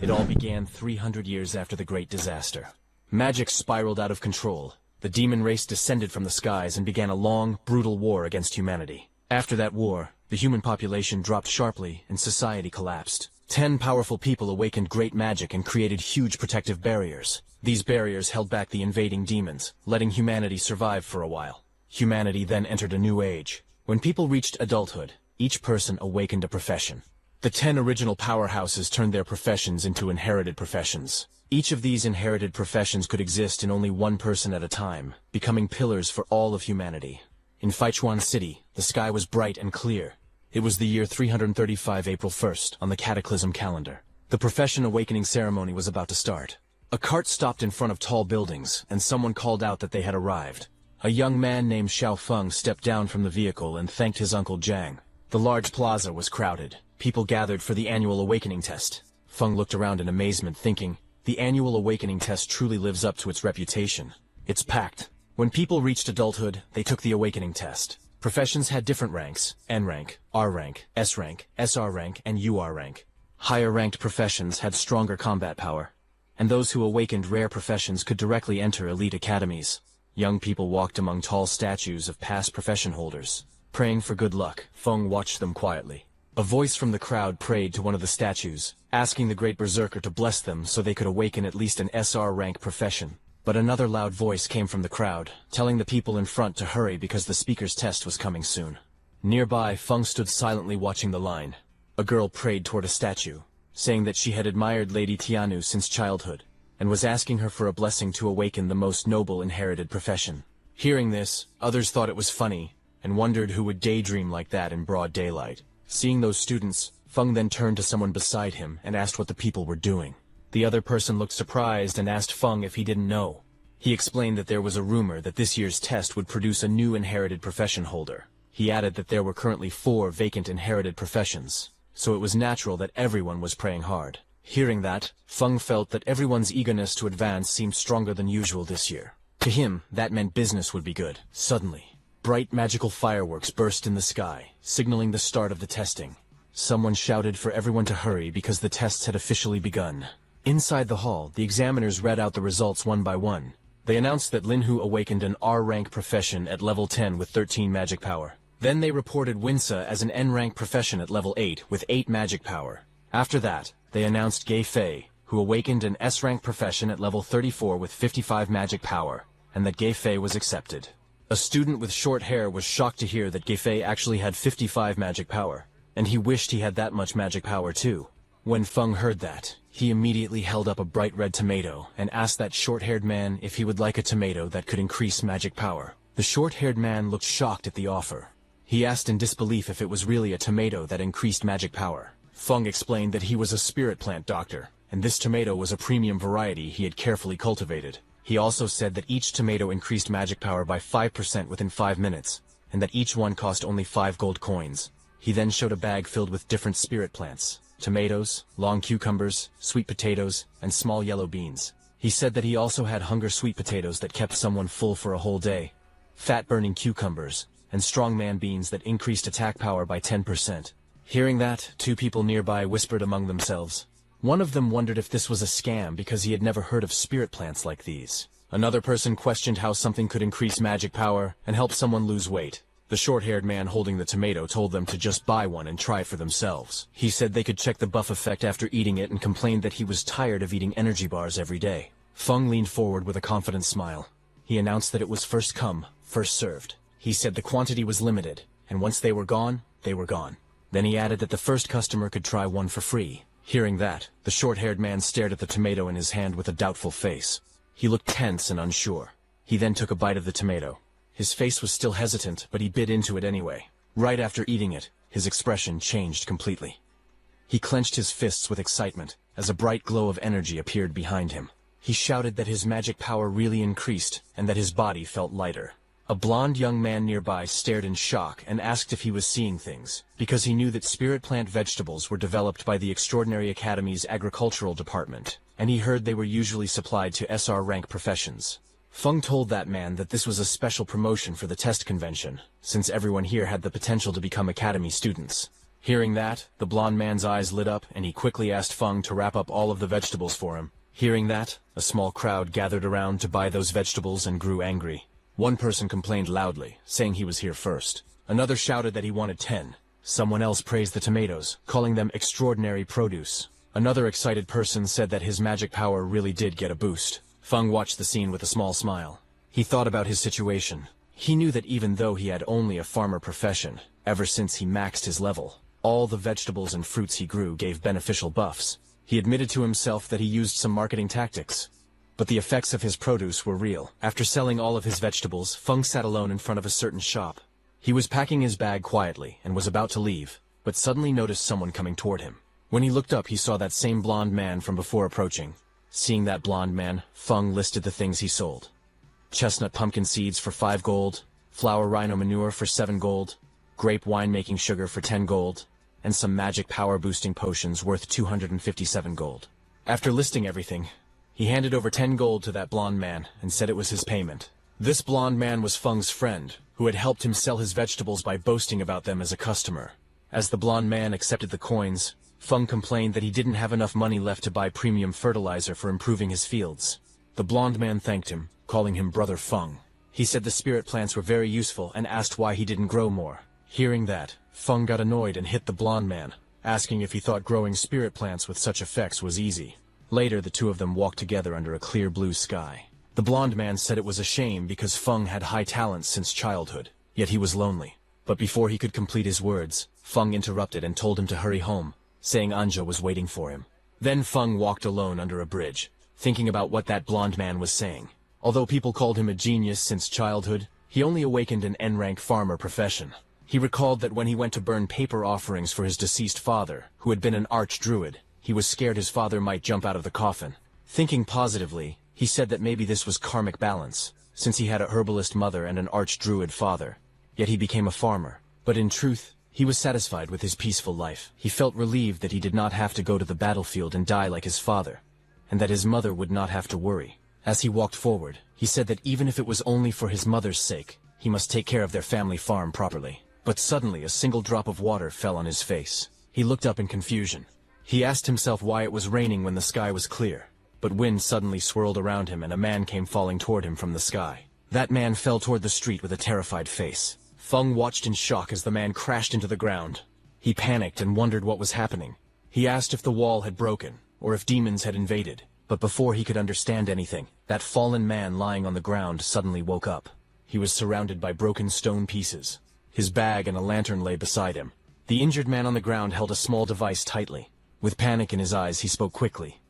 It all began 300 years after the Great Disaster. Magic spiraled out of control. The demon race descended from the skies and began a long, brutal war against humanity. After that war, the human population dropped sharply and society collapsed. 10 powerful people awakened great magic and created huge protective barriers. These barriers held back the invading demons, letting humanity survive for a while. Humanity then entered a new age. When people reached adulthood, each person awakened a profession. The 10 original powerhouses turned their professions into inherited professions. Each of these inherited professions could exist in only one person at a time, becoming pillars for all of humanity. In Feichuan City, the sky was bright and clear. It was the year 335 April 1st on the Cataclysm calendar. The profession awakening ceremony was about to start. A cart stopped in front of tall buildings, and someone called out that they had arrived. A young man named Xiao Feng stepped down from the vehicle and thanked his uncle Jiang. The large plaza was crowded. People gathered for the annual awakening test. Feng looked around in amazement, thinking, the annual awakening test truly lives up to its reputation. It's packed. When people reached adulthood, they took the awakening test. Professions had different ranks: N rank, R rank, SR rank, and UR rank. Higher-ranked professions had stronger combat power, and those who awakened rare professions could directly enter elite academies. Young people walked among tall statues of past profession holders. Praying for good luck, Feng watched them quietly. A voice from the crowd prayed to one of the statues, asking the great berserker to bless them so they could awaken at least an SR rank profession. But another loud voice came from the crowd, telling the people in front to hurry because the speaker's test was coming soon. Nearby, Feng stood silently watching the line. A girl prayed toward a statue, saying that she had admired Lady Tianu since childhood, and was asking her for a blessing to awaken the most noble inherited profession. Hearing this, others thought it was funny, and wondered who would daydream like that in broad daylight. Seeing those students, Feng then turned to someone beside him and asked what the people were doing. The other person looked surprised and asked Feng if he didn't know. He explained that there was a rumor that this year's test would produce a new inherited profession holder. He added that there were currently 4 vacant inherited professions, so it was natural that everyone was praying hard. Hearing that, Feng felt that everyone's eagerness to advance seemed stronger than usual this year. To him, that meant business would be good. Suddenly, bright magical fireworks burst in the sky, signaling the start of the testing. Someone shouted for everyone to hurry because the tests had officially begun. Inside the hall, the examiners read out the results one by one. They announced that Linhu awakened an R-rank profession at level 10 with 13 magic power. Then they reported Winsa as an N-rank profession at level 8 with 8 magic power. After that, they announced Gei Fei, who awakened an S-rank profession at level 34 with 55 magic power, and that Gei Fei was accepted. A student with short hair was shocked to hear that Gei Fei actually had 55 magic power, and he wished he had that much magic power too. When Feng heard that, he immediately held up a bright red tomato and asked that short-haired man if he would like a tomato that could increase magic power. The short-haired man looked shocked at the offer. He asked in disbelief if it was really a tomato that increased magic power. Feng explained that he was a spirit plant doctor, and this tomato was a premium variety he had carefully cultivated. He also said that each tomato increased magic power by 5% within 5 minutes, and that each one cost only 5 gold coins. He then showed a bag filled with different spirit plants: tomatoes, long cucumbers, sweet potatoes, and small yellow beans. He said that he also had hunger sweet potatoes that kept someone full for a whole day, fat-burning cucumbers, and strongman beans that increased attack power by 10%. Hearing that, 2 people nearby whispered among themselves. One of them wondered if this was a scam because he had never heard of spirit plants like these. Another person questioned how something could increase magic power and help someone lose weight. The short-haired man holding the tomato told them to just buy one and try it for themselves. He said they could check the buff effect after eating it and complained that he was tired of eating energy bars every day. Feng leaned forward with a confident smile. He announced that it was first come, first served. He said the quantity was limited, and once they were gone, they were gone. Then he added that the first customer could try one for free. Hearing that, the short-haired man stared at the tomato in his hand with a doubtful face. He looked tense and unsure. He then took a bite of the tomato. His face was still hesitant, but he bit into it anyway. Right after eating it, his expression changed completely. He clenched his fists with excitement, as a bright glow of energy appeared behind him. He shouted that his magic power really increased, and that his body felt lighter. A blond young man nearby stared in shock and asked if he was seeing things, because he knew that spirit plant vegetables were developed by the Extraordinary Academy's agricultural department, and he heard they were usually supplied to SR rank professions. Feng told that man that this was a special promotion for the test convention, since everyone here had the potential to become academy students. Hearing that, the blonde man's eyes lit up and he quickly asked Feng to wrap up all of the vegetables for him. Hearing that, a small crowd gathered around to buy those vegetables and grew angry. One person complained loudly, saying he was here first. Another shouted that he wanted 10. Someone else praised the tomatoes, calling them extraordinary produce. Another excited person said that his magic power really did get a boost. Feng watched the scene with a small smile. He thought about his situation. He knew that even though he had only a farmer profession, ever since he maxed his level, all the vegetables and fruits he grew gave beneficial buffs. He admitted to himself that he used some marketing tactics, but the effects of his produce were real. After selling all of his vegetables, Feng sat alone in front of a certain shop. He was packing his bag quietly and was about to leave, but suddenly noticed someone coming toward him. When he looked up, he saw that same blonde man from before approaching. Seeing that blonde man, Feng listed the things he sold. Chestnut pumpkin seeds for 5 gold, flower rhino manure for 7 gold, grape winemaking sugar for 10 gold, and some magic power boosting potions worth 257 gold. After listing everything, he handed over 10 gold to that blonde man and said it was his payment. This blonde man was Feng's friend, who had helped him sell his vegetables by boasting about them as a customer. As the blonde man accepted the coins, Feng complained that he didn't have enough money left to buy premium fertilizer for improving his fields. The blonde man thanked him, calling him Brother Feng. He said the spirit plants were very useful and asked why he didn't grow more. Hearing that, Feng got annoyed and hit the blonde man, asking if he thought growing spirit plants with such effects was easy. Later, the two of them walked together under a clear blue sky. The blonde man said it was a shame because Feng had high talents since childhood, yet he was lonely. But before he could complete his words, Feng interrupted and told him to hurry home, saying Anja was waiting for him. Then Feng walked alone under a bridge, thinking about what that blonde man was saying. Although people called him a genius since childhood, he only awakened an N-rank farmer profession. He recalled that when he went to burn paper offerings for his deceased father, who had been an archdruid, he was scared his father might jump out of the coffin. Thinking positively, he said that maybe this was karmic balance, since he had a herbalist mother and an archdruid father. Yet he became a farmer. But in truth, he was satisfied with his peaceful life. He felt relieved that he did not have to go to the battlefield and die like his father, and that his mother would not have to worry. As he walked forward, he said that even if it was only for his mother's sake, he must take care of their family farm properly. But suddenly a single drop of water fell on his face. He looked up in confusion. He asked himself why it was raining when the sky was clear. But wind suddenly swirled around him and a man came falling toward him from the sky. That man fell toward the street with a terrified face. Feng watched in shock as the man crashed into the ground. He panicked and wondered what was happening. He asked if the wall had broken, or if demons had invaded. But before he could understand anything, that fallen man lying on the ground suddenly woke up. He was surrounded by broken stone pieces. His bag and a lantern lay beside him. The injured man on the ground held a small device tightly. With panic in his eyes, he spoke quickly.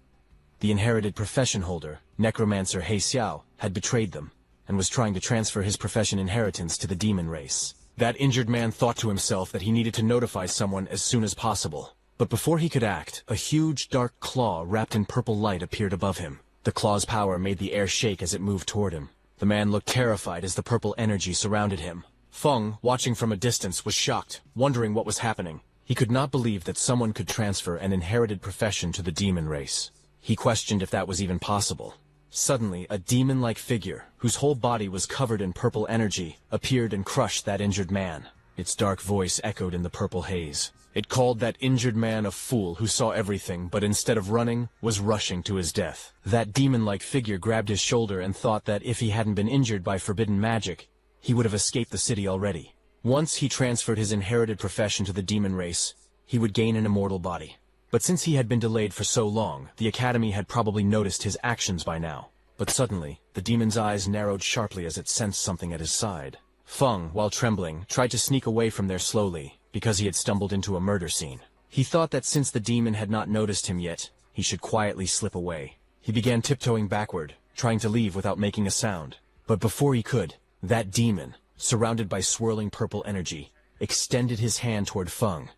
The inherited profession holder, necromancer He Xiao, had betrayed them, and was trying to transfer his profession inheritance to the demon race. That injured man thought to himself that he needed to notify someone as soon as possible. But before he could act, a huge dark claw wrapped in purple light appeared above him. The claw's power made the air shake as it moved toward him. The man looked terrified as the purple energy surrounded him. Feng, watching from a distance, was shocked, wondering what was happening. He could not believe that someone could transfer an inherited profession to the demon race. He questioned if that was even possible. Suddenly, a demon-like figure, whose whole body was covered in purple energy, appeared and crushed that injured man. Its dark voice echoed in the purple haze. It called that injured man a fool who saw everything, but instead of running, was rushing to his death. That demon-like figure grabbed his shoulder and thought that if he hadn't been injured by forbidden magic, he would have escaped the city already. Once he transferred his inherited profession to the demon race, he would gain an immortal body. But since he had been delayed for so long, the Academy had probably noticed his actions by now. But suddenly, the demon's eyes narrowed sharply as it sensed something at his side. Feng, while trembling, tried to sneak away from there slowly, because he had stumbled into a murder scene. He thought that since the demon had not noticed him yet, he should quietly slip away. He began tiptoeing backward, trying to leave without making a sound. But before he could, that demon, surrounded by swirling purple energy, extended his hand toward Feng,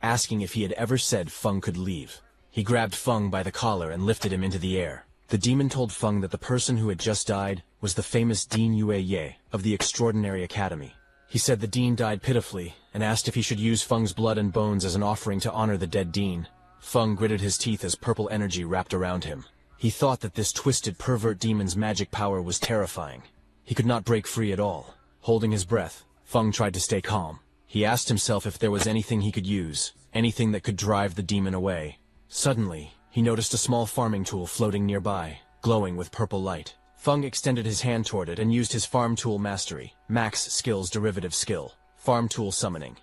asking if he had ever said Feng could leave. He grabbed Feng by the collar and lifted him into the air. The demon told Feng that the person who had just died was the famous Dean Yue Ye of the Extraordinary Academy. He said the dean died pitifully and asked if he should use Feng's blood and bones as an offering to honor the dead dean. Feng gritted his teeth as purple energy wrapped around him. He thought that this twisted pervert demon's magic power was terrifying. He could not break free at all. Holding his breath, Feng tried to stay calm. He asked himself if there was anything he could use, anything that could drive the demon away. Suddenly, he noticed a small farming tool floating nearby, glowing with purple light. Feng extended his hand toward it and used his farm tool mastery, max skills derivative skill, farm tool summoning.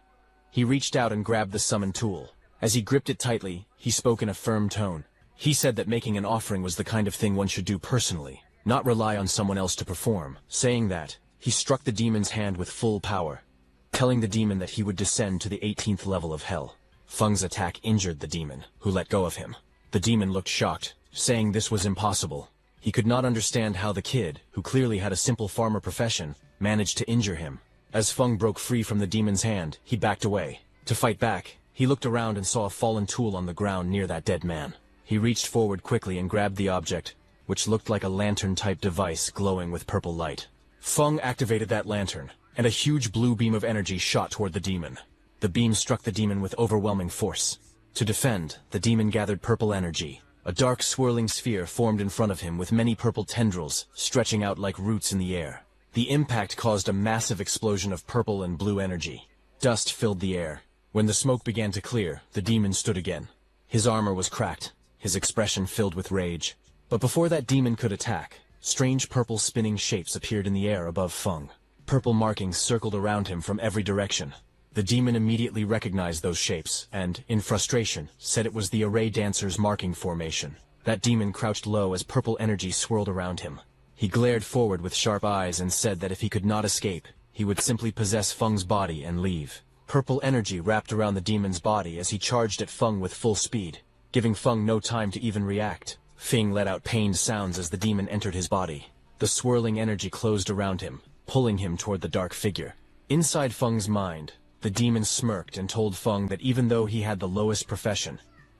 He reached out and grabbed the summoned tool. As he gripped it tightly, he spoke in a firm tone. He said that making an offering was the kind of thing one should do personally, not rely on someone else to perform. Saying that, he struck the demon's hand with full power, telling the demon that he would descend to the 18th level of hell. Feng's attack injured the demon, who let go of him. The demon looked shocked, saying this was impossible. He could not understand how the kid, who clearly had a simple farmer profession, managed to injure him. As Feng broke free from the demon's hand, he backed away. To fight back, he looked around and saw a fallen tool on the ground near that dead man. He reached forward quickly and grabbed the object, which looked like a lantern-type device glowing with purple light. Feng activated that lantern, and a huge blue beam of energy shot toward the demon. The beam struck the demon with overwhelming force. To defend, the demon gathered purple energy. A dark swirling sphere formed in front of him with many purple tendrils stretching out like roots in the air. The impact caused a massive explosion of purple and blue energy. Dust filled the air. When the smoke began to clear, the demon stood again. His armor was cracked, his expression filled with rage. But before that demon could attack, strange purple spinning shapes appeared in the air above Feng. Purple markings circled around him from every direction. The demon immediately recognized those shapes and, in frustration, said it was the array dancer's marking formation. That demon crouched low as purple energy swirled around him. He glared forward with sharp eyes and said that if he could not escape, he would simply possess Feng's body and leave. Purple energy wrapped around the demon's body as he charged at Feng with full speed, giving Feng no time to even react. Feng let out pained sounds as the demon entered his body. The swirling energy closed around him, pulling him toward the dark figure. Inside Feng's mind, the demon smirked and told Feng that even though he had the lowest profession,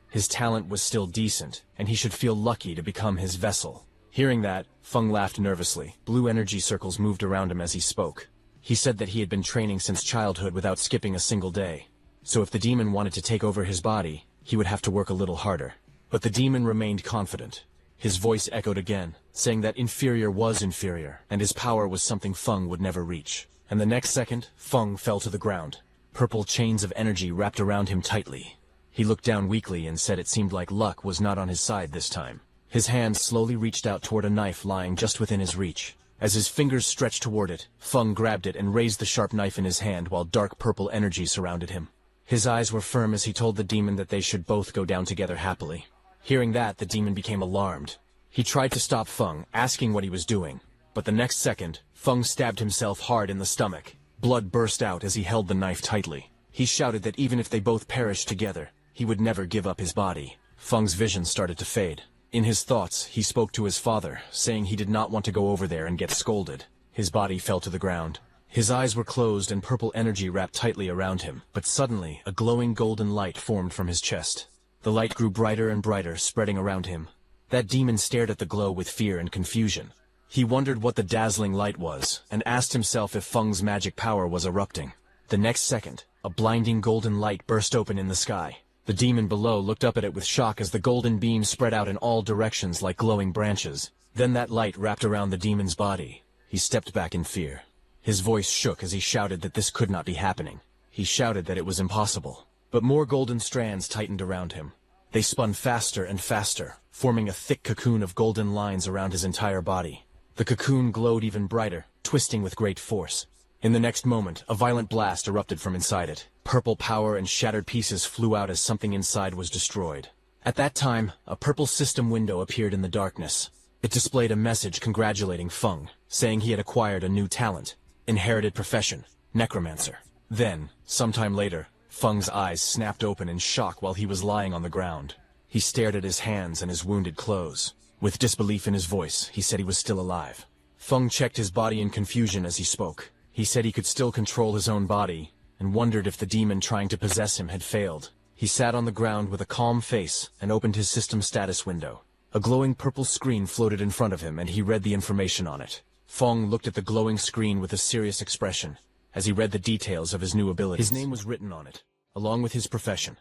his talent was still decent, and he should feel lucky to become his vessel. Hearing that, Feng laughed nervously. Blue energy circles moved around him as he spoke. He said that he had been training since childhood without skipping a single day. So if the demon wanted to take over his body, he would have to work a little harder. But the demon remained confident. His voice echoed again, saying that inferior was inferior, and his power was something Feng would never reach. And the next second, Feng fell to the ground. Purple chains of energy wrapped around him tightly. He looked down weakly and said it seemed like luck was not on his side this time. His hand slowly reached out toward a knife lying just within his reach. As his fingers stretched toward it, Feng grabbed it and raised the sharp knife in his hand while dark purple energy surrounded him. His eyes were firm as he told the demon that they should both go down together happily. Hearing that, the demon became alarmed. He tried to stop Feng, asking what he was doing. But the next second, Feng stabbed himself hard in the stomach. Blood burst out as he held the knife tightly. He shouted that even if they both perished together, he would never give up his body. Feng's vision started to fade. In his thoughts, he spoke to his father, saying he did not want to go over there and get scolded. His body fell to the ground. His eyes were closed and purple energy wrapped tightly around him, but suddenly, a glowing golden light formed from his chest. The light grew brighter and brighter, spreading around him. That demon stared at the glow with fear and confusion. He wondered what the dazzling light was, and asked himself if Feng's magic power was erupting. The next second, a blinding golden light burst open in the sky. The demon below looked up at it with shock as the golden beam spread out in all directions like glowing branches. Then that light wrapped around the demon's body. He stepped back in fear. His voice shook as he shouted that this could not be happening. He shouted that it was impossible. But more golden strands tightened around him. They spun faster and faster, forming a thick cocoon of golden lines around his entire body. The cocoon glowed even brighter, twisting with great force. In the next moment, a violent blast erupted from inside it. Purple power and shattered pieces flew out as something inside was destroyed. At that time, a purple system window appeared in the darkness. It displayed a message congratulating Feng, saying he had acquired a new talent, inherited profession, necromancer. Then, sometime later, Feng's eyes snapped open in shock while he was lying on the ground. He stared at his hands and his wounded clothes. With disbelief in his voice, he said he was still alive. Feng checked his body in confusion as he spoke. He said he could still control his own body, and wondered if the demon trying to possess him had failed. He sat on the ground with a calm face and opened his system status window. A glowing purple screen floated in front of him, and he read the information on it. Feng looked at the glowing screen with a serious expression as he read the details of his new abilities. His name was written on it, along with his profession.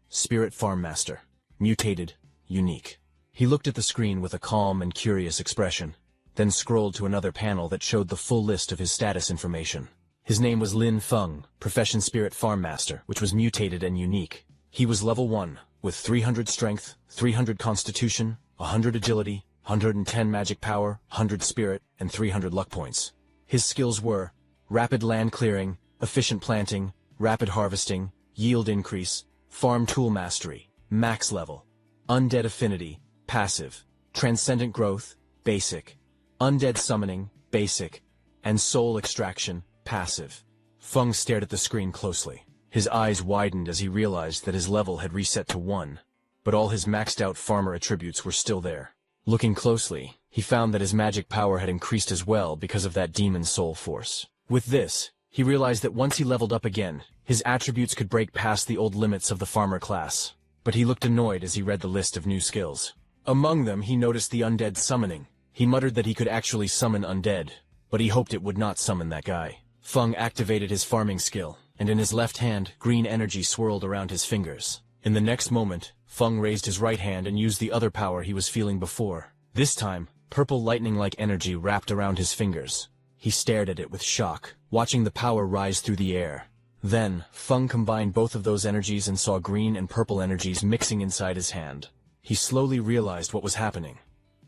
Spirit Farm Master. Mutated. Unique. He looked at the screen with a calm and curious expression, then scrolled to another panel that showed the full list of his status information. His name was Lin Feng, Profession Spirit Farm Master, which was mutated and unique. He was level 1, with 300 strength, 300 constitution, 100 agility, 110 magic power, 100 spirit, and 300 luck points. His skills were rapid land clearing, efficient planting, rapid harvesting, yield increase, farm tool mastery, max level, undead affinity, passive, transcendent growth, basic, undead summoning, basic, and soul extraction, passive. Feng stared at the screen closely. His eyes widened as he realized that his level had reset to 1, but all his maxed out farmer attributes were still there. Looking closely, he found that his magic power had increased as well because of that demon soul force. With this, he realized that once he leveled up again, his attributes could break past the old limits of the farmer class. But he looked annoyed as he read the list of new skills. Among them, he noticed the undead summoning. He muttered that he could actually summon undead, but he hoped it would not summon that guy. Feng activated his farming skill, and in his left hand, green energy swirled around his fingers. In the next moment, Feng raised his right hand and used the other power he was feeling before. This time, purple lightning-like energy wrapped around his fingers. He stared at it with shock, watching the power rise through the air. Then, Feng combined both of those energies and saw green and purple energies mixing inside his hand. He slowly realized what was happening.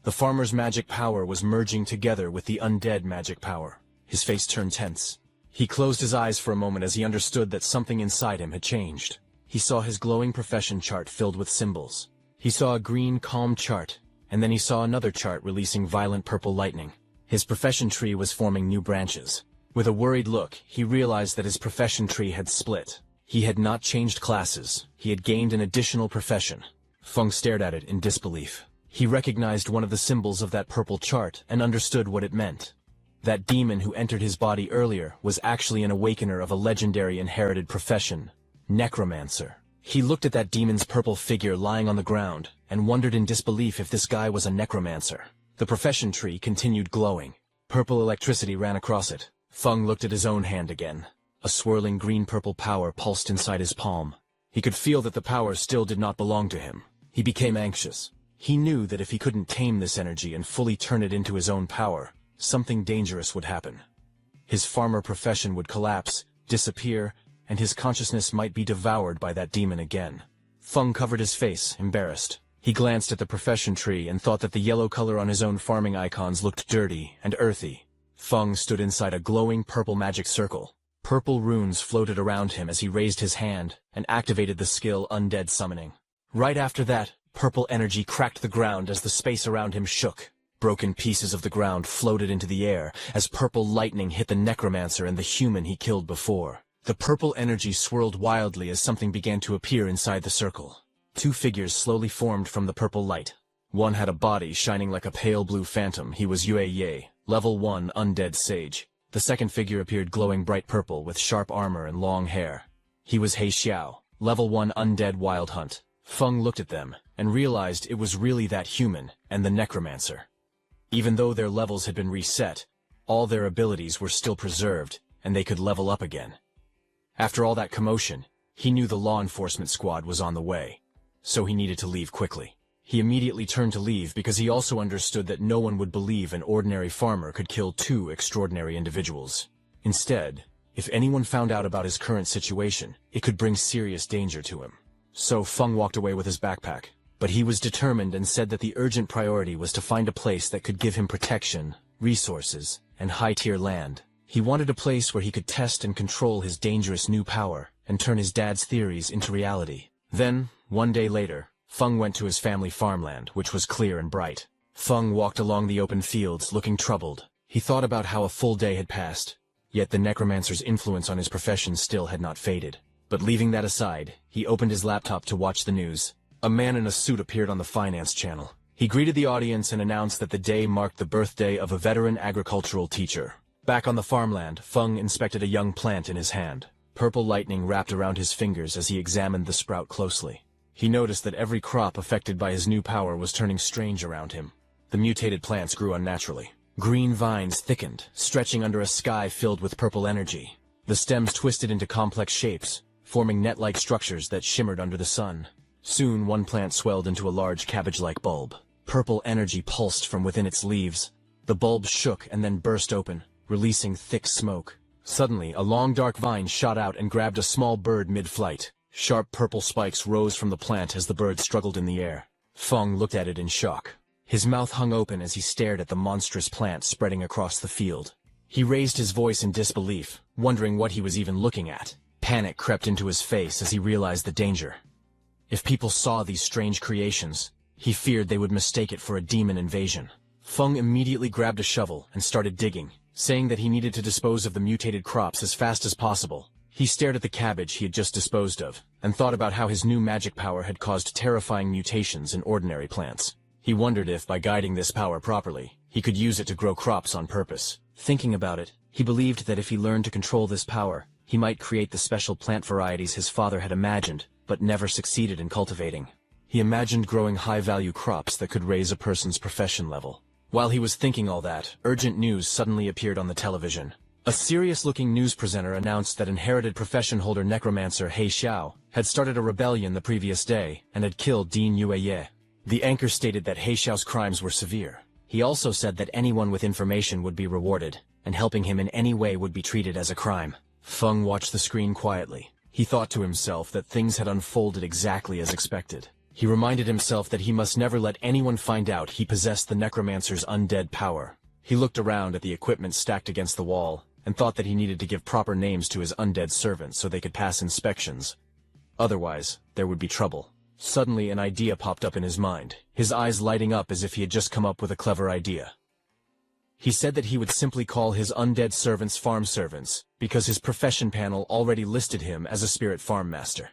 The farmer's magic power was merging together with the undead magic power. His face turned tense. He closed his eyes for a moment as he understood that something inside him had changed. He saw his glowing profession chart filled with symbols. He saw a green, calm chart, and then he saw another chart releasing violent purple lightning. His profession tree was forming new branches. With a worried look, he realized that his profession tree had split. He had not changed classes. He had gained an additional profession. Feng stared at it in disbelief. He recognized one of the symbols of that purple chart and understood what it meant. That demon who entered his body earlier was actually an awakener of a legendary inherited profession, necromancer. He looked at that demon's purple figure lying on the ground and wondered in disbelief if this guy was a necromancer. The profession tree continued glowing. Purple electricity ran across it. Feng looked at his own hand again. A swirling green-purple power pulsed inside his palm. He could feel that the power still did not belong to him. He became anxious. He knew that if he couldn't tame this energy and fully turn it into his own power, something dangerous would happen. His farmer profession would collapse, disappear, and his consciousness might be devoured by that demon again. Feng covered his face, embarrassed. He glanced at the profession tree and thought that the yellow color on his own farming icons looked dirty and earthy. Feng stood inside a glowing purple magic circle. Purple runes floated around him as he raised his hand and activated the skill Undead Summoning. Right after that, purple energy cracked the ground as the space around him shook. Broken pieces of the ground floated into the air as purple lightning hit the necromancer and the human he killed before. The purple energy swirled wildly as something began to appear inside the circle. Two figures slowly formed from the purple light. One had a body shining like a pale blue phantom. He was Yue Ye, level 1 undead sage. The second figure appeared glowing bright purple with sharp armor and long hair. He was He Xiao, level 1 undead wild hunt. Feng looked at them and realized it was really that human and the necromancer. Even though their levels had been reset, all their abilities were still preserved and they could level up again. After all that commotion, he knew the law enforcement squad was on the way, so he needed to leave quickly. He immediately turned to leave because he also understood that no one would believe an ordinary farmer could kill two extraordinary individuals. Instead, if anyone found out about his current situation, it could bring serious danger to him. So Feng walked away with his backpack, but he was determined and said that the urgent priority was to find a place that could give him protection, resources, and high-tier land. He wanted a place where he could test and control his dangerous new power and turn his dad's theories into reality. Then, one day later, Feng went to his family farmland, which was clear and bright. Feng walked along the open fields, looking troubled. He thought about how a full day had passed, yet the necromancer's influence on his profession still had not faded. But leaving that aside, he opened his laptop to watch the news. A man in a suit appeared on the finance channel. He greeted the audience and announced that the day marked the birthday of a veteran agricultural teacher. Back on the farmland, Feng inspected a young plant in his hand. Purple lightning wrapped around his fingers as he examined the sprout closely. He noticed that every crop affected by his new power was turning strange around him. The mutated plants grew unnaturally. Green vines thickened, stretching under a sky filled with purple energy. The stems twisted into complex shapes, forming net-like structures that shimmered under the sun. Soon, one plant swelled into a large cabbage-like bulb. Purple energy pulsed from within its leaves. The bulb shook and then burst open, releasing thick smoke. Suddenly, a long dark vine shot out and grabbed a small bird mid-flight. Sharp purple spikes rose from the plant as the bird struggled in the air. Feng looked at it in shock. His mouth hung open as he stared at the monstrous plant spreading across the field. He raised his voice in disbelief, wondering what he was even looking at. Panic crept into his face as he realized the danger. If people saw these strange creations, he feared they would mistake it for a demon invasion. Feng immediately grabbed a shovel and started digging, saying that he needed to dispose of the mutated crops as fast as possible. He stared at the cabbage he had just disposed of, and thought about how his new magic power had caused terrifying mutations in ordinary plants. He wondered if, by guiding this power properly, he could use it to grow crops on purpose. Thinking about it, he believed that if he learned to control this power, he might create the special plant varieties his father had imagined, but never succeeded in cultivating. He imagined growing high-value crops that could raise a person's profession level. While he was thinking all that, urgent news suddenly appeared on the television. A serious-looking news presenter announced that inherited profession holder necromancer He Xiao had started a rebellion the previous day and had killed Dean Yueye. The anchor stated that He Xiao's crimes were severe. He also said that anyone with information would be rewarded, and helping him in any way would be treated as a crime. Feng watched the screen quietly. He thought to himself that things had unfolded exactly as expected. He reminded himself that he must never let anyone find out he possessed the necromancer's undead power. He looked around at the equipment stacked against the wall, and thought that he needed to give proper names to his undead servants so they could pass inspections. Otherwise, there would be trouble. Suddenly an idea popped up in his mind, his eyes lighting up as if he had just come up with a clever idea. He said that he would simply call his undead servants farm servants, because his profession panel already listed him as a spirit farm master.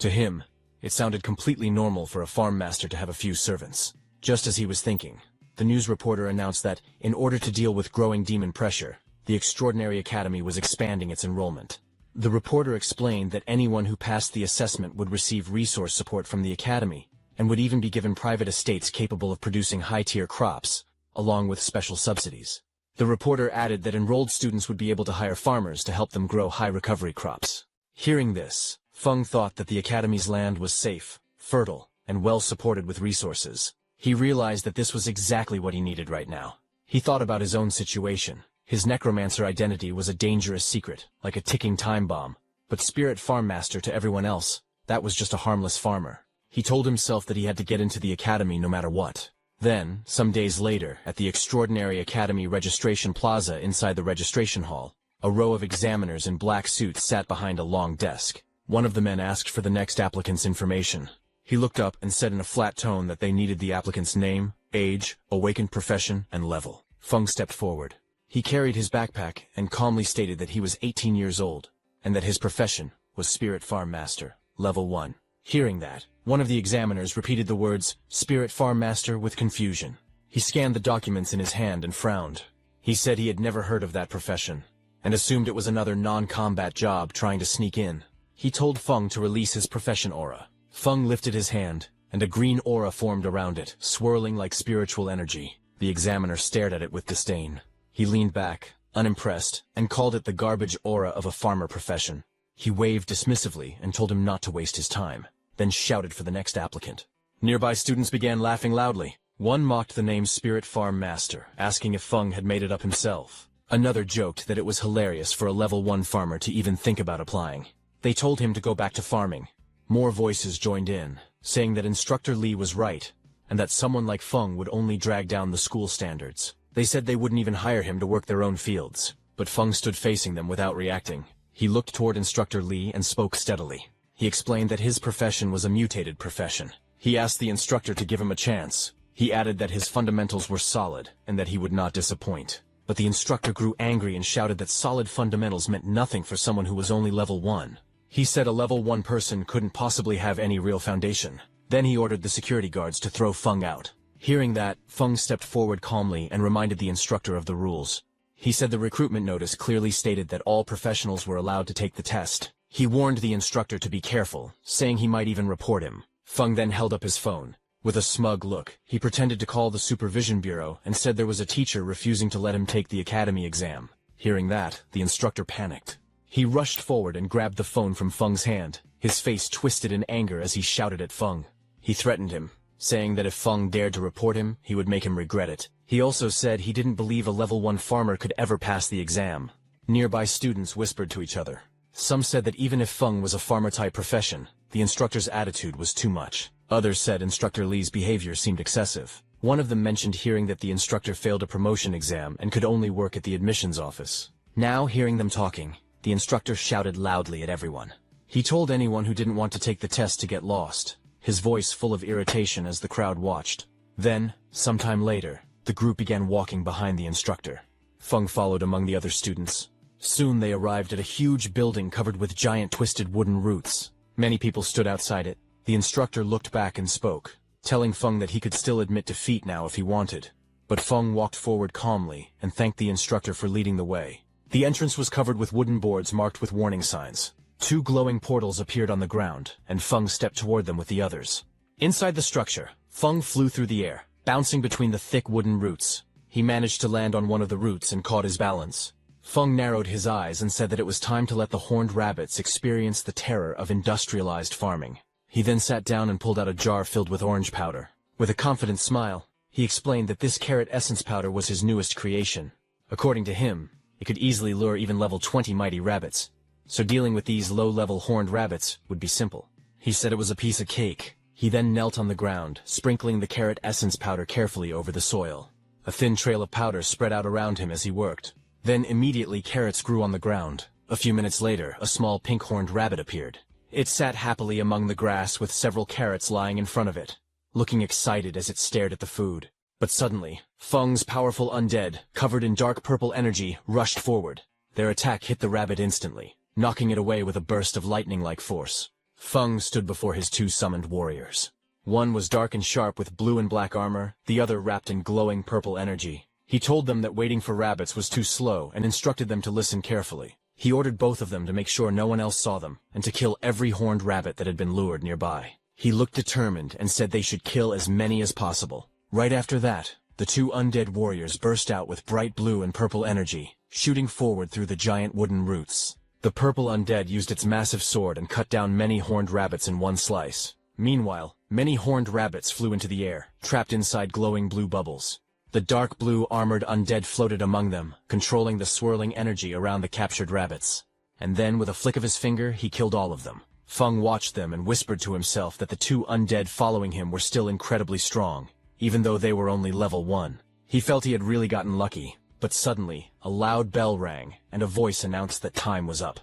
To him, it sounded completely normal for a farm master to have a few servants. Just as he was thinking, the news reporter announced that, in order to deal with growing demon pressure, the Extraordinary Academy was expanding its enrollment. The reporter explained that anyone who passed the assessment would receive resource support from the Academy, and would even be given private estates capable of producing high-tier crops, along with special subsidies. The reporter added that enrolled students would be able to hire farmers to help them grow high-recovery crops. Hearing this, Feng thought that the Academy's land was safe, fertile, and well-supported with resources. He realized that this was exactly what he needed right now. He thought about his own situation. His necromancer identity was a dangerous secret, like a ticking time bomb. But spirit farm master to everyone else, that was just a harmless farmer. He told himself that he had to get into the academy no matter what. Then, some days later, at the Extraordinary Academy Registration Plaza inside the registration hall, a row of examiners in black suits sat behind a long desk. One of the men asked for the next applicant's information. He looked up and said in a flat tone that they needed the applicant's name, age, awakened profession, and level. Feng stepped forward. He carried his backpack and calmly stated that he was 18 years old, and that his profession was Spirit Farm Master, Level 1. Hearing that, one of the examiners repeated the words, Spirit Farm Master, with confusion. He scanned the documents in his hand and frowned. He said he had never heard of that profession, and assumed it was another non-combat job trying to sneak in. He told Feng to release his profession aura. Feng lifted his hand, and a green aura formed around it, swirling like spiritual energy. The examiner stared at it with disdain. He leaned back, unimpressed, and called it the garbage aura of a farmer profession. He waved dismissively and told him not to waste his time, then shouted for the next applicant. Nearby students began laughing loudly. One mocked the name Spirit Farm Master, asking if Feng had made it up himself. Another joked that it was hilarious for a level 1 farmer to even think about applying. They told him to go back to farming. More voices joined in, saying that Instructor Li was right, and that someone like Feng would only drag down the school standards. They said they wouldn't even hire him to work their own fields, but Feng stood facing them without reacting. He looked toward Instructor Li and spoke steadily. He explained that his profession was a mutated profession. He asked the instructor to give him a chance. He added that his fundamentals were solid, and that he would not disappoint. But the instructor grew angry and shouted that solid fundamentals meant nothing for someone who was only level 1. He said a level 1 person couldn't possibly have any real foundation. Then he ordered the security guards to throw Feng out. Hearing that, Feng stepped forward calmly and reminded the instructor of the rules. He said the recruitment notice clearly stated that all professionals were allowed to take the test. He warned the instructor to be careful, saying he might even report him. Feng then held up his phone. With a smug look, he pretended to call the supervision bureau and said there was a teacher refusing to let him take the academy exam. Hearing that, the instructor panicked. He rushed forward and grabbed the phone from Feng's hand, his face twisted in anger as he shouted at Feng. He threatened him, saying that if Feng dared to report him, he would make him regret it. He also said he didn't believe a level 1 farmer could ever pass the exam. Nearby students whispered to each other. Some said that even if Feng was a farmer-type profession, the instructor's attitude was too much. Others said Instructor Li's behavior seemed excessive. One of them mentioned hearing that the instructor failed a promotion exam and could only work at the admissions office. Now, hearing them talking, the instructor shouted loudly at everyone. He told anyone who didn't want to take the test to get lost, his voice full of irritation as the crowd watched. Then, sometime later, the group began walking behind the instructor. Feng followed among the other students. Soon they arrived at a huge building covered with giant twisted wooden roots. Many people stood outside it. The instructor looked back and spoke, telling Feng that he could still admit defeat now if he wanted. But Feng walked forward calmly and thanked the instructor for leading the way. The entrance was covered with wooden boards marked with warning signs. 2 glowing portals appeared on the ground, and Feng stepped toward them with the others. Inside the structure, Feng flew through the air, bouncing between the thick wooden roots. He managed to land on one of the roots and caught his balance. Feng narrowed his eyes and said that it was time to let the horned rabbits experience the terror of industrialized farming. He then sat down and pulled out a jar filled with orange powder. With a confident smile, he explained that this carrot essence powder was his newest creation. According to him, it could easily lure even level 20 mighty rabbits. So dealing with these low-level horned rabbits would be simple. He said it was a piece of cake. He then knelt on the ground, sprinkling the carrot essence powder carefully over the soil. A thin trail of powder spread out around him as he worked. Then immediately carrots grew on the ground. A few minutes later, a small pink-horned rabbit appeared. It sat happily among the grass with several carrots lying in front of it, looking excited as it stared at the food. But suddenly, Feng's powerful undead, covered in dark purple energy, rushed forward. Their attack hit the rabbit instantly, knocking it away with a burst of lightning-like force. Feng stood before his 2 summoned warriors. One was dark and sharp with blue and black armor, the other wrapped in glowing purple energy. He told them that waiting for rabbits was too slow and instructed them to listen carefully. He ordered both of them to make sure no one else saw them, and to kill every horned rabbit that had been lured nearby. He looked determined and said they should kill as many as possible. Right after that, the 2 undead warriors burst out with bright blue and purple energy, shooting forward through the giant wooden roots. The purple undead used its massive sword and cut down many horned rabbits in one slice. Meanwhile, many horned rabbits flew into the air, trapped inside glowing blue bubbles. The dark blue armored undead floated among them, controlling the swirling energy around the captured rabbits. And then, with a flick of his finger, he killed all of them. Feng watched them and whispered to himself that the 2 undead following him were still incredibly strong, even though they were only level 1. He felt he had really gotten lucky, but suddenly, a loud bell rang, and a voice announced that time was up.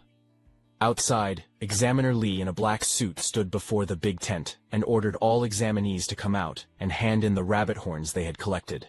Outside, Examiner Li in a black suit stood before the big tent and ordered all examinees to come out and hand in the rabbit horns they had collected.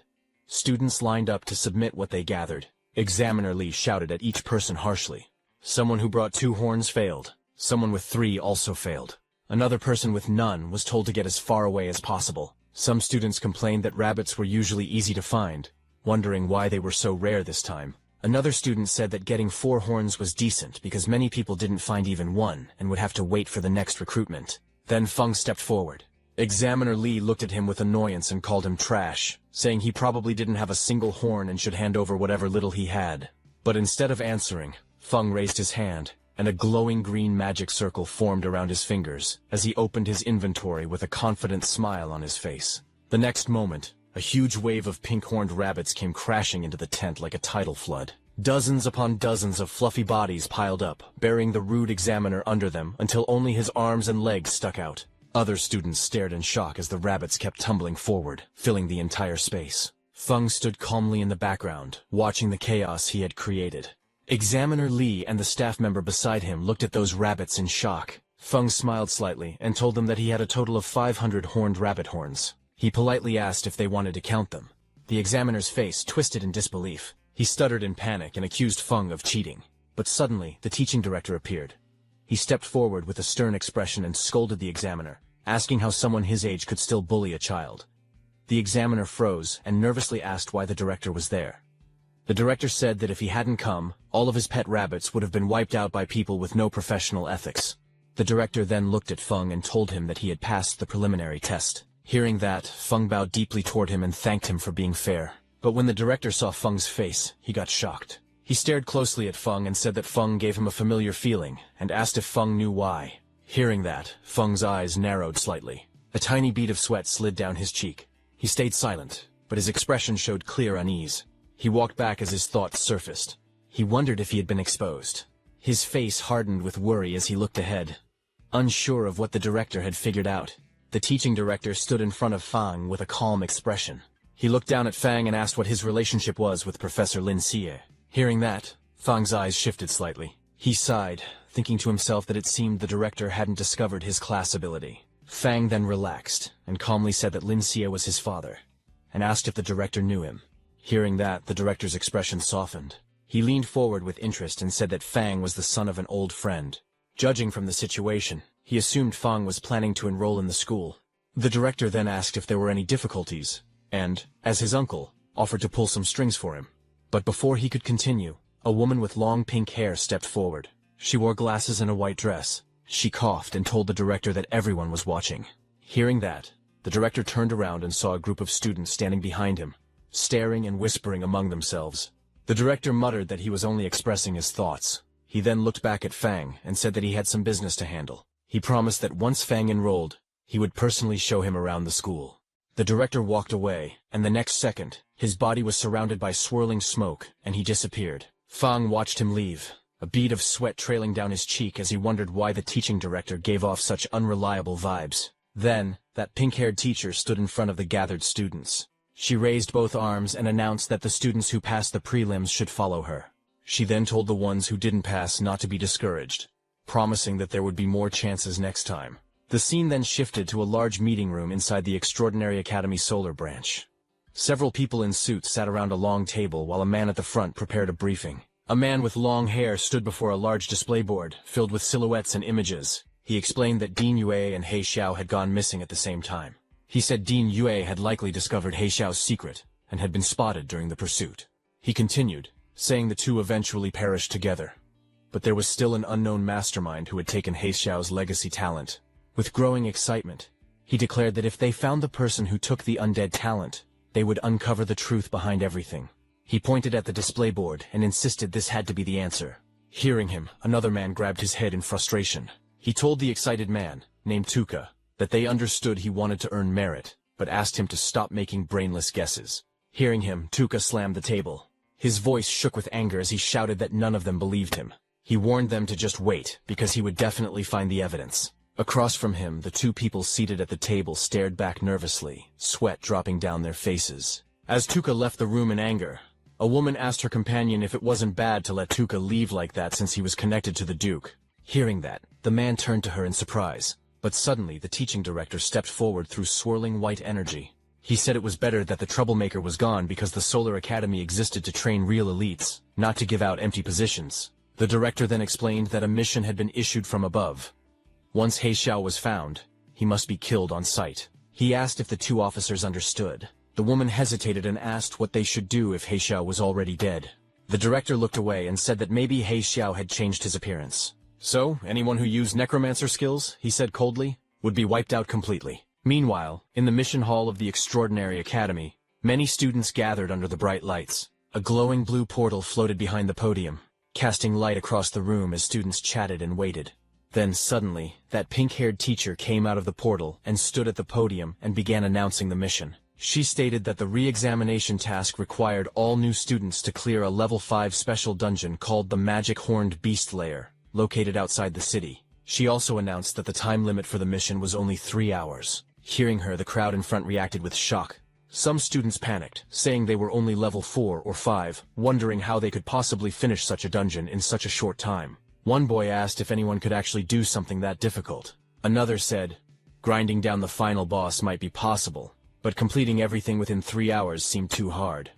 Students lined up to submit what they gathered. Examiner Li shouted at each person harshly. Someone who brought 2 horns failed. Someone with 3 also failed. Another person with none was told to get as far away as possible. Some students complained that rabbits were usually easy to find, wondering why they were so rare this time. Another student said that getting 4 horns was decent because many people didn't find even 1 and would have to wait for the next recruitment. Then Feng stepped forward. Examiner Li looked at him with annoyance and called him trash, saying he probably didn't have a single horn and should hand over whatever little he had. But instead of answering, Feng raised his hand, and a glowing green magic circle formed around his fingers as he opened his inventory with a confident smile on his face. The next moment, a huge wave of pink-horned rabbits came crashing into the tent like a tidal flood. Dozens upon dozens of fluffy bodies piled up, burying the rude examiner under them until only his arms and legs stuck out. Other students stared in shock as the rabbits kept tumbling forward, filling the entire space. Feng stood calmly in the background, watching the chaos he had created. Examiner Li and the staff member beside him looked at those rabbits in shock. Feng smiled slightly and told them that he had a total of 500 horned rabbit horns. He politely asked if they wanted to count them. The examiner's face twisted in disbelief. He stuttered in panic and accused Feng of cheating. But suddenly, the teaching director appeared. He stepped forward with a stern expression and scolded the examiner, asking how someone his age could still bully a child. The examiner froze and nervously asked why the director was there. The director said that if he hadn't come, all of his pet rabbits would have been wiped out by people with no professional ethics. The director then looked at Feng and told him that he had passed the preliminary test. Hearing that, Feng bowed deeply toward him and thanked him for being fair. But when the director saw Feng's face, he got shocked. He stared closely at Feng and said that Feng gave him a familiar feeling, and asked if Feng knew why. Hearing that, Feng's eyes narrowed slightly. A tiny bead of sweat slid down his cheek. He stayed silent, but his expression showed clear unease. He walked back as his thoughts surfaced. He wondered if he had been exposed. His face hardened with worry as he looked ahead. Unsure of what the director had figured out, the teaching director stood in front of Fang with a calm expression. He looked down at Fang and asked what his relationship was with Professor Lin Xie. Hearing that, Fang's eyes shifted slightly. He sighed, thinking to himself that it seemed the director hadn't discovered his class ability. Fang then relaxed, and calmly said that Lin Xie was his father, and asked if the director knew him. Hearing that, the director's expression softened. He leaned forward with interest and said that Fang was the son of an old friend. Judging from the situation, he assumed Fang was planning to enroll in the school. The director then asked if there were any difficulties, and, as his uncle, offered to pull some strings for him. But before he could continue, a woman with long pink hair stepped forward. She wore glasses and a white dress. She coughed and told the director that everyone was watching. Hearing that, the director turned around and saw a group of students standing behind him, staring and whispering among themselves. The director muttered that he was only expressing his thoughts. He then looked back at Fang and said that he had some business to handle. He promised that once Fang enrolled, he would personally show him around the school. The director walked away, and the next second, his body was surrounded by swirling smoke, and he disappeared. Fang watched him leave, a bead of sweat trailing down his cheek as he wondered why the teaching director gave off such unreliable vibes. Then, that pink-haired teacher stood in front of the gathered students. She raised both arms and announced that the students who passed the prelims should follow her. She then told the ones who didn't pass not to be discouraged, promising that there would be more chances next time. The scene then shifted to a large meeting room inside the Extraordinary Academy Solar Branch. Several people in suits sat around a long table while a man at the front prepared a briefing. A man with long hair stood before a large display board, filled with silhouettes and images. He explained that Dean Yue and He Xiao had gone missing at the same time. He said Dean Yue had likely discovered He Xiao's secret, and had been spotted during the pursuit. He continued, saying the two eventually perished together. But there was still an unknown mastermind who had taken He Xiao's legacy talent. With growing excitement, he declared that if they found the person who took the undead talent, they would uncover the truth behind everything. He pointed at the display board and insisted this had to be the answer. Hearing him, another man grabbed his head in frustration. He told the excited man, named Tuka, that they understood he wanted to earn merit, but asked him to stop making brainless guesses. Hearing him, Tuka slammed the table. His voice shook with anger as he shouted that none of them believed him. He warned them to just wait, because he would definitely find the evidence. Across from him, the two people seated at the table stared back nervously, sweat dropping down their faces. As Tuka left the room in anger, a woman asked her companion if it wasn't bad to let Tuka leave like that since he was connected to the Duke. Hearing that, the man turned to her in surprise. But suddenly, the teaching director stepped forward through swirling white energy. He said it was better that the troublemaker was gone because the Solar Academy existed to train real elites, not to give out empty positions. The director then explained that a mission had been issued from above. Once He Xiao was found, he must be killed on sight. He asked if the two officers understood. The woman hesitated and asked what they should do if He Xiao was already dead. The director looked away and said that maybe He Xiao had changed his appearance. So, anyone who used necromancer skills, he said coldly, would be wiped out completely. Meanwhile, in the mission hall of the Extraordinary Academy, many students gathered under the bright lights. A glowing blue portal floated behind the podium, casting light across the room as students chatted and waited. Then suddenly, that pink-haired teacher came out of the portal and stood at the podium and began announcing the mission. She stated that the re-examination task required all new students to clear a level 5 special dungeon called the Magic Horned Beast Lair, located outside the city. She also announced that the time limit for the mission was only 3 hours. Hearing her, the crowd in front reacted with shock. Some students panicked, saying they were only level 4 or 5, wondering how they could possibly finish such a dungeon in such a short time. One boy asked if anyone could actually do something that difficult. Another said, grinding down the final boss might be possible, but completing everything within 3 hours seemed too hard.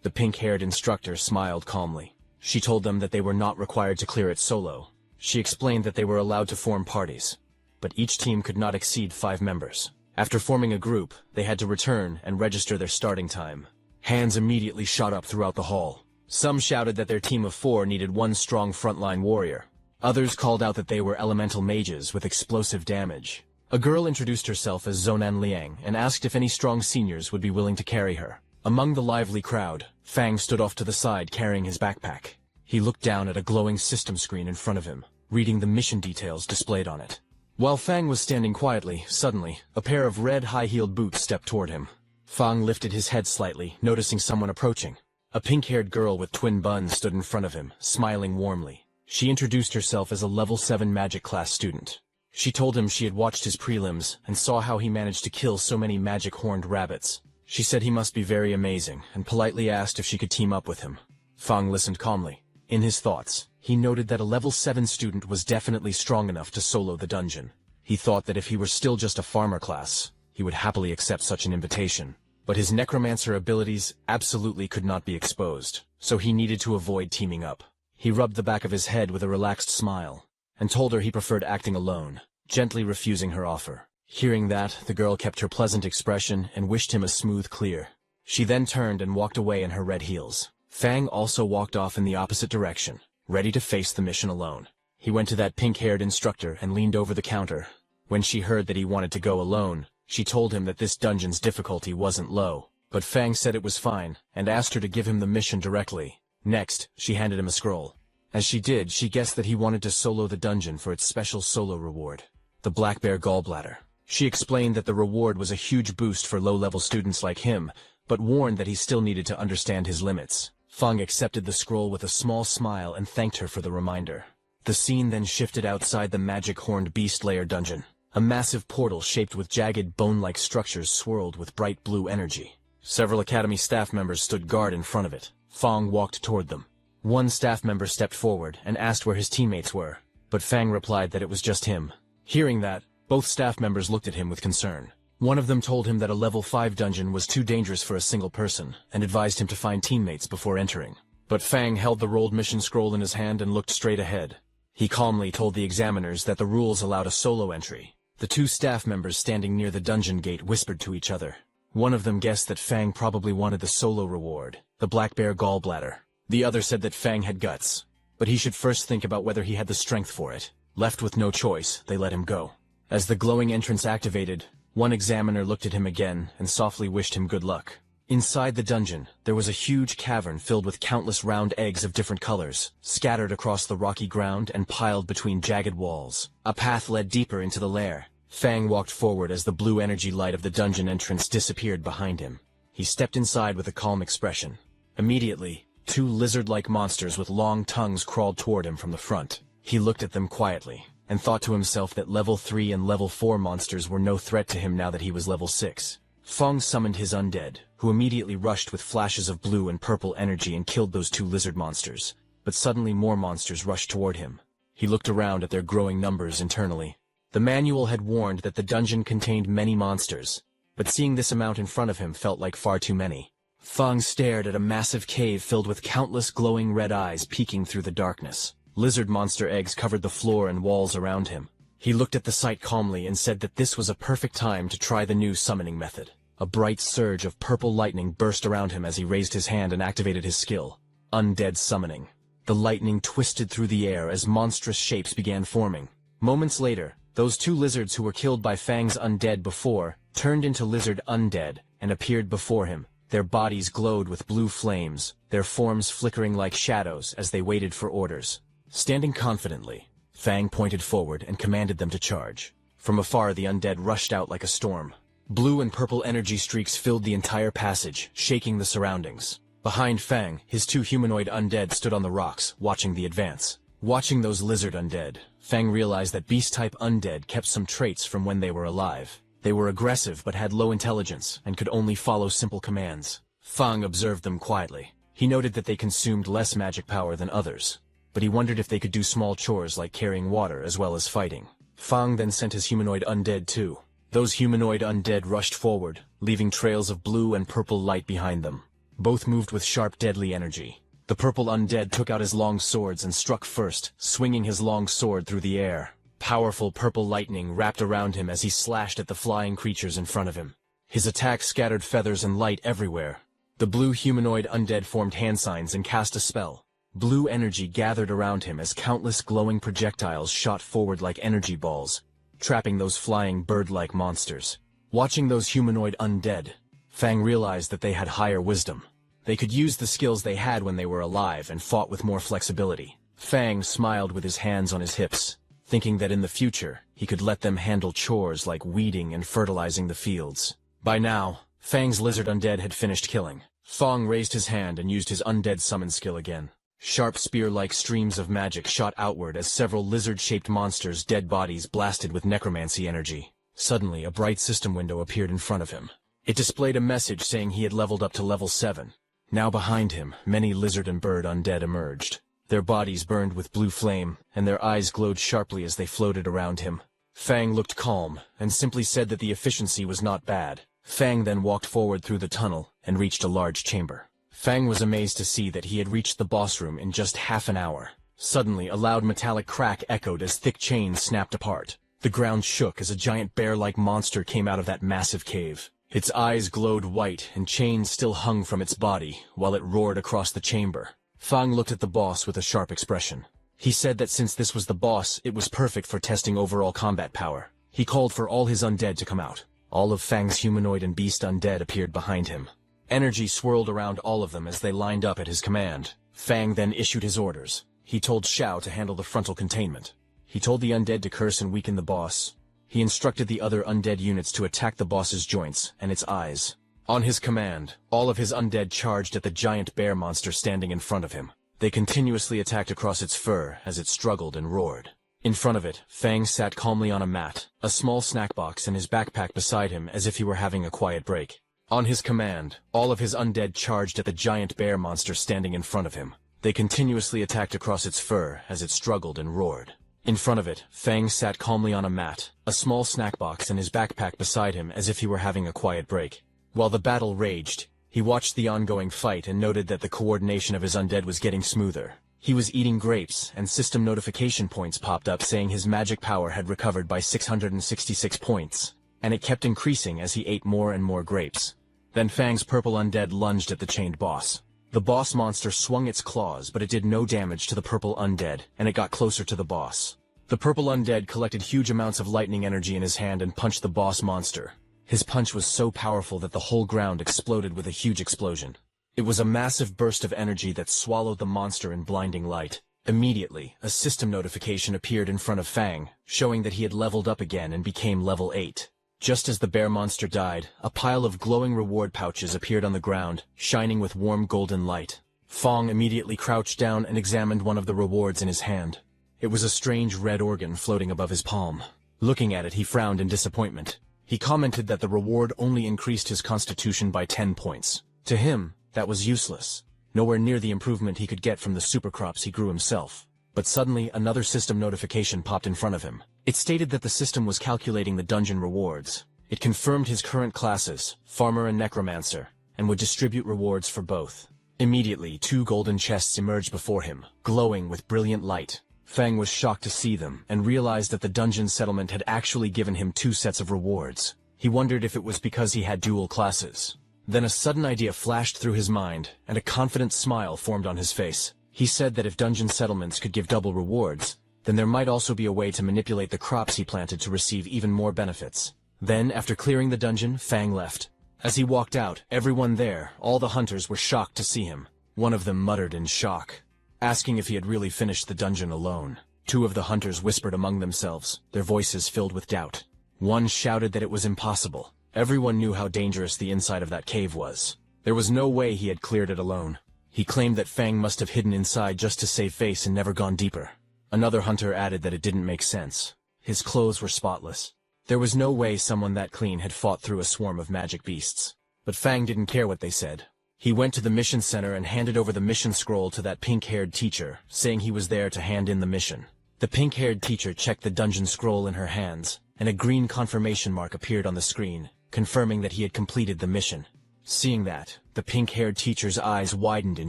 The pink-haired instructor smiled calmly. She told them that they were not required to clear it solo. She explained that they were allowed to form parties, but each team could not exceed 5 members. After forming a group, they had to return and register their starting time. Hands immediately shot up throughout the hall. Some shouted that their team of 4 needed one strong frontline warrior. Others called out that they were elemental mages with explosive damage. A girl introduced herself as Zonan Liang and asked if any strong seniors would be willing to carry her. Among the lively crowd, Fang stood off to the side carrying his backpack. He looked down at a glowing system screen in front of him, reading the mission details displayed on it. While Fang was standing quietly, suddenly, a pair of red high-heeled boots stepped toward him. Fang lifted his head slightly, noticing someone approaching. A pink-haired girl with twin buns stood in front of him, smiling warmly. She introduced herself as a level 7 magic class student. She told him she had watched his prelims and saw how he managed to kill so many magic horned rabbits. She said he must be very amazing and politely asked if she could team up with him. Fang listened calmly. In his thoughts, he noted that a level 7 student was definitely strong enough to solo the dungeon. He thought that if he were still just a farmer class, he would happily accept such an invitation. But his necromancer abilities absolutely could not be exposed, so he needed to avoid teaming up. He rubbed the back of his head with a relaxed smile, and told her he preferred acting alone, gently refusing her offer. Hearing that, the girl kept her pleasant expression and wished him a smooth clear. She then turned and walked away in her red heels. Fang also walked off in the opposite direction, ready to face the mission alone. He went to that pink-haired instructor and leaned over the counter. When she heard that he wanted to go alone, she told him that this dungeon's difficulty wasn't low. But Fang said it was fine, and asked her to give him the mission directly. Next, she handed him a scroll. As she did, she guessed that he wanted to solo the dungeon for its special solo reward, the Black Bear Gallbladder. She explained that the reward was a huge boost for low-level students like him, but warned that he still needed to understand his limits. Fang accepted the scroll with a small smile and thanked her for the reminder. The scene then shifted outside the magic horned beast lair dungeon. A massive portal shaped with jagged bone-like structures swirled with bright blue energy. Several academy staff members stood guard in front of it. Fang walked toward them. One staff member stepped forward and asked where his teammates were, but Fang replied that it was just him. Hearing that, both staff members looked at him with concern. One of them told him that a level 5 dungeon was too dangerous for a single person, and advised him to find teammates before entering. But Fang held the rolled mission scroll in his hand and looked straight ahead. He calmly told the examiners that the rules allowed a solo entry. The two staff members standing near the dungeon gate whispered to each other. One of them guessed that Fang probably wanted the solo reward, the Black Bear Gallbladder. The other said that Fang had guts, but he should first think about whether he had the strength for it. Left with no choice, they let him go. As the glowing entrance activated, one examiner looked at him again and softly wished him good luck. Inside the dungeon, there was a huge cavern filled with countless round eggs of different colors, scattered across the rocky ground and piled between jagged walls. A path led deeper into the lair. Fang walked forward as the blue energy light of the dungeon entrance disappeared behind him. He stepped inside with a calm expression. Immediately, two lizard-like monsters with long tongues crawled toward him from the front. He looked at them quietly, and thought to himself that level 3 and level 4 monsters were no threat to him now that he was level 6. Fang summoned his undead, who immediately rushed with flashes of blue and purple energy and killed those two lizard monsters. But suddenly more monsters rushed toward him. He looked around at their growing numbers internally. The manual had warned that the dungeon contained many monsters, but seeing this amount in front of him felt like far too many. Fang stared at a massive cave filled with countless glowing red eyes peeking through the darkness. Lizard monster eggs covered the floor and walls around him. He looked at the sight calmly and said that this was a perfect time to try the new summoning method. A bright surge of purple lightning burst around him as he raised his hand and activated his skill, Undead Summoning. The lightning twisted through the air as monstrous shapes began forming. Moments later, those two lizards who were killed by Fang's undead before turned into lizard undead and appeared before him. Their bodies glowed with blue flames, their forms flickering like shadows as they waited for orders. Standing confidently, Fang pointed forward and commanded them to charge. From afar, the undead rushed out like a storm. Blue and purple energy streaks filled the entire passage, shaking the surroundings. Behind Fang, his two humanoid undead stood on the rocks, watching the advance. Watching those lizard undead, Fang realized that beast-type undead kept some traits from when they were alive. They were aggressive but had low intelligence and could only follow simple commands. Fang observed them quietly. He noted that they consumed less magic power than others, but he wondered if they could do small chores like carrying water as well as fighting. Fang then sent his humanoid undead too. Those humanoid undead rushed forward, leaving trails of blue and purple light behind them. Both moved with sharp, deadly energy. The purple undead took out his long swords and struck first, swinging his long sword through the air. Powerful purple lightning wrapped around him as he slashed at the flying creatures in front of him. His attack scattered feathers and light everywhere. The blue humanoid undead formed hand signs and cast a spell. Blue energy gathered around him as countless glowing projectiles shot forward like energy balls, trapping those flying bird-like monsters. Watching those humanoid undead, Fang realized that they had higher wisdom. They could use the skills they had when they were alive and fought with more flexibility. Fang smiled with his hands on his hips, thinking that in the future, he could let them handle chores like weeding and fertilizing the fields. By now, Fang's lizard undead had finished killing. Fang raised his hand and used his undead summon skill again. Sharp spear-like streams of magic shot outward as several lizard-shaped monsters' dead bodies blasted with necromancy energy. Suddenly, a bright system window appeared in front of him. It displayed a message saying he had leveled up to level 7. Now behind him, many lizard and bird undead emerged. Their bodies burned with blue flame, and their eyes glowed sharply as they floated around him. Fang looked calm, and simply said that the efficiency was not bad. Fang then walked forward through the tunnel, and reached a large chamber. Fang was amazed to see that he had reached the boss room in just half an hour. Suddenly, a loud metallic crack echoed as thick chains snapped apart. The ground shook as a giant bear-like monster came out of that massive cave. Its eyes glowed white, and chains still hung from its body, while it roared across the chamber. Fang looked at the boss with a sharp expression. He said that since this was the boss, it was perfect for testing overall combat power. He called for all his undead to come out. All of Fang's humanoid and beast undead appeared behind him. Energy swirled around all of them as they lined up at his command. Fang then issued his orders. He told Xiao to handle the frontal containment. He told the undead to curse and weaken the boss. He instructed the other undead units to attack the boss's joints and its eyes. On his command, all of his undead charged at the giant bear monster standing in front of him. They continuously attacked across its fur as it struggled and roared. In front of it, Fang sat calmly on a mat, a small snack box and his backpack beside him as if he were having a quiet break. On his command, all of his undead charged at the giant bear monster standing in front of him. They continuously attacked across its fur as it struggled and roared. In front of it, Fang sat calmly on a mat, a small snack box and his backpack beside him as if he were having a quiet break. While the battle raged, he watched the ongoing fight and noted that the coordination of his undead was getting smoother. He was eating grapes, and system notification points popped up saying his magic power had recovered by 666 points, and it kept increasing as he ate more and more grapes. Then Fang's purple undead lunged at the chained boss. The boss monster swung its claws, but it did no damage to the purple undead, and it got closer to the boss. The purple undead collected huge amounts of lightning energy in his hand and punched the boss monster. His punch was so powerful that the whole ground exploded with a huge explosion. It was a massive burst of energy that swallowed the monster in blinding light. Immediately, a system notification appeared in front of Fang, showing that he had leveled up again and became level 8. Just as the bear monster died, a pile of glowing reward pouches appeared on the ground, shining with warm golden light. Fang immediately crouched down and examined one of the rewards in his hand. It was a strange red organ floating above his palm. Looking at it, he frowned in disappointment. He commented that the reward only increased his constitution by 10 points. To him, that was useless, nowhere near the improvement he could get from the supercrops he grew himself. But suddenly, another system notification popped in front of him. It stated that the system was calculating the dungeon rewards. It confirmed his current classes, Farmer and Necromancer, and would distribute rewards for both. Immediately, 2 golden chests emerged before him, glowing with brilliant light. Fang was shocked to see them, and realized that the dungeon settlement had actually given him 2 sets of rewards. He wondered if it was because he had dual classes. Then a sudden idea flashed through his mind, and a confident smile formed on his face. He said that if dungeon settlements could give double rewards, then there might also be a way to manipulate the crops he planted to receive even more benefits. Then, after clearing the dungeon, Fang left. As he walked out, everyone there, all the hunters, were shocked to see him. One of them muttered in shock, asking if he had really finished the dungeon alone. 2 of the hunters whispered among themselves, their voices filled with doubt. One shouted that it was impossible. Everyone knew how dangerous the inside of that cave was. There was no way he had cleared it alone. He claimed that Fang must have hidden inside just to save face and never gone deeper. Another hunter added that it didn't make sense. His clothes were spotless. There was no way someone that clean had fought through a swarm of magic beasts. But Fang didn't care what they said. He went to the mission center and handed over the mission scroll to that pink-haired teacher, saying he was there to hand in the mission. The pink-haired teacher checked the dungeon scroll in her hands, and a green confirmation mark appeared on the screen, confirming that he had completed the mission. Seeing that, the pink-haired teacher's eyes widened in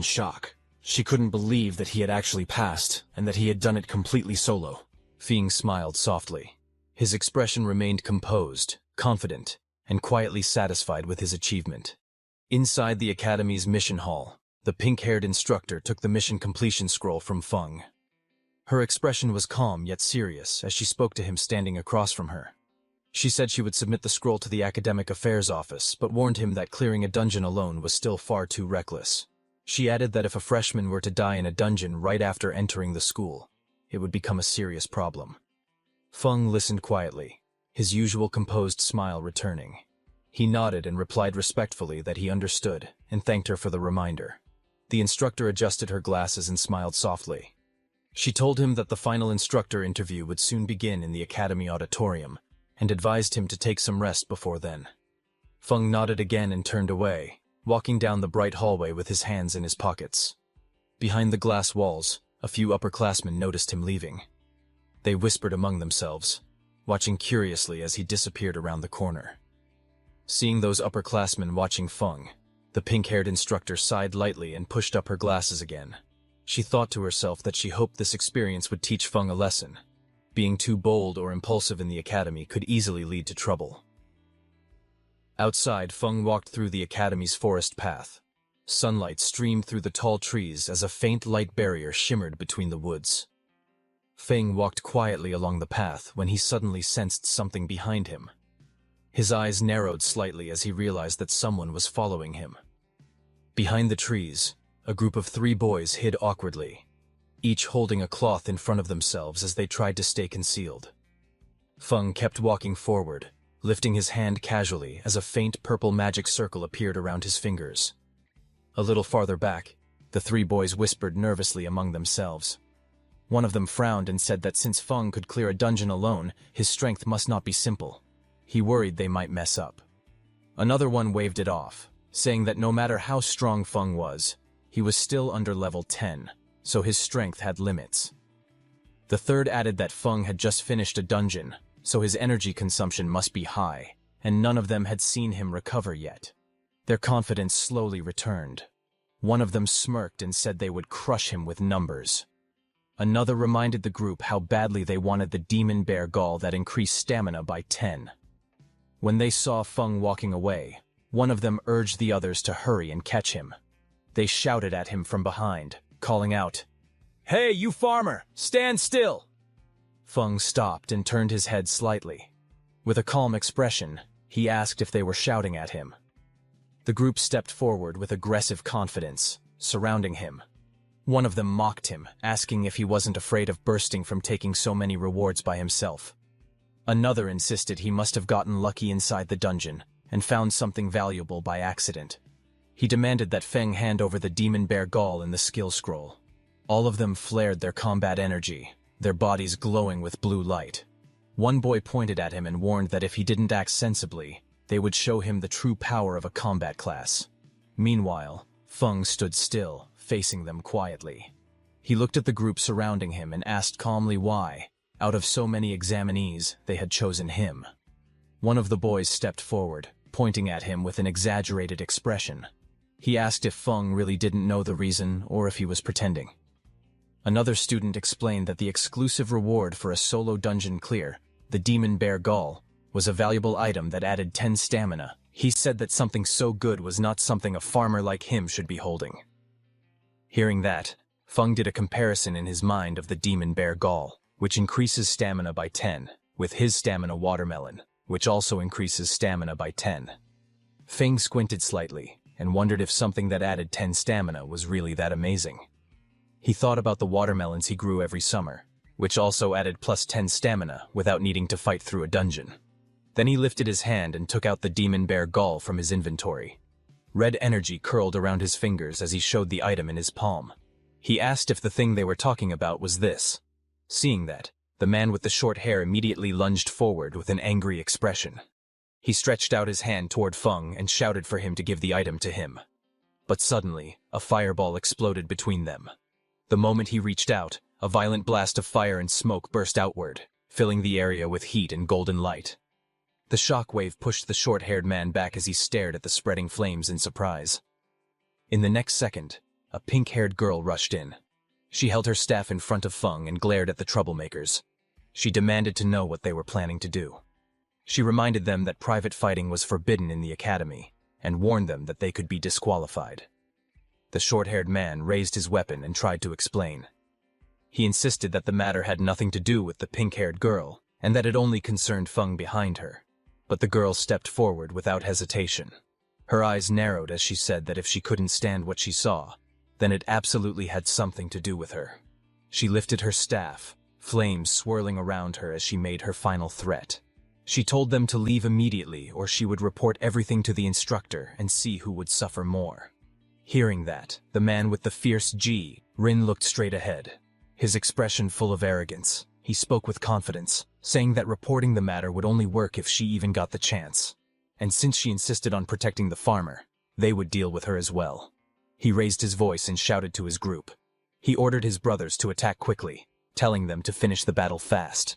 shock. She couldn't believe that he had actually passed, and that he had done it completely solo. Feng smiled softly. His expression remained composed, confident, and quietly satisfied with his achievement. Inside the Academy's mission hall, the pink-haired instructor took the mission completion scroll from Feng. Her expression was calm yet serious as she spoke to him standing across from her. She said she would submit the scroll to the Academic Affairs Office, but warned him that clearing a dungeon alone was still far too reckless. She added that if a freshman were to die in a dungeon right after entering the school, it would become a serious problem. Feng listened quietly, his usual composed smile returning. He nodded and replied respectfully that he understood, and thanked her for the reminder. The instructor adjusted her glasses and smiled softly. She told him that the final instructor interview would soon begin in the academy auditorium, and advised him to take some rest before then. Feng nodded again and turned away, walking down the bright hallway with his hands in his pockets. Behind the glass walls, a few upperclassmen noticed him leaving. They whispered among themselves, watching curiously as he disappeared around the corner. Seeing those upperclassmen watching Feng, the pink-haired instructor sighed lightly and pushed up her glasses again. She thought to herself that she hoped this experience would teach Feng a lesson. Being too bold or impulsive in the academy could easily lead to trouble. Outside, Feng walked through the academy's forest path. Sunlight streamed through the tall trees as a faint light barrier shimmered between the woods. Feng walked quietly along the path when he suddenly sensed something behind him. His eyes narrowed slightly as he realized that someone was following him. Behind the trees, a group of 3 boys hid awkwardly, each holding a cloth in front of themselves as they tried to stay concealed. Feng kept walking forward, lifting his hand casually as a faint purple magic circle appeared around his fingers. A little farther back, the 3 boys whispered nervously among themselves. One of them frowned and said that since Feng could clear a dungeon alone, his strength must not be simple. He worried they might mess up. Another one waved it off, saying that no matter how strong Feng was, he was still under level 10, so his strength had limits. The third added that Feng had just finished a dungeon, so his energy consumption must be high, and none of them had seen him recover yet. Their confidence slowly returned. One of them smirked and said they would crush him with numbers. Another reminded the group how badly they wanted the demon bear gall that increased stamina by 10. When they saw Feng walking away, one of them urged the others to hurry and catch him. They shouted at him from behind, calling out, "Hey, you farmer, stand still!" Feng stopped and turned his head slightly. With a calm expression, he asked if they were shouting at him. The group stepped forward with aggressive confidence, surrounding him. One of them mocked him, asking if he wasn't afraid of bursting from taking so many rewards by himself. Another insisted he must have gotten lucky inside the dungeon and found something valuable by accident. He demanded that Feng hand over the demon bear gall and the skill scroll. All of them flared their combat energy, their bodies glowing with blue light. One boy pointed at him and warned that if he didn't act sensibly, they would show him the true power of a combat class. Meanwhile, Feng stood still, facing them quietly. He looked at the group surrounding him and asked calmly why, out of so many examinees, they had chosen him. One of the boys stepped forward, pointing at him with an exaggerated expression. He asked if Feng really didn't know the reason or if he was pretending. Another student explained that the exclusive reward for a solo dungeon clear, the demon bear gall, was a valuable item that added 10 stamina. He said that something so good was not something a farmer like him should be holding. Hearing that, Feng did a comparison in his mind of the demon bear gall, which increases stamina by 10, with his stamina watermelon, which also increases stamina by 10. Feng squinted slightly and wondered if something that added 10 stamina was really that amazing. He thought about the watermelons he grew every summer, which also added plus 10 stamina without needing to fight through a dungeon. Then he lifted his hand and took out the demon bear gall from his inventory. Red energy curled around his fingers as he showed the item in his palm. He asked if the thing they were talking about was this. Seeing that, the man with the short hair immediately lunged forward with an angry expression. He stretched out his hand toward Feng and shouted for him to give the item to him. But suddenly, a fireball exploded between them. The moment he reached out, a violent blast of fire and smoke burst outward, filling the area with heat and golden light. The shockwave pushed the short-haired man back as he stared at the spreading flames in surprise. In the next second, a pink-haired girl rushed in. She held her staff in front of Feng and glared at the troublemakers. She demanded to know what they were planning to do. She reminded them that private fighting was forbidden in the academy, and warned them that they could be disqualified. The short-haired man raised his weapon and tried to explain. He insisted that the matter had nothing to do with the pink-haired girl, and that it only concerned Feng behind her. But the girl stepped forward without hesitation. Her eyes narrowed as she said that if she couldn't stand what she saw, then it absolutely had something to do with her. She lifted her staff, flames swirling around her as she made her final threat. She told them to leave immediately or she would report everything to the instructor and see who would suffer more. Hearing that, the man with the fierce G, Rin looked straight ahead, his expression full of arrogance. He spoke with confidence, saying that reporting the matter would only work if she even got the chance. And since she insisted on protecting the farmer, they would deal with her as well. He raised his voice and shouted to his group. He ordered his brothers to attack quickly, telling them to finish the battle fast.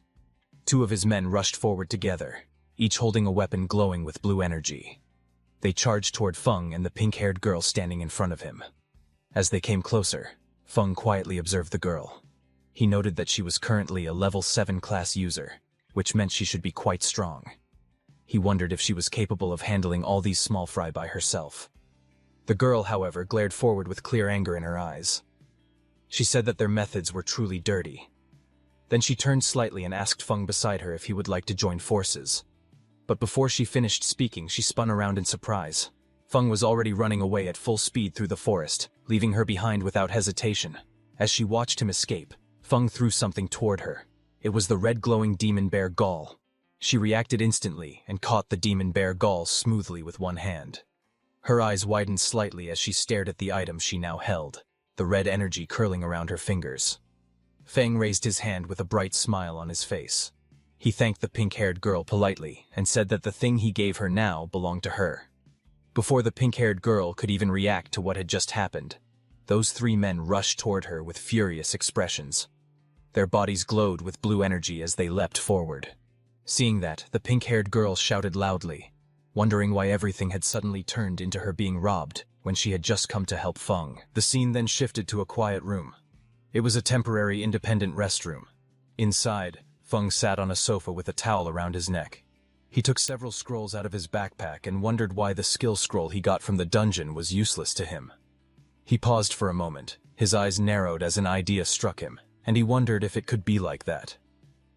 2 of his men rushed forward together, each holding a weapon glowing with blue energy. They charged toward Feng and the pink-haired girl standing in front of him. As they came closer, Feng quietly observed the girl. He noted that she was currently a level 7 class user, which meant she should be quite strong. He wondered if she was capable of handling all these small fry by herself. The girl, however, glared forward with clear anger in her eyes. She said that their methods were truly dirty. Then she turned slightly and asked Feng beside her if he would like to join forces. But before she finished speaking, she spun around in surprise. Feng was already running away at full speed through the forest, leaving her behind without hesitation. As she watched him escape, Feng threw something toward her. It was the red glowing demon bear gall. She reacted instantly and caught the demon bear gall smoothly with one hand. Her eyes widened slightly as she stared at the item she now held, the red energy curling around her fingers. Feng raised his hand with a bright smile on his face. He thanked the pink-haired girl politely and said that the thing he gave her now belonged to her. Before the pink-haired girl could even react to what had just happened, those 3 men rushed toward her with furious expressions. Their bodies glowed with blue energy as they leapt forward. Seeing that, the pink-haired girl shouted loudly, wondering why everything had suddenly turned into her being robbed when she had just come to help Feng. The scene then shifted to a quiet room. It was a temporary independent restroom. Inside, Feng sat on a sofa with a towel around his neck. He took several scrolls out of his backpack and wondered why the skill scroll he got from the dungeon was useless to him. He paused for a moment, his eyes narrowed as an idea struck him, and he wondered if it could be like that.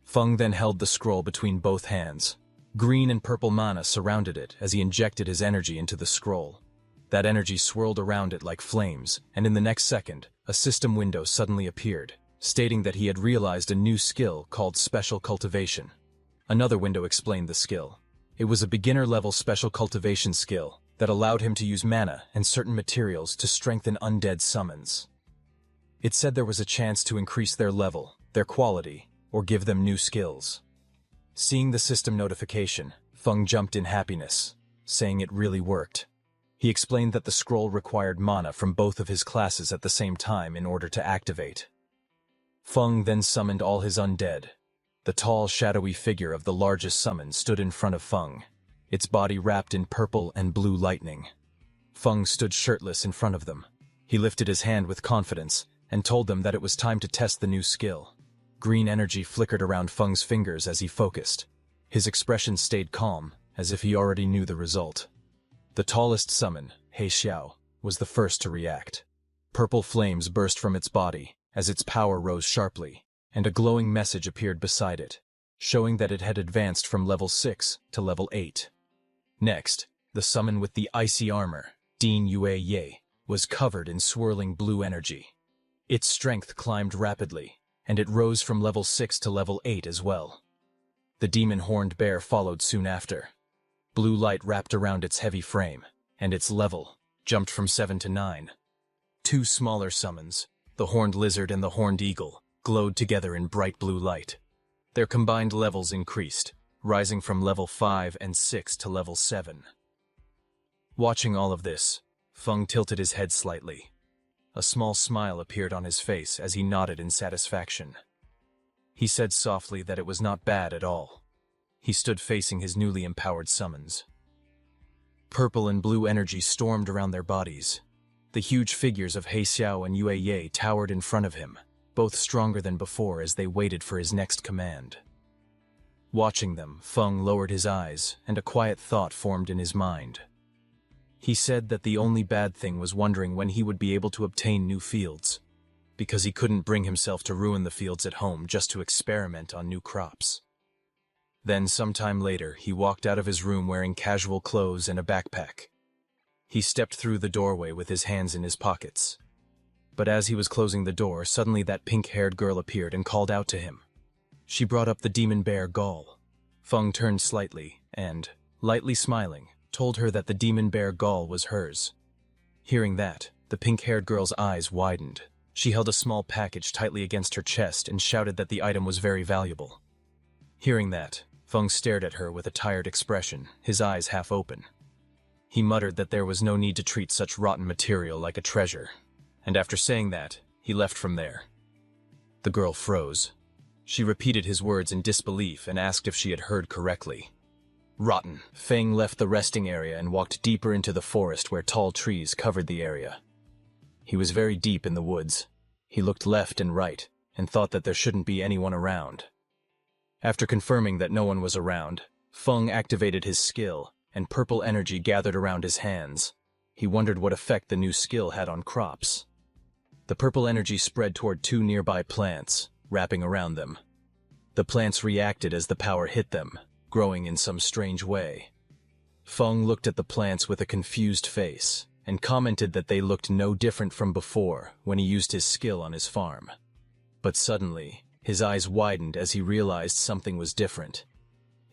Feng then held the scroll between both hands. Green and purple mana surrounded it as he injected his energy into the scroll. That energy swirled around it like flames, and in the next second, a system window suddenly appeared, stating that he had realized a new skill called Special Cultivation. Another window explained the skill. It was a beginner-level special cultivation skill that allowed him to use mana and certain materials to strengthen undead summons. It said there was a chance to increase their level, their quality, or give them new skills. Seeing the system notification, Feng jumped in happiness, saying it really worked. He explained that the scroll required mana from both of his classes at the same time in order to activate. Feng then summoned all his undead. The tall, shadowy figure of the largest summon stood in front of Feng, its body wrapped in purple and blue lightning. Feng stood shirtless in front of them. He lifted his hand with confidence and told them that it was time to test the new skill. Green energy flickered around Feng's fingers as he focused. His expression stayed calm, as if he already knew the result. The tallest summon, He Xiao, was the first to react. Purple flames burst from its body as its power rose sharply, and a glowing message appeared beside it, showing that it had advanced from level 6 to level 8. Next, the summon with the icy armor, Din Yue Ye, was covered in swirling blue energy. Its strength climbed rapidly, and it rose from level 6 to level 8 as well. The demon-horned bear followed soon after. Blue light wrapped around its heavy frame, and its level jumped from 7 to 9. 2 smaller summons, the horned lizard and the horned eagle, glowed together in bright blue light. Their combined levels increased, rising from level 5 and 6 to level 7. Watching all of this, Feng tilted his head slightly. A small smile appeared on his face as he nodded in satisfaction. He said softly that it was not bad at all. He stood facing his newly empowered summons. Purple and blue energy stormed around their bodies. The huge figures of He Xiao and Yue Ye towered in front of him, both stronger than before as they waited for his next command. Watching them, Feng lowered his eyes, and a quiet thought formed in his mind. He said that the only bad thing was wondering when he would be able to obtain new fields, because he couldn't bring himself to ruin the fields at home just to experiment on new crops. Then, sometime later, he walked out of his room wearing casual clothes and a backpack. He stepped through the doorway with his hands in his pockets. But as he was closing the door, suddenly that pink-haired girl appeared and called out to him. She brought up the demon bear gall. Feng turned slightly and, lightly smiling, told her that the demon bear gall was hers. Hearing that, The pink-haired girl's eyes widened. She held a small package tightly against her chest and shouted that the item was very valuable. Hearing that, Feng stared at her with a tired expression, his eyes half open. He muttered that there was no need to treat such rotten material like a treasure, and after saying that, he left from there. The girl froze. She repeated his words in disbelief and asked if she had heard correctly. Rotten. Feng left the resting area and walked deeper into the forest where tall trees covered the area. He was very deep in the woods. He looked left and right and thought that there shouldn't be anyone around. After confirming that no one was around, Feng activated his skill, and purple energy gathered around his hands. He wondered what effect the new skill had on crops. The purple energy spread toward 2 nearby plants, wrapping around them. The plants reacted as the power hit them, growing in some strange way. Feng looked at the plants with a confused face, and commented that they looked no different from before when he used his skill on his farm. But suddenly, his eyes widened as he realized something was different.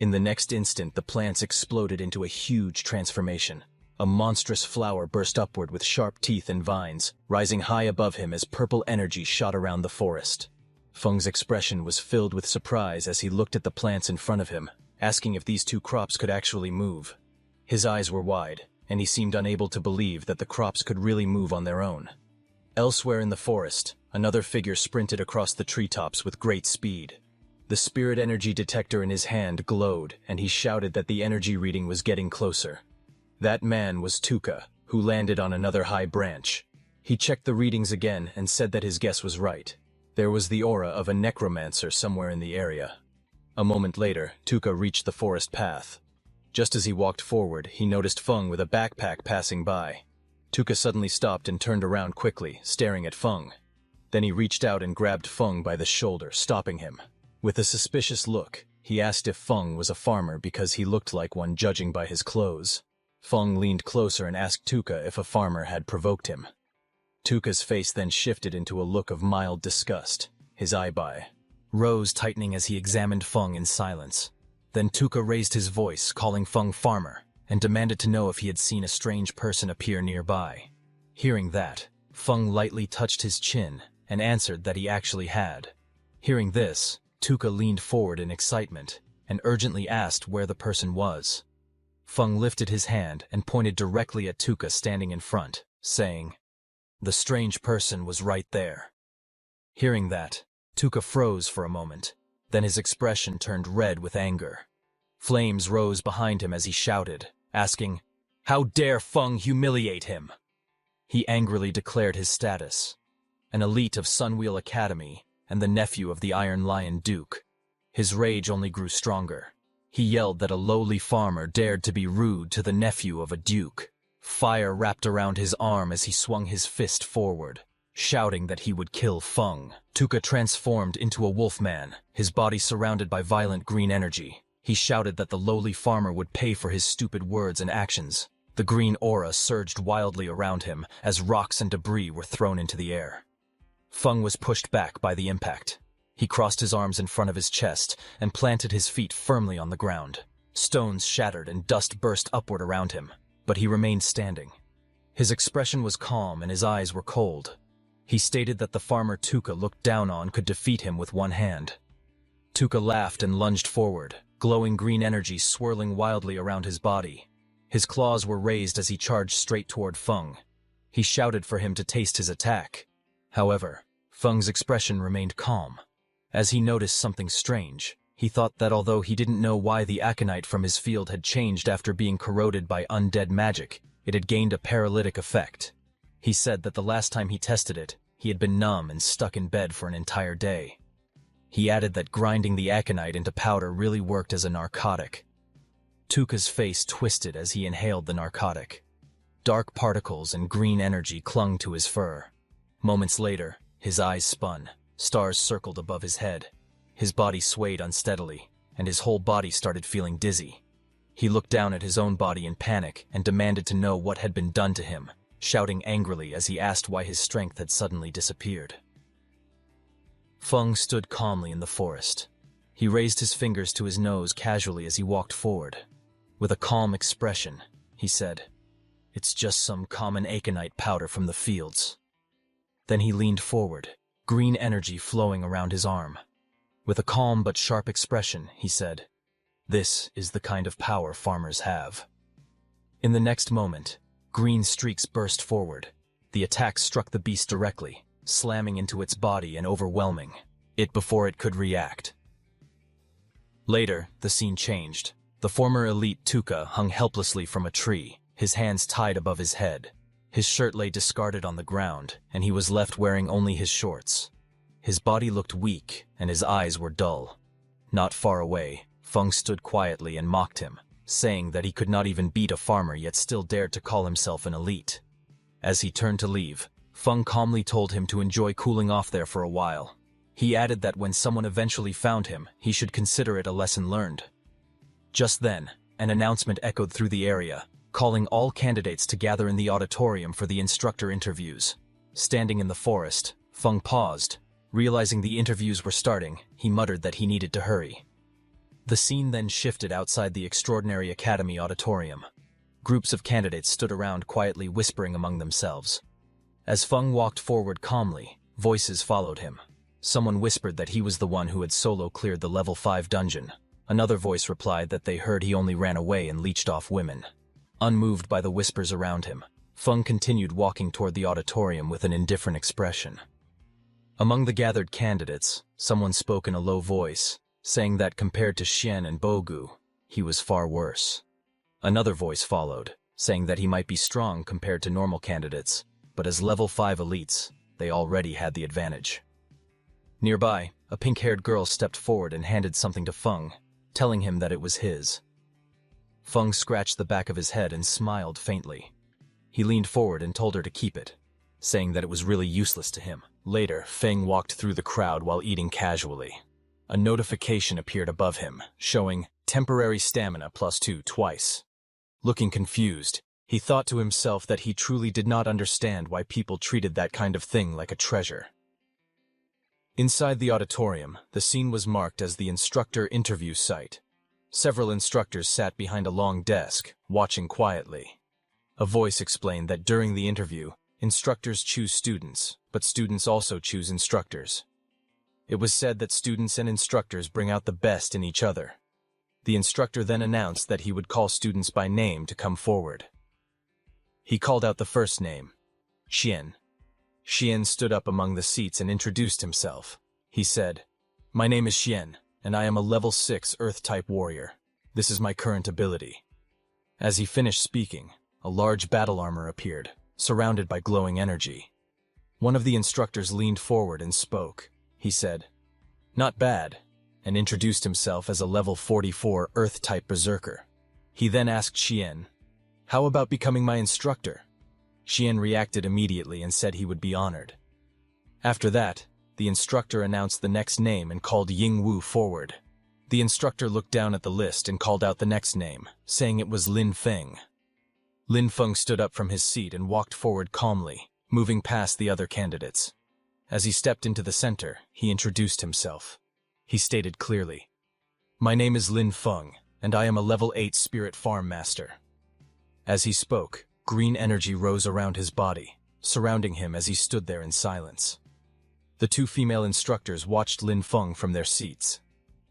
In the next instant, the plants exploded into a huge transformation. A monstrous flower burst upward with sharp teeth and vines, rising high above him as purple energy shot around the forest. Feng's expression was filled with surprise as he looked at the plants in front of him, asking if these 2 crops could actually move. His eyes were wide, and he seemed unable to believe that the crops could really move on their own. Elsewhere in the forest, another figure sprinted across the treetops with great speed. The spirit energy detector in his hand glowed, and he shouted that the energy reading was getting closer. That man was Tuka, who landed on another high branch. He checked the readings again and said that his guess was right. There was the aura of a necromancer somewhere in the area. A moment later, Tuka reached the forest path. Just as he walked forward, he noticed Feng with a backpack passing by. Tuka suddenly stopped and turned around quickly, staring at Feng. Then he reached out and grabbed Feng by the shoulder, stopping him. With a suspicious look, he asked if Feng was a farmer because he looked like one judging by his clothes. Feng leaned closer and asked Tuka if a farmer had provoked him. Tuka's face then shifted into a look of mild disgust, his eyebrow rose tightening as he examined Feng in silence. Then Tuka raised his voice, calling Feng farmer, and demanded to know if he had seen a strange person appear nearby. Hearing that, Feng lightly touched his chin and answered that he actually had. Hearing this, Tuka leaned forward in excitement and urgently asked where the person was. Feng lifted his hand and pointed directly at Tuka standing in front, saying, "The strange person was right there." Hearing that, Tuka froze for a moment. Then his expression turned red with anger. Flames rose behind him as he shouted, asking, "How dare Feng humiliate him?" He angrily declared his status: an elite of Sunwheel Academy and the nephew of the Iron Lion Duke. His rage only grew stronger. He yelled that a lowly farmer dared to be rude to the nephew of a duke. Fire wrapped around his arm as he swung his fist forward, shouting that he would kill Feng. Tuka transformed into a wolfman, his body surrounded by violent green energy. He shouted that the lowly farmer would pay for his stupid words and actions. The green aura surged wildly around him as rocks and debris were thrown into the air. Feng was pushed back by the impact. He crossed his arms in front of his chest and planted his feet firmly on the ground. Stones shattered and dust burst upward around him, but he remained standing. His expression was calm and his eyes were cold. He stated that the farmer Tuka looked down on could defeat him with one hand. Tuka laughed and lunged forward, glowing green energy swirling wildly around his body. His claws were raised as he charged straight toward Feng. He shouted for him to taste his attack. However, Feng's expression remained calm. As he noticed something strange, he thought that although he didn't know why the aconite from his field had changed after being corroded by undead magic, it had gained a paralytic effect. He said that the last time he tested it, he had been numb and stuck in bed for an entire day. He added that grinding the aconite into powder really worked as a narcotic. Tuka's face twisted as he inhaled the narcotic. Dark particles and green energy clung to his fur. Moments later, his eyes spun. Stars circled above his head. His body swayed unsteadily, and his whole body started feeling dizzy. He looked down at his own body in panic and demanded to know what had been done to him, shouting angrily as he asked why his strength had suddenly disappeared. Feng stood calmly in the forest. He raised his fingers to his nose casually as he walked forward. With a calm expression, he said, It's just some common aconite powder from the fields." Then he leaned forward, green energy flowing around his arm. With a calm but sharp expression, he said, "This is the kind of power farmers have." In the next moment, green streaks burst forward. The attack struck the beast directly, slamming into its body and overwhelming it before it could react. Later, the scene changed. The former elite Tuka hung helplessly from a tree, his hands tied above his head. His shirt lay discarded on the ground, and he was left wearing only his shorts. His body looked weak, and his eyes were dull. Not far away, Feng stood quietly and mocked him, saying that he could not even beat a farmer yet still dared to call himself an elite. As he turned to leave, Feng calmly told him to enjoy cooling off there for a while. He added that when someone eventually found him, he should consider it a lesson learned. Just then, an announcement echoed through the area, calling all candidates to gather in the auditorium for the instructor interviews. Standing in the forest, Feng paused. Realizing the interviews were starting, he muttered that he needed to hurry. The scene then shifted outside the Extraordinary Academy auditorium. Groups of candidates stood around quietly whispering among themselves. As Feng walked forward calmly, voices followed him. Someone whispered that he was the one who had solo cleared the level 5 dungeon. Another voice replied that they heard he only ran away and leeched off women. Unmoved by the whispers around him, Feng continued walking toward the auditorium with an indifferent expression. Among the gathered candidates, someone spoke in a low voice, saying that compared to Xian and Bogu, he was far worse. Another voice followed, saying that he might be strong compared to normal candidates, but as level 5 elites, they already had the advantage. Nearby, a pink-haired girl stepped forward and handed something to Feng, telling him that it was his. Feng scratched the back of his head and smiled faintly. He leaned forward and told her to keep it, saying that it was really useless to him. Later, Feng walked through the crowd while eating casually. A notification appeared above him, showing temporary stamina +2 twice. Looking confused, he thought to himself that he truly did not understand why people treated that kind of thing like a treasure. Inside the auditorium, the scene was marked as the instructor interview site. Several instructors sat behind a long desk, watching quietly. A voice explained that during the interview, instructors choose students, but students also choose instructors. It was said that students and instructors bring out the best in each other. The instructor then announced that he would call students by name to come forward. He called out the first name, Xian. Xian stood up among the seats and introduced himself. He said, "My name is Xian, and I am a level 6 Earth-type warrior. This is my current ability." As he finished speaking, a large battle armor appeared, surrounded by glowing energy. One of the instructors leaned forward and spoke. He said, "Not bad," and introduced himself as a level 44 Earth-type berserker. He then asked Xian, "How about becoming my instructor?" Xian reacted immediately and said he would be honored. After that, the instructor announced the next name and called Ying Wu forward. The instructor looked down at the list and called out the next name, saying it was Lin Feng. Lin Feng stood up from his seat and walked forward calmly, moving past the other candidates. As he stepped into the center, he introduced himself. He stated clearly, "My name is Lin Feng, and I am a level 8 spirit farm master." As he spoke, green energy rose around his body, surrounding him as he stood there in silence. The two female instructors watched Lin Feng from their seats.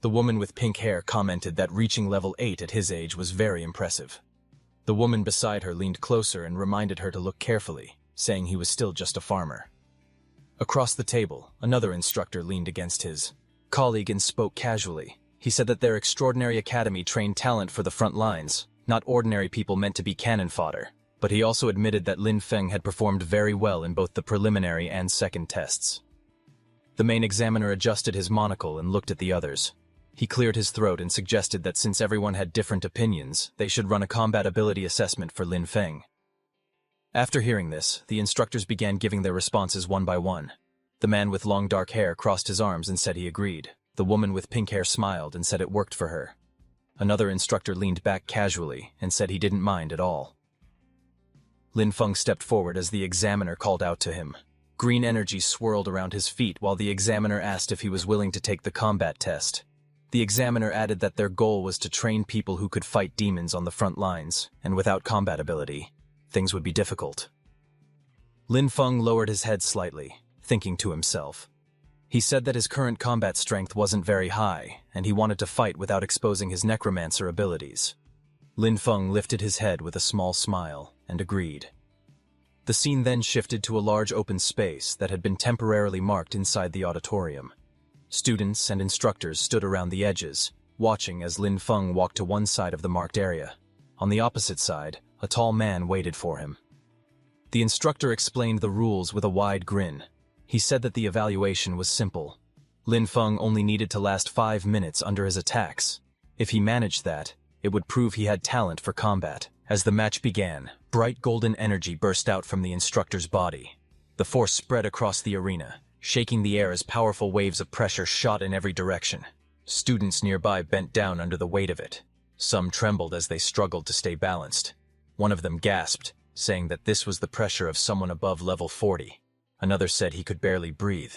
The woman with pink hair commented that reaching level 8 at his age was very impressive. The woman beside her leaned closer and reminded her to look carefully, saying he was still just a farmer. Across the table, another instructor leaned against his colleague and spoke casually. He said that their extraordinary academy trained talent for the front lines, not ordinary people meant to be cannon fodder. But he also admitted that Lin Feng had performed very well in both the preliminary and second tests. The main examiner adjusted his monocle and looked at the others. He cleared his throat and suggested that since everyone had different opinions, they should run a combat ability assessment for Lin Feng. After hearing this, the instructors began giving their responses one by one. The man with long dark hair crossed his arms and said he agreed. The woman with pink hair smiled and said it worked for her. Another instructor leaned back casually and said he didn't mind at all. Lin Feng stepped forward as the examiner called out to him. Green energy swirled around his feet while the examiner asked if he was willing to take the combat test. The examiner added that their goal was to train people who could fight demons on the front lines, and without combat ability. things would be difficult. Lin Feng lowered his head slightly, thinking to himself. He said that his current combat strength wasn't very high, and he wanted to fight without exposing his necromancer abilities. Lin Feng lifted his head with a small smile and agreed. The scene then shifted to a large open space that had been temporarily marked inside the auditorium. Students and instructors stood around the edges, watching as Lin Feng walked to one side of the marked area. On the opposite side, a tall man waited for him. The instructor explained the rules with a wide grin. He said that the evaluation was simple. Lin Feng only needed to last 5 minutes under his attacks. If he managed that, it would prove he had talent for combat. As the match began, bright golden energy burst out from the instructor's body. The force spread across the arena, shaking the air as powerful waves of pressure shot in every direction. Students nearby bent down under the weight of it. Some trembled as they struggled to stay balanced. One of them gasped, saying that this was the pressure of someone above level 40. Another said he could barely breathe.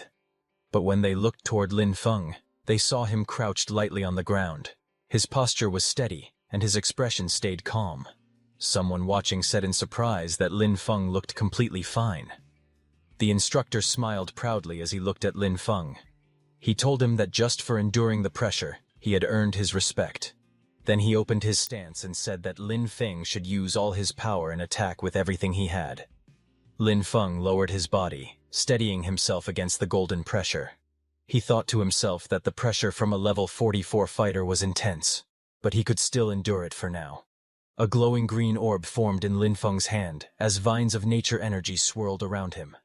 But when they looked toward Lin Feng, they saw him crouched lightly on the ground. His posture was steady, and his expression stayed calm. Someone watching said in surprise that Lin Feng looked completely fine. The instructor smiled proudly as he looked at Lin Feng. He told him that just for enduring the pressure, he had earned his respect. Then he opened his stance and said that Lin Feng should use all his power and attack with everything he had. Lin Feng lowered his body, steadying himself against the golden pressure. He thought to himself that the pressure from a level 44 fighter was intense, but he could still endure it for now. A glowing green orb formed in Lin Feng's hand as vines of nature energy swirled around him.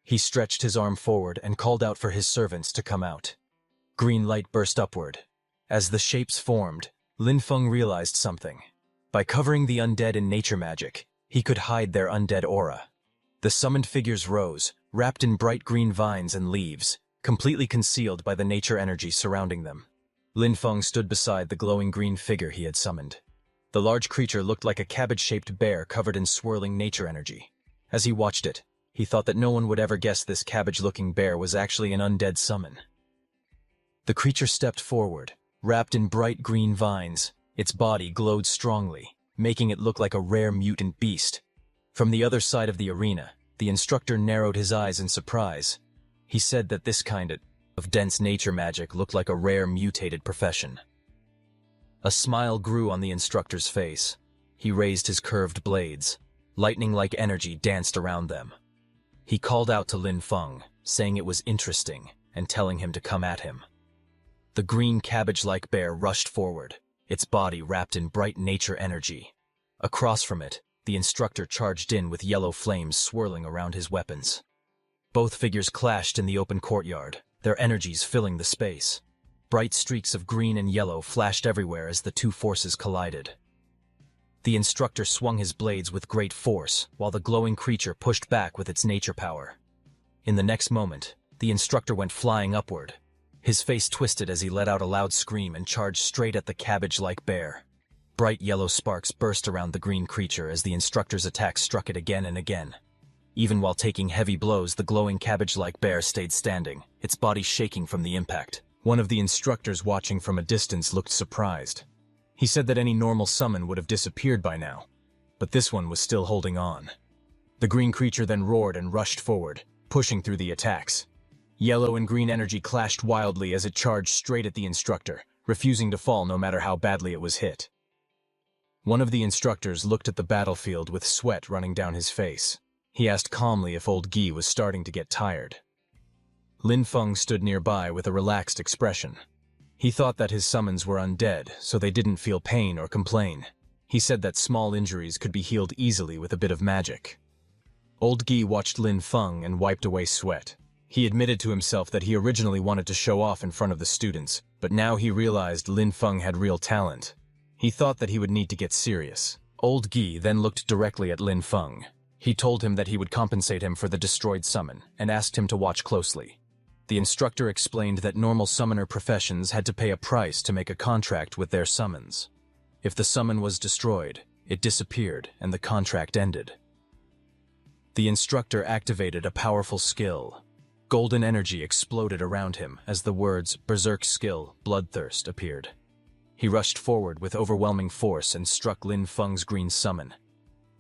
He stretched his arm forward and called out for his servants to come out. Green light burst upward. As the shapes formed, Lin Feng realized something. By covering the undead in nature magic, he could hide their undead aura. The summoned figures rose, wrapped in bright green vines and leaves, completely concealed by the nature energy surrounding them. Lin Feng stood beside the glowing green figure he had summoned. The large creature looked like a cabbage-shaped bear covered in swirling nature energy. As he watched it, he thought that no one would ever guess this cabbage-looking bear was actually an undead summon. The creature stepped forward, wrapped in bright green vines. Its body glowed strongly, making it look like a rare mutant beast. From the other side of the arena, the instructor narrowed his eyes in surprise. He said that this kind of dense nature magic looked like a rare mutated profession. A smile grew on the instructor's face. He raised his curved blades. Lightning-like energy danced around them. He called out to Lin Feng, saying it was interesting, and telling him to come at him. The green cabbage-like bear rushed forward, its body wrapped in bright nature energy. Across from it, the instructor charged in with yellow flames swirling around his weapons. Both figures clashed in the open courtyard, their energies filling the space. Bright streaks of green and yellow flashed everywhere as the two forces collided. The instructor swung his blades with great force, while the glowing creature pushed back with its nature power. In the next moment, the instructor went flying upward. His face twisted as he let out a loud scream and charged straight at the cabbage-like bear. Bright yellow sparks burst around the green creature as the instructor's attack struck it again and again. Even while taking heavy blows, the glowing cabbage-like bear stayed standing, its body shaking from the impact. One of the instructors watching from a distance looked surprised. He said that any normal summon would have disappeared by now, but this one was still holding on. The green creature then roared and rushed forward, pushing through the attacks. Yellow and green energy clashed wildly as it charged straight at the instructor, refusing to fall no matter how badly it was hit. One of the instructors looked at the battlefield with sweat running down his face. He asked calmly if old Guy was starting to get tired. Lin Feng stood nearby with a relaxed expression. He thought that his summons were undead, so they didn't feel pain or complain. He said that small injuries could be healed easily with a bit of magic. Old Guy watched Lin Feng and wiped away sweat. He admitted to himself that he originally wanted to show off in front of the students, but now he realized Lin Feng had real talent. He thought that he would need to get serious. Old Guy then looked directly at Lin Feng. He told him that he would compensate him for the destroyed summon, and asked him to watch closely. The instructor explained that normal summoner professions had to pay a price to make a contract with their summons. If the summon was destroyed, it disappeared and the contract ended. The instructor activated a powerful skill. Golden energy exploded around him as the words "Berserk Skill, Bloodthirst" appeared. He rushed forward with overwhelming force and struck Lin Feng's green summon.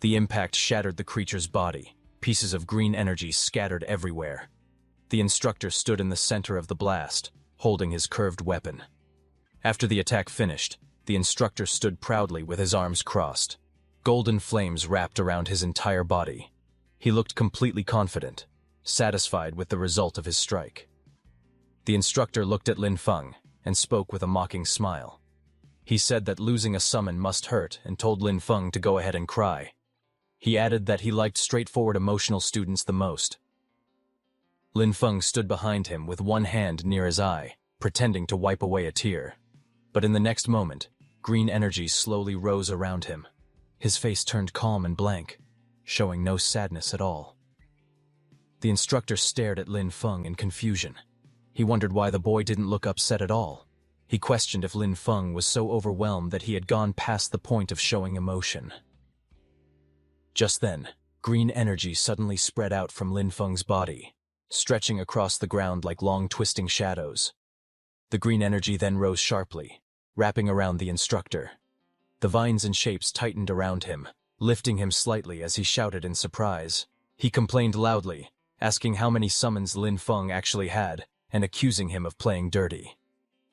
The impact shattered the creature's body. Pieces of green energy scattered everywhere. The instructor stood in the center of the blast, holding his curved weapon. After the attack finished, the instructor stood proudly with his arms crossed. Golden flames wrapped around his entire body. He looked completely confident, satisfied with the result of his strike. The instructor looked at Lin Feng and spoke with a mocking smile. He said that losing a summon must hurt and told Lin Feng to go ahead and cry. He added that he liked straightforward emotional students the most. Lin Feng stood behind him with one hand near his eye, pretending to wipe away a tear. But in the next moment, green energy slowly rose around him. His face turned calm and blank, showing no sadness at all. The instructor stared at Lin Feng in confusion. He wondered why the boy didn't look upset at all. He questioned if Lin Feng was so overwhelmed that he had gone past the point of showing emotion. Just then, green energy suddenly spread out from Lin Feng's body, stretching across the ground like long twisting shadows. The green energy then rose sharply, wrapping around the instructor. The vines and shapes tightened around him, lifting him slightly as he shouted in surprise. He complained loudly, asking how many summons Lin Feng actually had, and accusing him of playing dirty.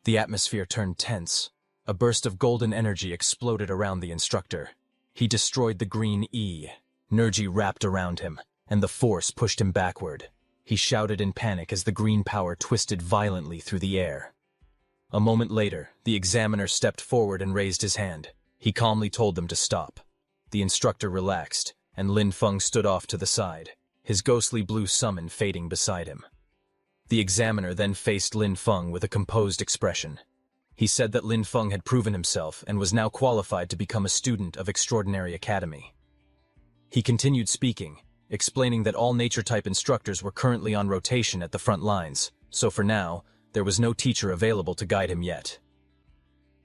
The atmosphere turned tense. A burst of golden energy exploded around the instructor. He destroyed the green E. Energy wrapped around him, and the force pushed him backward. He shouted in panic as the green power twisted violently through the air. A moment later, the examiner stepped forward and raised his hand. He calmly told them to stop. The instructor relaxed, and Lin Feng stood off to the side, his ghostly blue summon fading beside him. The examiner then faced Lin Feng with a composed expression. He said that Lin Feng had proven himself and was now qualified to become a student of Extraordinary Academy. He continued speaking, explaining that all nature-type instructors were currently on rotation at the front lines, so for now, there was no teacher available to guide him yet.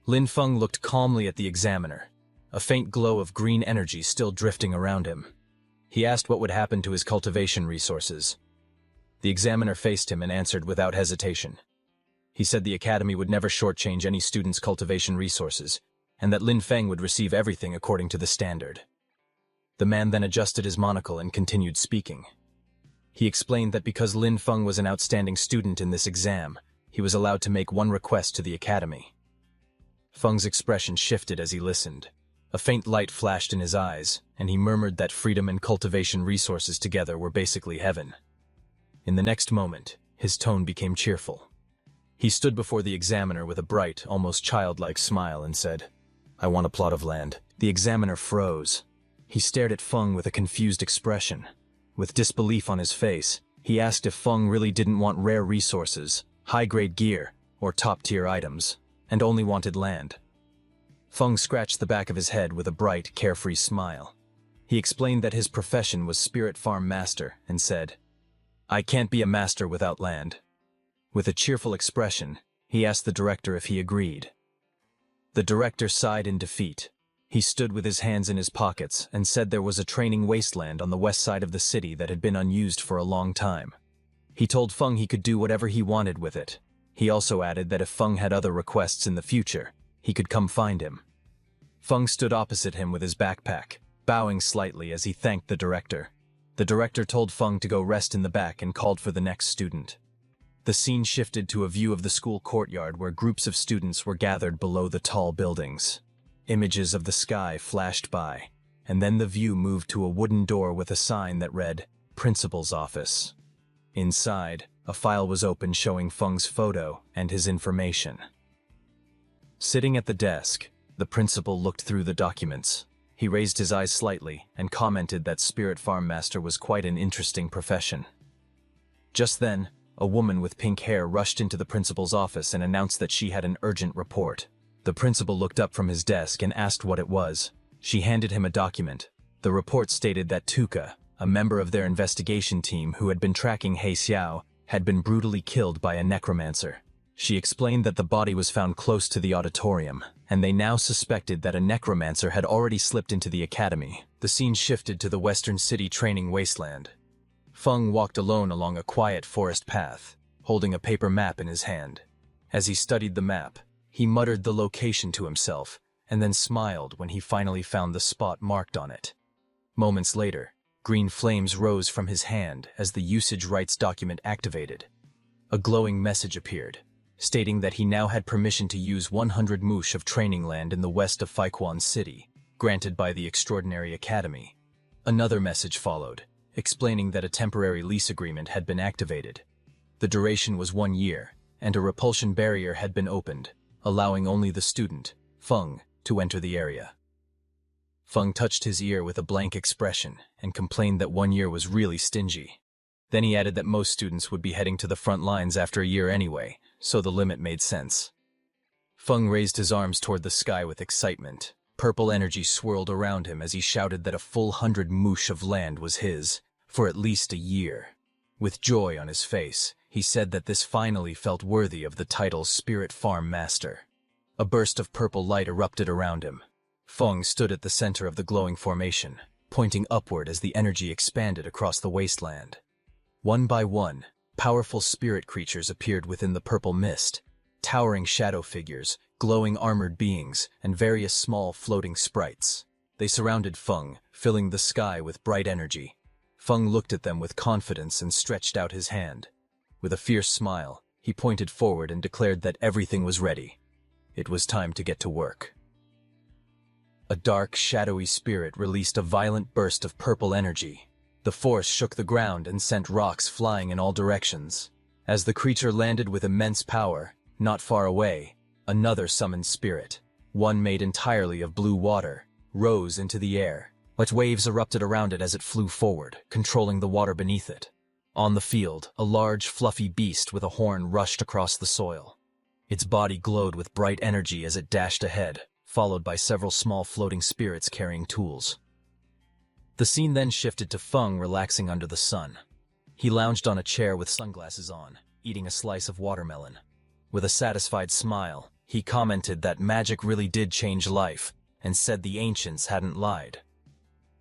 Lin Feng looked calmly at the examiner, a faint glow of green energy still drifting around him. He asked what would happen to his cultivation resources. The examiner faced him and answered without hesitation. He said the academy would never shortchange any student's cultivation resources, and that Lin Feng would receive everything according to the standard. The man then adjusted his monocle and continued speaking. He explained that because Lin Feng was an outstanding student in this exam, he was allowed to make one request to the academy. Feng's expression shifted as he listened. A faint light flashed in his eyes, and he murmured that freedom and cultivation resources together were basically heaven. In the next moment, his tone became cheerful. He stood before the examiner with a bright, almost childlike smile and said, "I want a plot of land." The examiner froze. He stared at Feng with a confused expression. With disbelief on his face, he asked if Feng really didn't want rare resources, high-grade gear, or top-tier items, and only wanted land. Feng scratched the back of his head with a bright, carefree smile. He explained that his profession was Spirit Farm Master and said, "I can't be a master without land." With a cheerful expression, he asked the director if he agreed. The director sighed in defeat. He stood with his hands in his pockets and said there was a training wasteland on the west side of the city that had been unused for a long time. He told Feng he could do whatever he wanted with it. He also added that if Feng had other requests in the future, he could come find him. Feng stood opposite him with his backpack, bowing slightly as he thanked the director. The director told Feng to go rest in the back and called for the next student. The scene shifted to a view of the school courtyard where groups of students were gathered below the tall buildings. Images of the sky flashed by, and then the view moved to a wooden door with a sign that read, "Principal's Office." Inside, a file was open showing Feng's photo and his information. Sitting at the desk, the principal looked through the documents. He raised his eyes slightly and commented that Spirit Farm Master was quite an interesting profession. Just then, a woman with pink hair rushed into the principal's office and announced that she had an urgent report. The principal looked up from his desk and asked what it was. She handed him a document. The report stated that Tuka, a member of their investigation team who had been tracking He Xiao, had been brutally killed by a necromancer. She explained that the body was found close to the auditorium, and they now suspected that a necromancer had already slipped into the academy. The scene shifted to the Western City training wasteland. Feng walked alone along a quiet forest path, holding a paper map in his hand. As he studied the map, he muttered the location to himself, and then smiled when he finally found the spot marked on it. Moments later, green flames rose from his hand as the usage rights document activated. A glowing message appeared, stating that he now had permission to use 100 moosh of training land in the west of Faiquan City, granted by the Extraordinary Academy. Another message followed, explaining that a temporary lease agreement had been activated. The duration was 1 year, and a repulsion barrier had been opened, allowing only the student, Feng, to enter the area. Feng touched his ear with a blank expression and complained that 1 year was really stingy. Then he added that most students would be heading to the front lines after a year anyway, so the limit made sense. Feng raised his arms toward the sky with excitement. Purple energy swirled around him as he shouted that a full 100 moosh of land was his, for at least a year. With joy on his face, he said that this finally felt worthy of the title Spirit Farm Master. A burst of purple light erupted around him. Feng stood at the center of the glowing formation, pointing upward as the energy expanded across the wasteland. One by one, powerful spirit creatures appeared within the purple mist, towering shadow figures, glowing armored beings, and various small floating sprites. They surrounded Feng, filling the sky with bright energy. Feng looked at them with confidence and stretched out his hand. With a fierce smile, he pointed forward and declared that everything was ready. It was time to get to work. A dark, shadowy spirit released a violent burst of purple energy. The force shook the ground and sent rocks flying in all directions. As the creature landed with immense power, not far away, another summoned spirit, one made entirely of blue water, rose into the air. But waves erupted around it as it flew forward, controlling the water beneath it. On the field, a large, fluffy beast with a horn rushed across the soil. Its body glowed with bright energy as it dashed ahead, followed by several small floating spirits carrying tools. The scene then shifted to Feng relaxing under the sun. He lounged on a chair with sunglasses on, eating a slice of watermelon. With a satisfied smile, he commented that magic really did change life, and said the ancients hadn't lied.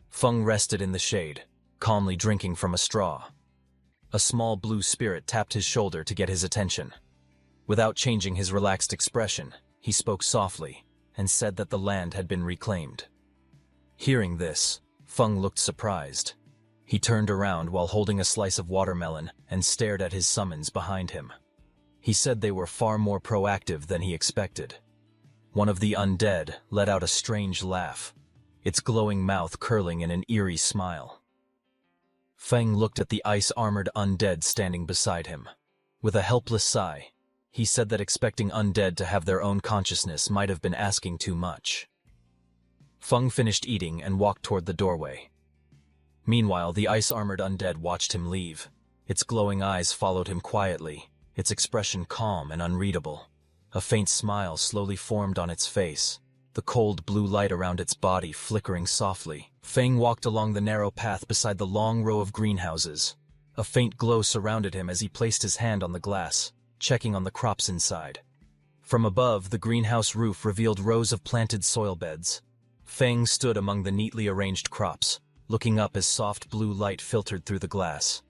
Feng rested in the shade, calmly drinking from a straw. A small blue spirit tapped his shoulder to get his attention. Without changing his relaxed expression, he spoke softly, and said that the land had been reclaimed. Hearing this, Feng looked surprised. He turned around while holding a slice of watermelon and stared at his summons behind him. He said they were far more proactive than he expected. One of the undead let out a strange laugh, its glowing mouth curling in an eerie smile. Feng looked at the ice-armored undead standing beside him. With a helpless sigh, he said that expecting undead to have their own consciousness might have been asking too much. Feng finished eating and walked toward the doorway. Meanwhile, the ice-armored undead watched him leave. Its glowing eyes followed him quietly, its expression calm and unreadable. A faint smile slowly formed on its face, the cold blue light around its body flickering softly. Feng walked along the narrow path beside the long row of greenhouses. A faint glow surrounded him as he placed his hand on the glass, checking on the crops inside. From above, the greenhouse roof revealed rows of planted soil beds. Feng stood among the neatly arranged crops, looking up as soft blue light filtered through the glass.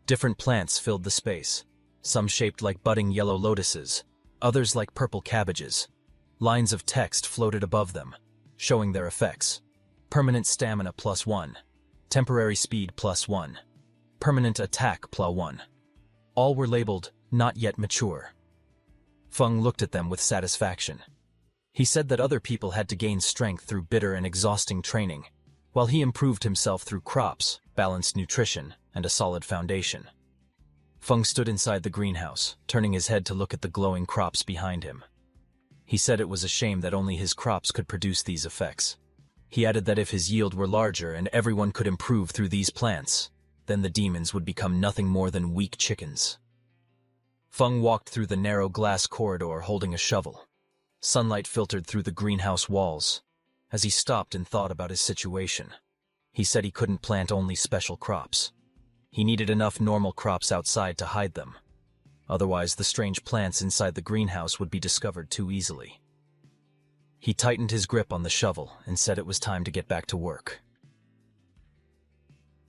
Different plants filled the space, some shaped like budding yellow lotuses, others like purple cabbages. Lines of text floated above them, showing their effects. Permanent stamina +1, temporary speed +1, permanent attack +1. All were labeled, not yet mature. Feng looked at them with satisfaction. He said that other people had to gain strength through bitter and exhausting training, while he improved himself through crops, balanced nutrition, and a solid foundation. Feng stood inside the greenhouse, turning his head to look at the glowing crops behind him. He said it was a shame that only his crops could produce these effects. He added that if his yield were larger and everyone could improve through these plants, then the demons would become nothing more than weak chickens. Feng walked through the narrow glass corridor holding a shovel. Sunlight filtered through the greenhouse walls. As he stopped and thought about his situation, he said he couldn't plant only special crops. He needed enough normal crops outside to hide them. Otherwise, the strange plants inside the greenhouse would be discovered too easily. He tightened his grip on the shovel and said it was time to get back to work.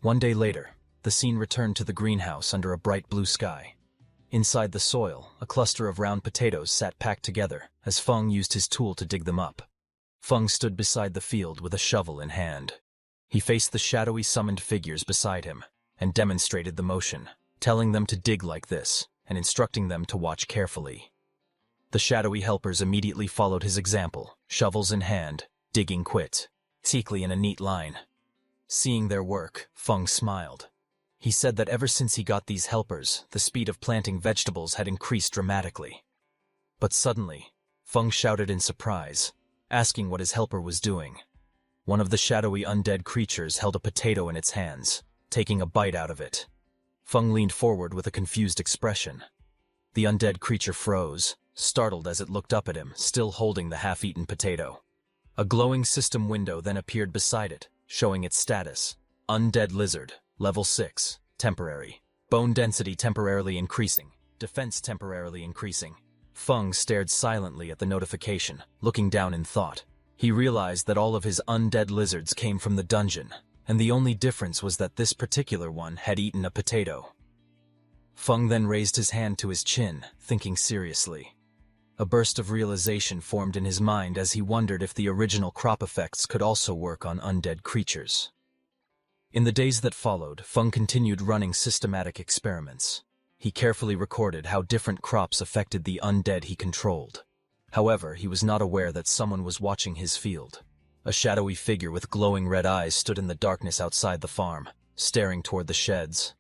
One day later, the scene returned to the greenhouse under a bright blue sky. Inside the soil, a cluster of round potatoes sat packed together as Feng used his tool to dig them up. Feng stood beside the field with a shovel in hand. He faced the shadowy summoned figures beside him and demonstrated the motion, telling them to dig like this and instructing them to watch carefully. The shadowy helpers immediately followed his example, shovels in hand, digging quickly in a neat line. Seeing their work, Feng smiled. He said that ever since he got these helpers, the speed of planting vegetables had increased dramatically. But suddenly, Feng shouted in surprise, asking what his helper was doing. One of the shadowy undead creatures held a potato in its hands, taking a bite out of it. Feng leaned forward with a confused expression. The undead creature froze, startled as it looked up at him, still holding the half-eaten potato. A glowing system window then appeared beside it, showing its status. Undead lizard, level 6, temporary. Bone density temporarily increasing. Defense temporarily increasing. Feng stared silently at the notification, looking down in thought. He realized that all of his undead lizards came from the dungeon, and the only difference was that this particular one had eaten a potato. Feng then raised his hand to his chin, thinking seriously. A burst of realization formed in his mind as he wondered if the original crop effects could also work on undead creatures. In the days that followed, Feng continued running systematic experiments. He carefully recorded how different crops affected the undead he controlled. However, he was not aware that someone was watching his field. A shadowy figure with glowing red eyes stood in the darkness outside the farm, staring toward the sheds.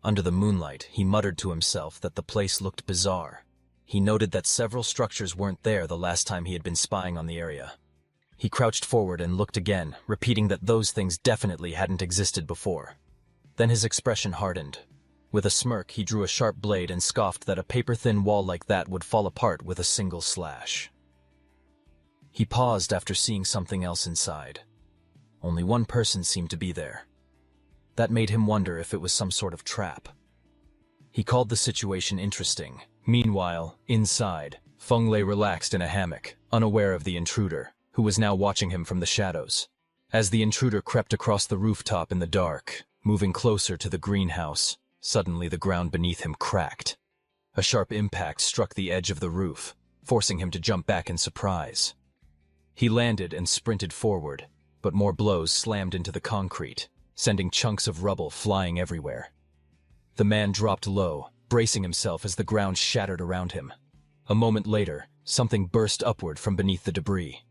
Under the moonlight, he muttered to himself that the place looked bizarre. He noted that several structures weren't there the last time he had been spying on the area. He crouched forward and looked again, repeating that those things definitely hadn't existed before. Then his expression hardened. With a smirk, he drew a sharp blade and scoffed that a paper-thin wall like that would fall apart with a single slash. He paused after seeing something else inside. Only one person seemed to be there. That made him wonder if it was some sort of trap. He called the situation interesting. Meanwhile, inside, Feng lay relaxed in a hammock, unaware of the intruder, who was now watching him from the shadows. As the intruder crept across the rooftop in the dark, moving closer to the greenhouse, suddenly the ground beneath him cracked. A sharp impact struck the edge of the roof, forcing him to jump back in surprise. He landed and sprinted forward, but more blows slammed into the concrete, sending chunks of rubble flying everywhere. The man dropped low, bracing himself as the ground shattered around him. A moment later, something burst upward from beneath the debris.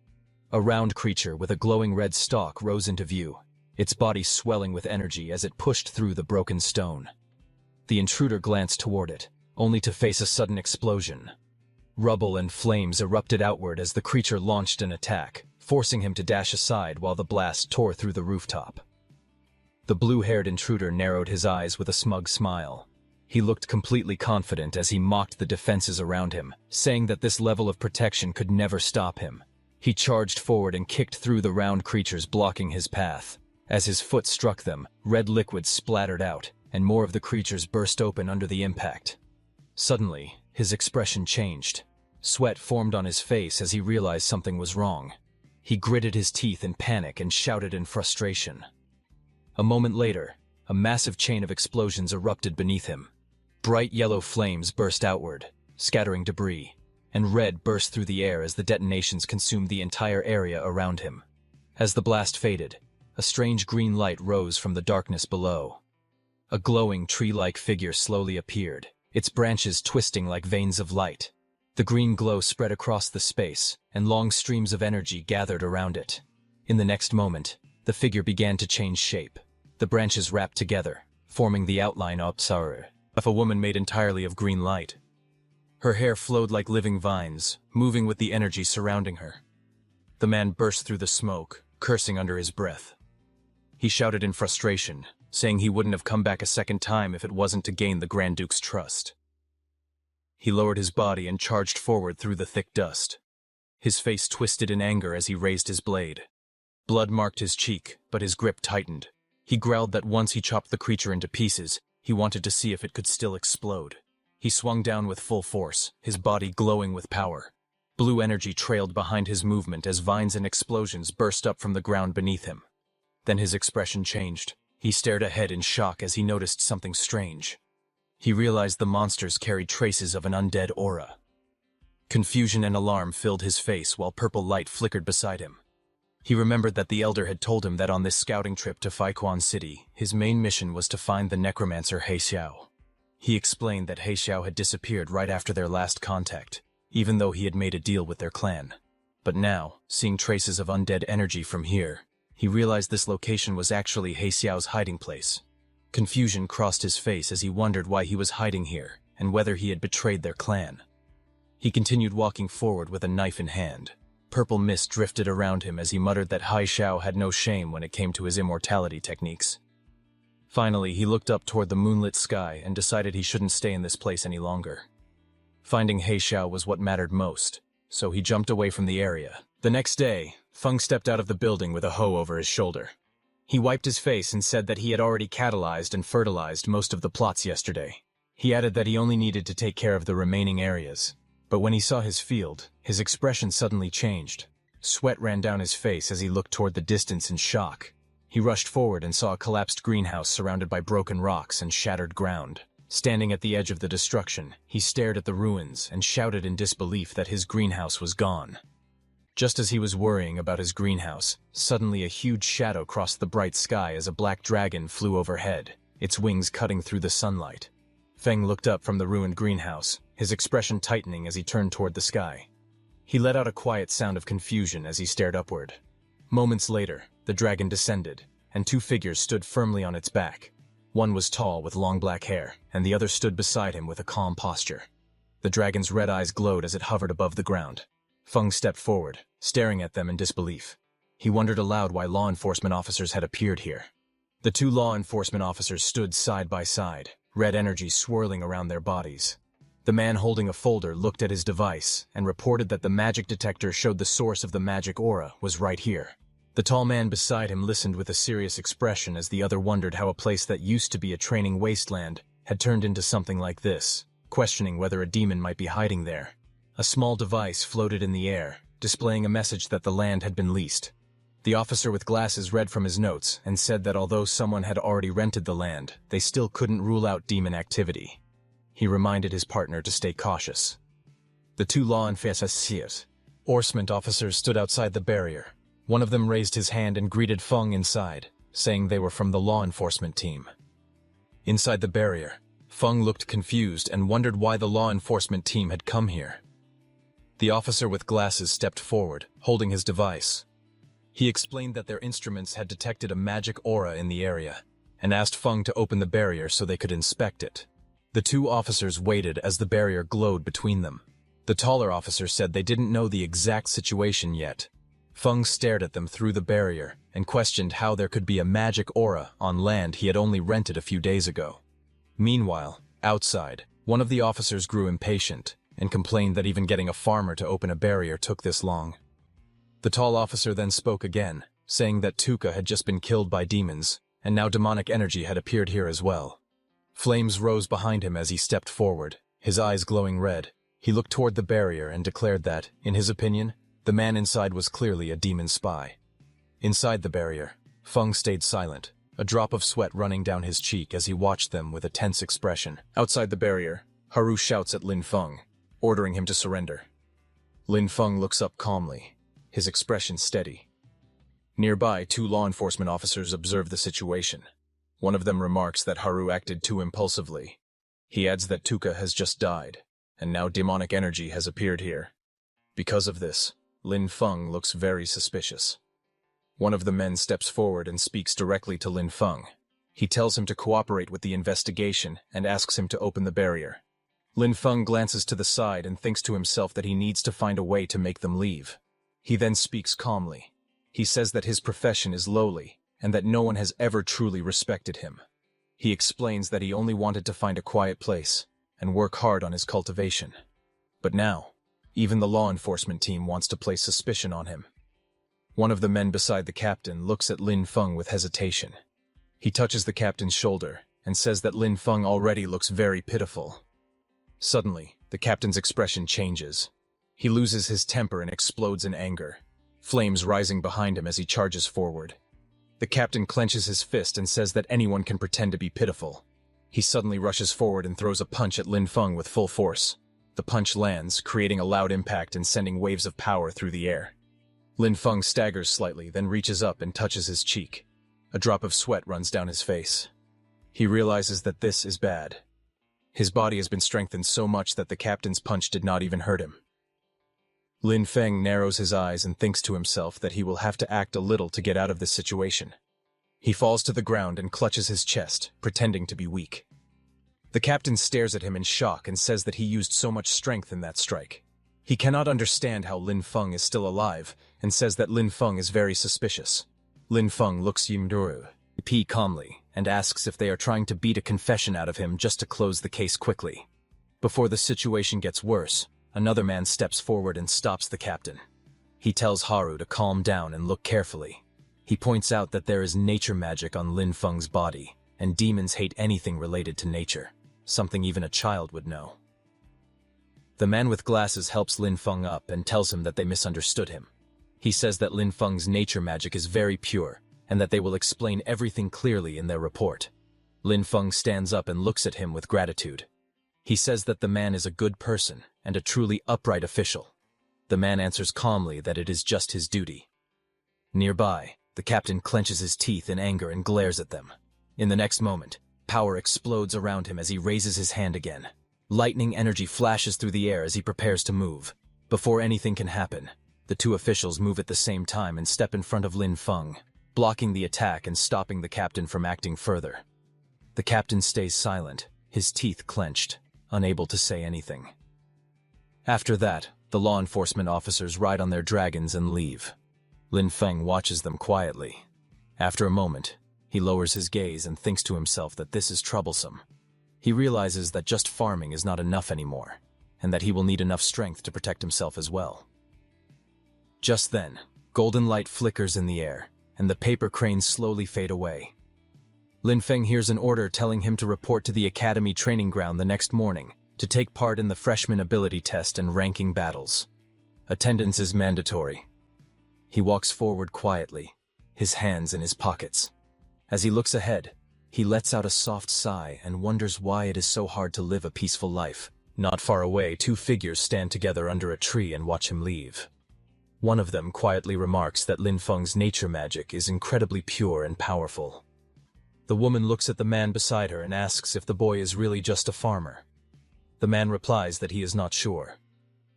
A round creature with a glowing red stalk rose into view, its body swelling with energy as it pushed through the broken stone. The intruder glanced toward it, only to face a sudden explosion. Rubble and flames erupted outward as the creature launched an attack, forcing him to dash aside while the blast tore through the rooftop. The blue-haired intruder narrowed his eyes with a smug smile. He looked completely confident as he mocked the defenses around him, saying that this level of protection could never stop him. He charged forward and kicked through the round creatures blocking his path. As his foot struck them, red liquid splattered out, and more of the creatures burst open under the impact. Suddenly, his expression changed. Sweat formed on his face as he realized something was wrong. He gritted his teeth in panic and shouted in frustration. A moment later, a massive chain of explosions erupted beneath him. Bright yellow flames burst outward, scattering debris, and red burst through the air as the detonations consumed the entire area around him. As the blast faded, a strange green light rose from the darkness below. A glowing tree-like figure slowly appeared, its branches twisting like veins of light. The green glow spread across the space, and long streams of energy gathered around it. In the next moment, the figure began to change shape. The branches wrapped together, forming the outline of a woman made entirely of green light. Her hair flowed like living vines, moving with the energy surrounding her. The man burst through the smoke, cursing under his breath. He shouted in frustration, saying he wouldn't have come back a second time if it wasn't to gain the Grand Duke's trust. He lowered his body and charged forward through the thick dust. His face twisted in anger as he raised his blade. Blood marked his cheek, but his grip tightened. He growled that once he chopped the creature into pieces, he wanted to see if it could still explode. He swung down with full force, his body glowing with power. Blue energy trailed behind his movement as vines and explosions burst up from the ground beneath him. Then his expression changed. He stared ahead in shock as he noticed something strange. He realized the monsters carried traces of an undead aura. Confusion and alarm filled his face while purple light flickered beside him. He remembered that the Elder had told him that on this scouting trip to Faiquan City, his main mission was to find the necromancer He Xiao. He explained that He Xiao had disappeared right after their last contact, even though he had made a deal with their clan. But now, seeing traces of undead energy from here, he realized this location was actually He Xiao's hiding place. Confusion crossed his face as he wondered why he was hiding here and whether he had betrayed their clan. He continued walking forward with a knife in hand. Purple mist drifted around him as he muttered that He Xiao had no shame when it came to his immortality techniques. Finally, he looked up toward the moonlit sky and decided he shouldn't stay in this place any longer. Finding He Xiao was what mattered most, so he jumped away from the area. The next day, Feng stepped out of the building with a hoe over his shoulder. He wiped his face and said that he had already catalyzed and fertilized most of the plots yesterday. He added that he only needed to take care of the remaining areas. But when he saw his field, his expression suddenly changed. Sweat ran down his face as he looked toward the distance in shock. He rushed forward and saw a collapsed greenhouse surrounded by broken rocks and shattered ground. Standing at the edge of the destruction, he stared at the ruins and shouted in disbelief that his greenhouse was gone. Just as he was worrying about his greenhouse, suddenly a huge shadow crossed the bright sky as a black dragon flew overhead, its wings cutting through the sunlight. Feng looked up from the ruined greenhouse, his expression tightening as he turned toward the sky. He let out a quiet sound of confusion as he stared upward. Moments later, the dragon descended, and two figures stood firmly on its back. One was tall with long black hair, and the other stood beside him with a calm posture. The dragon's red eyes glowed as it hovered above the ground. Feng stepped forward, staring at them in disbelief. He wondered aloud why law enforcement officers had appeared here. The two law enforcement officers stood side by side, red energy swirling around their bodies. The man holding a folder looked at his device and reported that the magic detector showed the source of the magic aura was right here. The tall man beside him listened with a serious expression as the other wondered how a place that used to be a training wasteland had turned into something like this, questioning whether a demon might be hiding there. A small device floated in the air, displaying a message that the land had been leased. The officer with glasses read from his notes and said that although someone had already rented the land, they still couldn't rule out demon activity. He reminded his partner to stay cautious. The two law enforcement officers stood outside the barrier. One of them raised his hand and greeted Feng inside, saying they were from the law enforcement team. Inside the barrier, Feng looked confused and wondered why the law enforcement team had come here. The officer with glasses stepped forward, holding his device. He explained that their instruments had detected a magic aura in the area, and asked Feng to open the barrier so they could inspect it. The two officers waited as the barrier glowed between them. The taller officer said they didn't know the exact situation yet. Feng stared at them through the barrier and questioned how there could be a magic aura on land he had only rented a few days ago. Meanwhile, outside, one of the officers grew impatient and complained that even getting a farmer to open a barrier took this long. The tall officer then spoke again, saying that Tuka had just been killed by demons, and now demonic energy had appeared here as well. Flames rose behind him as he stepped forward, his eyes glowing red. He looked toward the barrier and declared that, in his opinion, the man inside was clearly a demon spy. Inside the barrier, Feng stayed silent, a drop of sweat running down his cheek as he watched them with a tense expression. Outside the barrier, Haru shouts at Lin Feng, ordering him to surrender. Lin Feng looks up calmly, his expression steady. Nearby, two law enforcement officers observe the situation. One of them remarks that Haru acted too impulsively. He adds that Tuka has just died, and now demonic energy has appeared here. Because of this, Lin Feng looks very suspicious. One of the men steps forward and speaks directly to Lin Feng. He tells him to cooperate with the investigation and asks him to open the barrier. Lin Feng glances to the side and thinks to himself that he needs to find a way to make them leave. He then speaks calmly. He says that his profession is lowly, and that no one has ever truly respected him. He explains that he only wanted to find a quiet place and work hard on his cultivation. But now, even the law enforcement team wants to place suspicion on him. One of the men beside the captain looks at Lin Feng with hesitation. He touches the captain's shoulder and says that Lin Feng already looks very pitiful. Suddenly, the captain's expression changes. He loses his temper and explodes in anger, flames rising behind him as he charges forward. The captain clenches his fist and says that anyone can pretend to be pitiful. He suddenly rushes forward and throws a punch at Lin Feng with full force. The punch lands, creating a loud impact and sending waves of power through the air. Lin Feng staggers slightly, then reaches up and touches his cheek. A drop of sweat runs down his face. He realizes that this is bad. His body has been strengthened so much that the captain's punch did not even hurt him. Lin Feng narrows his eyes and thinks to himself that he will have to act a little to get out of this situation. He falls to the ground and clutches his chest, pretending to be weak. The captain stares at him in shock and says that he used so much strength in that strike. He cannot understand how Lin Feng is still alive, and says that Lin Feng is very suspicious. Lin Feng looks Yimduru calmly and asks if they are trying to beat a confession out of him just to close the case quickly. Before the situation gets worse, another man steps forward and stops the captain. He tells Haru to calm down and look carefully. He points out that there is nature magic on Lin Feng's body, and demons hate anything related to nature, something even a child would know. The man with glasses helps Lin Feng up and tells him that they misunderstood him. He says that Lin Feng's nature magic is very pure, and that they will explain everything clearly in their report. Lin Feng stands up and looks at him with gratitude. He says that the man is a good person and a truly upright official. The man answers calmly that it is just his duty. Nearby, the captain clenches his teeth in anger and glares at them. In the next moment, power explodes around him as he raises his hand again. Lightning energy flashes through the air as he prepares to move. Before anything can happen, the two officials move at the same time and step in front of Lin Feng, blocking the attack and stopping the captain from acting further. The captain stays silent, his teeth clenched, unable to say anything. After that, the law enforcement officers ride on their dragons and leave. Lin Feng watches them quietly. After a moment, he lowers his gaze and thinks to himself that this is troublesome. He realizes that just farming is not enough anymore, and that he will need enough strength to protect himself as well. Just then, golden light flickers in the air, and the paper cranes slowly fade away. Lin Feng hears an order telling him to report to the academy training ground the next morning to take part in the freshman ability test and ranking battles. Attendance is mandatory. He walks forward quietly, his hands in his pockets. As he looks ahead, he lets out a soft sigh and wonders why it is so hard to live a peaceful life. Not far away, two figures stand together under a tree and watch him leave. One of them quietly remarks that Lin Feng's nature magic is incredibly pure and powerful. The woman looks at the man beside her and asks if the boy is really just a farmer. The man replies that he is not sure.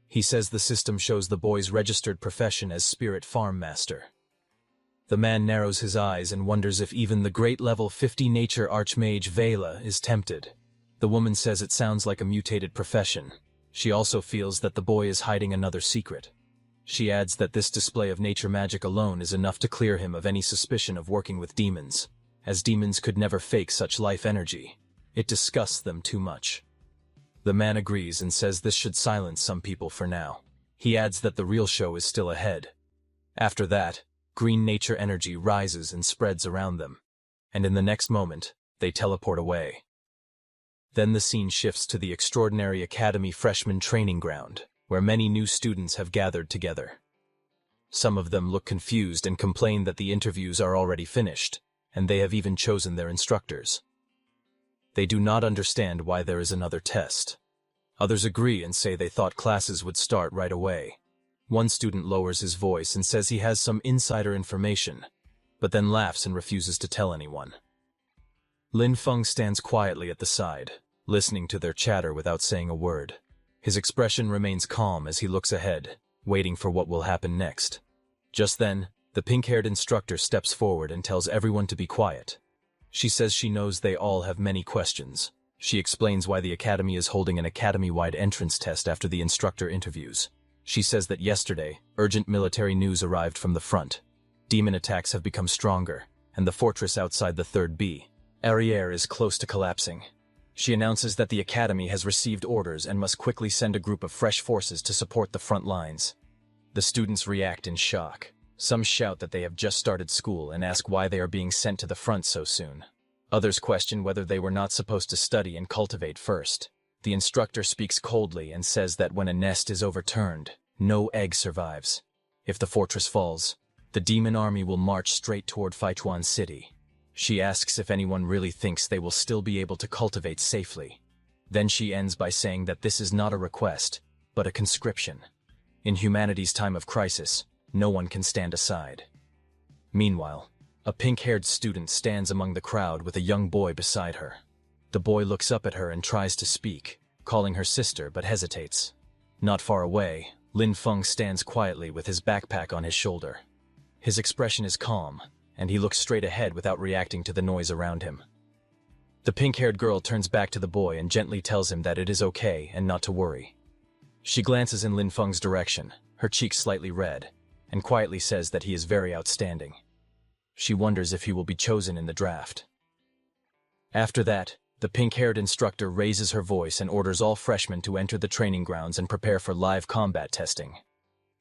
He says the system shows the boy's registered profession as spirit farm master. The man narrows his eyes and wonders if even the great level 50 nature archmage Vela is tempted. The woman says it sounds like a mutated profession. She also feels that the boy is hiding another secret. She adds that this display of nature magic alone is enough to clear him of any suspicion of working with demons, as demons could never fake such life energy. It disgusts them too much. The man agrees and says this should silence some people for now. He adds that the real show is still ahead. After that, green nature energy rises and spreads around them, and in the next moment, they teleport away. Then the scene shifts to the extraordinary academy freshman training ground, where many new students have gathered together. Some of them look confused and complain that the interviews are already finished, and they have even chosen their instructors. They do not understand why there is another test. Others agree and say they thought classes would start right away. One student lowers his voice and says he has some insider information, but then laughs and refuses to tell anyone. Lin Feng stands quietly at the side, listening to their chatter without saying a word. His expression remains calm as he looks ahead, waiting for what will happen next. Just then, the pink-haired instructor steps forward and tells everyone to be quiet. She says she knows they all have many questions. She explains why the academy is holding an academy-wide entrance test after the instructor interviews. She says that yesterday, urgent military news arrived from the front. Demon attacks have become stronger, and the fortress outside the 3rd B area is close to collapsing. She announces that the academy has received orders and must quickly send a group of fresh forces to support the front lines. The students react in shock. Some shout that they have just started school and ask why they are being sent to the front so soon. Others question whether they were not supposed to study and cultivate first. The instructor speaks coldly and says that when a nest is overturned, no egg survives. If the fortress falls, the demon army will march straight toward Faichuan City. She asks if anyone really thinks they will still be able to cultivate safely. Then she ends by saying that this is not a request, but a conscription. In humanity's time of crisis, No one can stand aside. Meanwhile, a pink-haired student stands among the crowd with a young boy beside her. The boy looks up at her and tries to speak, calling her sister but hesitates. Not far away, Lin Feng stands quietly with his backpack on his shoulder. His expression is calm, and he looks straight ahead without reacting to the noise around him. The pink-haired girl turns back to the boy and gently tells him that it is okay and not to worry. She glances in Lin Feng's direction, her cheeks slightly red, and quietly says that he is very outstanding. She wonders if he will be chosen in the draft. After that, the pink-haired instructor raises her voice and orders all freshmen to enter the training grounds and prepare for live combat testing.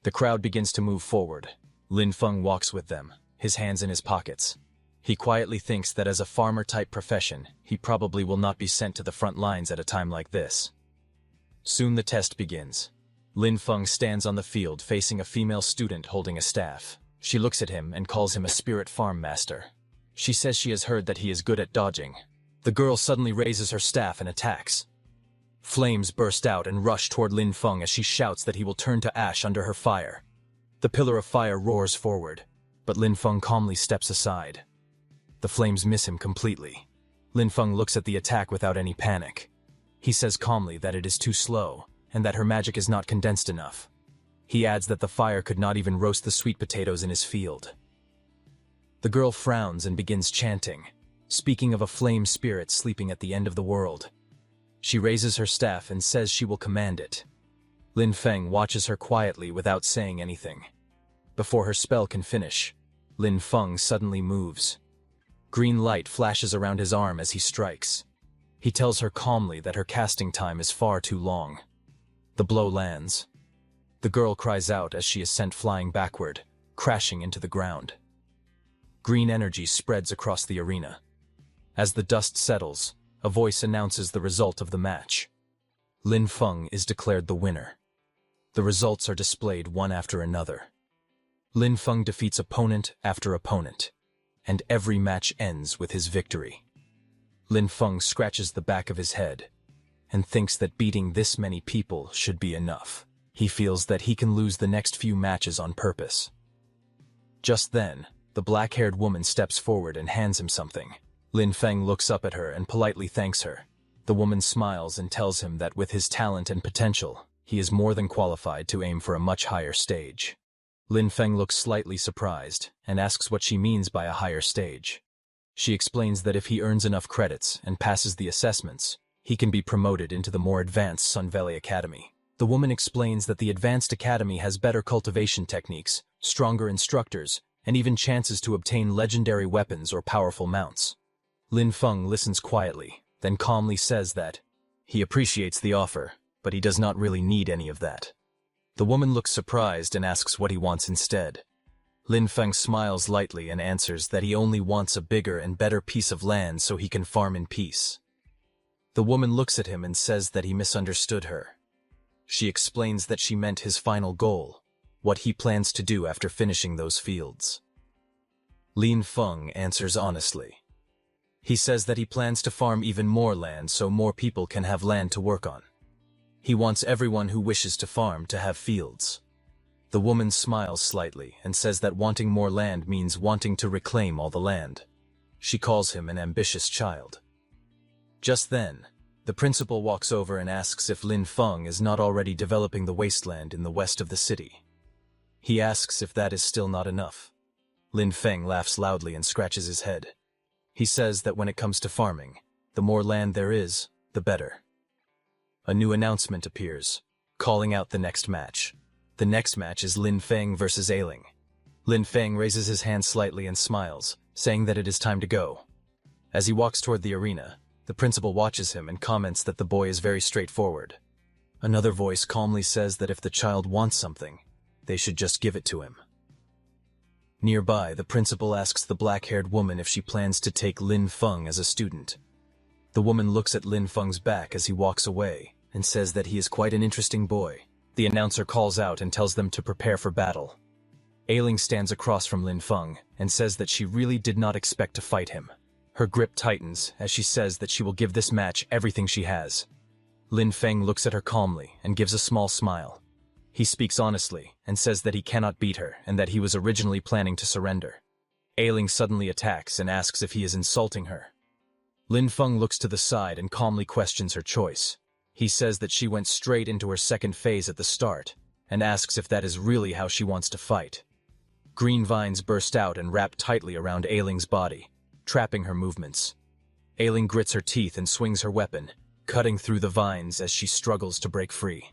The crowd begins to move forward. Lin Feng walks with them, his hands in his pockets. He quietly thinks that as a farmer-type profession, he probably will not be sent to the front lines at a time like this. Soon the test begins. Lin Feng stands on the field facing a female student holding a staff. She looks at him and calls him a spirit farm master. She says she has heard that he is good at dodging. The girl suddenly raises her staff and attacks. Flames burst out and rush toward Lin Feng as she shouts that he will turn to ash under her fire. The pillar of fire roars forward, but Lin Feng calmly steps aside. The flames miss him completely. Lin Feng looks at the attack without any panic. He says calmly that it is too slow, and that her magic is not condensed enough. He adds that the fire could not even roast the sweet potatoes in his field. The girl frowns and begins chanting, speaking of a flame spirit sleeping at the end of the world. She raises her staff and says she will command it. Lin Feng watches her quietly without saying anything. Before her spell can finish, Lin Feng suddenly moves. Green light flashes around his arm as he strikes. He tells her calmly that her casting time is far too long. The blow lands. The girl cries out as she is sent flying backward, crashing into the ground. Green energy spreads across the arena. As the dust settles, a voice announces the result of the match. Lin Feng is declared the winner. The results are displayed one after another. Lin Feng defeats opponent after opponent, and every match ends with his victory. Lin Feng scratches the back of his head and thinks that beating this many people should be enough. He feels that he can lose the next few matches on purpose. Just then, the black-haired woman steps forward and hands him something. Lin Feng looks up at her and politely thanks her. The woman smiles and tells him that with his talent and potential, he is more than qualified to aim for a much higher stage. Lin Feng looks slightly surprised and asks what she means by a higher stage. She explains that if he earns enough credits and passes the assessments, he can be promoted into the more advanced Sun Valley Academy. The woman explains that the advanced academy has better cultivation techniques, stronger instructors, and even chances to obtain legendary weapons or powerful mounts. Lin Feng listens quietly, then calmly says that he appreciates the offer, but he does not really need any of that. The woman looks surprised and asks what he wants instead. Lin Feng smiles lightly and answers that he only wants a bigger and better piece of land so he can farm in peace. The woman looks at him and says that he misunderstood her. She explains that she meant his final goal, what he plans to do after finishing those fields. Lin Feng answers honestly. He says that he plans to farm even more land so more people can have land to work on. He wants everyone who wishes to farm to have fields. The woman smiles slightly and says that wanting more land means wanting to reclaim all the land. She calls him an ambitious child. Just then, the principal walks over and asks if Lin Feng is not already developing the wasteland in the west of the city. He asks if that is still not enough. Lin Feng laughs loudly and scratches his head. He says that when it comes to farming, the more land there is, the better. A new announcement appears, calling out the next match. The next match is Lin Feng versus Ailing. Lin Feng raises his hand slightly and smiles, saying that it is time to go. As he walks toward the arena, the principal watches him and comments that the boy is very straightforward. Another voice calmly says that if the child wants something, they should just give it to him. Nearby, the principal asks the black-haired woman if she plans to take Lin Feng as a student. The woman looks at Lin Feng's back as he walks away and says that he is quite an interesting boy. The announcer calls out and tells them to prepare for battle. Ailing stands across from Lin Feng and says that she really did not expect to fight him. Her grip tightens as she says that she will give this match everything she has. Lin Feng looks at her calmly and gives a small smile. He speaks honestly and says that he cannot beat her and that he was originally planning to surrender. Ailing suddenly attacks and asks if he is insulting her. Lin Feng looks to the side and calmly questions her choice. He says that she went straight into her second phase at the start and asks if that is really how she wants to fight. Green vines burst out and wrap tightly around Ailing's body, trapping her movements. Ailing grits her teeth and swings her weapon, cutting through the vines as she struggles to break free.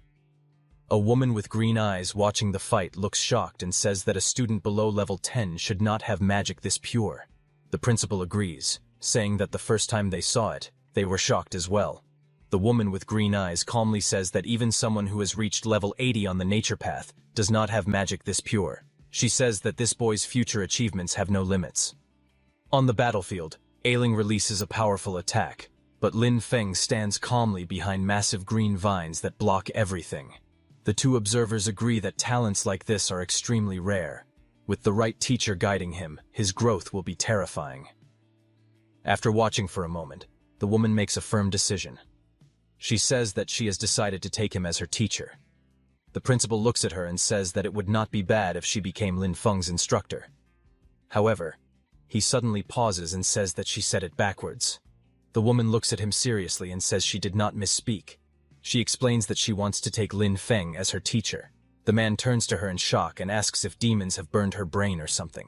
A woman with green eyes watching the fight looks shocked and says that a student below level 10 should not have magic this pure. The principal agrees, saying that the first time they saw it, they were shocked as well. The woman with green eyes calmly says that even someone who has reached level 80 on the nature path does not have magic this pure. She says that this boy's future achievements have no limits. On the battlefield, Ailing releases a powerful attack, but Lin Feng stands calmly behind massive green vines that block everything. The two observers agree that talents like this are extremely rare. With the right teacher guiding him, his growth will be terrifying. After watching for a moment, the woman makes a firm decision. She says that she has decided to take him as her teacher. The principal looks at her and says that it would not be bad if she became Lin Feng's instructor. However, he suddenly pauses and says that she said it backwards. The woman looks at him seriously and says she did not misspeak. She explains that she wants to take Lin Feng as her teacher. The man turns to her in shock and asks if demons have burned her brain or something.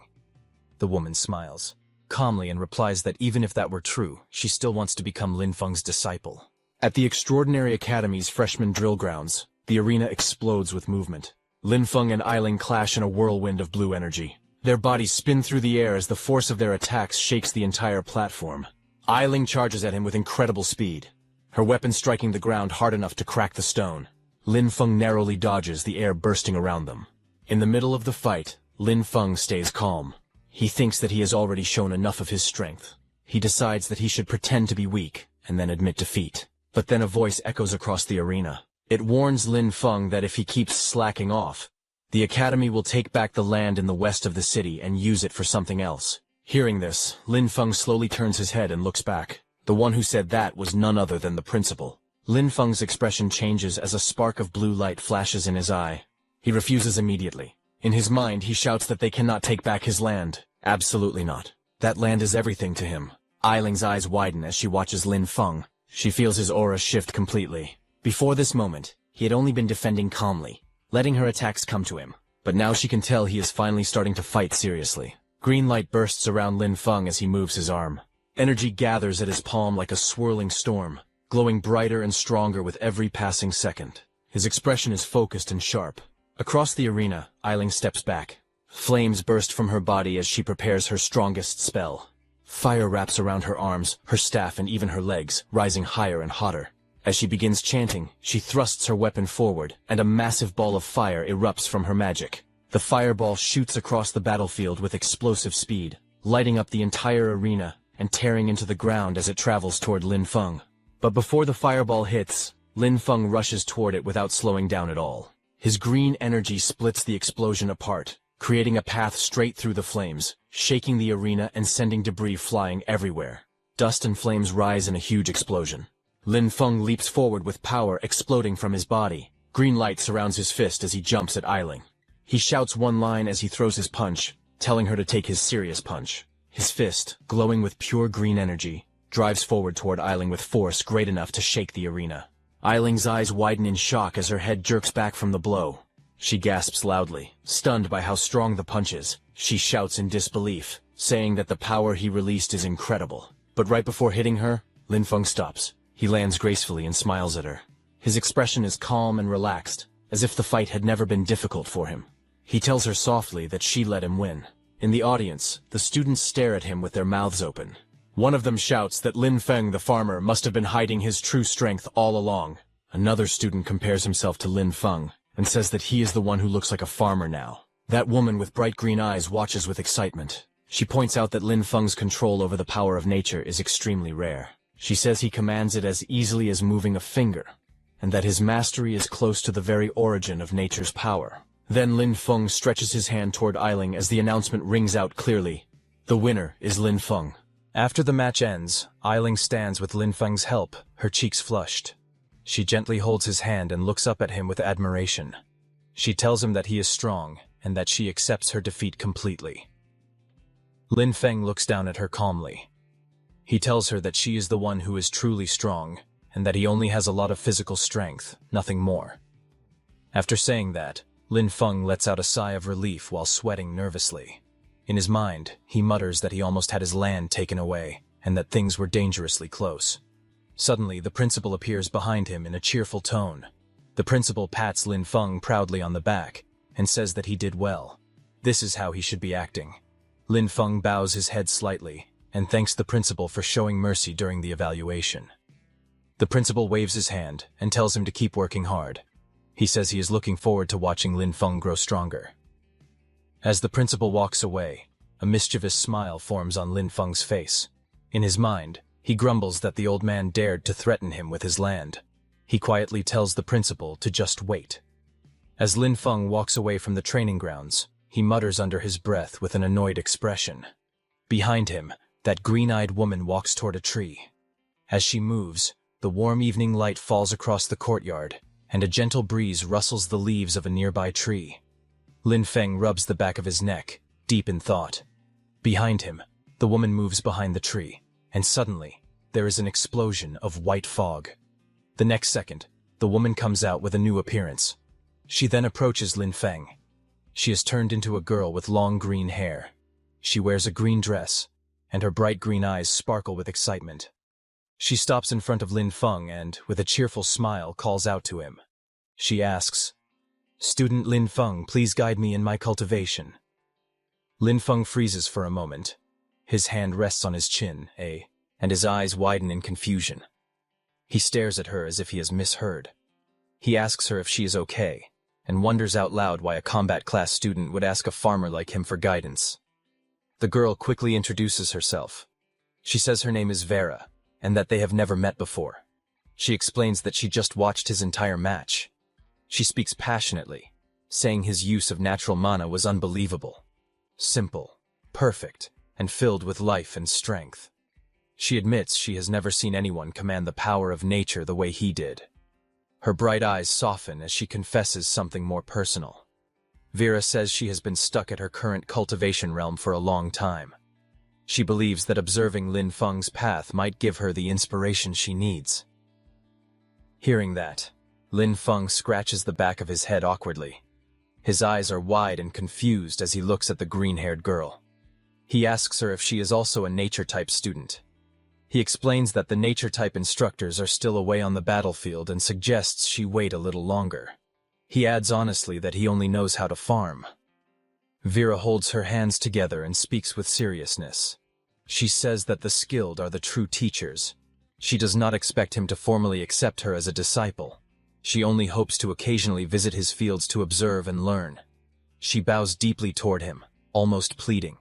The woman smiles calmly and replies that even if that were true, she still wants to become Lin Feng's disciple. At the Extraordinary Academy's freshman drill grounds, the arena explodes with movement. Lin Feng and Ailing clash in a whirlwind of blue energy. Their bodies spin through the air as the force of their attacks shakes the entire platform. Ailing charges at him with incredible speed, her weapon striking the ground hard enough to crack the stone. Lin Feng narrowly dodges, the air bursting around them. In the middle of the fight, Lin Feng stays calm. He thinks that he has already shown enough of his strength. He decides that he should pretend to be weak and then admit defeat. But then a voice echoes across the arena. It warns Lin Feng that if he keeps slacking off, the academy will take back the land in the west of the city and use it for something else. Hearing this, Lin Feng slowly turns his head and looks back. The one who said that was none other than the principal. Lin Feng's expression changes as a spark of blue light flashes in his eye. He refuses immediately. In his mind, he shouts that they cannot take back his land. Absolutely not. That land is everything to him. Ailing's eyes widen as she watches Lin Feng. She feels his aura shift completely. Before this moment, he had only been defending calmly, letting her attacks come to him. But now she can tell he is finally starting to fight seriously. Green light bursts around Lin Feng as he moves his arm. Energy gathers at his palm like a swirling storm, glowing brighter and stronger with every passing second. His expression is focused and sharp. Across the arena, Ailing steps back. Flames burst from her body as she prepares her strongest spell. Fire wraps around her arms, her staff, and even her legs, rising higher and hotter. As she begins chanting, she thrusts her weapon forward, and a massive ball of fire erupts from her magic. The fireball shoots across the battlefield with explosive speed, lighting up the entire arena and tearing into the ground as it travels toward Lin Feng. But before the fireball hits, Lin Feng rushes toward it without slowing down at all. His green energy splits the explosion apart, creating a path straight through the flames, shaking the arena and sending debris flying everywhere. Dust and flames rise in a huge explosion. Lin Feng leaps forward with power exploding from his body. Green light surrounds his fist as he jumps at Ailing. He shouts one line as he throws his punch, telling her to take his serious punch. His fist, glowing with pure green energy, drives forward toward Ailing with force great enough to shake the arena. Ailing's eyes widen in shock as her head jerks back from the blow. She gasps loudly, stunned by how strong the punch is. She shouts in disbelief, saying that the power he released is incredible. But right before hitting her, Lin Feng stops. He lands gracefully and smiles at her. His expression is calm and relaxed, as if the fight had never been difficult for him. He tells her softly that she let him win. In the audience, the students stare at him with their mouths open. One of them shouts that Lin Feng the farmer must have been hiding his true strength all along. Another student compares himself to Lin Feng and says that he is the one who looks like a farmer now. That woman with bright green eyes watches with excitement. She points out that Lin Feng's control over the power of nature is extremely rare. She says he commands it as easily as moving a finger, and that his mastery is close to the very origin of nature's power. Then Lin Feng stretches his hand toward Ailing as the announcement rings out clearly. The winner is Lin Feng. After the match ends, Ailing stands with Lin Feng's help, her cheeks flushed. She gently holds his hand and looks up at him with admiration. She tells him that he is strong and that she accepts her defeat completely. Lin Feng looks down at her calmly. He tells her that she is the one who is truly strong and that he only has a lot of physical strength, nothing more. After saying that, Lin Feng lets out a sigh of relief while sweating nervously. In his mind, he mutters that he almost had his land taken away and that things were dangerously close. Suddenly, the principal appears behind him in a cheerful tone. The principal pats Lin Feng proudly on the back and says that he did well. This is how he should be acting. Lin Feng bows his head slightly and thanks the principal for showing mercy during the evaluation. The principal waves his hand and tells him to keep working hard. He says he is looking forward to watching Lin Feng grow stronger. As the principal walks away, a mischievous smile forms on Lin Feng's face. In his mind, he grumbles that the old man dared to threaten him with his land. He quietly tells the principal to just wait. As Lin Feng walks away from the training grounds, he mutters under his breath with an annoyed expression. Behind him, that green-eyed woman walks toward a tree. As she moves, the warm evening light falls across the courtyard, and a gentle breeze rustles the leaves of a nearby tree. Lin Feng rubs the back of his neck, deep in thought. Behind him, the woman moves behind the tree, and suddenly, there is an explosion of white fog. The next second, the woman comes out with a new appearance. She then approaches Lin Feng. She is turned into a girl with long green hair. She wears a green dress, and her bright green eyes sparkle with excitement. She stops in front of Lin Feng and, with a cheerful smile, calls out to him. She asks, "Student Lin Feng, please guide me in my cultivation." Lin Feng freezes for a moment. His hand rests on his chin, and his eyes widen in confusion. He stares at her as if he has misheard. He asks her if she is okay, and wonders out loud why a combat class student would ask a farmer like him for guidance. The girl quickly introduces herself. She says her name is Vera, and that they have never met before. She explains that she just watched his entire match. She speaks passionately, saying his use of natural mana was unbelievable. Simple, perfect, and filled with life and strength. She admits she has never seen anyone command the power of nature the way he did. Her bright eyes soften as she confesses something more personal. Vera says she has been stuck at her current cultivation realm for a long time. She believes that observing Lin Feng's path might give her the inspiration she needs. Hearing that, Lin Feng scratches the back of his head awkwardly. His eyes are wide and confused as he looks at the green-haired girl. He asks her if she is also a nature-type student. He explains that the nature-type instructors are still away on the battlefield and suggests she wait a little longer. He adds honestly that he only knows how to farm. Vera holds her hands together and speaks with seriousness. She says that the skilled are the true teachers. She does not expect him to formally accept her as a disciple. She only hopes to occasionally visit his fields to observe and learn. She bows deeply toward him, almost pleading.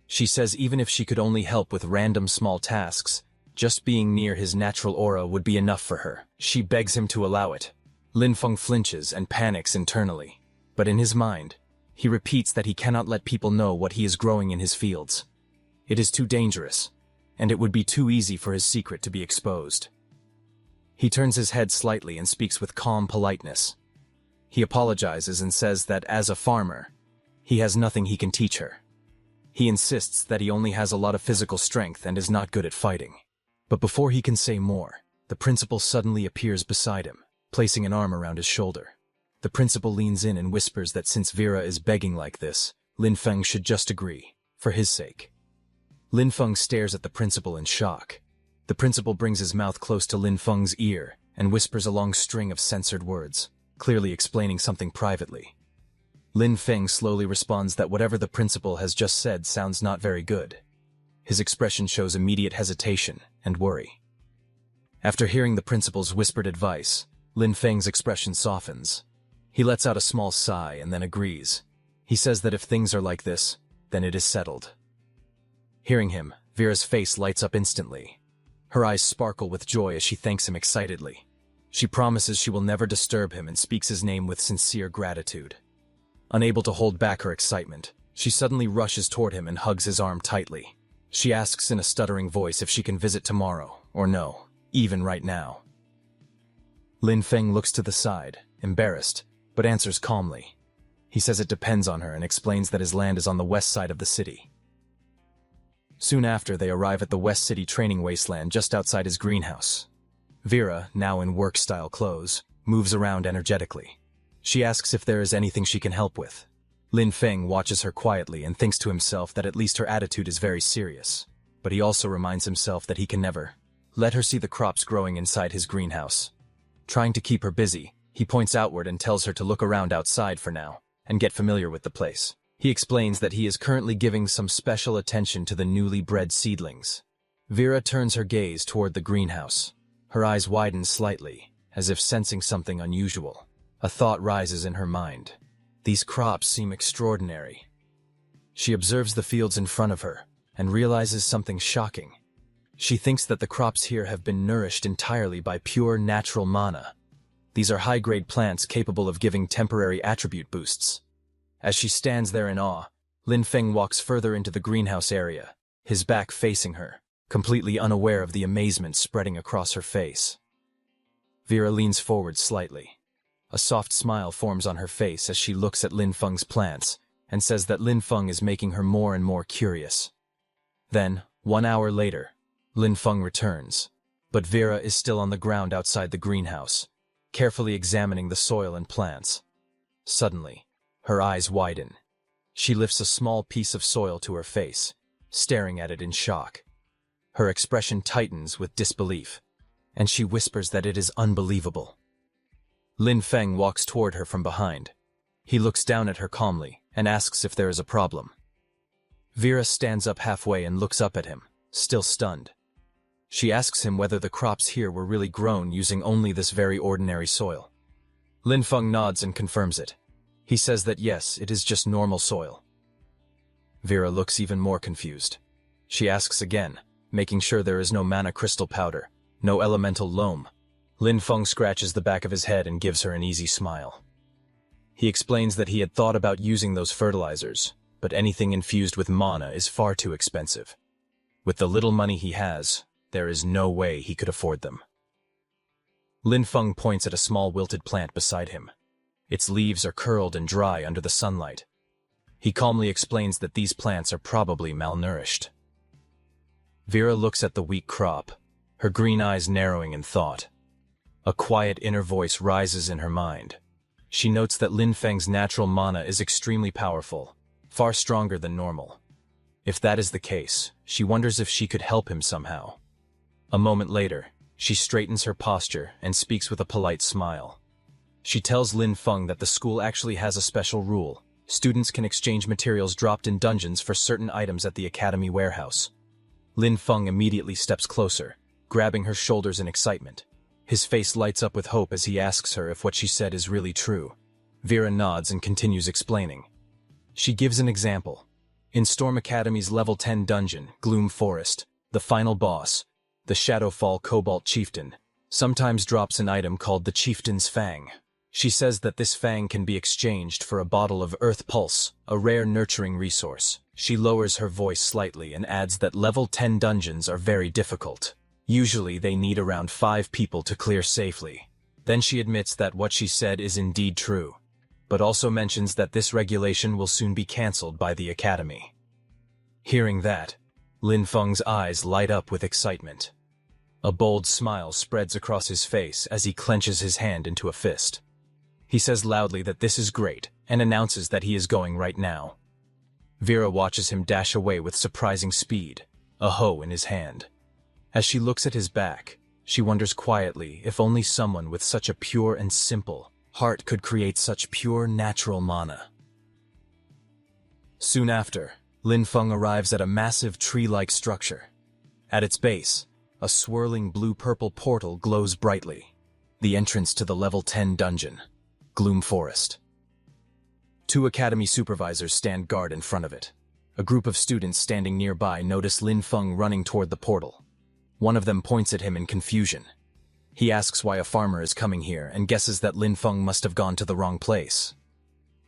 She says even if she could only help with random small tasks, just being near his natural aura would be enough for her. She begs him to allow it. Lin Feng flinches and panics internally, but in his mind, he repeats that he cannot let people know what he is growing in his fields. It is too dangerous, and it would be too easy for his secret to be exposed. He turns his head slightly and speaks with calm politeness. He apologizes and says that as a farmer, he has nothing he can teach her. He insists that he only has a lot of physical strength and is not good at fighting. But before he can say more, the principal suddenly appears beside him, placing an arm around his shoulder. The principal leans in and whispers that since Vera is begging like this, Lin Feng should just agree, for his sake. Lin Feng stares at the principal in shock. The principal brings his mouth close to Lin Feng's ear and whispers a long string of censored words, clearly explaining something privately. Lin Feng slowly responds that whatever the principal has just said sounds not very good. His expression shows immediate hesitation and worry. After hearing the principal's whispered advice, Lin Feng's expression softens. He lets out a small sigh and then agrees. He says that if things are like this, then it is settled. Hearing him, Vera's face lights up instantly. Her eyes sparkle with joy as she thanks him excitedly. She promises she will never disturb him and speaks his name with sincere gratitude. Unable to hold back her excitement, she suddenly rushes toward him and hugs his arm tightly. She asks in a stuttering voice if she can visit tomorrow, or no, even right now. Lin Feng looks to the side, embarrassed, but answers calmly. He says it depends on her and explains that his land is on the west side of the city. Soon after, they arrive at the West City training wasteland just outside his greenhouse. Vera, now in work-style clothes, moves around energetically. She asks if there is anything she can help with. Lin Feng watches her quietly and thinks to himself that at least her attitude is very serious. But he also reminds himself that he can never let her see the crops growing inside his greenhouse. Trying to keep her busy, he points outward and tells her to look around outside for now and get familiar with the place. He explains that he is currently giving some special attention to the newly bred seedlings. Vera turns her gaze toward the greenhouse. Her eyes widen slightly, as if sensing something unusual. A thought rises in her mind. These crops seem extraordinary. She observes the fields in front of her and realizes something shocking. She thinks that the crops here have been nourished entirely by pure natural mana. These are high-grade plants capable of giving temporary attribute boosts. As she stands there in awe, Lin Feng walks further into the greenhouse area, his back facing her, completely unaware of the amazement spreading across her face. Vera leans forward slightly. A soft smile forms on her face as she looks at Lin Feng's plants and says that Lin Feng is making her more and more curious. Then, 1 hour later, Lin Feng returns, but Vera is still on the ground outside the greenhouse, carefully examining the soil and plants. Suddenly, her eyes widen. She lifts a small piece of soil to her face, staring at it in shock. Her expression tightens with disbelief, and she whispers that it is unbelievable. Lin Feng walks toward her from behind. He looks down at her calmly and asks if there is a problem. Vera stands up halfway and looks up at him, still stunned. She asks him whether the crops here were really grown using only this very ordinary soil. Lin Feng nods and confirms it. He says that yes, it is just normal soil. Vera looks even more confused. She asks again, making sure there is no mana crystal powder, no elemental loam. Lin Feng scratches the back of his head and gives her an easy smile. He explains that he had thought about using those fertilizers, but anything infused with mana is far too expensive. With the little money he has, there is no way he could afford them. Lin Feng points at a small wilted plant beside him. Its leaves are curled and dry under the sunlight. He calmly explains that these plants are probably malnourished. Vera looks at the weak crop, her green eyes narrowing in thought. A quiet inner voice rises in her mind. She notes that Lin Feng's natural mana is extremely powerful, far stronger than normal. If that is the case, she wonders if she could help him somehow. A moment later, she straightens her posture and speaks with a polite smile. She tells Lin Feng that the school actually has a special rule. Students can exchange materials dropped in dungeons for certain items at the academy warehouse. Lin Feng immediately steps closer, grabbing her shoulders in excitement. His face lights up with hope as he asks her if what she said is really true. Vera nods and continues explaining. She gives an example. In Storm Academy's level 10 dungeon, Gloom Forest, the final boss, the Shadowfall Cobalt Chieftain, sometimes drops an item called the Chieftain's Fang. She says that this fang can be exchanged for a bottle of Earth Pulse, a rare nurturing resource. She lowers her voice slightly and adds that level 10 dungeons are very difficult. Usually they need around 5 people to clear safely. Then she admits that what she said is indeed true, but also mentions that this regulation will soon be cancelled by the academy. Hearing that, Lin Feng's eyes light up with excitement. A bold smile spreads across his face as he clenches his hand into a fist. He says loudly that this is great and announces that he is going right now. Vera watches him dash away with surprising speed, a hoe in his hand. As she looks at his back, she wonders quietly if only someone with such a pure and simple heart could create such pure natural mana. Soon after, Lin Feng arrives at a massive tree-like structure. At its base, a swirling blue-purple portal glows brightly, the entrance to the level 10 dungeon. Gloom Forest. 2 academy supervisors stand guard in front of it. A group of students standing nearby notice Lin Feng running toward the portal. One of them points at him in confusion. He asks why a farmer is coming here and guesses that Lin Feng must have gone to the wrong place.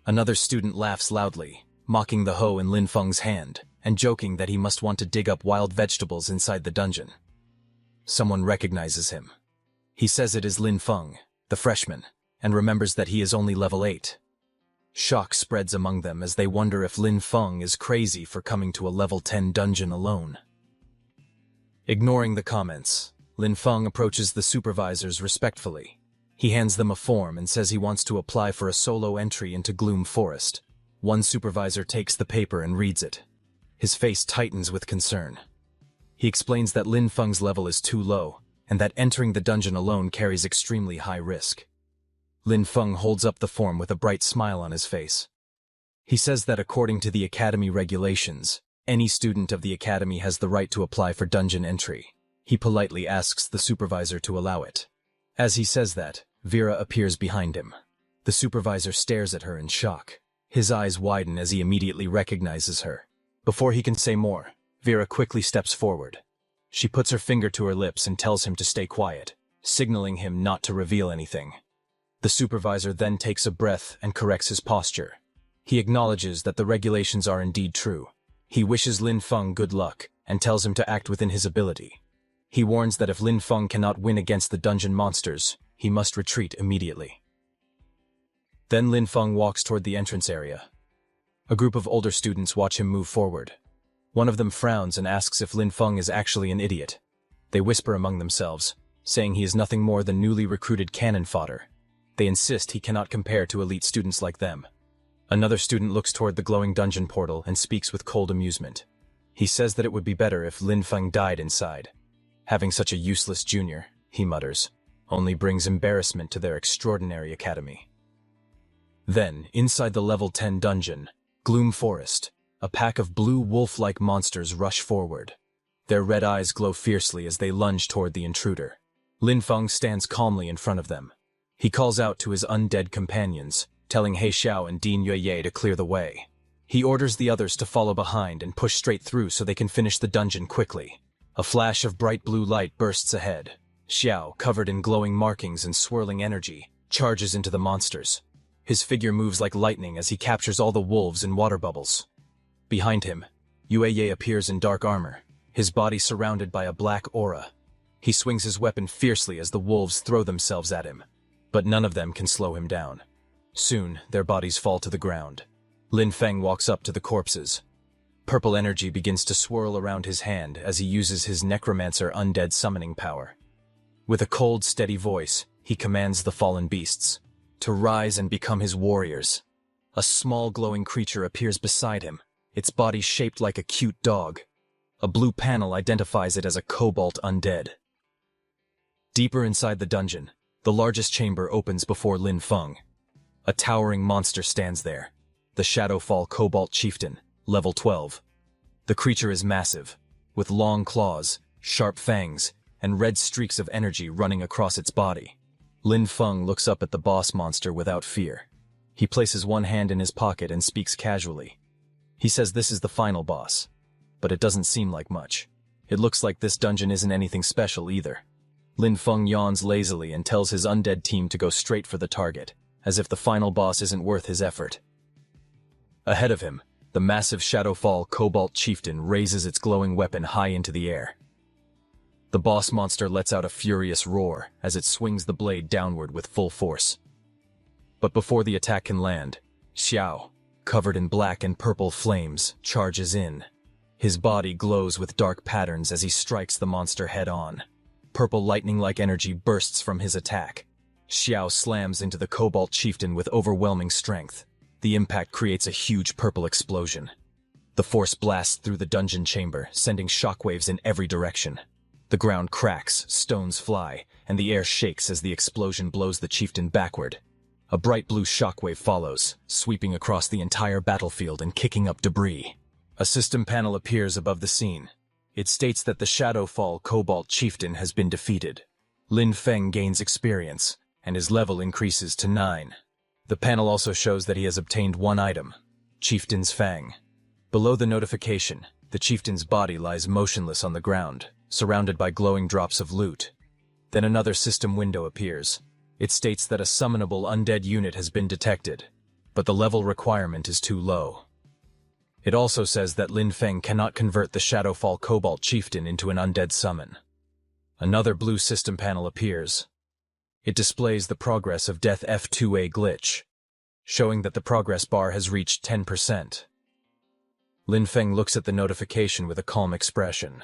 Another student laughs loudly, mocking the hoe in Lin Feng's hand and joking that he must want to dig up wild vegetables inside the dungeon. Someone recognizes him. He says it is Lin Feng, the freshman, and remembers that he is only level 8. Shock spreads among them as they wonder if Lin Feng is crazy for coming to a level 10 dungeon alone. Ignoring the comments, Lin Feng approaches the supervisors respectfully. He hands them a form and says he wants to apply for a solo entry into Gloom Forest. One supervisor takes the paper and reads it. His face tightens with concern. He explains that Lin Feng's level is too low, and that entering the dungeon alone carries extremely high risk. Lin Feng holds up the form with a bright smile on his face. He says that according to the Academy regulations, any student of the Academy has the right to apply for dungeon entry. He politely asks the supervisor to allow it. As he says that, Vera appears behind him. The supervisor stares at her in shock. His eyes widen as he immediately recognizes her. Before he can say more, Vera quickly steps forward. She puts her finger to her lips and tells him to stay quiet, signaling him not to reveal anything. The supervisor then takes a breath and corrects his posture. He acknowledges that the regulations are indeed true. He wishes Lin Feng good luck and tells him to act within his ability. He warns that if Lin Feng cannot win against the dungeon monsters, he must retreat immediately. Then Lin Feng walks toward the entrance area. A group of older students watch him move forward. One of them frowns and asks if Lin Feng is actually an idiot. They whisper among themselves, saying he is nothing more than newly recruited cannon fodder. They insist he cannot compare to elite students like them. Another student looks toward the glowing dungeon portal and speaks with cold amusement. He says that it would be better if Lin Feng died inside. Having such a useless junior, he mutters, only brings embarrassment to their extraordinary academy. Then, inside the level 10 dungeon, Gloom Forest, a pack of blue wolf-like monsters rush forward. Their red eyes glow fiercely as they lunge toward the intruder. Lin Feng stands calmly in front of them. He calls out to his undead companions, telling He Xiao and Din Yueye to clear the way. He orders the others to follow behind and push straight through so they can finish the dungeon quickly. A flash of bright blue light bursts ahead. Xiao, covered in glowing markings and swirling energy, charges into the monsters. His figure moves like lightning as he captures all the wolves in water bubbles. Behind him, Yueye appears in dark armor, his body surrounded by a black aura. He swings his weapon fiercely as the wolves throw themselves at him, but none of them can slow him down. Soon, their bodies fall to the ground. Lin Feng walks up to the corpses. Purple energy begins to swirl around his hand as he uses his necromancer undead summoning power. With a cold, steady voice, he commands the fallen beasts to rise and become his warriors. A small glowing creature appears beside him, its body shaped like a cute dog. A blue panel identifies it as a cobalt undead. Deeper inside the dungeon, the largest chamber opens before Lin Feng. A towering monster stands there, the Shadowfall Cobalt Chieftain, level 12. The creature is massive, with long claws, sharp fangs, and red streaks of energy running across its body. Lin Feng looks up at the boss monster without fear. He places one hand in his pocket and speaks casually. He says this is the final boss, but it doesn't seem like much. It looks like this dungeon isn't anything special either. Lin Feng yawns lazily and tells his undead team to go straight for the target, as if the final boss isn't worth his effort. Ahead of him, the massive Shadowfall Cobalt Chieftain raises its glowing weapon high into the air. The boss monster lets out a furious roar as it swings the blade downward with full force. But before the attack can land, Xiao, covered in black and purple flames, charges in. His body glows with dark patterns as he strikes the monster head-on. Purple lightning-like energy bursts from his attack. Xiao slams into the Cobalt Chieftain with overwhelming strength. The impact creates a huge purple explosion. The force blasts through the dungeon chamber, sending shockwaves in every direction. The ground cracks, stones fly, and the air shakes as the explosion blows the chieftain backward. A bright blue shockwave follows, sweeping across the entire battlefield and kicking up debris. A system panel appears above the scene. It states that the Shadowfall Cobalt Chieftain has been defeated. Lin Feng gains experience, and his level increases to 9. The panel also shows that he has obtained one item, Chieftain's Fang. Below the notification, the chieftain's body lies motionless on the ground, surrounded by glowing drops of loot. Then another system window appears. It states that a summonable undead unit has been detected, but the level requirement is too low. It also says that Lin Feng cannot convert the Shadowfall Cobalt Chieftain into an undead summon. Another blue system panel appears. It displays the progress of Death F2A glitch. showing that the progress bar has reached 10%. Lin Feng looks at the notification with a calm expression.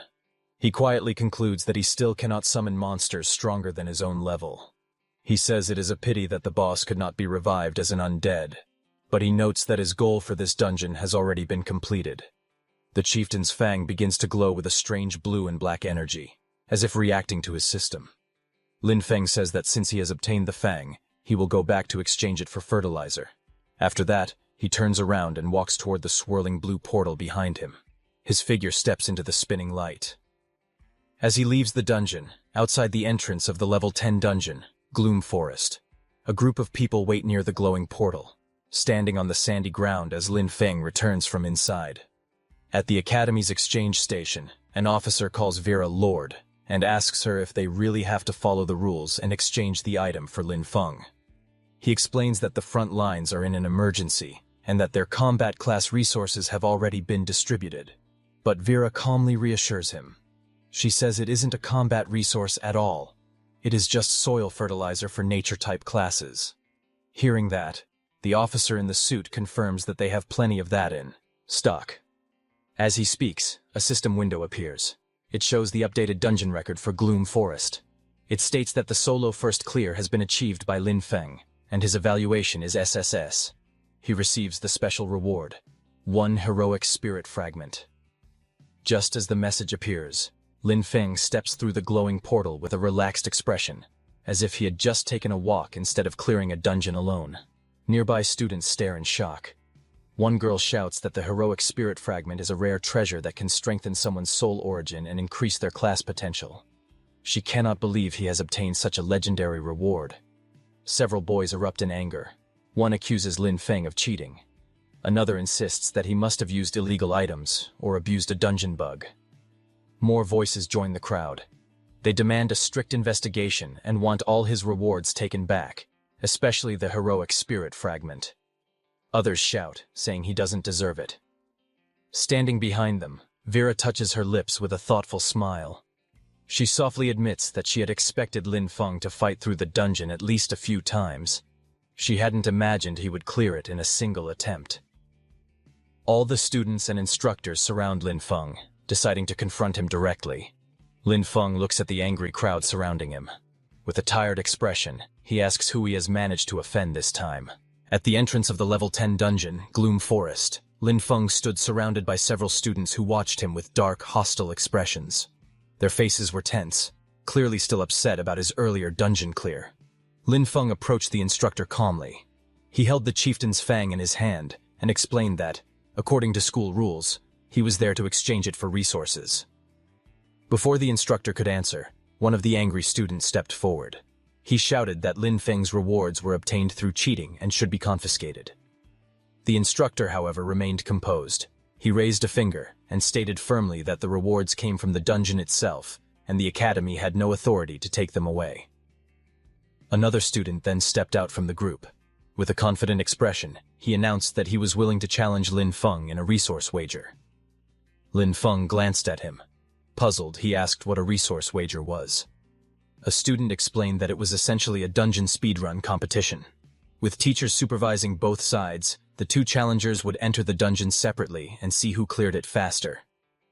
He quietly concludes that he still cannot summon monsters stronger than his own level. He says it is a pity that the boss could not be revived as an undead, but he notes that his goal for this dungeon has already been completed. The chieftain's fang begins to glow with a strange blue and black energy, as if reacting to his system. Lin Feng says that since he has obtained the fang, he will go back to exchange it for fertilizer. After that, he turns around and walks toward the swirling blue portal behind him. His figure steps into the spinning light. As he leaves the dungeon, outside the entrance of the level 10 dungeon, Gloom Forest, a group of people wait near the glowing portal, standing on the sandy ground as Lin Feng returns from inside. At the Academy's exchange station, an officer calls Vera Lord and asks her if they really have to follow the rules and exchange the item for Lin Feng. He explains that the front lines are in an emergency and that their combat class resources have already been distributed. But Vera calmly reassures him. She says it isn't a combat resource at all. It is just soil fertilizer for nature-type classes. Hearing that, the officer in the suit confirms that they have plenty of that in stock. As he speaks, a system window appears. It shows the updated dungeon record for Gloom Forest. It states that the solo first clear has been achieved by Lin Feng, and his evaluation is SSS. He receives the special reward, 1 heroic spirit fragment. Just as the message appears, Lin Feng steps through the glowing portal with a relaxed expression, as if he had just taken a walk instead of clearing a dungeon alone. Nearby students stare in shock. One girl shouts that the heroic spirit fragment is a rare treasure that can strengthen someone's soul origin and increase their class potential. She cannot believe he has obtained such a legendary reward. Several boys erupt in anger. One accuses Lin Feng of cheating. Another insists that he must have used illegal items or abused a dungeon bug. More voices join the crowd. They demand a strict investigation and want all his rewards taken back, especially the heroic spirit fragment. Others shout, saying he doesn't deserve it. Standing behind them, Vera touches her lips with a thoughtful smile. She softly admits that she had expected Lin Feng to fight through the dungeon at least a few times. She hadn't imagined he would clear it in a single attempt. All the students and instructors surround Lin Feng, deciding to confront him directly. Lin Feng looks at the angry crowd surrounding him. With a tired expression, he asks who he has managed to offend this time. At the entrance of the level 10 dungeon, Gloom Forest, Lin Feng stood surrounded by several students who watched him with dark, hostile expressions. Their faces were tense, clearly still upset about his earlier dungeon clear. Lin Feng approached the instructor calmly. He held the chieftain's fang in his hand and explained that, according to school rules, he was there to exchange it for resources. Before the instructor could answer, one of the angry students stepped forward. He shouted that Lin Feng's rewards were obtained through cheating and should be confiscated. The instructor, however, remained composed. He raised a finger and stated firmly that the rewards came from the dungeon itself, and the academy had no authority to take them away. Another student then stepped out from the group. With a confident expression, he announced that he was willing to challenge Lin Feng in a resource wager. Lin Feng glanced at him. Puzzled, he asked what a resource wager was. A student explained that it was essentially a dungeon speedrun competition. With teachers supervising both sides, the two challengers would enter the dungeon separately and see who cleared it faster.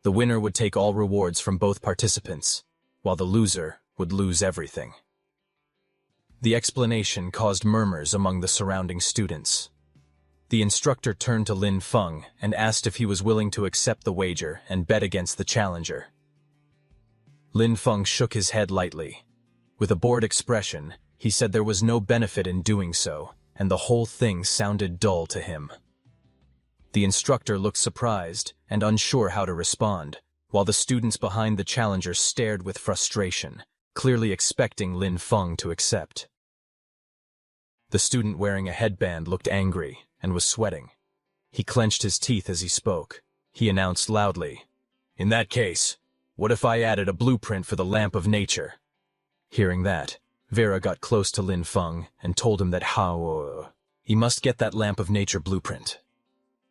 The winner would take all rewards from both participants, while the loser would lose everything. The explanation caused murmurs among the surrounding students. The instructor turned to Lin Feng and asked if he was willing to accept the wager and bet against the challenger. Lin Feng shook his head lightly. With a bored expression, he said there was no benefit in doing so, and the whole thing sounded dull to him. The instructor looked surprised and unsure how to respond, while the students behind the challenger stared with frustration, clearly expecting Lin Feng to accept. The student wearing a headband looked angry and was sweating. He clenched his teeth as he spoke. He announced loudly, "In that case, what if I added a blueprint for the lamp of nature?" Hearing that, Vera got close to Lin Feng and told him that he must get that lamp of nature blueprint.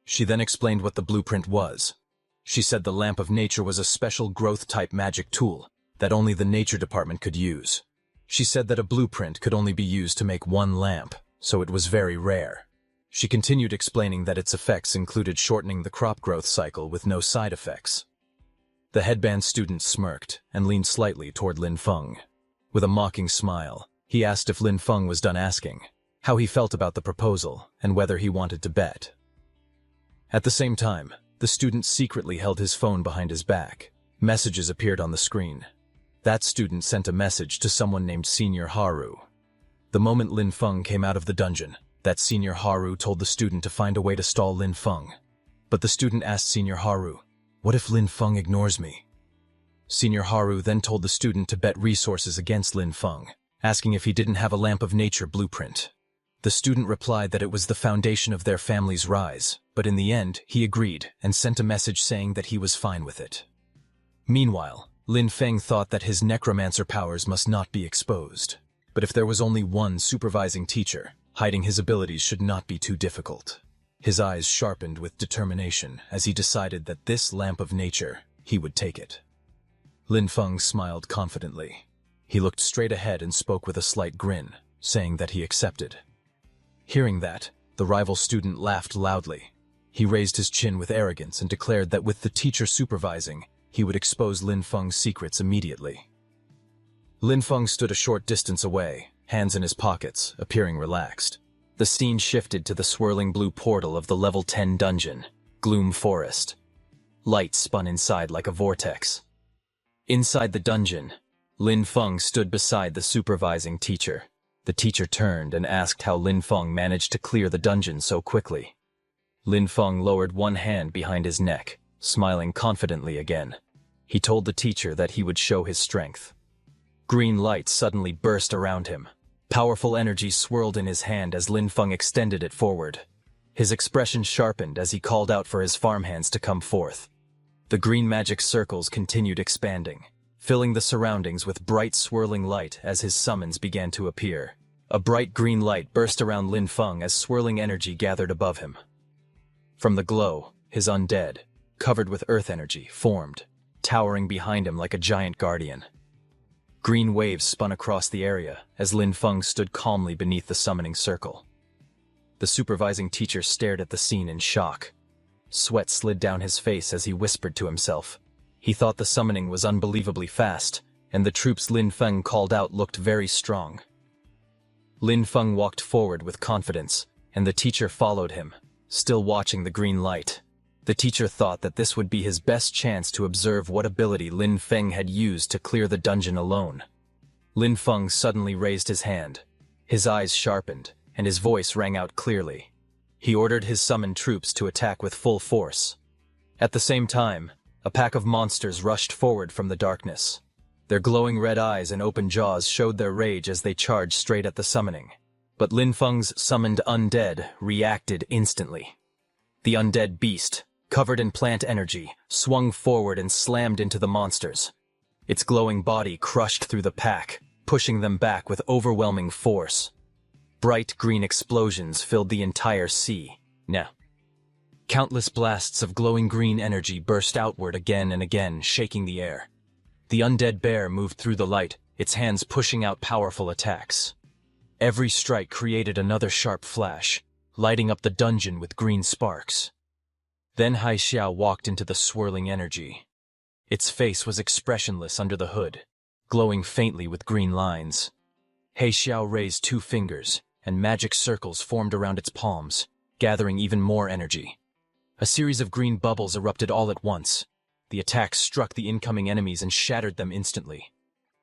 She then explained what the blueprint was. She said the lamp of nature was a special growth-type magic tool that only the nature department could use. She said that a blueprint could only be used to make one lamp, so it was very rare. She continued explaining that its effects included shortening the crop growth cycle with no side effects. The headband student smirked and leaned slightly toward Lin Feng. With a mocking smile, he asked if Lin Feng was done asking, how he felt about the proposal, and whether he wanted to bet. At the same time, the student secretly held his phone behind his back. Messages appeared on the screen. That student sent a message to someone named Senior Haru. The moment Lin Feng came out of the dungeon, that Senior Haru told the student to find a way to stall Lin Feng. But the student asked Senior Haru, "What if Lin Feng ignores me?" Senior Haru then told the student to bet resources against Lin Feng, asking if he didn't have a Lamp of Nature blueprint. The student replied that it was the foundation of their family's rise, but in the end, he agreed and sent a message saying that he was fine with it. Meanwhile, Lin Feng thought that his necromancer powers must not be exposed. But if there was only one supervising teacher, hiding his abilities should not be too difficult. His eyes sharpened with determination as he decided that this Lamp of Nature, he would take it. Lin Feng smiled confidently. He looked straight ahead and spoke with a slight grin, saying that he accepted. Hearing that, the rival student laughed loudly. He raised his chin with arrogance and declared that with the teacher supervising, he would expose Lin Feng's secrets immediately. Lin Feng stood a short distance away, hands in his pockets, appearing relaxed. The scene shifted to the swirling blue portal of the level 10 dungeon, Gloom Forest. Light spun inside like a vortex. Inside the dungeon, Lin Feng stood beside the supervising teacher. The teacher turned and asked how Lin Feng managed to clear the dungeon so quickly. Lin Feng lowered one hand behind his neck, smiling confidently again. He told the teacher that he would show his strength. Green light suddenly burst around him. Powerful energy swirled in his hand as Lin Feng extended it forward. His expression sharpened as he called out for his farmhands to come forth. The green magic circles continued expanding, filling the surroundings with bright swirling light as his summons began to appear. A bright green light burst around Lin Feng as swirling energy gathered above him. From the glow, his undead, covered with earth energy, formed, towering behind him like a giant guardian. Green waves spun across the area as Lin Feng stood calmly beneath the summoning circle. The supervising teacher stared at the scene in shock. Sweat slid down his face as he whispered to himself. He thought the summoning was unbelievably fast, and the troops Lin Feng called out looked very strong. Lin Feng walked forward with confidence, and the teacher followed him, still watching the green light. The teacher thought that this would be his best chance to observe what ability Lin Feng had used to clear the dungeon alone. Lin Feng suddenly raised his hand. His eyes sharpened, and his voice rang out clearly. He ordered his summoned troops to attack with full force. At the same time, a pack of monsters rushed forward from the darkness. Their glowing red eyes and open jaws showed their rage as they charged straight at the summoning. But Lin Feng's summoned undead reacted instantly. The undead beast, covered in plant energy, swung forward and slammed into the monsters. Its glowing body crushed through the pack, pushing them back with overwhelming force. Bright green explosions filled the entire sea. Countless blasts of glowing green energy burst outward again and again, shaking the air. The undead bear moved through the light, its hands pushing out powerful attacks. Every strike created another sharp flash, lighting up the dungeon with green sparks. Then Hai Xiao walked into the swirling energy. Its face was expressionless under the hood, glowing faintly with green lines. Hai Xiao raised 2 fingers, and magic circles formed around its palms, gathering even more energy. A series of green bubbles erupted all at once. The attacks struck the incoming enemies and shattered them instantly.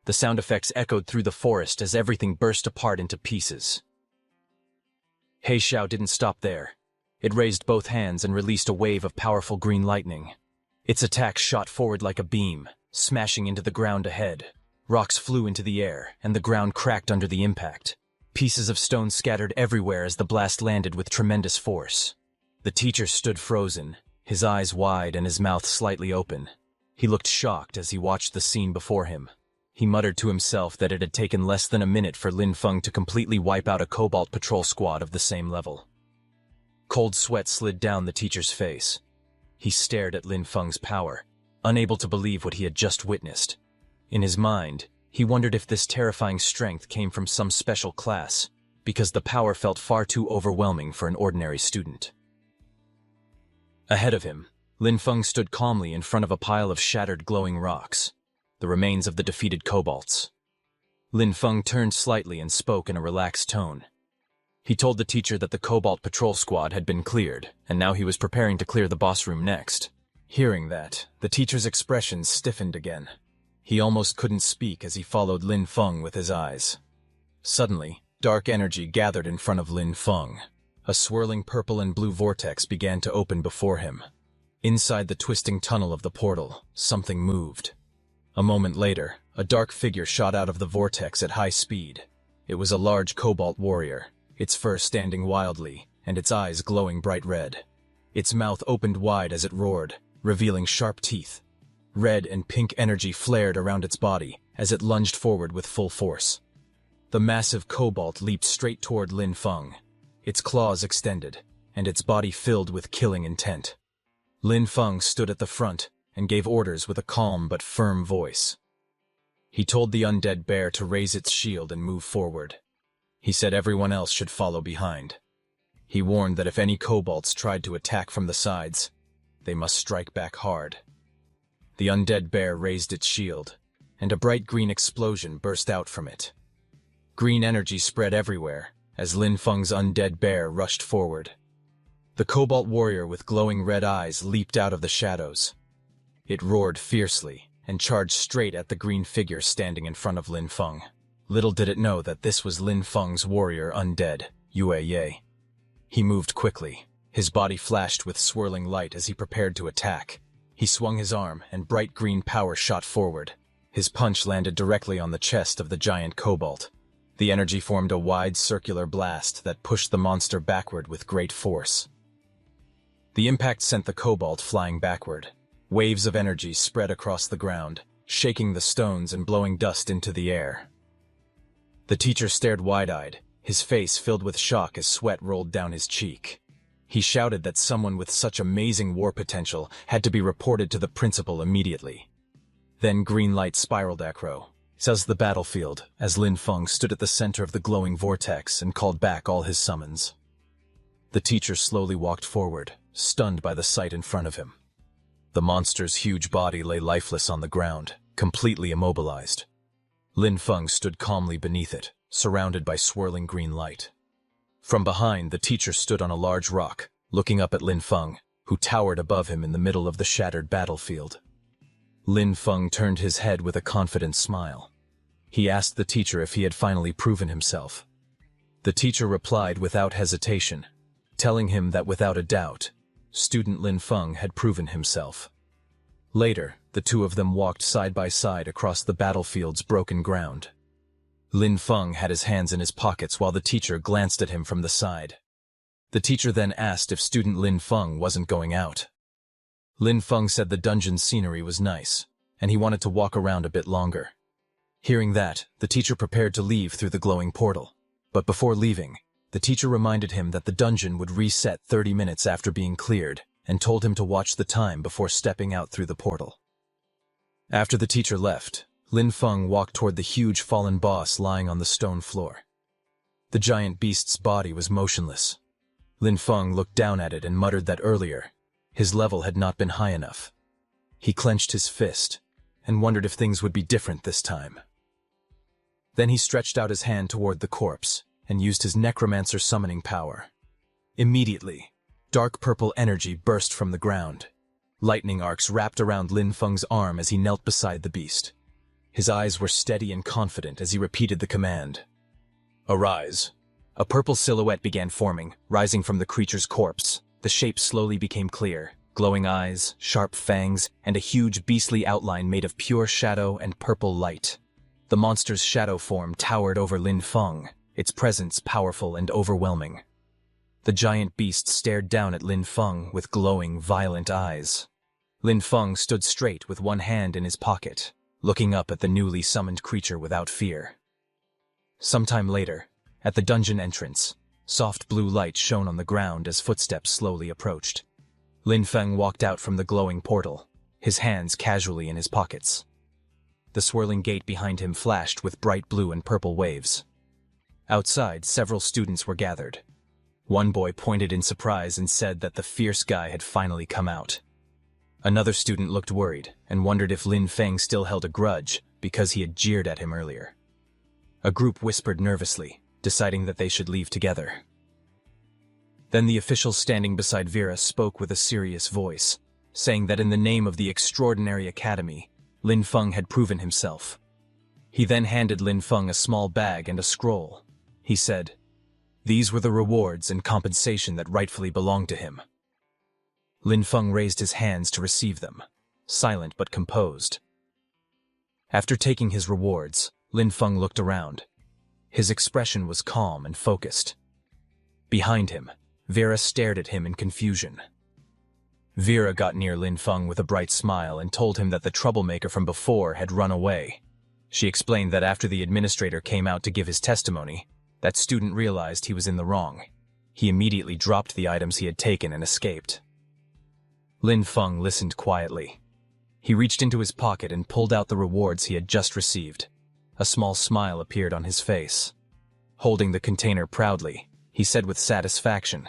The sound effects echoed through the forest as everything burst apart into pieces. Hai Xiao didn't stop there. It raised both hands and released a wave of powerful green lightning. Its attack shot forward like a beam, smashing into the ground ahead. Rocks flew into the air, and the ground cracked under the impact. Pieces of stone scattered everywhere as the blast landed with tremendous force. The teacher stood frozen, his eyes wide and his mouth slightly open. He looked shocked as he watched the scene before him. He muttered to himself that it had taken less than a minute for Lin Feng to completely wipe out a Cobalt patrol squad of the same level. Cold sweat slid down the teacher's face. He stared at Lin Feng's power, unable to believe what he had just witnessed. In his mind, he wondered if this terrifying strength came from some special class, because the power felt far too overwhelming for an ordinary student. Ahead of him, Lin Feng stood calmly in front of a pile of shattered glowing rocks, the remains of the defeated kobolds. Lin Feng turned slightly and spoke in a relaxed tone. He told the teacher that the Cobalt Patrol Squad had been cleared, and now he was preparing to clear the boss room next. Hearing that, the teacher's expression stiffened again. He almost couldn't speak as he followed Lin Feng with his eyes. Suddenly, dark energy gathered in front of Lin Feng. A swirling purple and blue vortex began to open before him. Inside the twisting tunnel of the portal, something moved. A moment later, a dark figure shot out of the vortex at high speed. It was a large cobalt warrior, its fur standing wildly, and its eyes glowing bright red. Its mouth opened wide as it roared, revealing sharp teeth. Red and pink energy flared around its body as it lunged forward with full force. The massive cobalt leaped straight toward Lin Feng, its claws extended, and its body filled with killing intent. Lin Feng stood at the front and gave orders with a calm but firm voice. He told the undead bear to raise its shield and move forward. He said everyone else should follow behind. He warned that if any kobolds tried to attack from the sides, they must strike back hard. The undead bear raised its shield, and a bright green explosion burst out from it. Green energy spread everywhere as Lin Feng's undead bear rushed forward. The cobalt warrior with glowing red eyes leaped out of the shadows. It roared fiercely and charged straight at the green figure standing in front of Lin Feng. Little did it know that this was Lin Feng's warrior undead, Yue Ye. He moved quickly. His body flashed with swirling light as he prepared to attack. He swung his arm, and bright green power shot forward. His punch landed directly on the chest of the giant cobalt. The energy formed a wide circular blast that pushed the monster backward with great force. The impact sent the cobalt flying backward. Waves of energy spread across the ground, shaking the stones and blowing dust into the air. The teacher stared wide-eyed, his face filled with shock as sweat rolled down his cheek. He shouted that someone with such amazing war potential had to be reported to the principal immediately. Then green light spiraled across the battlefield as Lin Feng stood at the center of the glowing vortex and called back all his summons. The teacher slowly walked forward, stunned by the sight in front of him. The monster's huge body lay lifeless on the ground, completely immobilized. Lin Feng stood calmly beneath it, surrounded by swirling green light. From behind, the teacher stood on a large rock, looking up at Lin Feng, who towered above him in the middle of the shattered battlefield. Lin Feng turned his head with a confident smile. He asked the teacher if he had finally proven himself. The teacher replied without hesitation, telling him that without a doubt, student Lin Feng had proven himself. Later, the two of them walked side by side across the battlefield's broken ground. Lin Feng had his hands in his pockets while the teacher glanced at him from the side. The teacher then asked if student Lin Feng wasn't going out. Lin Feng said the dungeon's scenery was nice, and he wanted to walk around a bit longer. Hearing that, the teacher prepared to leave through the glowing portal. But before leaving, the teacher reminded him that the dungeon would reset 30 minutes after being cleared, and told him to watch the time before stepping out through the portal. After the teacher left, Lin Feng walked toward the huge fallen boss lying on the stone floor. The giant beast's body was motionless. Lin Feng looked down at it and muttered that earlier, his level had not been high enough. He clenched his fist and wondered if things would be different this time. Then he stretched out his hand toward the corpse and used his necromancer summoning power. Immediately, dark purple energy burst from the ground. Lightning arcs wrapped around Lin Feng's arm as he knelt beside the beast. His eyes were steady and confident as he repeated the command. "Arise." A purple silhouette began forming, rising from the creature's corpse. The shape slowly became clear. Glowing eyes, sharp fangs, and a huge beastly outline made of pure shadow and purple light. The monster's shadow form towered over Lin Feng, its presence powerful and overwhelming. The giant beast stared down at Lin Feng with glowing, violent eyes. Lin Feng stood straight with one hand in his pocket, looking up at the newly summoned creature without fear. Sometime later, at the dungeon entrance, soft blue light shone on the ground as footsteps slowly approached. Lin Feng walked out from the glowing portal, his hands casually in his pockets. The swirling gate behind him flashed with bright blue and purple waves. Outside, several students were gathered. One boy pointed in surprise and said that the fierce guy had finally come out. Another student looked worried and wondered if Lin Feng still held a grudge because he had jeered at him earlier. A group whispered nervously, deciding that they should leave together. Then the official standing beside Vera spoke with a serious voice, saying that in the name of the extraordinary academy, Lin Feng had proven himself. He then handed Lin Feng a small bag and a scroll. He said, "These were the rewards and compensation that rightfully belonged to him." Lin Feng raised his hands to receive them, silent but composed. After taking his rewards, Lin Feng looked around. His expression was calm and focused. Behind him, Vera stared at him in confusion. Vera got near Lin Feng with a bright smile and told him that the troublemaker from before had run away. She explained that after the administrator came out to give his testimony, that student realized he was in the wrong. He immediately dropped the items he had taken and escaped. Lin Feng listened quietly. He reached into his pocket and pulled out the rewards he had just received. A small smile appeared on his face. Holding the container proudly, he said with satisfaction,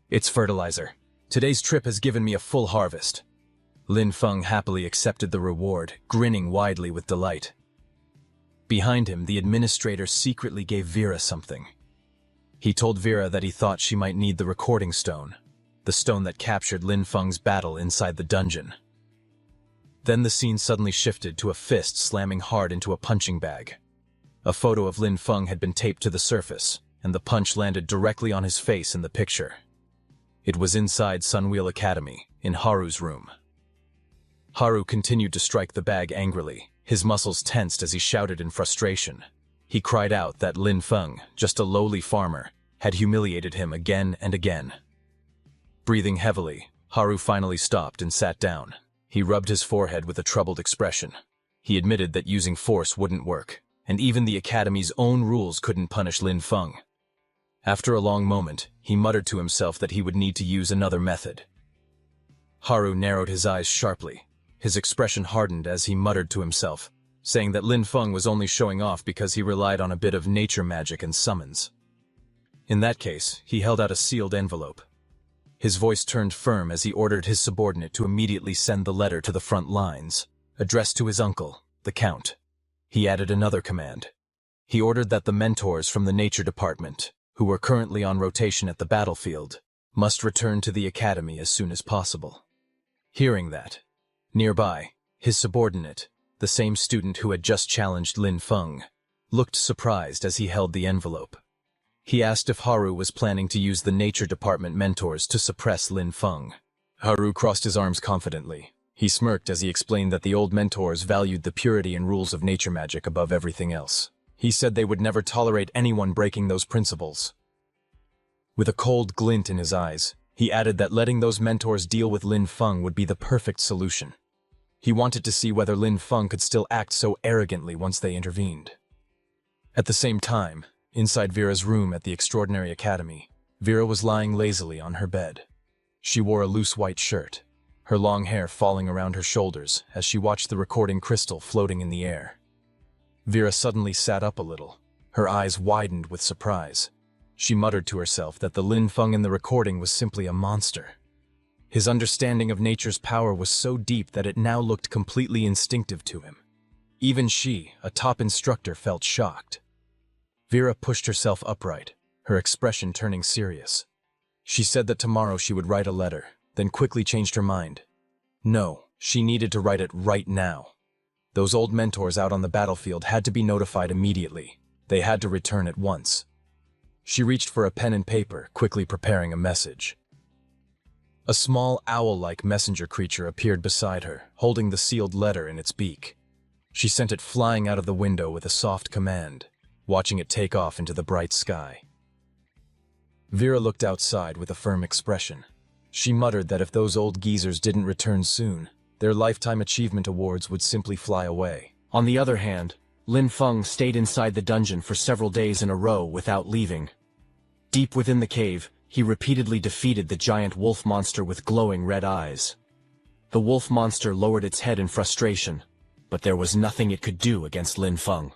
"It's fertilizer. Today's trip has given me a full harvest." Lin Feng happily accepted the reward, grinning widely with delight. Behind him, the administrator secretly gave Vera something. He told Vera that he thought she might need the recording stone, the stone that captured Lin Feng's battle inside the dungeon. Then the scene suddenly shifted to a fist slamming hard into a punching bag. A photo of Lin Feng had been taped to the surface, and the punch landed directly on his face in the picture. It was inside Sunwheel Academy, in Haru's room. Haru continued to strike the bag angrily, his muscles tensed as he shouted in frustration. He cried out that Lin Feng, just a lowly farmer, had humiliated him again and again. Breathing heavily, Haru finally stopped and sat down. He rubbed his forehead with a troubled expression. He admitted that using force wouldn't work, and even the Academy's own rules couldn't punish Lin Feng. After a long moment, he muttered to himself that he would need to use another method. Haru narrowed his eyes sharply. His expression hardened as he muttered to himself, saying that Lin Feng was only showing off because he relied on a bit of nature magic and summons. In that case, he held out a sealed envelope. His voice turned firm as he ordered his subordinate to immediately send the letter to the front lines, addressed to his uncle, the Count. He added another command. He ordered that the mentors from the Nature Department, who were currently on rotation at the battlefield, must return to the academy as soon as possible. Hearing that, nearby, his subordinate, the same student who had just challenged Lin Feng, looked surprised as he held the envelope. He asked if Haru was planning to use the Nature Department mentors to suppress Lin Feng. Haru crossed his arms confidently. He smirked as he explained that the old mentors valued the purity and rules of nature magic above everything else. He said they would never tolerate anyone breaking those principles. With a cold glint in his eyes, he added that letting those mentors deal with Lin Feng would be the perfect solution. He wanted to see whether Lin Feng could still act so arrogantly once they intervened. At the same time, inside Vera's room at the Extraordinary Academy, Vera was lying lazily on her bed. She wore a loose white shirt, her long hair falling around her shoulders as she watched the recording crystal floating in the air. Vera suddenly sat up a little. Her eyes widened with surprise. She muttered to herself that the Lin Feng in the recording was simply a monster. His understanding of nature's power was so deep that it now looked completely instinctive to him. Even she, a top instructor, felt shocked. Vera pushed herself upright, her expression turning serious. She said that tomorrow she would write a letter, then quickly changed her mind. No, she needed to write it right now. Those old mentors out on the battlefield had to be notified immediately. They had to return at once. She reached for a pen and paper, quickly preparing a message. A small owl-like messenger creature appeared beside her, holding the sealed letter in its beak. She sent it flying out of the window with a soft command, watching it take off into the bright sky. Vera looked outside with a firm expression. She muttered that if those old geezers didn't return soon, their lifetime achievement awards would simply fly away. On the other hand, Lin Feng stayed inside the dungeon for several days in a row without leaving. Deep within the cave, he repeatedly defeated the giant wolf monster with glowing red eyes. The wolf monster lowered its head in frustration, but there was nothing it could do against Lin Feng.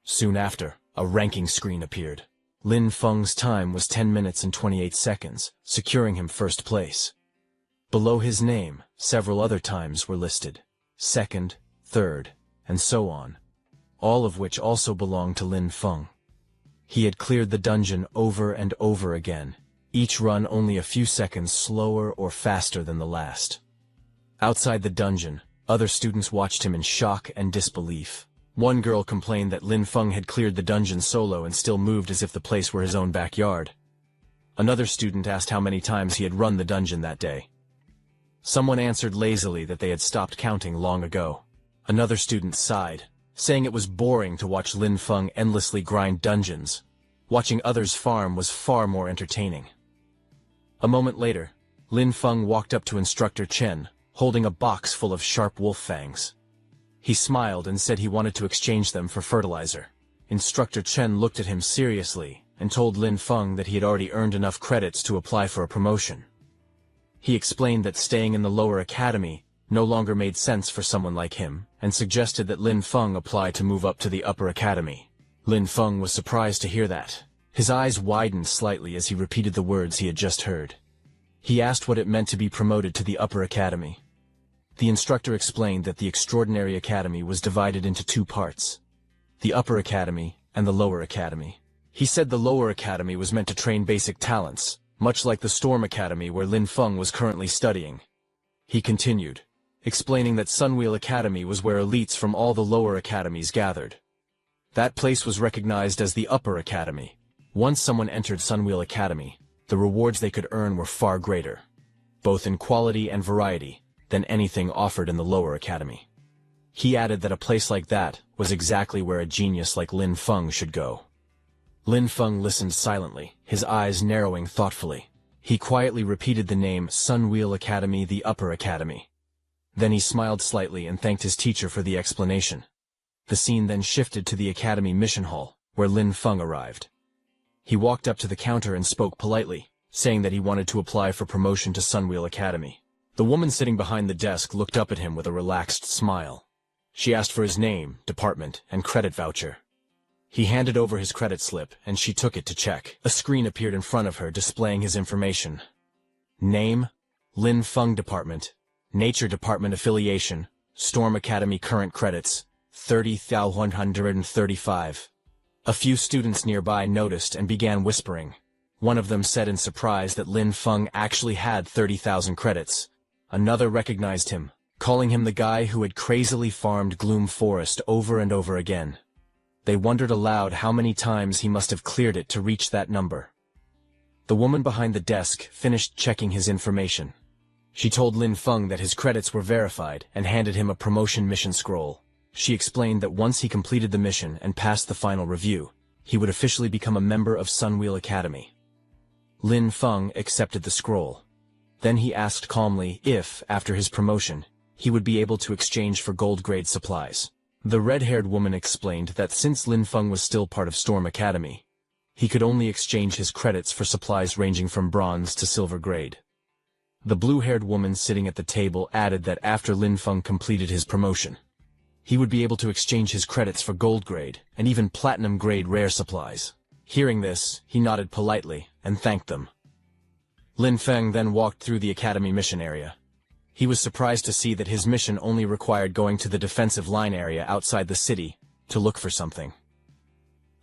Soon after, A ranking screen appeared. Lin Feng's time was 10 minutes and 28 seconds, securing him first place. Below his name, several other times were listed. Second, third, and so on. All of which also belonged to Lin Feng. He had cleared the dungeon over and over again, each run only a few seconds slower or faster than the last. Outside the dungeon, other students watched him in shock and disbelief. One girl complained that Lin Feng had cleared the dungeon solo and still moved as if the place were his own backyard. Another student asked how many times he had run the dungeon that day. Someone answered lazily that they had stopped counting long ago. Another student sighed, saying it was boring to watch Lin Feng endlessly grind dungeons. Watching others farm was far more entertaining. A moment later, Lin Feng walked up to Instructor Chen, holding a box full of sharp wolf fangs. He smiled and said he wanted to exchange them for fertilizer. Instructor Chen looked at him seriously and told Lin Feng that he had already earned enough credits to apply for a promotion. He explained that staying in the lower academy no longer made sense for someone like him, and suggested that Lin Feng apply to move up to the upper academy. Lin Feng was surprised to hear that. His eyes widened slightly as he repeated the words he had just heard. He asked what it meant to be promoted to the upper academy. The instructor explained that the extraordinary academy was divided into two parts, the upper academy and the lower academy. He said the lower academy was meant to train basic talents, much like the Storm Academy where Lin Feng was currently studying. He continued, explaining that Sunwheel Academy was where elites from all the lower academies gathered. That place was recognized as the upper academy. Once someone entered Sunwheel Academy, the rewards they could earn were far greater, both in quality and variety, than anything offered in the lower academy. He added that a place like that was exactly where a genius like Lin Feng should go. Lin Feng listened silently, his eyes narrowing thoughtfully. He quietly repeated the name Sunwheel Academy, the upper academy. Then he smiled slightly and thanked his teacher for the explanation. The scene then shifted to the academy mission hall, where Lin Feng arrived. He walked up to the counter and spoke politely, saying that he wanted to apply for promotion to Sunwheel Academy. The woman sitting behind the desk looked up at him with a relaxed smile. She asked for his name, department, and credit voucher. He handed over his credit slip, and she took it to check. A screen appeared in front of her displaying his information. Name, Lin Feng Department, Nature Department Affiliation, Storm Academy Current Credits, 30,135. A few students nearby noticed and began whispering. One of them said in surprise that Lin Feng actually had 30,000 credits. Another recognized him, calling him the guy who had crazily farmed Gloom Forest over and over again. They wondered aloud how many times he must have cleared it to reach that number. The woman behind the desk finished checking his information. She told Lin Feng that his credits were verified and handed him a promotion mission scroll. She explained that once he completed the mission and passed the final review, he would officially become a member of Sunwheel Academy. Lin Feng accepted the scroll. Then he asked calmly if, after his promotion, he would be able to exchange for gold-grade supplies. The red-haired woman explained that since Lin Feng was still part of Storm Academy, he could only exchange his credits for supplies ranging from bronze to silver grade. The blue-haired woman sitting at the table added that after Lin Feng completed his promotion, he would be able to exchange his credits for gold-grade and even platinum-grade rare supplies. Hearing this, he nodded politely and thanked them. Lin Feng then walked through the academy mission area. He was surprised to see that his mission only required going to the defensive line area outside the city to look for something.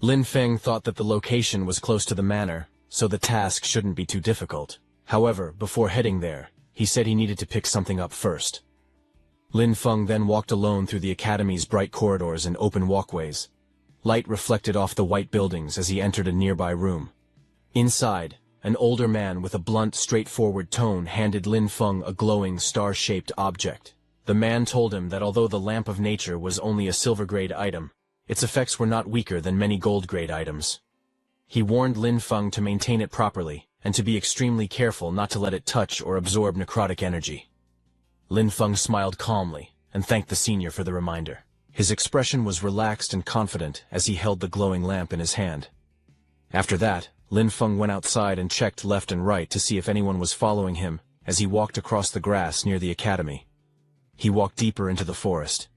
Lin Feng thought that the location was close to the manor, so the task shouldn't be too difficult. However, before heading there, he said he needed to pick something up first. Lin Feng then walked alone through the academy's bright corridors and open walkways. Light reflected off the white buildings as he entered a nearby room. Inside, an older man with a blunt, straightforward tone handed Lin Feng a glowing, star-shaped object. The man told him that although the Lamp of Nature was only a silver-grade item, its effects were not weaker than many gold-grade items. He warned Lin Feng to maintain it properly, and to be extremely careful not to let it touch or absorb necrotic energy. Lin Feng smiled calmly, and thanked the senior for the reminder. His expression was relaxed and confident as he held the glowing lamp in his hand. After that, Lin Feng went outside and checked left and right to see if anyone was following him as he walked across the grass near the academy. He walked deeper into the forest.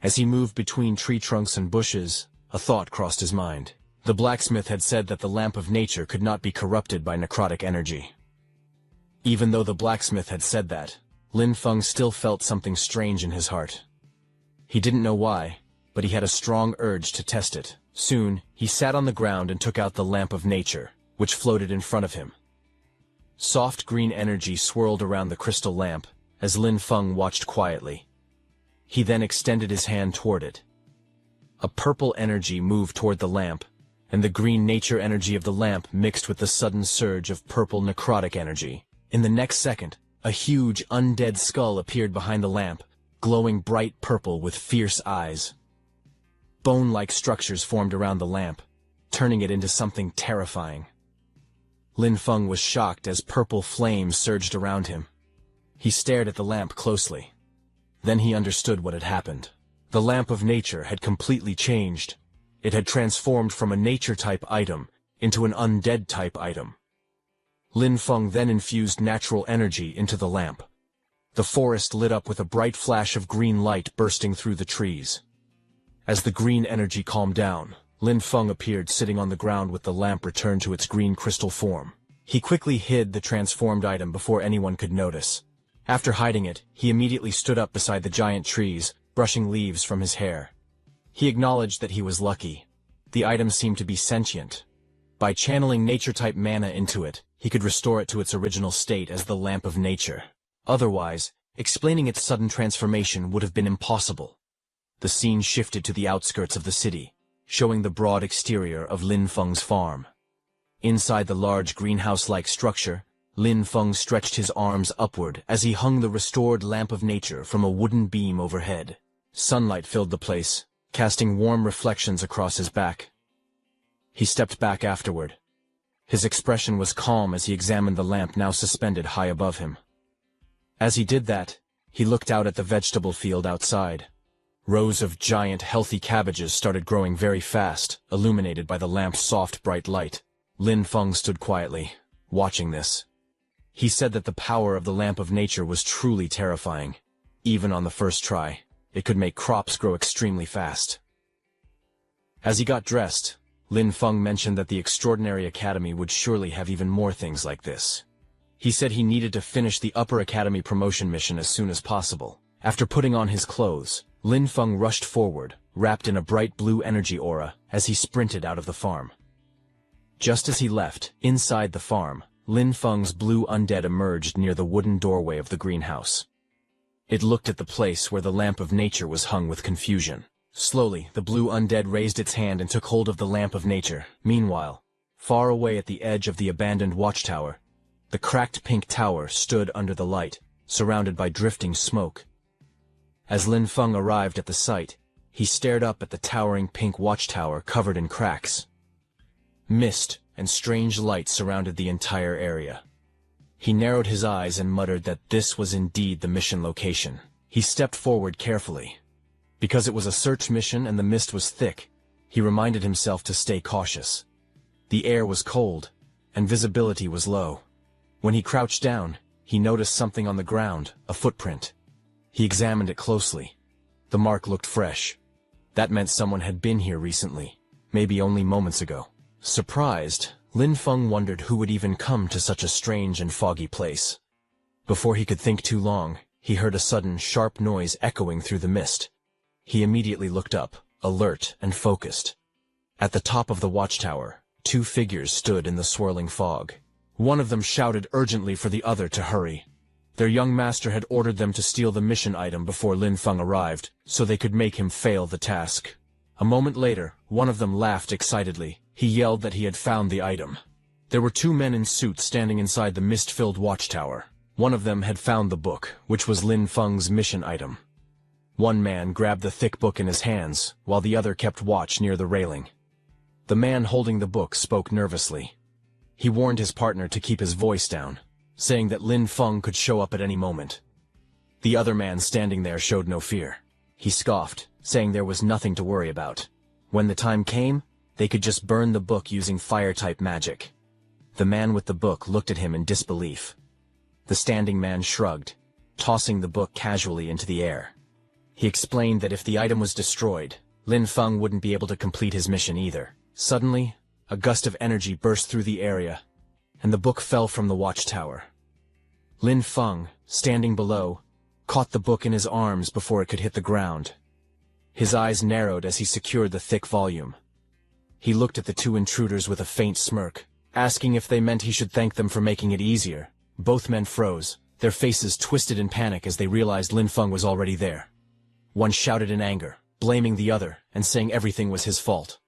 As he moved between tree trunks and bushes, a thought crossed his mind. The blacksmith had said that the lamp of nature could not be corrupted by necrotic energy. Even though the blacksmith had said that, Lin Feng still felt something strange in his heart. He didn't know why, but he had a strong urge to test it. Soon, he sat on the ground and took out the lamp of nature, which floated in front of him. Soft green energy swirled around the crystal lamp, as Lin Feng watched quietly. He then extended his hand toward it. A purple energy moved toward the lamp, and the green nature energy of the lamp mixed with the sudden surge of purple necrotic energy. In the next second, a huge undead skull appeared behind the lamp, glowing bright purple with fierce eyes. Bone-like structures formed around the lamp, turning it into something terrifying. Lin Feng was shocked as purple flames surged around him. He stared at the lamp closely. Then he understood what had happened. The lamp of nature had completely changed. It had transformed from a nature-type item into an undead-type item. Lin Feng then infused natural energy into the lamp. The forest lit up with a bright flash of green light bursting through the trees. As the green energy calmed down, Lin Feng appeared sitting on the ground with the lamp returned to its green crystal form. He quickly hid the transformed item before anyone could notice. After hiding it, he immediately stood up beside the giant trees, brushing leaves from his hair. He acknowledged that he was lucky. The item seemed to be sentient. By channeling nature-type mana into it, he could restore it to its original state as the lamp of nature. Otherwise, explaining its sudden transformation would have been impossible. The scene shifted to the outskirts of the city, showing the broad exterior of Lin Feng's farm. Inside the large greenhouse-like structure, Lin Feng stretched his arms upward as he hung the restored lamp of nature from a wooden beam overhead. Sunlight filled the place, casting warm reflections across his back. He stepped back afterward. His expression was calm as he examined the lamp now suspended high above him. As he did that, he looked out at the vegetable field outside. Rows of giant, healthy cabbages started growing very fast, illuminated by the lamp's soft, bright light. Lin Feng stood quietly, watching this. He said that the power of the lamp of nature was truly terrifying. Even on the first try, it could make crops grow extremely fast. As he got dressed, Lin Feng mentioned that the Extraordinary Academy would surely have even more things like this. He said he needed to finish the Upper Academy promotion mission as soon as possible. After putting on his clothes, Lin Feng rushed forward, wrapped in a bright blue energy aura, as he sprinted out of the farm. Just as he left, inside the farm, Lin Feng's blue undead emerged near the wooden doorway of the greenhouse. It looked at the place where the lamp of nature was hung with confusion. Slowly, the blue undead raised its hand and took hold of the lamp of nature. Meanwhile, far away at the edge of the abandoned watchtower, the cracked pink tower stood under the light, surrounded by drifting smoke. As Lin Feng arrived at the site, he stared up at the towering pink watchtower covered in cracks. Mist and strange light surrounded the entire area. He narrowed his eyes and muttered that this was indeed the mission location. He stepped forward carefully. Because it was a search mission and the mist was thick, he reminded himself to stay cautious. The air was cold, and visibility was low. When he crouched down, he noticed something on the ground, a footprint. He examined it closely. The mark looked fresh. That meant someone had been here recently, maybe only moments ago. Surprised, Lin Feng wondered who would even come to such a strange and foggy place. Before he could think too long, he heard a sudden, sharp noise echoing through the mist. He immediately looked up, alert and focused. At the top of the watchtower, two figures stood in the swirling fog. One of them shouted urgently for the other to hurry. Their young master had ordered them to steal the mission item before Lin Feng arrived, so they could make him fail the task. A moment later, one of them laughed excitedly. He yelled that he had found the item. There were two men in suits standing inside the mist-filled watchtower. One of them had found the book, which was Lin Feng's mission item. One man grabbed the thick book in his hands, while the other kept watch near the railing. The man holding the book spoke nervously. He warned his partner to keep his voice down, saying that Lin Feng could show up at any moment. The other man standing there showed no fear. He scoffed, saying there was nothing to worry about. When the time came, they could just burn the book using fire-type magic. The man with the book looked at him in disbelief. The standing man shrugged, tossing the book casually into the air. He explained that if the item was destroyed, Lin Feng wouldn't be able to complete his mission either, Suddenly, a gust of energy burst through the area, and the book fell from the watchtower. Lin Feng, standing below, caught the book in his arms before it could hit the ground. His eyes narrowed as he secured the thick volume. He looked at the two intruders with a faint smirk, asking if they meant he should thank them for making it easier. Both men froze, their faces twisted in panic as they realized Lin Feng was already there. One shouted in anger, blaming the other and saying everything was his fault.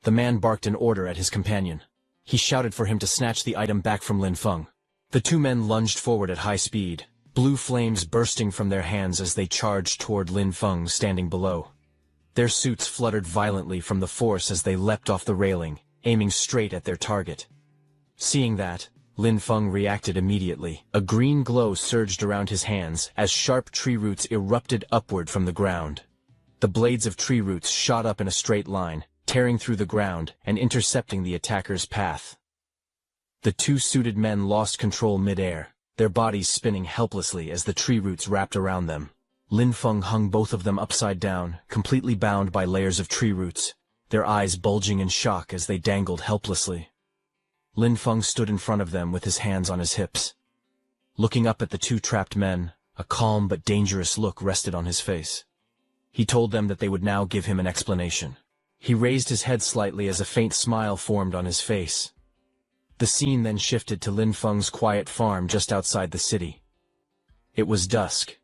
The man barked an order at his companion. He shouted for him to snatch the item back from Lin Feng. The two men lunged forward at high speed, blue flames bursting from their hands as they charged toward Lin Feng standing below. Their suits fluttered violently from the force as they leapt off the railing, aiming straight at their target. Seeing that, Lin Feng reacted immediately. A green glow surged around his hands as sharp tree roots erupted upward from the ground. The blades of tree roots shot up in a straight line, tearing through the ground and intercepting the attacker's path. The two suited men lost control mid-air, their bodies spinning helplessly as the tree roots wrapped around them. Lin Feng hung both of them upside down, completely bound by layers of tree roots, their eyes bulging in shock as they dangled helplessly. Lin Feng stood in front of them with his hands on his hips. Looking up at the two trapped men, a calm but dangerous look rested on his face. He told them that they would now give him an explanation. He raised his head slightly as a faint smile formed on his face. The scene then shifted to Lin Feng's quiet farm just outside the city. It was dusk,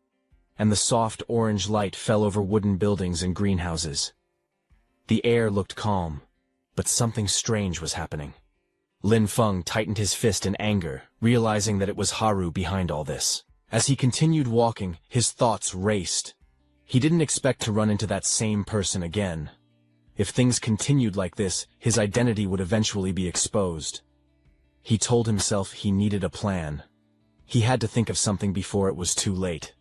and the soft orange light fell over wooden buildings and greenhouses. The air looked calm, but something strange was happening. Lin Feng tightened his fist in anger, realizing that it was Haru behind all this. As he continued walking, his thoughts raced. He didn't expect to run into that same person again. If things continued like this, his identity would eventually be exposed. He told himself he needed a plan. He had to think of something before it was too late.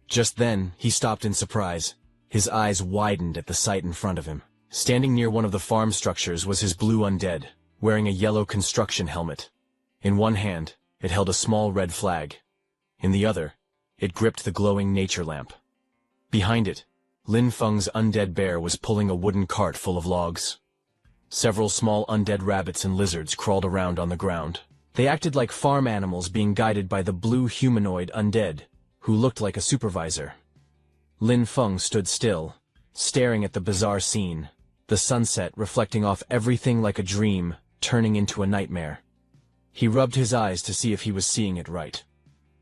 Just then, he stopped in surprise. His eyes widened at the sight in front of him. Standing near one of the farm structures was his blue undead, wearing a yellow construction helmet. In one hand, it held a small red flag. In the other, it gripped the glowing nature lamp. Behind it, Lin Feng's undead bear was pulling a wooden cart full of logs. Several small undead rabbits and lizards crawled around on the ground. They acted like farm animals being guided by the blue humanoid undead, who looked like a supervisor. Lin Feng stood still, staring at the bizarre scene, the sunset reflecting off everything like a dream, turning into a nightmare. He rubbed his eyes to see if he was seeing it right.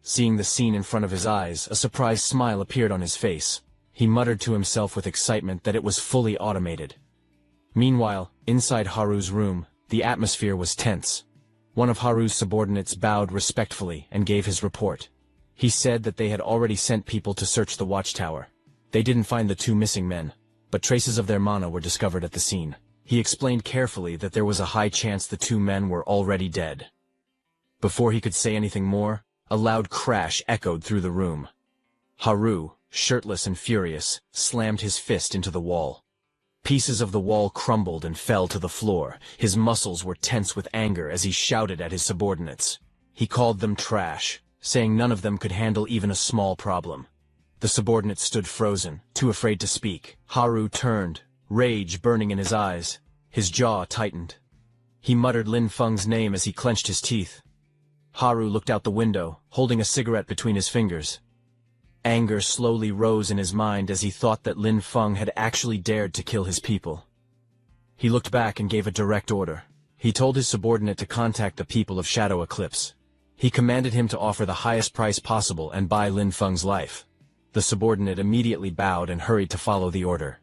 Seeing the scene in front of his eyes, a surprised smile appeared on his face. He muttered to himself with excitement that it was fully automated. Meanwhile, inside Haru's room, the atmosphere was tense. One of Haru's subordinates bowed respectfully and gave his report. He said that they had already sent people to search the watchtower. They didn't find the two missing men, but traces of their mana were discovered at the scene. He explained carefully that there was a high chance the two men were already dead. Before he could say anything more, a loud crash echoed through the room. Haru, shirtless and furious, slammed his fist into the wall. Pieces of the wall crumbled and fell to the floor. His muscles were tense with anger as he shouted at his subordinates. He called them trash, saying none of them could handle even a small problem. The subordinates stood frozen, too afraid to speak. Haru turned, rage burning in his eyes. His jaw tightened. He muttered Lin Feng's name as he clenched his teeth. Haru looked out the window, holding a cigarette between his fingers. Anger slowly rose in his mind as he thought that Lin Feng had actually dared to kill his people. He looked back and gave a direct order. He told his subordinate to contact the people of Shadow Eclipse. He commanded him to offer the highest price possible and buy Lin Feng's life. The subordinate immediately bowed and hurried to follow the order.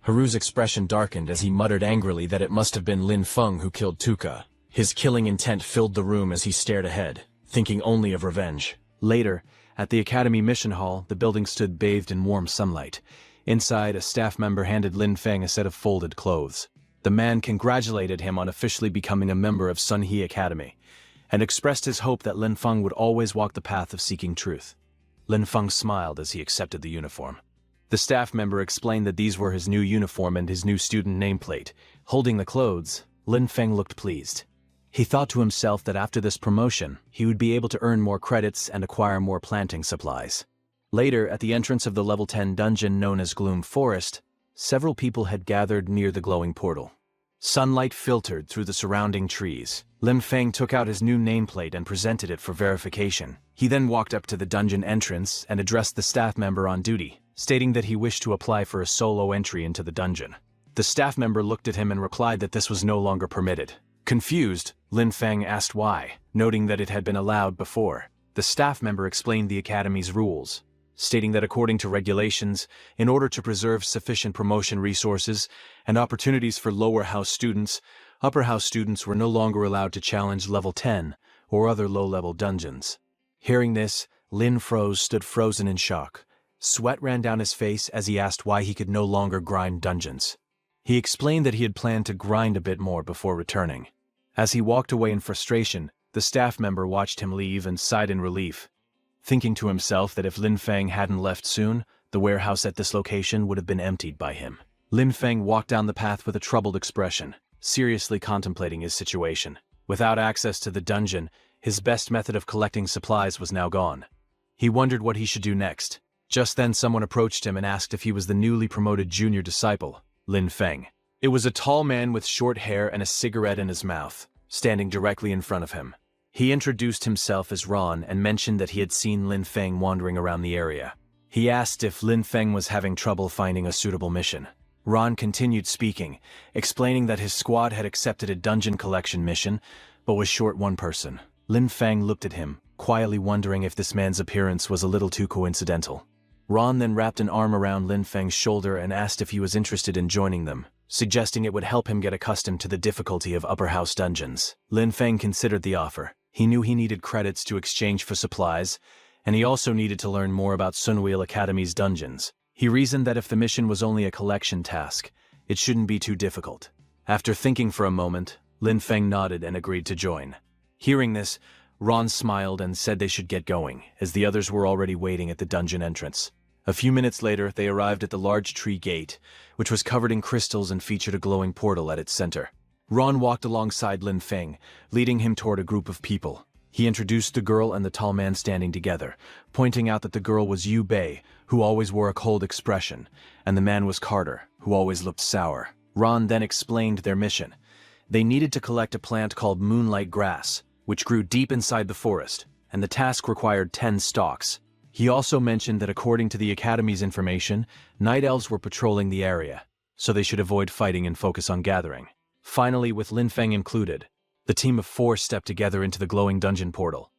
Haru's expression darkened as he muttered angrily that it must have been Lin Feng who killed Tuka. His killing intent filled the room as he stared ahead, thinking only of revenge. Later, at the Academy Mission Hall, the building stood bathed in warm sunlight. Inside, a staff member handed Lin Feng a set of folded clothes. The man congratulated him on officially becoming a member of Sunhee Academy, and expressed his hope that Lin Feng would always walk the path of seeking truth. Lin Feng smiled as he accepted the uniform. The staff member explained that these were his new uniform and his new student nameplate. Holding the clothes, Lin Feng looked pleased. He thought to himself that after this promotion, he would be able to earn more credits and acquire more planting supplies. Later, at the entrance of the level 10 dungeon known as Gloom Forest, several people had gathered near the glowing portal. Sunlight filtered through the surrounding trees. Lin Feng took out his new nameplate and presented it for verification. He then walked up to the dungeon entrance and addressed the staff member on duty, stating that he wished to apply for a solo entry into the dungeon. The staff member looked at him and replied that this was no longer permitted. Confused, Lin Feng asked why, noting that it had been allowed before. The staff member explained the academy's rules, stating that according to regulations, in order to preserve sufficient promotion resources and opportunities for lower house students, upper house students were no longer allowed to challenge level 10 or other low-level dungeons. Hearing this, Lin stood frozen in shock. Sweat ran down his face as he asked why he could no longer grind dungeons. He explained that he had planned to grind a bit more before returning. As he walked away in frustration, the staff member watched him leave and sighed in relief, thinking to himself that if Lin Feng hadn't left soon, the warehouse at this location would have been emptied by him. Lin Feng walked down the path with a troubled expression, seriously contemplating his situation. Without access to the dungeon, his best method of collecting supplies was now gone. He wondered what he should do next. Just then someone approached him and asked if he was the newly promoted junior disciple, Lin Feng. It was a tall man with short hair and a cigarette in his mouth, standing directly in front of him. He introduced himself as Ron and mentioned that he had seen Lin Feng wandering around the area. He asked if Lin Feng was having trouble finding a suitable mission. Ron continued speaking, explaining that his squad had accepted a dungeon collection mission, but was short one person. Lin Feng looked at him, quietly wondering if this man's appearance was a little too coincidental. Ron then wrapped an arm around Lin Feng's shoulder and asked if he was interested in joining them, suggesting it would help him get accustomed to the difficulty of upper house dungeons. Lin Feng considered the offer. He knew he needed credits to exchange for supplies, and he also needed to learn more about Sunwheel Academy's dungeons. He reasoned that if the mission was only a collection task, it shouldn't be too difficult. After thinking for a moment, Lin Feng nodded and agreed to join. Hearing this, Ron smiled and said they should get going, as the others were already waiting at the dungeon entrance. A few minutes later, they arrived at the large tree gate, which was covered in crystals and featured a glowing portal at its center. Ron walked alongside Lin Feng, leading him toward a group of people. He introduced the girl and the tall man standing together, pointing out that the girl was Yu Bei, who always wore a cold expression, and the man was Carter, who always looked sour. Ron then explained their mission. They needed to collect a plant called moonlight grass, which grew deep inside the forest, and the task required 10 stalks. He also mentioned that according to the Academy's information, night elves were patrolling the area, so they should avoid fighting and focus on gathering. Finally, with Lin Feng included, the team of 4 stepped together into the glowing dungeon portal.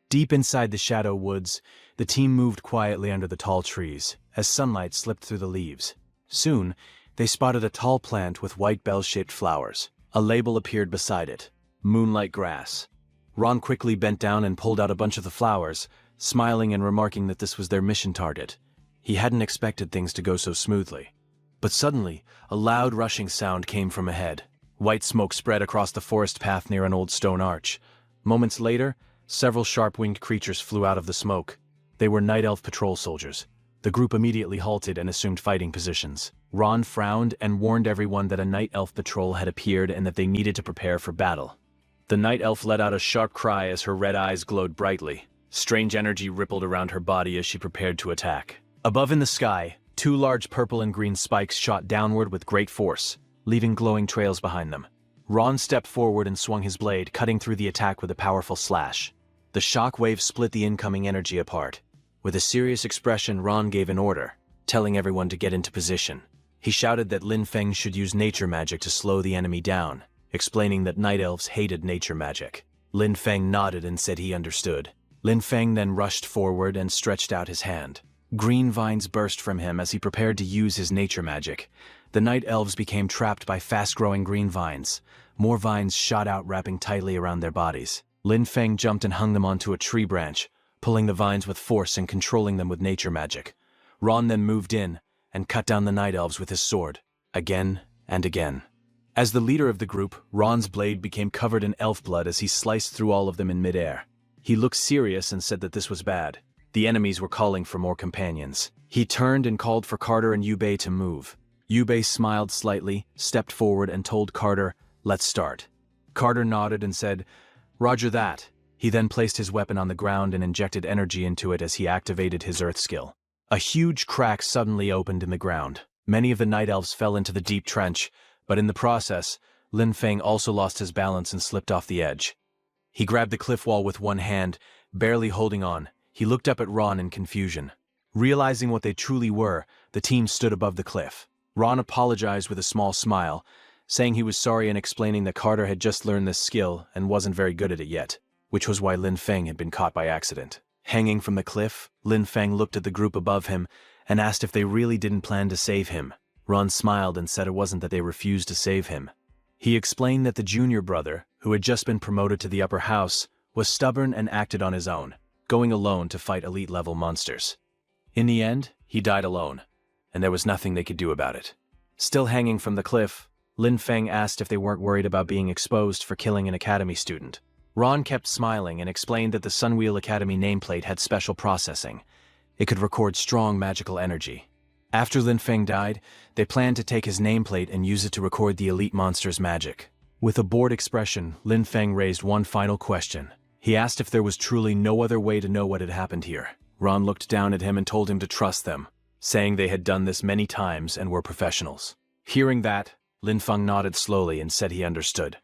Deep inside the shadow woods, the team moved quietly under the tall trees, as sunlight slipped through the leaves. Soon, they spotted a tall plant with white bell-shaped flowers. A label appeared beside it, Moonlight Grass. Ron quickly bent down and pulled out a bunch of the flowers, smiling and remarking that this was their mission target. He hadn't expected things to go so smoothly. But suddenly, a loud rushing sound came from ahead. White smoke spread across the forest path near an old stone arch. Moments later, several sharp-winged creatures flew out of the smoke. They were night elf patrol soldiers. The group immediately halted and assumed fighting positions. Ron frowned and warned everyone that a night elf patrol had appeared and that they needed to prepare for battle. The night elf let out a sharp cry as her red eyes glowed brightly. Strange energy rippled around her body as she prepared to attack. Above in the sky, 2 large purple and green spikes shot downward with great force, leaving glowing trails behind them. Ron stepped forward and swung his blade, cutting through the attack with a powerful slash. The shock wave split the incoming energy apart. With a serious expression, Ron gave an order, telling everyone to get into position. He shouted that Lin Feng should use nature magic to slow the enemy down, explaining that night elves hated nature magic. Lin Feng nodded and said he understood. Lin Feng then rushed forward and stretched out his hand. Green vines burst from him as he prepared to use his nature magic. The night elves became trapped by fast-growing green vines. More vines shot out, wrapping tightly around their bodies. Lin Feng jumped and hung them onto a tree branch, pulling the vines with force and controlling them with nature magic. Ron then moved in and cut down the night elves with his sword, again and again. As the leader of the group, Ron's blade became covered in elf blood as he sliced through all of them in midair. He looked serious and said that this was bad. The enemies were calling for more companions. He turned and called for Carter and Yu Bei to move. Yu Bei smiled slightly, stepped forward and told Carter, "Let's start." Carter nodded and said, "Roger that." He then placed his weapon on the ground and injected energy into it as he activated his earth skill. A huge crack suddenly opened in the ground. Many of the night elves fell into the deep trench, but in the process, Lin Feng also lost his balance and slipped off the edge. He grabbed the cliff wall with one hand, barely holding on. He looked up at Ron in confusion. Realizing what they truly were, the team stood above the cliff. Ron apologized with a small smile, saying he was sorry and explaining that Carter had just learned this skill and wasn't very good at it yet, which was why Lin Feng had been caught by accident. Hanging from the cliff, Lin Feng looked at the group above him and asked if they really didn't plan to save him. Ron smiled and said it wasn't that they refused to save him. He explained that the junior brother, who had just been promoted to the upper house, was stubborn and acted on his own, going alone to fight elite-level monsters. In the end, he died alone, and there was nothing they could do about it. Still hanging from the cliff, Lin Feng asked if they weren't worried about being exposed for killing an academy student. Ron kept smiling and explained that the Sunwheel Academy nameplate had special processing. It could record strong magical energy. After Lin Feng died, they planned to take his nameplate and use it to record the elite monster's magic. With a bored expression, Lin Feng raised one final question. He asked if there was truly no other way to know what had happened here. Ron looked down at him and told him to trust them, saying they had done this many times and were professionals. Hearing that, Lin Feng nodded slowly and said he understood.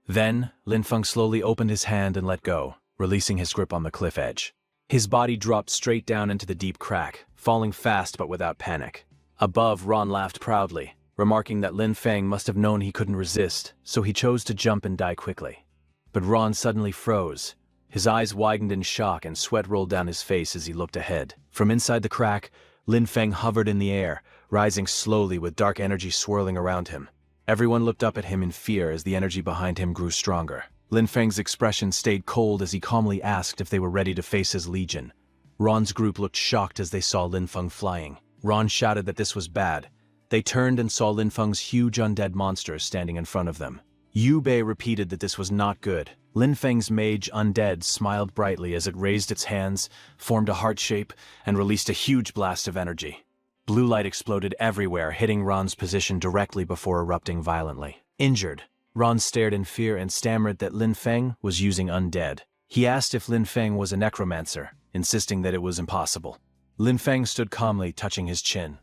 Then, Lin Feng slowly opened his hand and let go, releasing his grip on the cliff edge. His body dropped straight down into the deep crack, falling fast but without panic. Above, Ron laughed proudly, remarking that Lin Feng must have known he couldn't resist, so he chose to jump and die quickly. But Ron suddenly froze. His eyes widened in shock and sweat rolled down his face as he looked ahead. From inside the crack, Lin Feng hovered in the air, rising slowly with dark energy swirling around him. Everyone looked up at him in fear as the energy behind him grew stronger. Lin Feng's expression stayed cold as he calmly asked if they were ready to face his legion. Ron's group looked shocked as they saw Lin Feng flying. Ron shouted that this was bad. They turned and saw Lin Feng's huge undead monster standing in front of them. Yu Bei repeated that this was not good. Lin Feng's mage undead smiled brightly as it raised its hands, formed a heart shape, and released a huge blast of energy. Blue light exploded everywhere, hitting Ron's position directly before erupting violently. Injured, Ron stared in fear and stammered that Lin Feng was using undead. He asked if Lin Feng was a necromancer, insisting that it was impossible. Lin Feng stood calmly, touching his chin.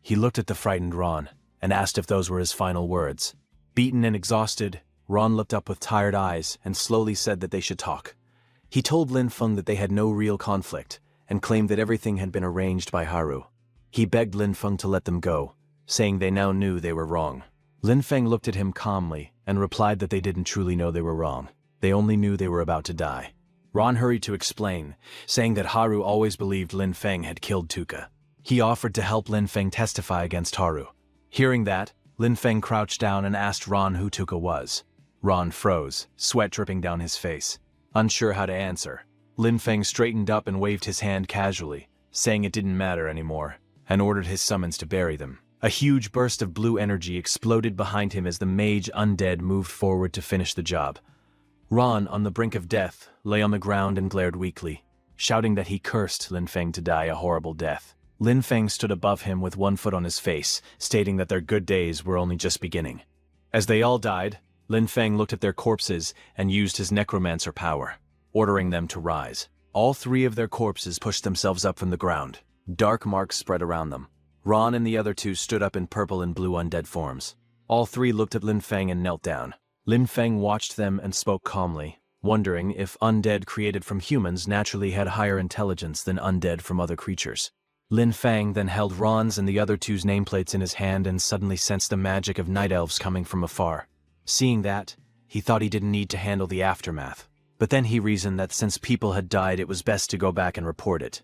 He looked at the frightened Ron and asked if those were his final words. Beaten and exhausted, Ron looked up with tired eyes and slowly said that they should talk. He told Lin Feng that they had no real conflict and claimed that everything had been arranged by Haru. He begged Lin Feng to let them go, saying they now knew they were wrong. Lin Feng looked at him calmly and replied that they didn't truly know they were wrong. They only knew they were about to die. Ron hurried to explain, saying that Haru always believed Lin Feng had killed Tuka. He offered to help Lin Feng testify against Haru. Hearing that, Lin Feng crouched down and asked Ron who Tuka was. Ron froze, sweat dripping down his face. Unsure how to answer, Lin Feng straightened up and waved his hand casually, saying it didn't matter anymore, and ordered his summons to bury them. A huge burst of blue energy exploded behind him as the mage undead moved forward to finish the job. Ron, on the brink of death, lay on the ground and glared weakly, shouting that he cursed Lin Feng to die a horrible death. Lin Feng stood above him with one foot on his face, stating that their good days were only just beginning. As they all died, Lin Feng looked at their corpses and used his necromancer power, ordering them to rise. All three of their corpses pushed themselves up from the ground. Dark marks spread around them. Ron and the other two stood up in purple and blue undead forms. All three looked at Lin Feng and knelt down. Lin Feng watched them and spoke calmly, wondering if undead created from humans naturally had higher intelligence than undead from other creatures. Lin Feng then held Ron's and the other two's nameplates in his hand and suddenly sensed the magic of night elves coming from afar. Seeing that, he thought he didn't need to handle the aftermath. But then he reasoned that since people had died, it was best to go back and report it.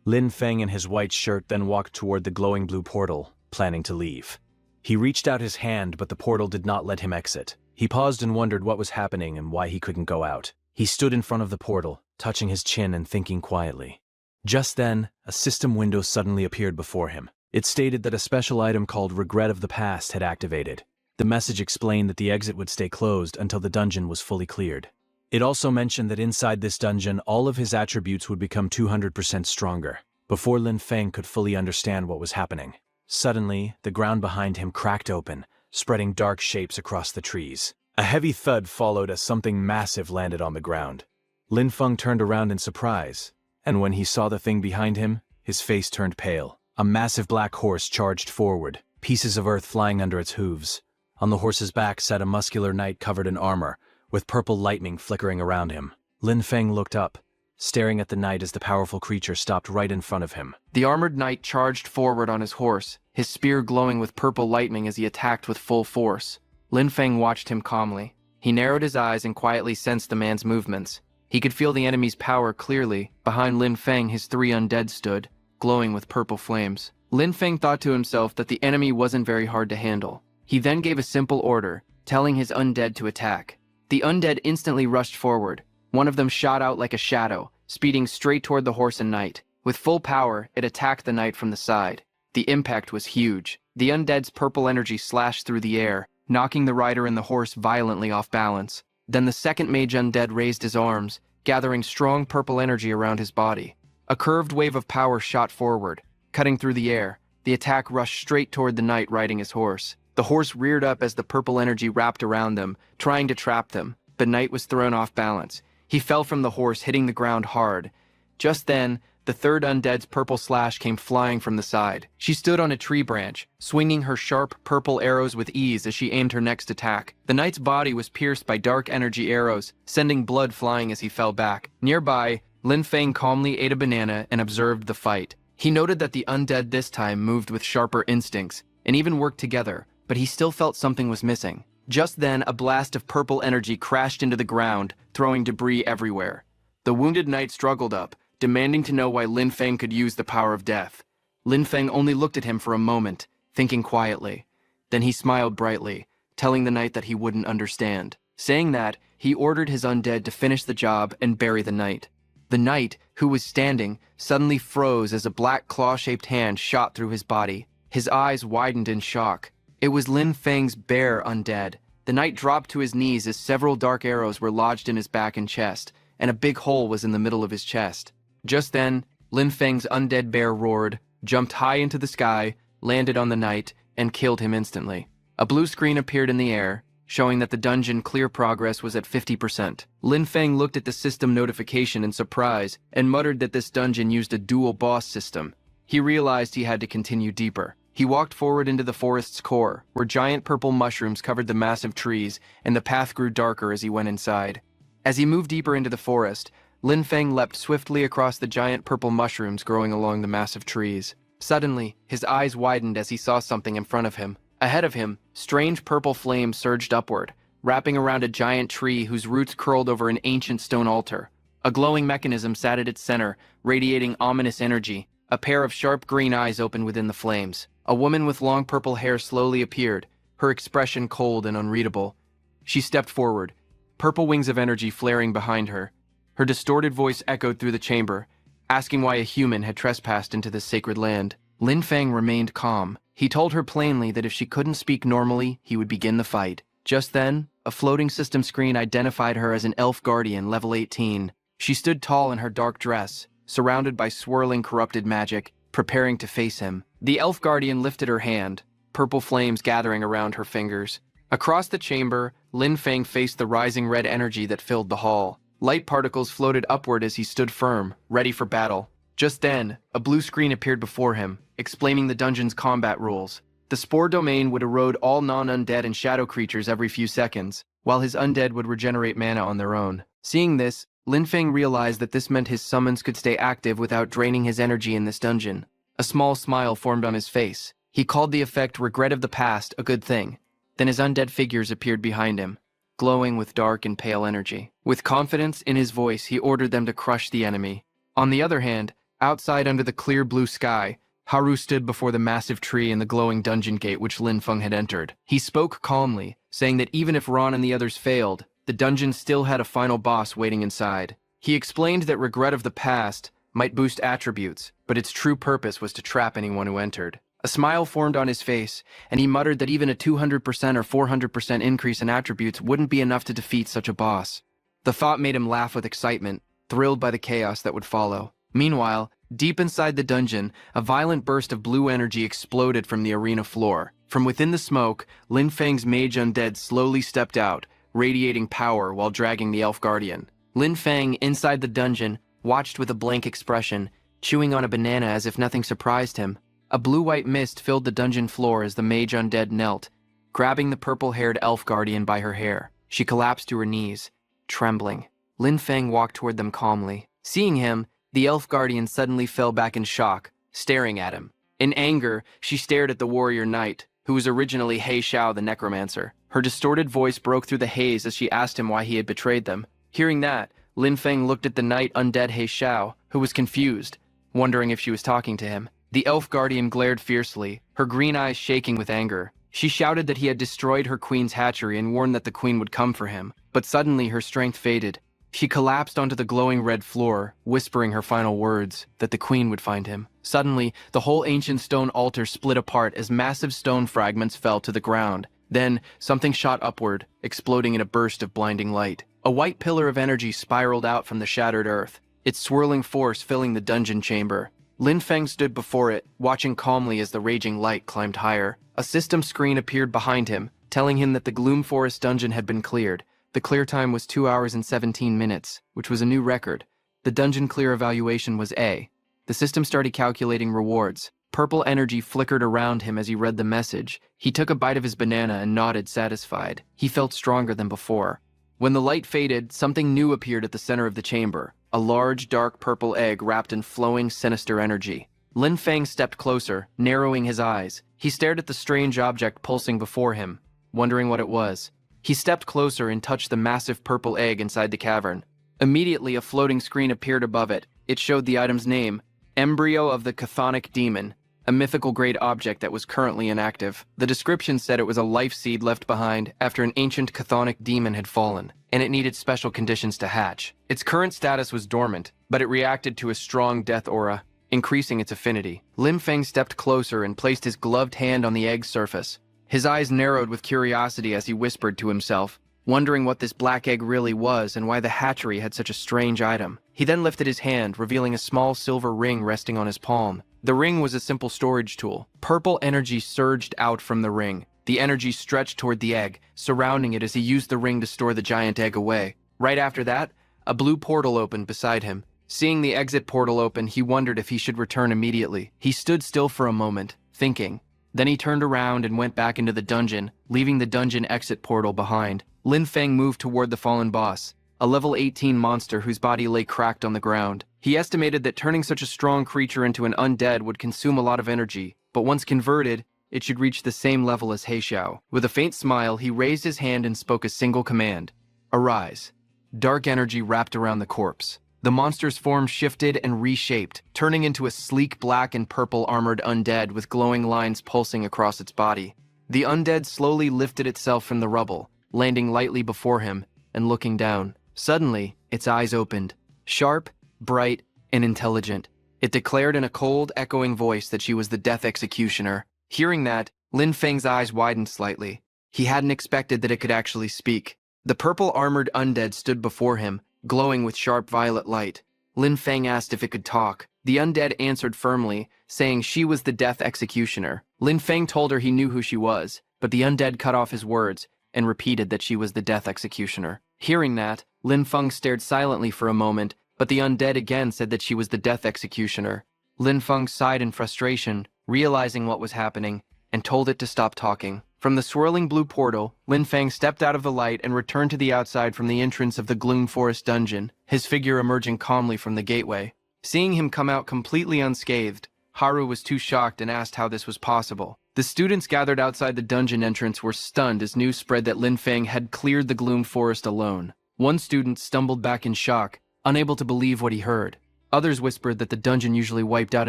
Lin Feng in his white shirt then walked toward the glowing blue portal, planning to leave. He reached out his hand, but the portal did not let him exit. He paused and wondered what was happening and why he couldn't go out. He stood in front of the portal, touching his chin and thinking quietly. Just then, a system window suddenly appeared before him. It stated that a special item called Regret of the Past had activated. The message explained that the exit would stay closed until the dungeon was fully cleared. It also mentioned that inside this dungeon, all of his attributes would become 200% stronger. Before Lin Feng could fully understand what was happening, suddenly, the ground behind him cracked open, spreading dark shapes across the trees. A heavy thud followed as something massive landed on the ground. Lin Feng turned around in surprise, and when he saw the thing behind him, his face turned pale. A massive black horse charged forward, pieces of earth flying under its hooves. On the horse's back sat a muscular knight covered in armor, with purple lightning flickering around him. Lin Feng looked up, staring at the knight as the powerful creature stopped right in front of him. The armored knight charged forward on his horse, his spear glowing with purple lightning as he attacked with full force. Lin Feng watched him calmly. He narrowed his eyes and quietly sensed the man's movements. He could feel the enemy's power clearly. Behind Lin Feng, his 3 undead stood, glowing with purple flames. Lin Feng thought to himself that the enemy wasn't very hard to handle. He then gave a simple order, telling his undead to attack. The undead instantly rushed forward. One of them shot out like a shadow, speeding straight toward the horse and knight. With full power, it attacked the knight from the side. The impact was huge. The undead's purple energy slashed through the air, knocking the rider and the horse violently off balance. Then the second mage undead raised his arms, gathering strong purple energy around his body. A curved wave of power shot forward, cutting through the air. The attack rushed straight toward the knight riding his horse. The horse reared up as the purple energy wrapped around them, trying to trap them. The knight was thrown off balance. He fell from the horse, hitting the ground hard. Just then, the third undead's purple slash came flying from the side. She stood on a tree branch, swinging her sharp purple arrows with ease as she aimed her next attack. The knight's body was pierced by dark energy arrows, sending blood flying as he fell back. Nearby, Lin Feng calmly ate a banana and observed the fight. He noted that the undead this time moved with sharper instincts, and even worked together, but he still felt something was missing. Just then, a blast of purple energy crashed into the ground, throwing debris everywhere. The wounded knight struggled up, demanding to know why Lin Feng could use the power of death. Lin Feng only looked at him for a moment, thinking quietly. Then he smiled brightly, telling the knight that he wouldn't understand. Saying that, he ordered his undead to finish the job and bury the knight. The knight, who was standing, suddenly froze as a black claw-shaped hand shot through his body. His eyes widened in shock. It was Lin Feng's bear undead. The knight dropped to his knees as several dark arrows were lodged in his back and chest, and a big hole was in the middle of his chest. Just then, Lin Feng's undead bear roared, jumped high into the sky, landed on the knight, and killed him instantly. A blue screen appeared in the air, showing that the dungeon clear progress was at 50%. Lin Feng looked at the system notification in surprise and muttered that this dungeon used a dual boss system. He realized he had to continue deeper. He walked forward into the forest's core, where giant purple mushrooms covered the massive trees, and the path grew darker as he went inside. As he moved deeper into the forest, Lin Feng leapt swiftly across the giant purple mushrooms growing along the massive trees. Suddenly, his eyes widened as he saw something in front of him. Ahead of him, strange purple flames surged upward, wrapping around a giant tree whose roots curled over an ancient stone altar. A glowing mechanism sat at its center, radiating ominous energy. A pair of sharp green eyes opened within the flames. A woman with long purple hair slowly appeared, her expression cold and unreadable. She stepped forward, purple wings of energy flaring behind her. Her distorted voice echoed through the chamber, asking why a human had trespassed into this sacred land. Lin Feng remained calm. He told her plainly that if she couldn't speak normally, he would begin the fight. Just then, a floating system screen identified her as an elf guardian, level 18. She stood tall in her dark dress, surrounded by swirling corrupted magic, preparing to face him. The elf guardian lifted her hand, purple flames gathering around her fingers. Across the chamber, Lin Feng faced the rising red energy that filled the hall. Light particles floated upward as he stood firm, ready for battle. Just then, a blue screen appeared before him, explaining the dungeon's combat rules. The spore domain would erode all non-undead and shadow creatures every few seconds, while his undead would regenerate mana on their own. Seeing this, Lin Feng realized that this meant his summons could stay active without draining his energy in this dungeon. A small smile formed on his face. He called the effect Regret of the Past a good thing. Then his undead figures appeared behind him, glowing with dark and pale energy. With confidence in his voice, he ordered them to crush the enemy. On the other hand, outside under the clear blue sky, Haru stood before the massive tree and the glowing dungeon gate which Lin Feng had entered. He spoke calmly, saying that even if Ron and the others failed, the dungeon still had a final boss waiting inside. He explained that Regret of the Past might boost attributes, but its true purpose was to trap anyone who entered. A smile formed on his face, and he muttered that even a 200% or 400% increase in attributes wouldn't be enough to defeat such a boss. The thought made him laugh with excitement, thrilled by the chaos that would follow. Meanwhile, deep inside the dungeon, a violent burst of blue energy exploded from the arena floor. From within the smoke, Lin Feng's mage undead slowly stepped out, radiating power while dragging the elf guardian. Lin Feng, inside the dungeon, watched with a blank expression, chewing on a banana as if nothing surprised him. A blue-white mist filled the dungeon floor as the mage undead knelt, grabbing the purple-haired elf guardian by her hair. She collapsed to her knees, trembling. Lin Feng walked toward them calmly. Seeing him, the elf guardian suddenly fell back in shock, staring at him. In anger, she stared at the warrior knight, who was originally He Xiao the necromancer. Her distorted voice broke through the haze as she asked him why he had betrayed them. Hearing that, Lin Feng looked at the knight undead He Xiao, who was confused, wondering if she was talking to him. The elf guardian glared fiercely, her green eyes shaking with anger. She shouted that he had destroyed her queen's hatchery and warned that the queen would come for him. But suddenly her strength faded. She collapsed onto the glowing red floor, whispering her final words, that the queen would find him. Suddenly, the whole ancient stone altar split apart as massive stone fragments fell to the ground. Then, something shot upward, exploding in a burst of blinding light. A white pillar of energy spiraled out from the shattered earth, its swirling force filling the dungeon chamber. Lin Feng stood before it, watching calmly as the raging light climbed higher. A system screen appeared behind him, telling him that the Gloom Forest dungeon had been cleared. The clear time was 2 hours and 17 minutes, which was a new record. The dungeon clear evaluation was A. The system started calculating rewards. Purple energy flickered around him as he read the message. He took a bite of his banana and nodded satisfied. He felt stronger than before. When the light faded, something new appeared at the center of the chamber. A large, dark purple egg wrapped in flowing, sinister energy. Lin Feng stepped closer, narrowing his eyes. He stared at the strange object pulsing before him, wondering what it was. He stepped closer and touched the massive purple egg inside the cavern. Immediately, a floating screen appeared above it. It showed the item's name, Embryo of the Chthonic Demon, a mythical-grade object that was currently inactive. The description said it was a life seed left behind after an ancient chthonic demon had fallen, and it needed special conditions to hatch. Its current status was dormant, but it reacted to a strong death aura, increasing its affinity. Lin Feng stepped closer and placed his gloved hand on the egg's surface. His eyes narrowed with curiosity as he whispered to himself, wondering what this black egg really was and why the hatchery had such a strange item. He then lifted his hand, revealing a small silver ring resting on his palm. The ring was a simple storage tool. Purple energy surged out from the ring. The energy stretched toward the egg, surrounding it as he used the ring to store the giant egg away. Right after that, a blue portal opened beside him. Seeing the exit portal open, he wondered if he should return immediately. He stood still for a moment, thinking. Then he turned around and went back into the dungeon, leaving the dungeon exit portal behind. Lin Feng moved toward the fallen boss, a level 18 monster whose body lay cracked on the ground. He estimated that turning such a strong creature into an undead would consume a lot of energy, but once converted, it should reach the same level as He Xiao. With a faint smile, he raised his hand and spoke a single command. Arise. Dark energy wrapped around the corpse. The monster's form shifted and reshaped, turning into a sleek black and purple armored undead with glowing lines pulsing across its body. The undead slowly lifted itself from the rubble, landing lightly before him and looking down. Suddenly, its eyes opened, sharp, bright, and intelligent. It declared in a cold, echoing voice that she was the Death Executioner. Hearing that, Lin Feng's eyes widened slightly. He hadn't expected that it could actually speak. The purple armored undead stood before him, glowing with sharp violet light. Lin Feng asked if it could talk. The undead answered firmly, saying she was the Death Executioner. Lin Feng told her he knew who she was, but the undead cut off his words and repeated that she was the Death Executioner. Hearing that, Lin Feng stared silently for a moment, but the undead again said that she was the Death Executioner. Lin Feng sighed in frustration, realizing what was happening, and told it to stop talking. From the swirling blue portal, Lin Feng stepped out of the light and returned to the outside from the entrance of the Gloom Forest dungeon, his figure emerging calmly from the gateway. Seeing him come out completely unscathed, Haru was too shocked and asked how this was possible. The students gathered outside the dungeon entrance were stunned as news spread that Lin Feng had cleared the Gloom Forest alone. One student stumbled back in shock, unable to believe what he heard. Others whispered that the dungeon usually wiped out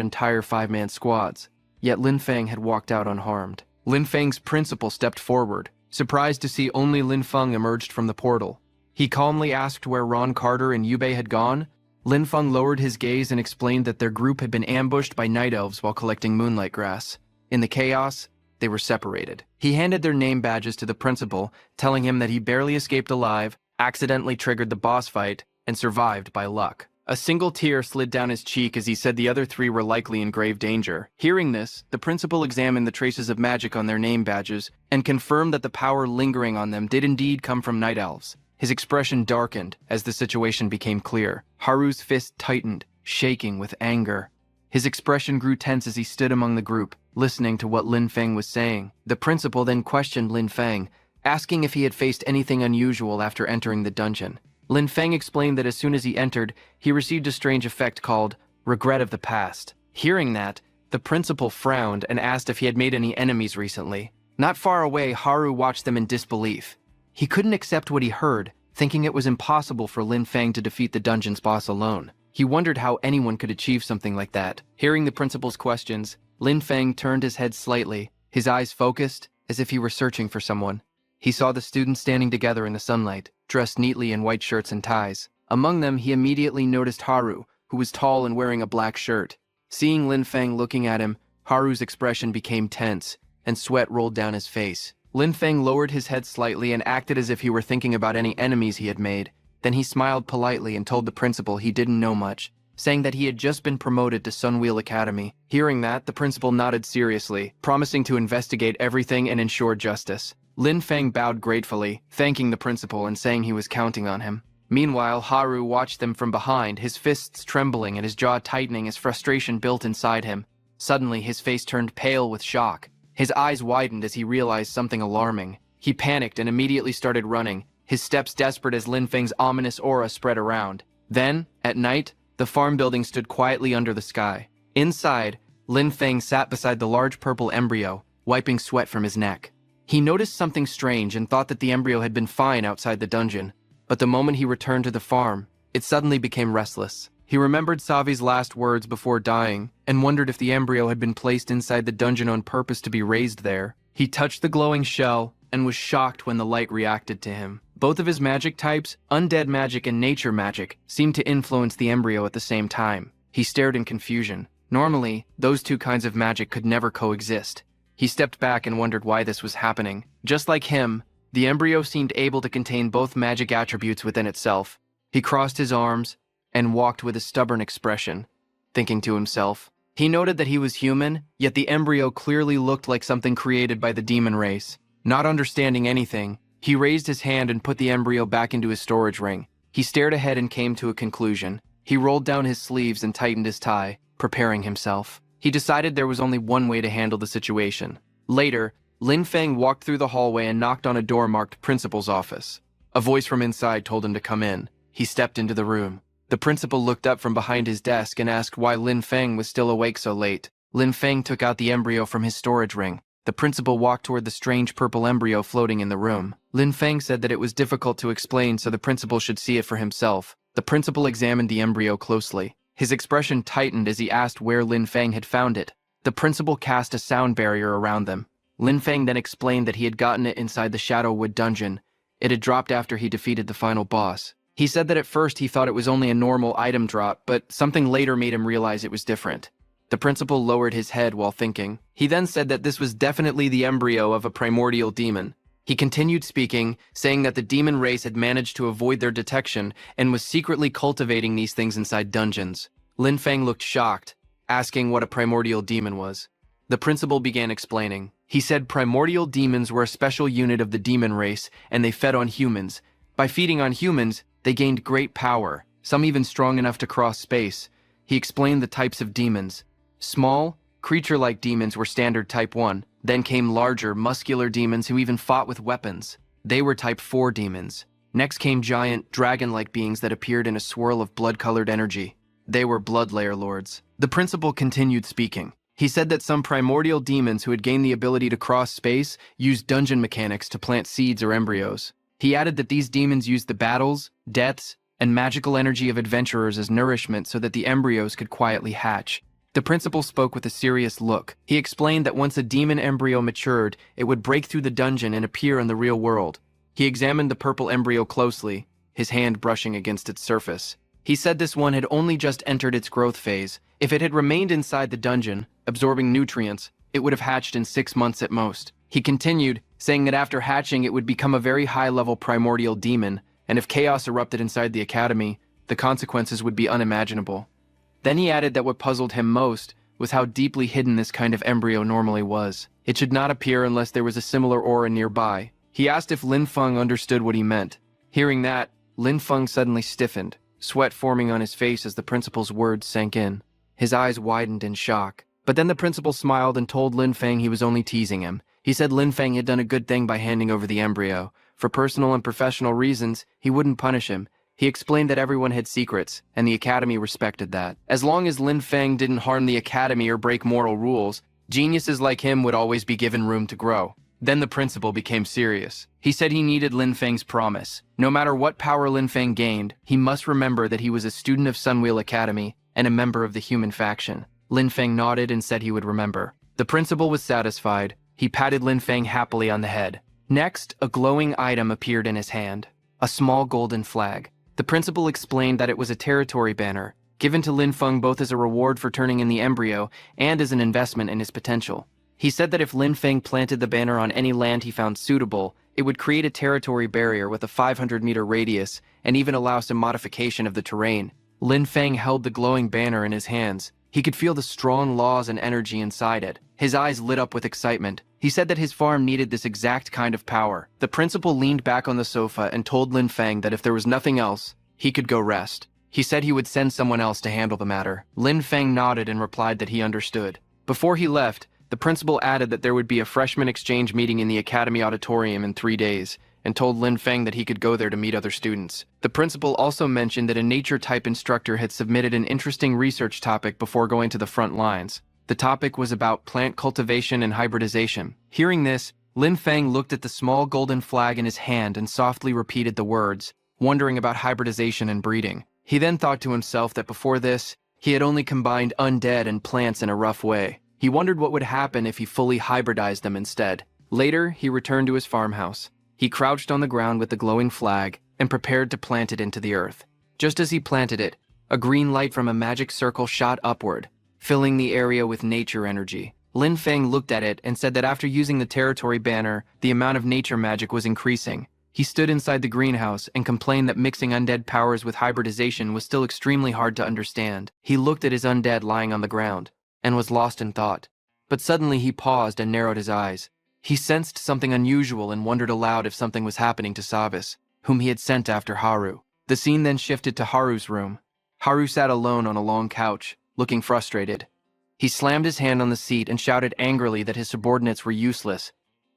entire 5-man squads, yet Lin Feng had walked out unharmed. Lin Feng's principal stepped forward, surprised to see only Lin Feng emerged from the portal. He calmly asked where Ron Carter and Yubei had gone. Lin Feng lowered his gaze and explained that their group had been ambushed by night elves while collecting moonlight grass. In the chaos, they were separated. He handed their name badges to the principal, telling him that he barely escaped alive, accidentally triggered the boss fight, and survived by luck. A single tear slid down his cheek as he said the other 3 were likely in grave danger. Hearing this, the principal examined the traces of magic on their name badges and confirmed that the power lingering on them did indeed come from night elves. His expression darkened as the situation became clear. Haru's fist tightened, shaking with anger. His expression grew tense as he stood among the group, listening to what Lin Feng was saying. The principal then questioned Lin Feng, asking if he had faced anything unusual after entering the dungeon. Lin Feng explained that as soon as he entered, he received a strange effect called regret of the past. Hearing that, the principal frowned and asked if he had made any enemies recently. Not far away, Haru watched them in disbelief. He couldn't accept what he heard, thinking it was impossible for Lin Feng to defeat the dungeon's boss alone. He wondered how anyone could achieve something like that. Hearing the principal's questions, Lin Feng turned his head slightly, his eyes focused, as if he were searching for someone. He saw the students standing together in the sunlight, dressed neatly in white shirts and ties. Among them, he immediately noticed Haru, who was tall and wearing a black shirt. Seeing Lin Feng looking at him, Haru's expression became tense, and sweat rolled down his face. Lin Feng lowered his head slightly and acted as if he were thinking about any enemies he had made. Then he smiled politely and told the principal he didn't know much, saying that he had just been promoted to Sunwheel Academy. Hearing that, the principal nodded seriously, promising to investigate everything and ensure justice. Lin Feng bowed gratefully, thanking the principal and saying he was counting on him. Meanwhile, Haru watched them from behind, his fists trembling and his jaw tightening as frustration built inside him. Suddenly, his face turned pale with shock. His eyes widened as he realized something alarming. He panicked and immediately started running, his steps desperate as Lin Feng's ominous aura spread around. Then, at night, the farm building stood quietly under the sky. Inside, Lin Feng sat beside the large purple embryo, wiping sweat from his neck. He noticed something strange and thought that the embryo had been fine outside the dungeon. But the moment he returned to the farm, it suddenly became restless. He remembered Savi's last words before dying and wondered if the embryo had been placed inside the dungeon on purpose to be raised there. He touched the glowing shell and was shocked when the light reacted to him. Both of his magic types, undead magic and nature magic, seemed to influence the embryo at the same time. He stared in confusion. Normally, those two kinds of magic could never coexist. He stepped back and wondered why this was happening. Just like him, the embryo seemed able to contain both magic attributes within itself. He crossed his arms and walked with a stubborn expression, thinking to himself. He noted that he was human, yet the embryo clearly looked like something created by the demon race. Not understanding anything, he raised his hand and put the embryo back into his storage ring. He stared ahead and came to a conclusion. He rolled down his sleeves and tightened his tie, preparing himself. He decided there was only one way to handle the situation. Later, Lin Feng walked through the hallway and knocked on a door marked Principal's office. A voice from inside told him to come in. He stepped into the room. The principal looked up from behind his desk and asked why Lin Feng was still awake so late. Lin Feng took out the embryo from his storage ring. The principal walked toward the strange purple embryo floating in the room. Lin Feng said that it was difficult to explain, so the principal should see it for himself. The principal examined the embryo closely. His expression tightened as he asked where Lin Feng had found it. The principal cast a sound barrier around them. Lin Feng then explained that he had gotten it inside the Shadowwood dungeon. It had dropped after he defeated the final boss. He said that at first he thought it was only a normal item drop, but something later made him realize it was different. The principal lowered his head while thinking. He then said that this was definitely the embryo of a primordial demon. He continued speaking, saying that the demon race had managed to avoid their detection and was secretly cultivating these things inside dungeons. Lin Feng looked shocked, asking what a primordial demon was. The principal began explaining. He said primordial demons were a special unit of the demon race, and they fed on humans. By feeding on humans, they gained great power, some even strong enough to cross space. He explained the types of demons. Small, creature-like demons were standard Type 1. Then came larger, muscular demons who even fought with weapons. They were Type 4 demons. Next came giant, dragon-like beings that appeared in a swirl of blood-colored energy. They were Blood Layer Lords. The principal continued speaking. He said that some primordial demons who had gained the ability to cross space used dungeon mechanics to plant seeds or embryos. He added that these demons used the battles, deaths, and magical energy of adventurers as nourishment so that the embryos could quietly hatch. The principal spoke with a serious look. He explained that once a demon embryo matured, it would break through the dungeon and appear in the real world. He examined the purple embryo closely, his hand brushing against its surface. He said this one had only just entered its growth phase. If it had remained inside the dungeon, absorbing nutrients, it would have hatched in 6 months at most. He continued, saying that after hatching it would become a very high-level primordial demon, and if chaos erupted inside the academy, the consequences would be unimaginable. Then he added that what puzzled him most was how deeply hidden this kind of embryo normally was. It should not appear unless there was a similar aura nearby. He asked if Lin Feng understood what he meant. Hearing that, Lin Feng suddenly stiffened, sweat forming on his face as the principal's words sank in. His eyes widened in shock. But then the principal smiled and told Lin Feng he was only teasing him. He said Lin Feng had done a good thing by handing over the embryo. For personal and professional reasons, he wouldn't punish him. He explained that everyone had secrets, and the academy respected that. As long as Lin Feng didn't harm the academy or break moral rules, geniuses like him would always be given room to grow. Then the principal became serious. He said he needed Lin Feng's promise. No matter what power Lin Feng gained, he must remember that he was a student of Sunwheel Academy and a member of the human faction. Lin Feng nodded and said he would remember. The principal was satisfied. He patted Lin Feng happily on the head. Next, a glowing item appeared in his hand. A small golden flag. The principal explained that it was a territory banner, given to Lin Feng both as a reward for turning in the embryo and as an investment in his potential. He said that if Lin Feng planted the banner on any land he found suitable, it would create a territory barrier with a 500-meter radius and even allow some modification of the terrain. Lin Feng held the glowing banner in his hands. He could feel the strong laws and energy inside it. His eyes lit up with excitement. He said that his farm needed this exact kind of power. The principal leaned back on the sofa and told Lin Feng that if there was nothing else, he could go rest. He said he would send someone else to handle the matter. Lin Feng nodded and replied that he understood. Before he left, the principal added that there would be a freshman exchange meeting in the academy auditorium in 3 days, and told Lin Feng that he could go there to meet other students. The principal also mentioned that a nature-type instructor had submitted an interesting research topic before going to the front lines. The topic was about plant cultivation and hybridization. Hearing this, Lin Feng looked at the small golden flag in his hand and softly repeated the words, wondering about hybridization and breeding. He then thought to himself that before this, he had only combined undead and plants in a rough way. He wondered what would happen if he fully hybridized them instead. Later, he returned to his farmhouse. He crouched on the ground with the glowing flag and prepared to plant it into the earth. Just as he planted it, a green light from a magic circle shot upward, filling the area with nature energy. Lin Feng looked at it and said that after using the territory banner, the amount of nature magic was increasing. He stood inside the greenhouse and complained that mixing undead powers with hybridization was still extremely hard to understand. He looked at his undead lying on the ground and was lost in thought. But suddenly he paused and narrowed his eyes. He sensed something unusual and wondered aloud if something was happening to Sabis, whom he had sent after Haru. The scene then shifted to Haru's room. Haru sat alone on a long couch, looking frustrated. He slammed his hand on the seat and shouted angrily that his subordinates were useless,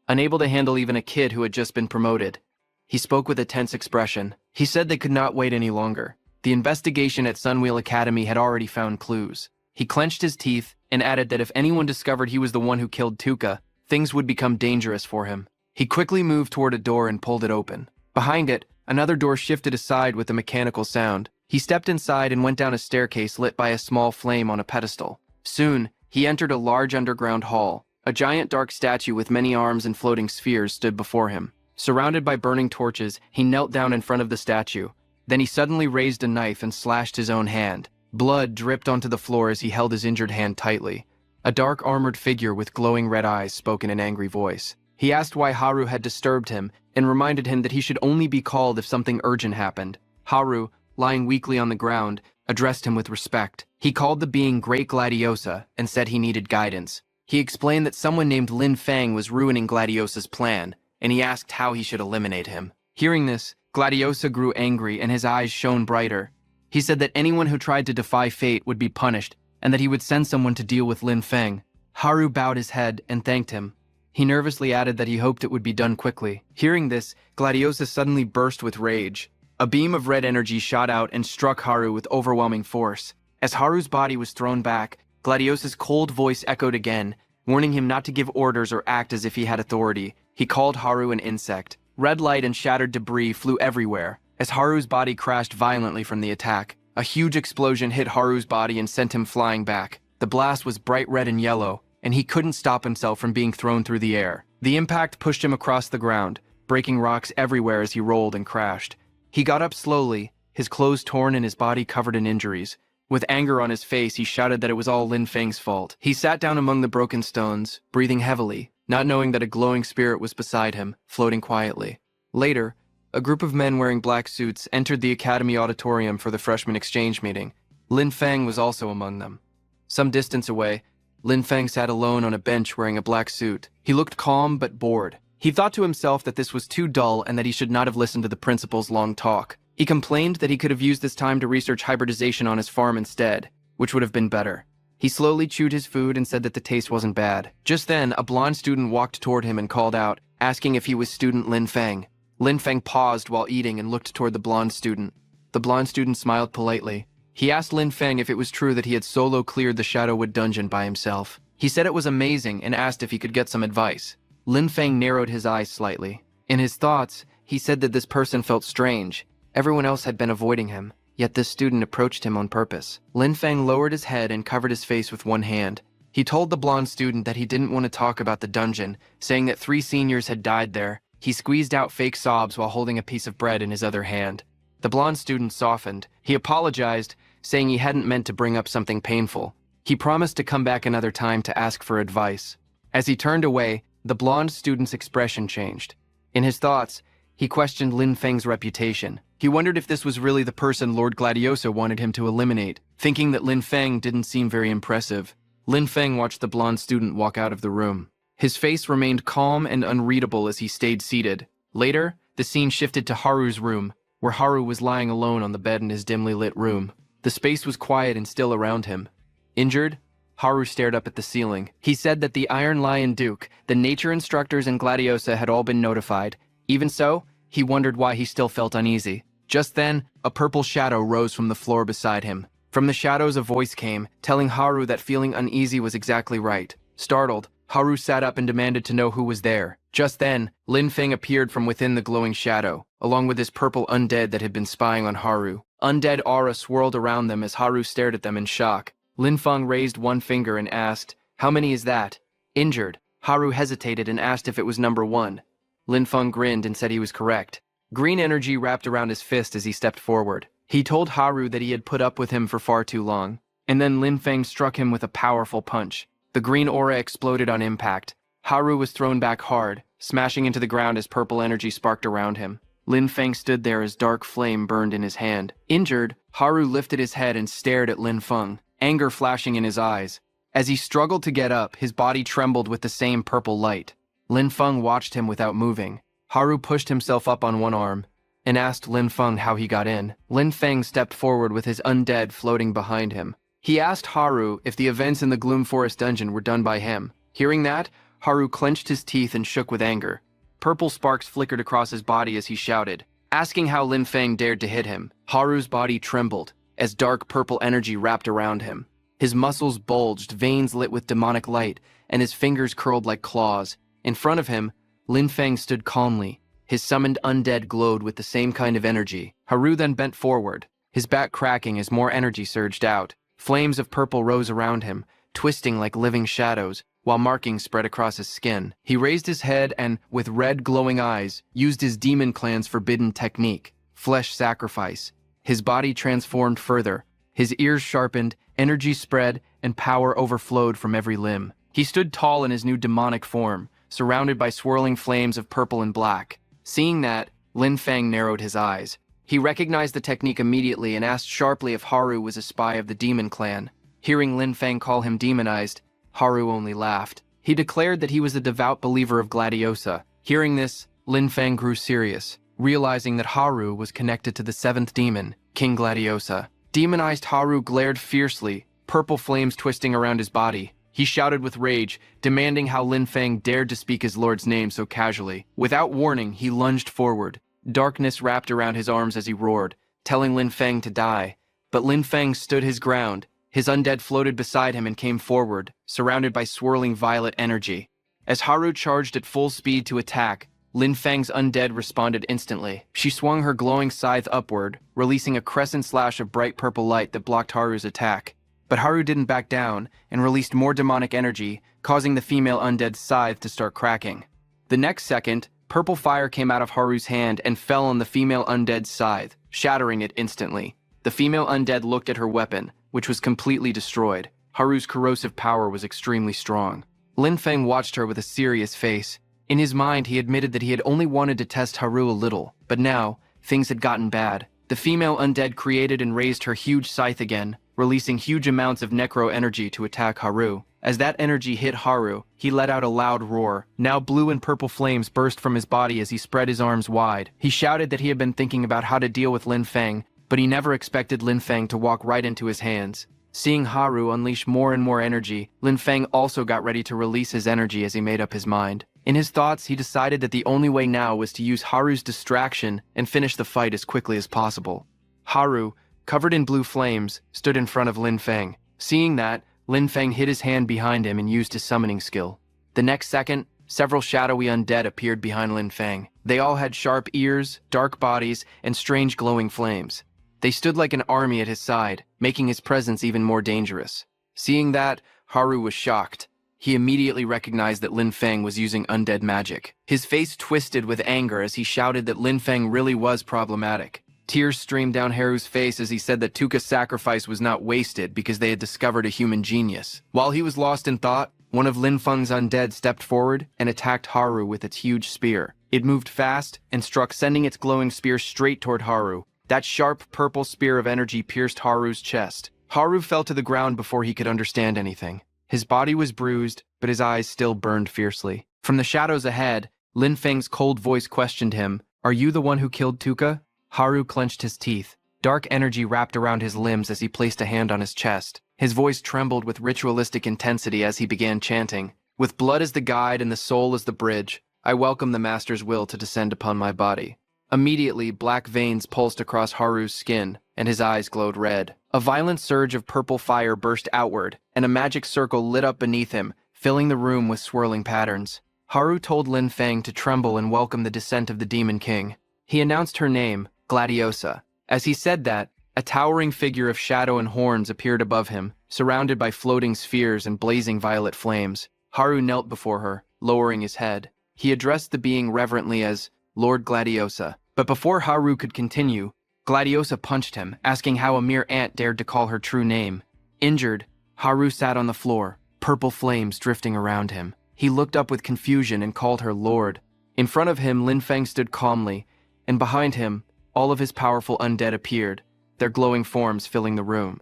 unable to handle even a kid who had just been promoted. He spoke with a tense expression. He said they could not wait any longer. The investigation at Sunwheel Academy had already found clues. He clenched his teeth and added that if anyone discovered he was the one who killed Tuka, things would become dangerous for him. He quickly moved toward a door and pulled it open. Behind it, another door shifted aside with a mechanical sound. He stepped inside and went down a staircase lit by a small flame on a pedestal. Soon, he entered a large underground hall. A giant dark statue with many arms and floating spheres stood before him. Surrounded by burning torches, he knelt down in front of the statue. Then he suddenly raised a knife and slashed his own hand. Blood dripped onto the floor as he held his injured hand tightly. A dark armored figure with glowing red eyes spoke in an angry voice. He asked why Haru had disturbed him and reminded him that he should only be called if something urgent happened. Haru, lying weakly on the ground, addressed him with respect. He called the being Great Gladiosa and said he needed guidance. He explained that someone named Lin Feng was ruining Gladiosa's plan, and he asked how he should eliminate him. Hearing this, Gladiosa grew angry and his eyes shone brighter. He said that anyone who tried to defy fate would be punished, and that he would send someone to deal with Lin Feng. Haru bowed his head and thanked him. He nervously added that he hoped it would be done quickly. Hearing this, Gladiosa suddenly burst with rage. A beam of red energy shot out and struck Haru with overwhelming force. As Haru's body was thrown back, Gladiosa's cold voice echoed again, warning him not to give orders or act as if he had authority. He called Haru an insect. Red light and shattered debris flew everywhere. As Haru's body crashed violently from the attack, a huge explosion hit Haru's body and sent him flying back. The blast was bright red and yellow, and he couldn't stop himself from being thrown through the air. The impact pushed him across the ground, breaking rocks everywhere as he rolled and crashed. He got up slowly, his clothes torn and his body covered in injuries. With anger on his face, he shouted that it was all Lin Feng's fault. He sat down among the broken stones, breathing heavily, not knowing that a glowing spirit was beside him, floating quietly. Later, a group of men wearing black suits entered the academy auditorium for the freshman exchange meeting. Lin Feng was also among them. Some distance away, Lin Feng sat alone on a bench wearing a black suit. He looked calm but bored. He thought to himself that this was too dull and that he should not have listened to the principal's long talk. He complained that he could have used this time to research hybridization on his farm instead, which would have been better. He slowly chewed his food and said that the taste wasn't bad. Just then, a blonde student walked toward him and called out, asking if he was student Lin Feng. Lin Feng paused while eating and looked toward the blonde student. The blonde student smiled politely. He asked Lin Feng if it was true that he had solo cleared the Shadowwood dungeon by himself. He said it was amazing and asked if he could get some advice. Lin Feng narrowed his eyes slightly. In his thoughts, he said that this person felt strange. Everyone else had been avoiding him, yet this student approached him on purpose. Lin Feng lowered his head and covered his face with one hand. He told the blonde student that he didn't want to talk about the dungeon, saying that 3 seniors had died there. He squeezed out fake sobs while holding a piece of bread in his other hand. The blonde student softened. He apologized, saying he hadn't meant to bring up something painful. He promised to come back another time to ask for advice. As he turned away, the blonde student's expression changed. In his thoughts, he questioned Lin Feng's reputation. He wondered if this was really the person Lord Gladiosa wanted him to eliminate, thinking that Lin Feng didn't seem very impressive. Lin Feng watched the blonde student walk out of the room. His face remained calm and unreadable as he stayed seated. Later, the scene shifted to Haru's room, where Haru was lying alone on the bed in his dimly lit room. The space was quiet and still around him. Injured, Haru stared up at the ceiling. He said that the Iron Lion Duke, the nature instructors, and Gladiosa had all been notified. Even so, he wondered why he still felt uneasy. Just then, a purple shadow rose from the floor beside him. From the shadows a voice came, telling Haru that feeling uneasy was exactly right. Startled, Haru sat up and demanded to know who was there. Just then, Lin Feng appeared from within the glowing shadow, along with his purple undead that had been spying on Haru. Undead aura swirled around them as Haru stared at them in shock. Lin Feng raised one finger and asked, "How many is that?" Injured, Haru hesitated and asked if it was number 1. Lin Feng grinned and said he was correct. Green energy wrapped around his fist as he stepped forward. He told Haru that he had put up with him for far too long. And then Lin Feng struck him with a powerful punch. The green aura exploded on impact. Haru was thrown back hard, smashing into the ground as purple energy sparked around him. Lin Feng stood there as dark flame burned in his hand. Injured, Haru lifted his head and stared at Lin Feng, anger flashing in his eyes. As he struggled to get up, his body trembled with the same purple light. Lin Feng watched him without moving. Haru pushed himself up on one arm and asked Lin Feng how he got in. Lin Feng stepped forward with his undead floating behind him. He asked Haru if the events in the Gloom Forest dungeon were done by him. Hearing that, Haru clenched his teeth and shook with anger. Purple sparks flickered across his body as he shouted, asking how Lin Feng dared to hit him. Haru's body trembled as dark purple energy wrapped around him. His muscles bulged, veins lit with demonic light, and his fingers curled like claws. In front of him, Lin Feng stood calmly. His summoned undead glowed with the same kind of energy. Haru then bent forward, his back cracking as more energy surged out. Flames of purple rose around him, twisting like living shadows, while markings spread across his skin. He raised his head and, with red glowing eyes, used his demon clan's forbidden technique, flesh sacrifice. His body transformed further. His ears sharpened, energy spread, and power overflowed from every limb. He stood tall in his new demonic form, surrounded by swirling flames of purple and black. Seeing that, Lin Feng narrowed his eyes. He recognized the technique immediately and asked sharply if Haru was a spy of the demon clan. Hearing Lin Feng call him demonized, Haru only laughed. He declared that he was a devout believer of Gladiosa. Hearing this, Lin Feng grew serious, realizing that Haru was connected to the 7th demon, King Gladiosa. Demonized Haru glared fiercely, purple flames twisting around his body. He shouted with rage, demanding how Lin Feng dared to speak his lord's name so casually. Without warning, he lunged forward. Darkness wrapped around his arms as he roared, telling Lin Feng to die. But Lin Feng stood his ground. His undead floated beside him and came forward, surrounded by swirling violet energy. As Haru charged at full speed to attack, Lin Feng's undead responded instantly. She swung her glowing scythe upward, releasing a crescent slash of bright purple light that blocked Haru's attack. But Haru didn't back down and released more demonic energy, causing the female undead's scythe to start cracking. The next second, purple fire came out of Haru's hand and fell on the female undead's scythe, shattering it instantly. The female undead looked at her weapon, which was completely destroyed. Haru's corrosive power was extremely strong. Lin Feng watched her with a serious face. In his mind, he admitted that he had only wanted to test Haru a little, but now, things had gotten bad. The female undead created and raised her huge scythe again, releasing huge amounts of necro energy to attack Haru. As that energy hit Haru, he let out a loud roar. Now blue and purple flames burst from his body as he spread his arms wide. He shouted that he had been thinking about how to deal with Lin Feng, but he never expected Lin Feng to walk right into his hands. Seeing Haru unleash more and more energy, Lin Feng also got ready to release his energy as he made up his mind. In his thoughts, he decided that the only way now was to use Haru's distraction and finish the fight as quickly as possible. Haru, covered in blue flames, stood in front of Lin Feng. Seeing that, Lin Feng hid his hand behind him and used his summoning skill. The next second, several shadowy undead appeared behind Lin Feng. They all had sharp ears, dark bodies, and strange glowing flames. They stood like an army at his side, making his presence even more dangerous. Seeing that, Haru was shocked. He immediately recognized that Lin Feng was using undead magic. His face twisted with anger as he shouted that Lin Feng really was problematic. Tears streamed down Haru's face as he said that Tuka's sacrifice was not wasted because they had discovered a human genius. While he was lost in thought, one of Lin Feng's undead stepped forward and attacked Haru with its huge spear. It moved fast and struck, sending its glowing spear straight toward Haru. That sharp purple spear of energy pierced Haru's chest. Haru fell to the ground before he could understand anything. His body was bruised, but his eyes still burned fiercely. From the shadows ahead, Lin Feng's cold voice questioned him, "Are you the one who killed Tuka?" Haru clenched his teeth. Dark energy wrapped around his limbs as he placed a hand on his chest. His voice trembled with ritualistic intensity as he began chanting, "With blood as the guide and the soul as the bridge, I welcome the Master's will to descend upon my body." Immediately, black veins pulsed across Haru's skin, and his eyes glowed red. A violent surge of purple fire burst outward, and a magic circle lit up beneath him, filling the room with swirling patterns. Haru told Lin Feng to tremble and welcome the descent of the Demon King. He announced her name, Gladiosa. As he said that, a towering figure of shadow and horns appeared above him, surrounded by floating spheres and blazing violet flames. Haru knelt before her, lowering his head. He addressed the being reverently as Lord Gladiosa. But before Haru could continue, Gladiosa punched him, asking how a mere ant dared to call her true name. Injured, Haru sat on the floor, purple flames drifting around him. He looked up with confusion and called her Lord. In front of him, Lin Feng stood calmly, and behind him, all of his powerful undead appeared, their glowing forms filling the room.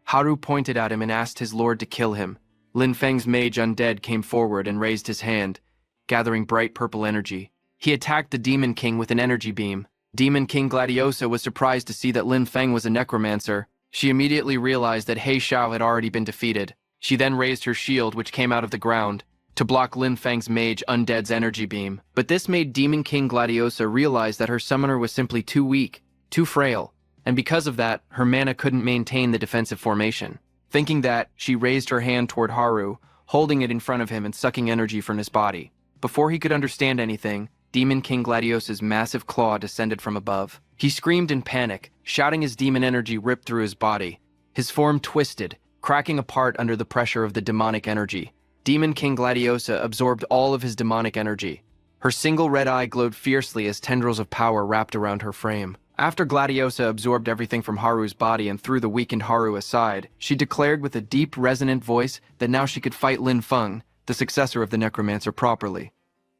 Haru pointed at him and asked his lord to kill him. Lin Feng's mage undead came forward and raised his hand, gathering bright purple energy. He attacked the Demon King with an energy beam. Demon King Gladiosa was surprised to see that Lin Feng was a necromancer. She immediately realized that He Xiao had already been defeated. She then raised her shield, which came out of the ground, to block Lin Feng's mage undead's energy beam. But this made Demon King Gladiosa realize that her summoner was simply too weak, too frail, and because of that, her mana couldn't maintain the defensive formation. Thinking that, she raised her hand toward Haru, holding it in front of him and sucking energy from his body. Before he could understand anything, Demon King Gladiosa's massive claw descended from above. He screamed in panic, shouting as demon energy ripped through his body. His form twisted, cracking apart under the pressure of the demonic energy. Demon King Gladiosa absorbed all of his demonic energy. Her single red eye glowed fiercely as tendrils of power wrapped around her frame. After Gladiosa absorbed everything from Haru's body and threw the weakened Haru aside, she declared with a deep, resonant voice that now she could fight Lin Feng, the successor of the necromancer, properly.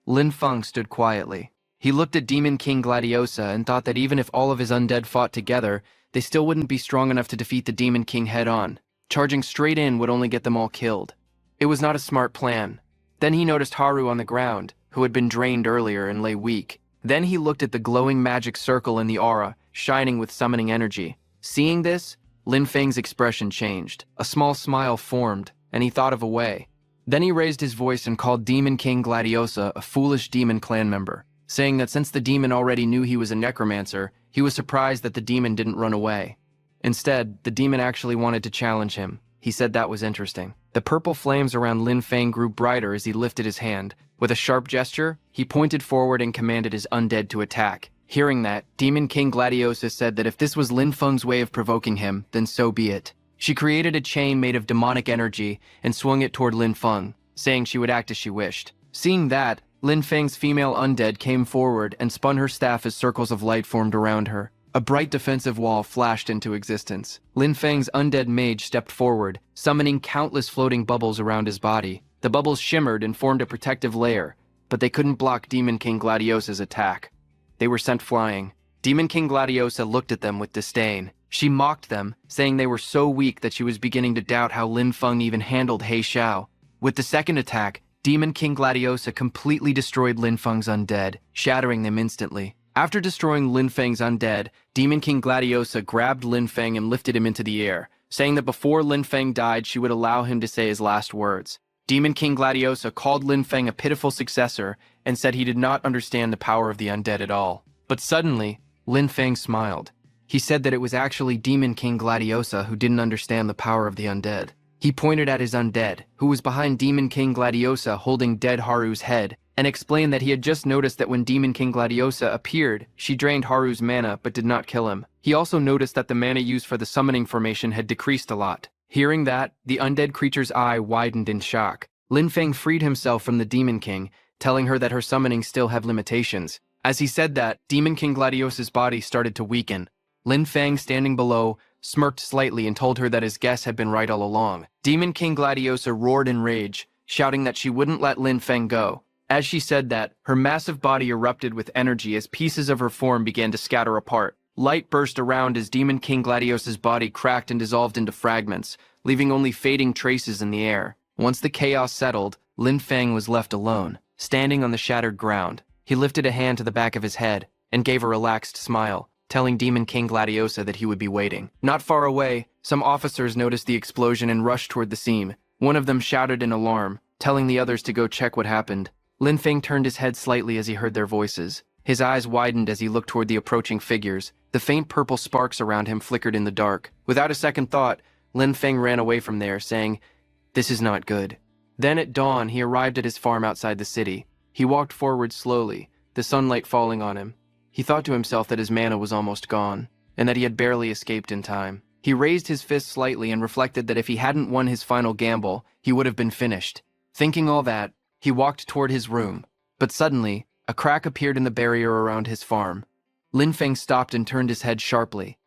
Lin Feng stood quietly. He looked at Demon King Gladiosa and thought that even if all of his undead fought together, they still wouldn't be strong enough to defeat the Demon King head-on. Charging straight in would only get them all killed. It was not a smart plan. Then he noticed Haru on the ground, who had been drained earlier and lay weak. Then he looked at the glowing magic circle in the aura, shining with summoning energy. Seeing this, Lin Feng's expression changed. A small smile formed, and he thought of a way. Then he raised his voice and called Demon King Gladiosa a foolish demon clan member, saying that since the demon already knew he was a necromancer, he was surprised that the demon didn't run away. Instead, the demon actually wanted to challenge him. He said that was interesting. The purple flames around Lin Feng grew brighter as he lifted his hand. With a sharp gesture, he pointed forward and commanded his undead to attack. Hearing that, Demon King Gladiosa said that if this was Lin Feng's way of provoking him, then so be it. She created a chain made of demonic energy and swung it toward Lin Feng, saying she would act as she wished. Seeing that, Lin Feng's female undead came forward and spun her staff as circles of light formed around her. A bright defensive wall flashed into existence. Lin Feng's undead mage stepped forward, summoning countless floating bubbles around his body. The bubbles shimmered and formed a protective layer, but they couldn't block Demon King Gladiosa's attack. They were sent flying. Demon King Gladiosa looked at them with disdain. She mocked them, saying they were so weak that she was beginning to doubt how Lin Feng even handled He Xiao. With the second attack, Demon King Gladiosa completely destroyed Lin Feng's undead, shattering them instantly. After destroying Lin Feng's undead, Demon King Gladiosa grabbed Lin Feng and lifted him into the air, saying that before Lin Feng died, she would allow him to say his last words. Demon King Gladiosa called Lin Feng a pitiful successor and said he did not understand the power of the undead at all. But suddenly, Lin Feng smiled. He said that it was actually Demon King Gladiosa who didn't understand the power of the undead. He pointed at his undead, who was behind Demon King Gladiosa holding dead Haru's head, and explained that he had just noticed that when Demon King Gladiosa appeared, she drained Haru's mana but did not kill him. He also noticed that the mana used for the summoning formation had decreased a lot. Hearing that, the undead creature's eye widened in shock. Lin Feng freed himself from the Demon King, telling her that her summonings still have limitations. As he said that, Demon King Gladiosa's body started to weaken. Lin Feng, standing below, smirked slightly and told her that his guess had been right all along. Demon King Gladiosa roared in rage, shouting that she wouldn't let Lin Feng go. As she said that, her massive body erupted with energy as pieces of her form began to scatter apart. Light burst around as Demon King Gladiosa's body cracked and dissolved into fragments, leaving only fading traces in the air. Once the chaos settled, Lin Feng was left alone, standing on the shattered ground. He lifted a hand to the back of his head and gave a relaxed smile, telling Demon King Gladiosa that he would be waiting. Not far away, some officers noticed the explosion and rushed toward the scene. One of them shouted in alarm, telling the others to go check what happened. Lin Feng turned his head slightly as he heard their voices. His eyes widened as he looked toward the approaching figures. The faint purple sparks around him flickered in the dark. Without a second thought, Lin Feng ran away from there, saying, "This is not good." Then at dawn, he arrived at his farm outside the city. He walked forward slowly, the sunlight falling on him. He thought to himself that his mana was almost gone, and that he had barely escaped in time. He raised his fist slightly and reflected that if he hadn't won his final gamble, he would have been finished. Thinking all that, he walked toward his room. But suddenly, a crack appeared in the barrier around his farm. Lin Feng stopped and turned his head sharply,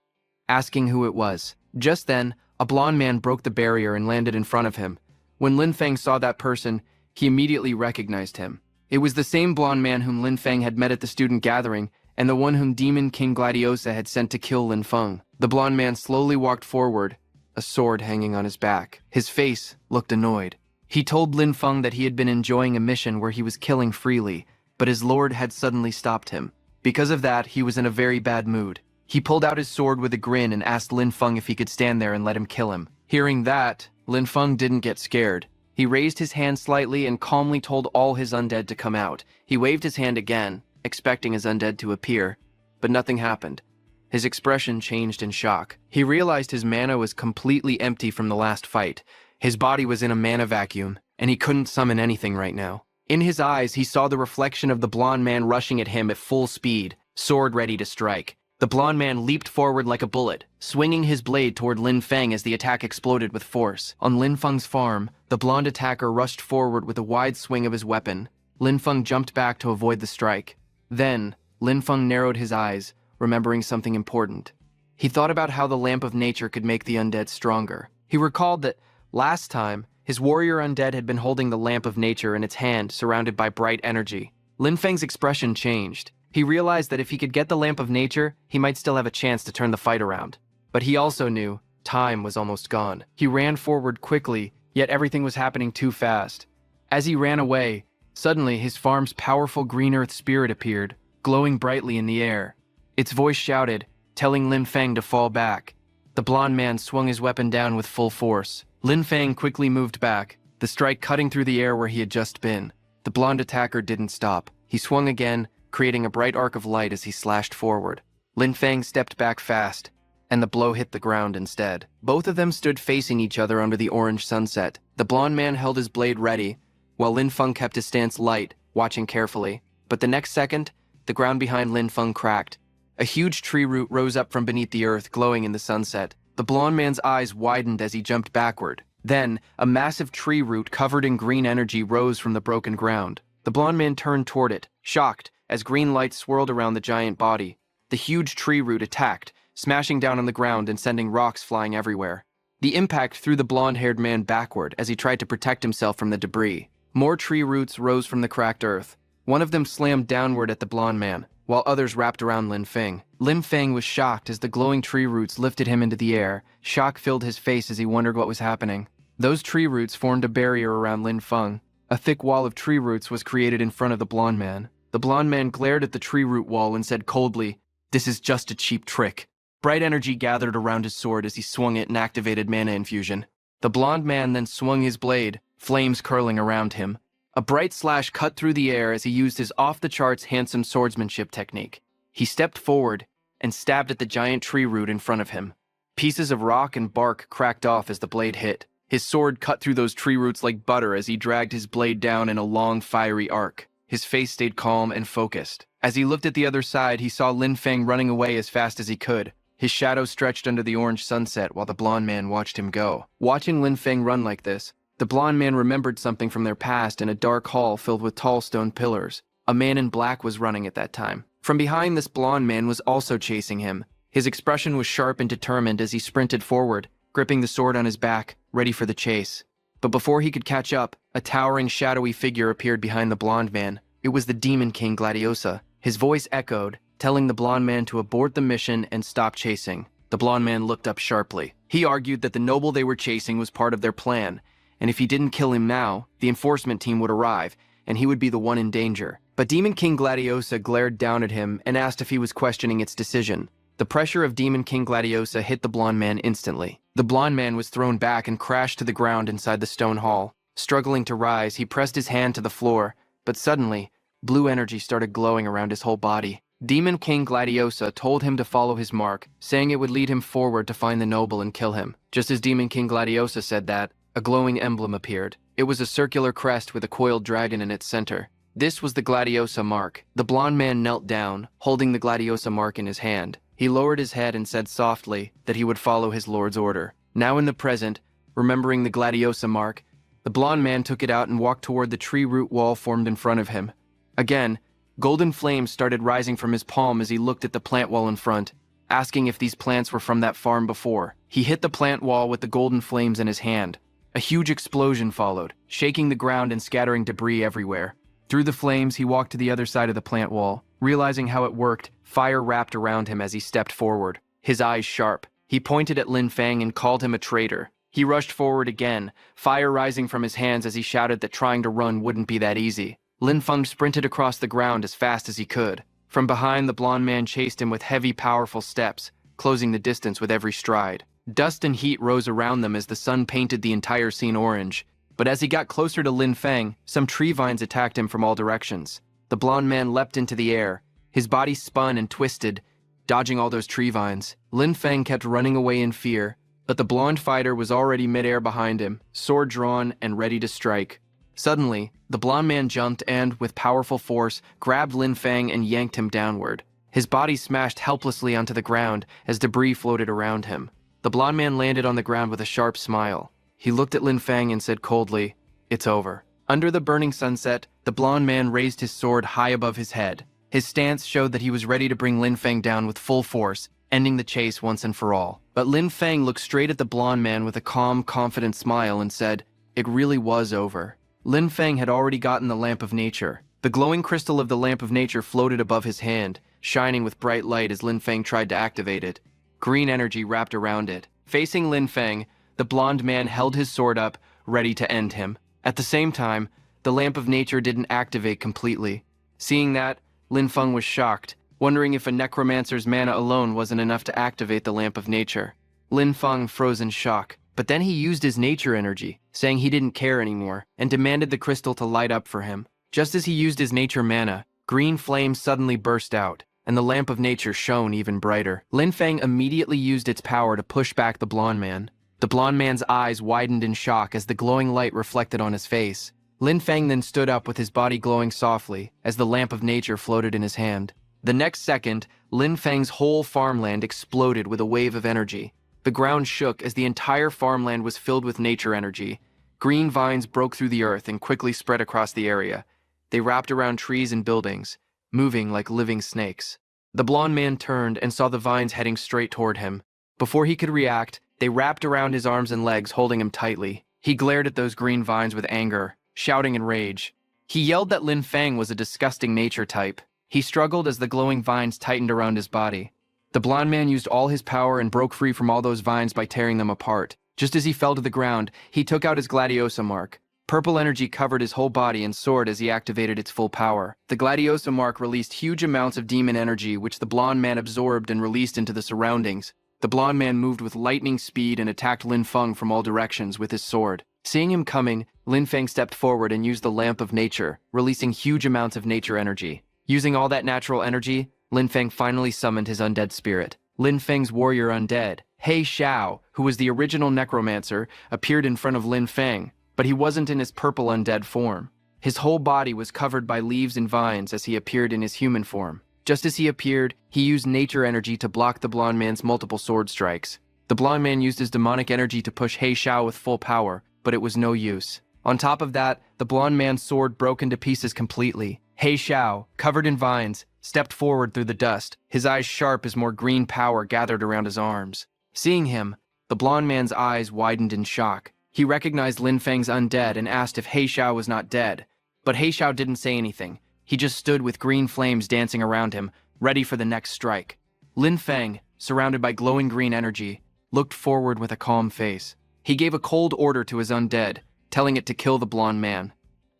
asking who it was. Just then, a blond man broke the barrier and landed in front of him. When Lin Feng saw that person, he immediately recognized him. It was the same blond man whom Lin Feng had met at the student gathering, and the one whom Demon King Gladiosa had sent to kill Lin Feng. The blond man slowly walked forward, a sword hanging on his back. His face looked annoyed. He told Lin Feng that he had been enjoying a mission where he was killing freely, but his lord had suddenly stopped him. Because of that, he was in a very bad mood. He pulled out his sword with a grin and asked Lin Feng if he could stand there and let him kill him. Hearing that, Lin Feng didn't get scared. He raised his hand slightly and calmly told all his undead to come out. He waved his hand again, expecting his undead to appear, but nothing happened. His expression changed in shock. He realized his mana was completely empty from the last fight. His body was in a mana vacuum, and he couldn't summon anything right now. In his eyes, he saw the reflection of the blond man rushing at him at full speed, sword ready to strike. The blond man leaped forward like a bullet, swinging his blade toward Lin Feng as the attack exploded with force. On Lin Feng's farm, the blonde attacker rushed forward with a wide swing of his weapon. Lin Feng jumped back to avoid the strike. Then, Lin Feng narrowed his eyes, remembering something important. He thought about how the lamp of nature could make the undead stronger. He recalled that, last time, his warrior undead had been holding the lamp of nature in its hand, surrounded by bright energy. Lin Feng's expression changed. He realized that if he could get the lamp of nature, he might still have a chance to turn the fight around. But he also knew time was almost gone. He ran forward quickly, yet everything was happening too fast. As he ran away, suddenly his farm's powerful green earth spirit appeared, glowing brightly in the air. Its voice shouted, telling Lin Feng to fall back. The blond man swung his weapon down with full force. Lin Feng quickly moved back, the strike cutting through the air where he had just been. The blonde attacker didn't stop. He swung again, creating a bright arc of light as he slashed forward. Lin Feng stepped back fast, and the blow hit the ground instead. Both of them stood facing each other under the orange sunset. The blond man held his blade ready, while Lin Feng kept his stance light, watching carefully. But the next second, the ground behind Lin Feng cracked. A huge tree root rose up from beneath the earth, glowing in the sunset. The blond man's eyes widened as he jumped backward. Then, a massive tree root covered in green energy rose from the broken ground. The blond man turned toward it, shocked, as green light swirled around the giant body. The huge tree root attacked, smashing down on the ground and sending rocks flying everywhere. The impact threw the blonde-haired man backward as he tried to protect himself from the debris. More tree roots rose from the cracked earth. One of them slammed downward at the blonde man, while others wrapped around Lin Feng. Lin Feng was shocked as the glowing tree roots lifted him into the air. Shock filled his face as he wondered what was happening. Those tree roots formed a barrier around Lin Feng. A thick wall of tree roots was created in front of the blonde man. The blonde man glared at the tree root wall and said coldly, "This is just a cheap trick. Bright energy gathered around his sword as he swung it and activated mana infusion. The blonde man then swung his blade, flames curling around him. A bright slash cut through the air as he used his off-the-charts handsome swordsmanship technique. He stepped forward and stabbed at the giant tree root in front of him. Pieces of rock and bark cracked off as the blade hit. His sword cut through those tree roots like butter as he dragged his blade down in a long, fiery arc. His face stayed calm and focused. As he looked at the other side, he saw Lin Feng running away as fast as he could. His shadow stretched under the orange sunset while the blonde man watched him go. Watching Lin Feng run like this, the blonde man remembered something from their past in a dark hall filled with tall stone pillars. A man in black was running at that time. From behind, this blonde man was also chasing him. His expression was sharp and determined as he sprinted forward, gripping the sword on his back, ready for the chase. But before he could catch up, a towering, shadowy figure appeared behind the blonde man. It was the Demon King Gladiosa. His voice echoed, telling the blonde man to abort the mission and stop chasing. The blonde man looked up sharply. He argued that the noble they were chasing was part of their plan, and if he didn't kill him now, the enforcement team would arrive, and he would be the one in danger. But Demon King Gladiosa glared down at him and asked if he was questioning its decision. The pressure of Demon King Gladiosa hit the blonde man instantly. The blonde man was thrown back and crashed to the ground inside the stone hall. Struggling to rise, he pressed his hand to the floor, but suddenly, blue energy started glowing around his whole body. Demon King Gladiosa told him to follow his mark, saying it would lead him forward to find the noble and kill him. Just as Demon King Gladiosa said that, a glowing emblem appeared. It was a circular crest with a coiled dragon in its center. This was the Gladiosa mark. The blonde man knelt down, holding the Gladiosa mark in his hand. He lowered his head and said softly that he would follow his lord's order. Now in the present, remembering the Gladiosa mark, the blonde man took it out and walked toward the tree root wall formed in front of him. Again, golden flames started rising from his palm as he looked at the plant wall in front, asking if these plants were from that farm before. He hit the plant wall with the golden flames in his hand. A huge explosion followed, shaking the ground and scattering debris everywhere. Through the flames, he walked to the other side of the plant wall. Realizing how it worked, fire wrapped around him as he stepped forward. His eyes sharp, he pointed at Lin Feng and called him a traitor. He rushed forward again, fire rising from his hands as he shouted that trying to run wouldn't be that easy. Lin Feng sprinted across the ground as fast as he could. From behind, the blonde man chased him with heavy, powerful steps, closing the distance with every stride. Dust and heat rose around them as the sun painted the entire scene orange. But as he got closer to Lin Feng, some tree vines attacked him from all directions. The blonde man leapt into the air. His body spun and twisted, dodging all those tree vines. Lin Feng kept running away in fear, but the blonde fighter was already midair behind him, sword drawn and ready to strike. Suddenly, the blonde man jumped and, with powerful force, grabbed Lin Feng and yanked him downward. His body smashed helplessly onto the ground as debris floated around him. The blonde man landed on the ground with a sharp smile. He looked at Lin Feng and said coldly, "It's over." Under the burning sunset, the blonde man raised his sword high above his head. His stance showed that he was ready to bring Lin Feng down with full force, ending the chase once and for all. But Lin Feng looked straight at the blonde man with a calm, confident smile and said, "It really was over." Lin Feng had already gotten the Lamp of Nature. The glowing crystal of the Lamp of Nature floated above his hand, shining with bright light as Lin Feng tried to activate it. Green energy wrapped around it. Facing Lin Feng, the blonde man held his sword up, ready to end him. At the same time, the Lamp of Nature didn't activate completely. Seeing that, Lin Feng was shocked, wondering if a necromancer's mana alone wasn't enough to activate the Lamp of Nature. Lin Feng froze in shock, but then he used his nature energy, saying he didn't care anymore, and demanded the crystal to light up for him. Just as he used his nature mana, green flames suddenly burst out, and the Lamp of Nature shone even brighter. Lin Feng immediately used its power to push back the blonde man. The blonde man's eyes widened in shock as the glowing light reflected on his face. Lin Feng then stood up with his body glowing softly as the Lamp of Nature floated in his hand. The next second, Lin Feng's whole farmland exploded with a wave of energy. The ground shook as the entire farmland was filled with nature energy. Green vines broke through the earth and quickly spread across the area. They wrapped around trees and buildings, moving like living snakes. The blonde man turned and saw the vines heading straight toward him. Before he could react, they wrapped around his arms and legs, holding him tightly. He glared at those green vines with anger, shouting in rage. He yelled that Lin Feng was a disgusting nature type. He struggled as the glowing vines tightened around his body. The blonde man used all his power and broke free from all those vines by tearing them apart. Just as he fell to the ground, he took out his Gladiosa mark. Purple energy covered his whole body and soared as he activated its full power. The Gladiosa mark released huge amounts of demon energy, which the blonde man absorbed and released into the surroundings. The blonde man moved with lightning speed and attacked Lin Feng from all directions with his sword. Seeing him coming, Lin Feng stepped forward and used the Lamp of Nature, releasing huge amounts of nature energy. Using all that natural energy, Lin Feng finally summoned his undead spirit. Lin Feng's warrior undead, He Xiao, who was the original necromancer, appeared in front of Lin Feng, but he wasn't in his purple undead form. His whole body was covered by leaves and vines as he appeared in his human form. Just as he appeared, he used nature energy to block the blonde man's multiple sword strikes. The blonde man used his demonic energy to push He Xiao with full power, but it was no use. On top of that, the blonde man's sword broke into pieces completely. He Xiao, covered in vines, stepped forward through the dust, his eyes sharp as more green power gathered around his arms. Seeing him, the blonde man's eyes widened in shock. He recognized Lin Feng's undead and asked if He Xiao was not dead. But He Xiao didn't say anything. He just stood with green flames dancing around him, ready for the next strike. Lin Feng, surrounded by glowing green energy, looked forward with a calm face. He gave a cold order to his undead, telling it to kill the blonde man.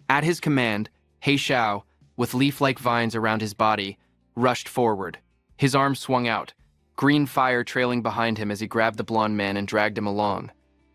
At his command, He Xiao, with leaf-like vines around his body, rushed forward. His arms swung out, green fire trailing behind him as he grabbed the blonde man and dragged him along.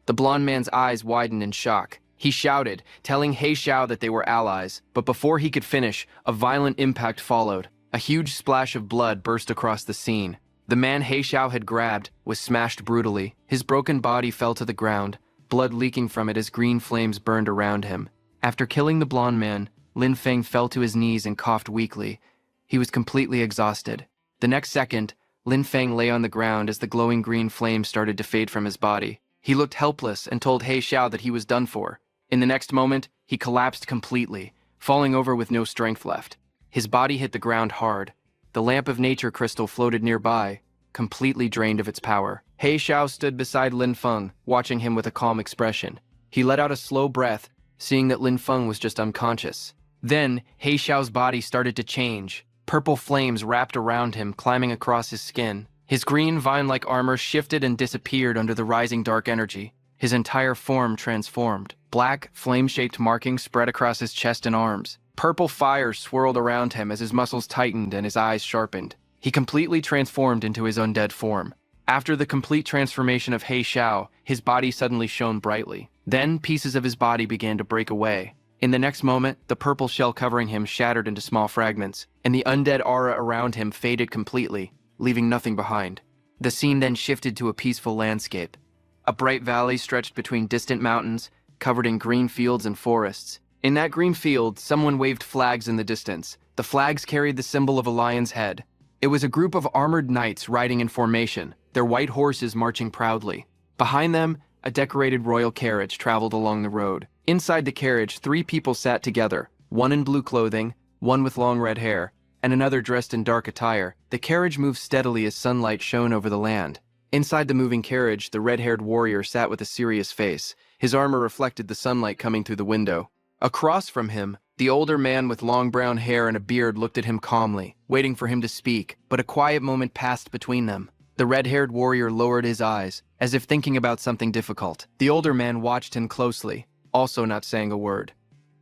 The blonde man's eyes widened in shock. He shouted, telling He Xiao that they were allies, but before he could finish, a violent impact followed. A huge splash of blood burst across the scene. The man He Xiao had grabbed was smashed brutally. His broken body fell to the ground, blood leaking from it as green flames burned around him. After killing the blonde man, Lin Feng fell to his knees and coughed weakly. He was completely exhausted. The next second, Lin Feng lay on the ground as the glowing green flames started to fade from his body. He looked helpless and told He Xiao that he was done for. In the next moment, he collapsed completely, falling over with no strength left. His body hit the ground hard. The Lamp of Nature crystal floated nearby, completely drained of its power. He Xiao stood beside Lin Feng, watching him with a calm expression. He let out a slow breath, seeing that Lin Feng was just unconscious. Then, He Xiao's body started to change. Purple flames wrapped around him, climbing across his skin. His green vine-like armor shifted and disappeared under the rising dark energy. His entire form transformed. Black, flame-shaped markings spread across his chest and arms. Purple fire swirled around him as his muscles tightened and his eyes sharpened. He completely transformed into his undead form. After the complete transformation of He Xiao, his body suddenly shone brightly. Then, pieces of his body began to break away. In the next moment, the purple shell covering him shattered into small fragments, and the undead aura around him faded completely, leaving nothing behind. The scene then shifted to a peaceful landscape. A bright valley stretched between distant mountains, covered in green fields and forests. In that green field, someone waved flags in the distance. The flags carried the symbol of a lion's head. It was a group of armored knights riding in formation, their white horses marching proudly. Behind them, a decorated royal carriage traveled along the road. Inside the carriage, 3 people sat together, one in blue clothing, one with long red hair, and another dressed in dark attire. The carriage moved steadily as sunlight shone over the land. Inside the moving carriage, the red-haired warrior sat with a serious face. His armor reflected the sunlight coming through the window. Across from him, the older man with long brown hair and a beard looked at him calmly, waiting for him to speak, but a quiet moment passed between them. The red-haired warrior lowered his eyes, as if thinking about something difficult. The older man watched him closely, also not saying a word.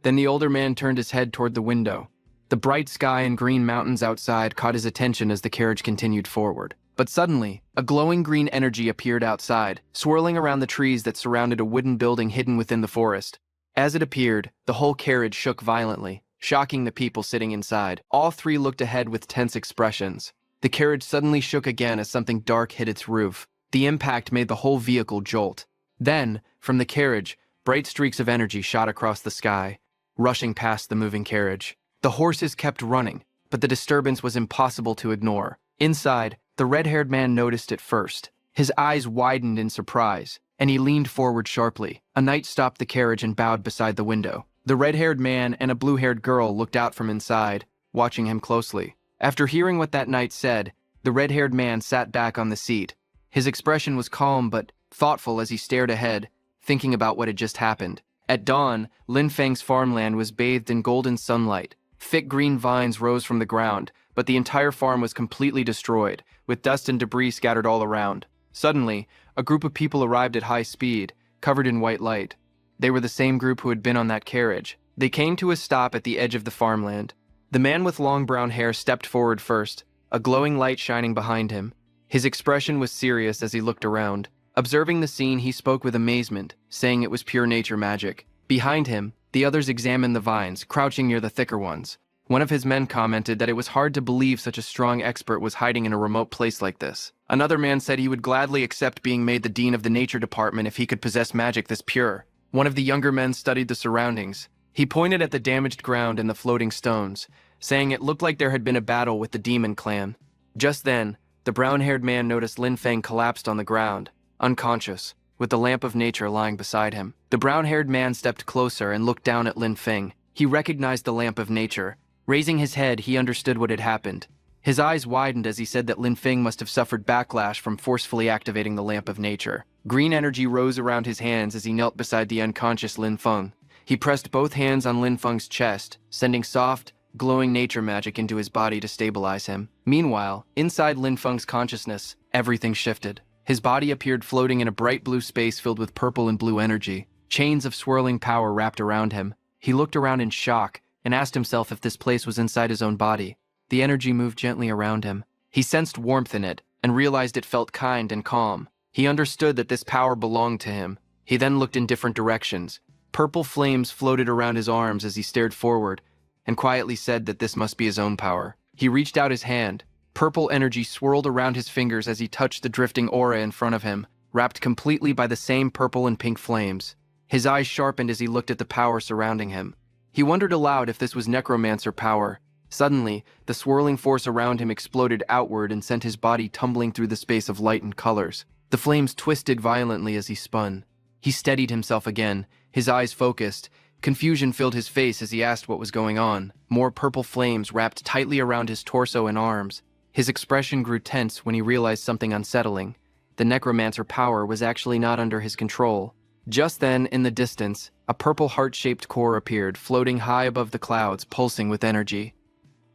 Then the older man turned his head toward the window. The bright sky and green mountains outside caught his attention as the carriage continued forward. But suddenly, a glowing green energy appeared outside, swirling around the trees that surrounded a wooden building hidden within the forest. As it appeared, the whole carriage shook violently, shocking the people sitting inside. All 3 looked ahead with tense expressions. The carriage suddenly shook again as something dark hit its roof. The impact made the whole vehicle jolt. Then, from the carriage, bright streaks of energy shot across the sky, rushing past the moving carriage. The horses kept running, but the disturbance was impossible to ignore. Inside, the red-haired man noticed it first. His eyes widened in surprise, and he leaned forward sharply. A knight stopped the carriage and bowed beside the window. The red-haired man and a blue-haired girl looked out from inside, watching him closely. After hearing what that knight said, the red-haired man sat back on the seat. His expression was calm but thoughtful as he stared ahead, thinking about what had just happened. At dawn, Lin Feng's farmland was bathed in golden sunlight. Thick green vines rose from the ground, but the entire farm was completely destroyed, with dust and debris scattered all around. Suddenly, a group of people arrived at high speed, covered in white light. They were the same group who had been on that carriage. They came to a stop at the edge of the farmland. The man with long brown hair stepped forward first, a glowing light shining behind him. His expression was serious as he looked around. Observing the scene, he spoke with amazement, saying it was pure nature magic. Behind him, the others examined the vines, crouching near the thicker ones. One of his men commented that it was hard to believe such a strong expert was hiding in a remote place like this. Another man said he would gladly accept being made the dean of the nature department if he could possess magic this pure. One of the younger men studied the surroundings. He pointed at the damaged ground and the floating stones, saying it looked like there had been a battle with the demon clan. Just then, the brown-haired man noticed Lin Feng collapsed on the ground, unconscious, with the lamp of nature lying beside him. The brown-haired man stepped closer and looked down at Lin Feng. He recognized the lamp of nature. Raising his head, he understood what had happened. His eyes widened as he said that Lin Feng must have suffered backlash from forcefully activating the lamp of nature. Green energy rose around his hands as he knelt beside the unconscious Lin Feng. He pressed both hands on Lin Feng's chest, sending soft, glowing nature magic into his body to stabilize him. Meanwhile, inside Lin Feng's consciousness, everything shifted. His body appeared floating in a bright blue space filled with purple and blue energy. Chains of swirling power wrapped around him. He looked around in shock and asked himself if this place was inside his own body. The energy moved gently around him. He sensed warmth in it and realized it felt kind and calm. He understood that this power belonged to him. He then looked in different directions. Purple flames floated around his arms as he stared forward and quietly said that this must be his own power. He reached out his hand. Purple energy swirled around his fingers as he touched the drifting aura in front of him, wrapped completely by the same purple and pink flames. His eyes sharpened as he looked at the power surrounding him. He wondered aloud if this was necromancer power. Suddenly, the swirling force around him exploded outward and sent his body tumbling through the space of light and colors. The flames twisted violently as he spun. He steadied himself again, his eyes focused. Confusion filled his face as he asked what was going on. More purple flames wrapped tightly around his torso and arms. His expression grew tense when he realized something unsettling. The necromancer power was actually not under his control. Just then, in the distance, a purple heart-shaped core appeared, floating high above the clouds, pulsing with energy.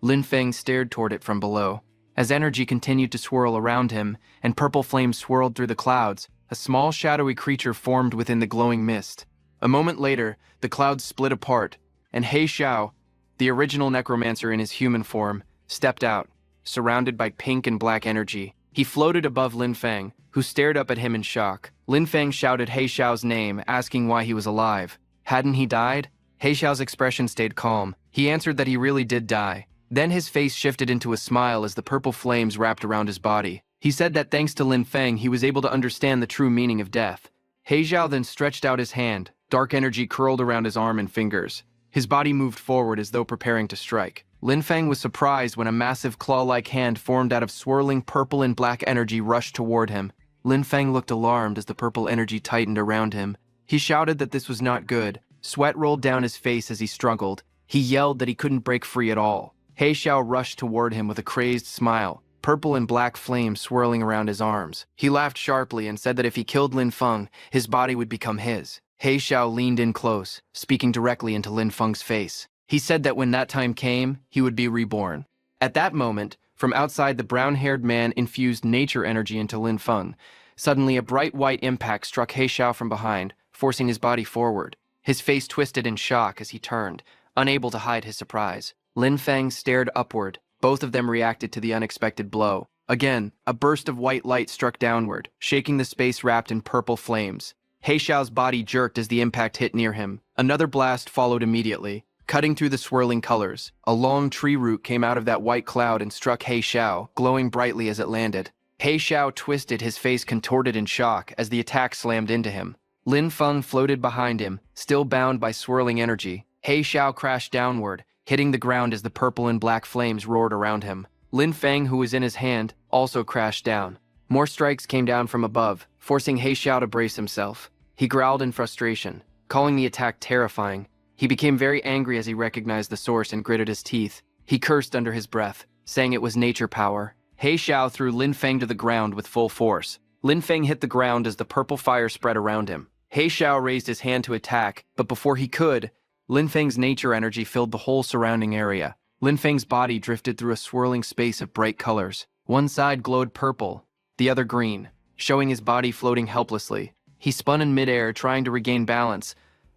Lin Feng stared toward it from below. As energy continued to swirl around him, and purple flames swirled through the clouds, a small shadowy creature formed within the glowing mist. A moment later, the clouds split apart, and He Xiao, the original necromancer in his human form, stepped out, surrounded by pink and black energy. He floated above Lin Feng, who stared up at him in shock. Lin Feng shouted He Xiao's name, asking why he was alive. Hadn't he died? He Xiao's expression stayed calm. He answered that he really did die. Then his face shifted into a smile as the purple flames wrapped around his body. He said that thanks to Lin Feng, he was able to understand the true meaning of death. He Xiao then stretched out his hand. Dark energy curled around his arm and fingers. His body moved forward as though preparing to strike. Lin Feng was surprised when a massive claw-like hand formed out of swirling purple and black energy rushed toward him. Lin Feng looked alarmed as the purple energy tightened around him. He shouted that this was not good. Sweat rolled down his face as he struggled. He yelled that he couldn't break free at all. He Xiao rushed toward him with a crazed smile, purple and black flames swirling around his arms. He laughed sharply and said that if he killed Lin Feng, his body would become his. He Xiao leaned in close, speaking directly into Lin Feng's face. He said that when that time came, he would be reborn. At that moment, from outside, the brown-haired man infused nature energy into Lin Feng. Suddenly, a bright white impact struck He Xiao from behind, forcing his body forward. His face twisted in shock as he turned, unable to hide his surprise. Lin Feng stared upward. Both of them reacted to the unexpected blow. Again, a burst of white light struck downward, shaking the space wrapped in purple flames. He Xiao's body jerked as the impact hit near him. Another blast followed immediately, cutting through the swirling colors. A long tree root came out of that white cloud and struck He Xiao, glowing brightly as it landed. He Xiao twisted, his face contorted in shock as the attack slammed into him. Lin Feng floated behind him, still bound by swirling energy. He Xiao crashed downward, hitting the ground as the purple and black flames roared around him. Lin Feng, who was in his hand, also crashed down. More strikes came down from above, forcing He Xiao to brace himself. He growled in frustration, calling the attack terrifying. He became very angry as he recognized the source and gritted his teeth. He cursed under his breath, saying it was nature power. He Xiao threw Lin Feng to the ground with full force. Lin Feng hit the ground as the purple fire spread around him. He Xiao raised his hand to attack, but before he could, Lin Feng's nature energy filled the whole surrounding area. Lin Feng's body drifted through a swirling space of bright colors. One side glowed purple, the other green, showing his body floating helplessly. He spun in midair, trying to regain balance,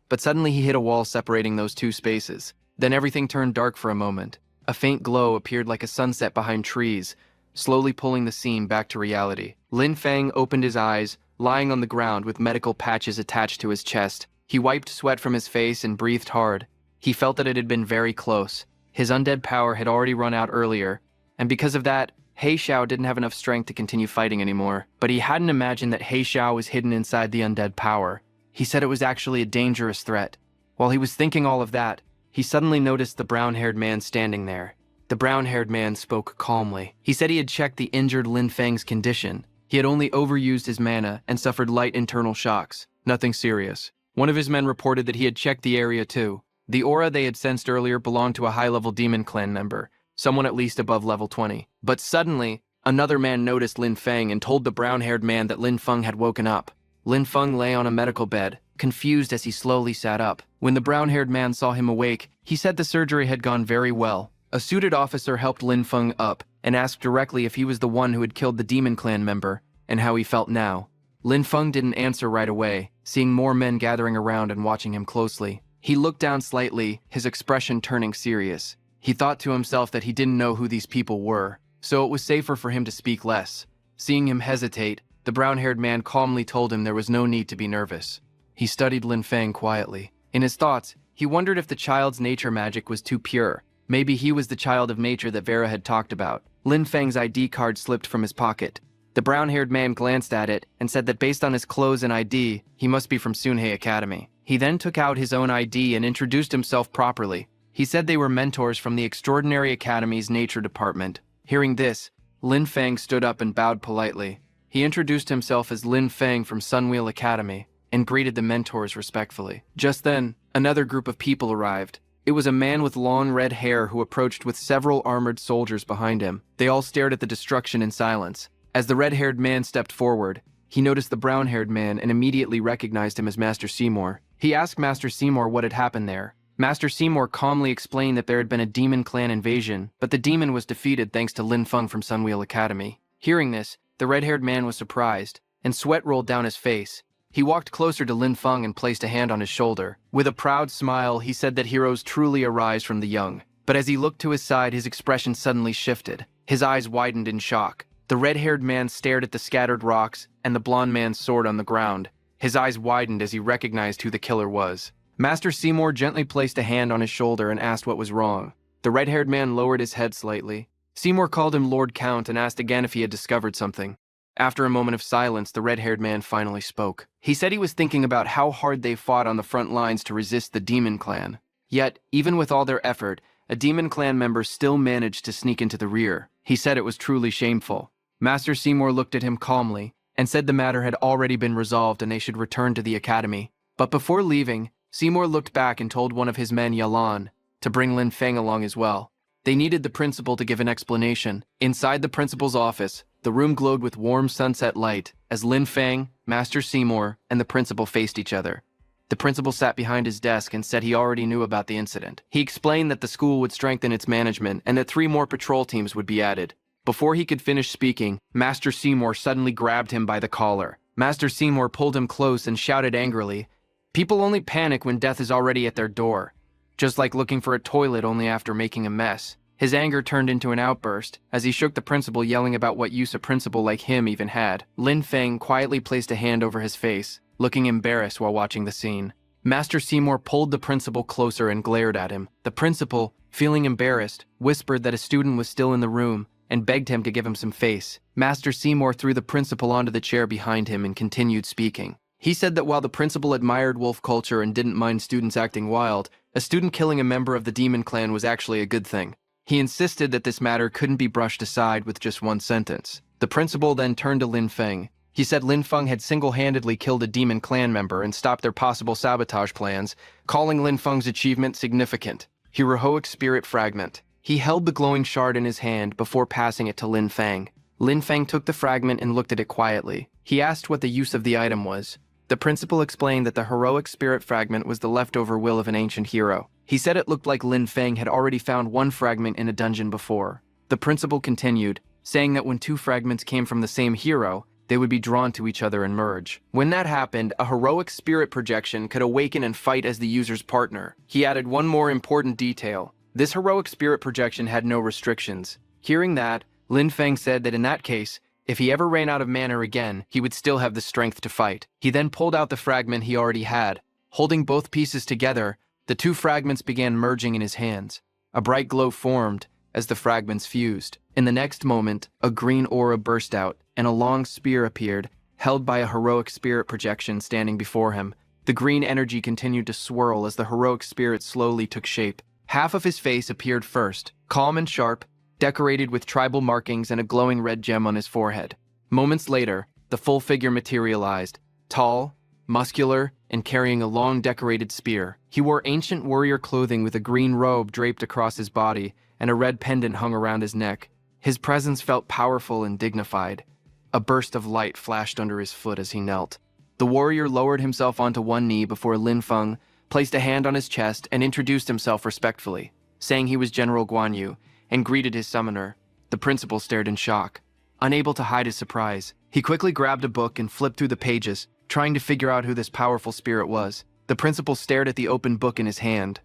but suddenly he hit a wall separating those two spaces. Then everything turned dark for a moment. A faint glow appeared like a sunset behind trees, slowly pulling the scene back to reality. Lin Feng opened his eyes, lying on the ground with medical patches attached to his chest. He wiped sweat from his face and breathed hard. He felt that it had been very close. His undead power had already run out earlier, and because of that, He Xiao didn't have enough strength to continue fighting anymore. But he hadn't imagined that He Xiao was hidden inside the undead power. He said it was actually a dangerous threat. While he was thinking all of that, he suddenly noticed the brown-haired man standing there. The brown-haired man spoke calmly. He said he had checked the injured Lin Feng's condition. He had only overused his mana and suffered light internal shocks. Nothing serious. One of his men reported that he had checked the area too. The aura they had sensed earlier belonged to a high-level demon clan member, someone at least above level 20. But suddenly, another man noticed Lin Feng and told the brown-haired man that Lin Feng had woken up. Lin Feng lay on a medical bed, confused as he slowly sat up. When the brown-haired man saw him awake, he said the surgery had gone very well. A suited officer helped Lin Feng up and asked directly if he was the one who had killed the demon clan member and how he felt now. Lin Feng didn't answer right away, seeing more men gathering around and watching him closely. He looked down slightly, his expression turning serious. He thought to himself that he didn't know who these people were, so it was safer for him to speak less. Seeing him hesitate, the brown-haired man calmly told him there was no need to be nervous. He studied Lin Feng quietly. In his thoughts, he wondered if the child's nature magic was too pure. Maybe he was the child of nature that Vera had talked about. Lin Feng's ID card slipped from his pocket. The brown-haired man glanced at it and said that based on his clothes and ID, he must be from Sunhei Academy. He then took out his own ID and introduced himself properly. He said they were mentors from the Extraordinary Academy's Nature Department. Hearing this, Lin Feng stood up and bowed politely. He introduced himself as Lin Feng from Sunwheel Academy and greeted the mentors respectfully. Just then, another group of people arrived. It was a man with long red hair who approached with several armored soldiers behind him. They all stared at the destruction in silence. As the red-haired man stepped forward, he noticed the brown-haired man and immediately recognized him as Master Seymour. He asked Master Seymour what had happened there. Master Seymour calmly explained that there had been a demon clan invasion, but the demon was defeated thanks to Lin Feng from Sunwheel Academy. Hearing this, the red-haired man was surprised, and sweat rolled down his face. He walked closer to Lin Feng and placed a hand on his shoulder. With a proud smile, he said that heroes truly arise from the young. But as he looked to his side, his expression suddenly shifted. His eyes widened in shock. The red-haired man stared at the scattered rocks and the blonde man's sword on the ground. His eyes widened as he recognized who the killer was. Master Seymour gently placed a hand on his shoulder and asked what was wrong. The red-haired man lowered his head slightly. Seymour called him Lord Count and asked again if he had discovered something. After a moment of silence, the red-haired man finally spoke. He said he was thinking about how hard they fought on the front lines to resist the demon clan. Yet, even with all their effort, a demon clan member still managed to sneak into the rear. He said it was truly shameful. Master Seymour looked at him calmly and said the matter had already been resolved and they should return to the academy. But before leaving, Seymour looked back and told one of his men, Yalan, to bring Lin Feng along as well. They needed the principal to give an explanation. Inside the principal's office, the room glowed with warm sunset light as Lin Feng, Master Seymour, and the principal faced each other. The principal sat behind his desk and said he already knew about the incident. He explained that the school would strengthen its management and that 3 more patrol teams would be added. Before he could finish speaking, Master Seymour suddenly grabbed him by the collar. Master Seymour pulled him close and shouted angrily, "People only panic when death is already at their door. Just like looking for a toilet only after making a mess." His anger turned into an outburst as he shook the principal, yelling about what use a principal like him even had. Lin Feng quietly placed a hand over his face, looking embarrassed while watching the scene. Master Seymour pulled the principal closer and glared at him. The principal, feeling embarrassed, whispered that a student was still in the room and begged him to give him some face. Master Seymour threw the principal onto the chair behind him and continued speaking. He said that while the principal admired wolf culture and didn't mind students acting wild, a student killing a member of the demon clan was actually a good thing. He insisted that this matter couldn't be brushed aside with just one sentence. The principal then turned to Lin Feng. He said Lin Feng had single-handedly killed a demon clan member and stopped their possible sabotage plans, calling Lin Feng's achievement significant. Heroic spirit fragment. He held the glowing shard in his hand before passing it to Lin Feng. Lin Feng took the fragment and looked at it quietly. He asked what the use of the item was. The principal explained that the heroic spirit fragment was the leftover will of an ancient hero. He said it looked like Lin Feng had already found one fragment in a dungeon before. The principal continued, saying that when 2 fragments came from the same hero, they would be drawn to each other and merge. When that happened, a heroic spirit projection could awaken and fight as the user's partner. He added one more important detail. This heroic spirit projection had no restrictions. Hearing that, Lin Feng said that in that case, if he ever ran out of mana again, he would still have the strength to fight. He then pulled out the fragment he already had. Holding both pieces together, the two fragments began merging in his hands. A bright glow formed as the fragments fused. In the next moment, a green aura burst out, and a long spear appeared, held by a heroic spirit projection standing before him. The green energy continued to swirl as the heroic spirit slowly took shape. Half of his face appeared first, calm and sharp, decorated with tribal markings and a glowing red gem on his forehead. Moments later, the full figure materialized, tall, muscular, and carrying a long decorated spear. He wore ancient warrior clothing with a green robe draped across his body, and a red pendant hung around his neck. His presence felt powerful and dignified. A burst of light flashed under his foot as he knelt. The warrior lowered himself onto one knee before Lin Feng placed a hand on his chest and introduced himself respectfully, saying he was General Guan Yu, and greeted his summoner. The principal stared in shock. Unable to hide his surprise, he quickly grabbed a book and flipped through the pages, trying to figure out who this powerful spirit was. The principal stared at the open book in his hand,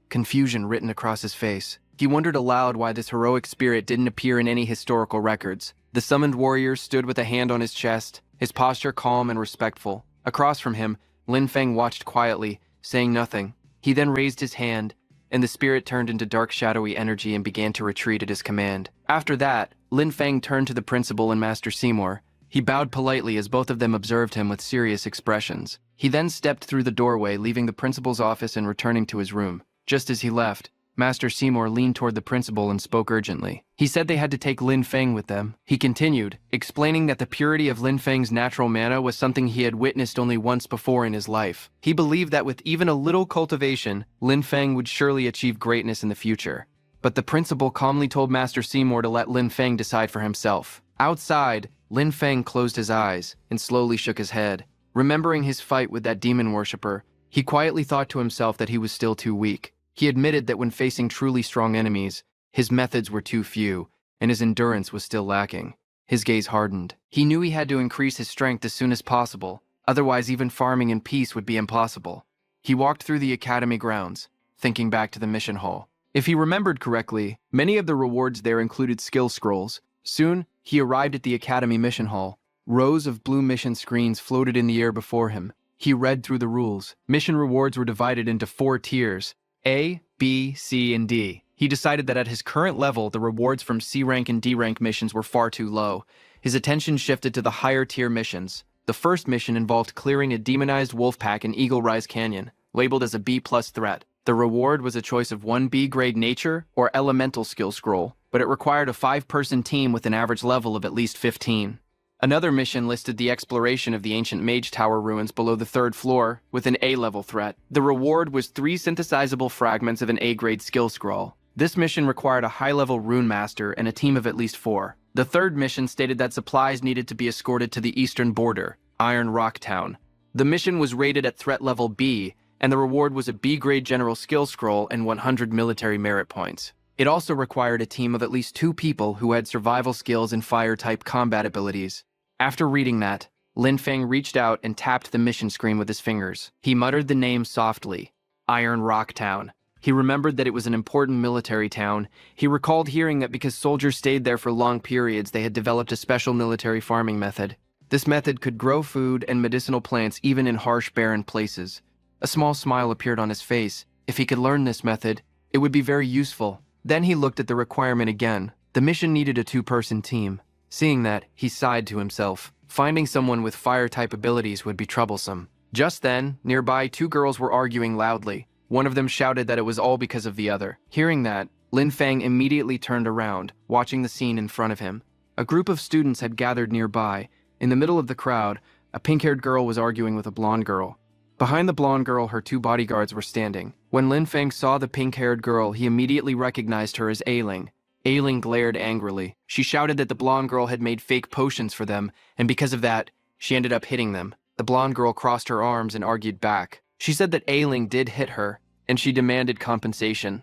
confusion written across his face. He wondered aloud why this heroic spirit didn't appear in any historical records. The summoned warrior stood with a hand on his chest, his posture calm and respectful. Across from him, Lin Feng watched quietly, saying nothing. He then raised his hand, and the spirit turned into dark shadowy energy and began to retreat at his command. After that, Lin Feng turned to the principal and Master Seymour. He bowed politely as both of them observed him with serious expressions. He then stepped through the doorway, leaving the principal's office and returning to his room. Just as he left, Master Seymour leaned toward the principal and spoke urgently. He said they had to take Lin Feng with them. He continued, explaining that the purity of Lin Feng's natural mana was something he had witnessed only once before in his life. He believed that with even a little cultivation, Lin Feng would surely achieve greatness in the future. But the principal calmly told Master Seymour to let Lin Feng decide for himself. Outside, Lin Feng closed his eyes and slowly shook his head. Remembering his fight with that demon worshipper, he quietly thought to himself that he was still too weak. He admitted that when facing truly strong enemies, his methods were too few, and his endurance was still lacking. His gaze hardened. He knew he had to increase his strength as soon as possible, otherwise even farming in peace would be impossible. He walked through the academy grounds, thinking back to the mission hall. If he remembered correctly, many of the rewards there included skill scrolls. Soon, he arrived at the academy mission hall. Rows of blue mission screens floated in the air before him. He read through the rules. Mission rewards were divided into 4 tiers: A, B, C, and D. He decided that at his current level, the rewards from C rank and D rank missions were far too low. His attention shifted to the higher tier missions. The first mission involved clearing a demonized wolf pack in Eagle Rise Canyon, labeled as a B+ threat. The reward was a choice of 1 B-grade nature or elemental skill scroll, but it required a 5-person team with an average level of at least 15. Another mission listed the exploration of the ancient Mage Tower ruins below the 3rd floor with an A-level threat. The reward was 3 synthesizable fragments of an A-grade skill scroll. This mission required a high-level rune master and a team of at least 4. The third mission stated that supplies needed to be escorted to the eastern border, Iron Rock Town. The mission was rated at threat level B, and the reward was a B-grade general skill scroll and 100 military merit points. It also required a team of at least 2 people who had survival skills and fire-type combat abilities. After reading that, Lin Feng reached out and tapped the mission screen with his fingers. He muttered the name softly, Iron Rock Town. He remembered that it was an important military town. He recalled hearing that because soldiers stayed there for long periods, they had developed a special military farming method. This method could grow food and medicinal plants even in harsh, barren places. A small smile appeared on his face. If he could learn this method, it would be very useful. Then he looked at the requirement again. The mission needed a 2-person team. Seeing that, he sighed to himself. Finding someone with fire-type abilities would be troublesome. Just then, nearby 2 girls were arguing loudly. One of them shouted that it was all because of the other. Hearing that, Lin Feng immediately turned around, watching the scene in front of him. A group of students had gathered nearby. In the middle of the crowd, a pink-haired girl was arguing with a blonde girl. Behind the blonde girl, her 2 bodyguards were standing. When Lin Feng saw the pink-haired girl, he immediately recognized her as Ailing. Ailing glared angrily. She shouted that the blonde girl had made fake potions for them, and because of that, she ended up hitting them. The blonde girl crossed her arms and argued back. She said that Ailing did hit her, and she demanded compensation.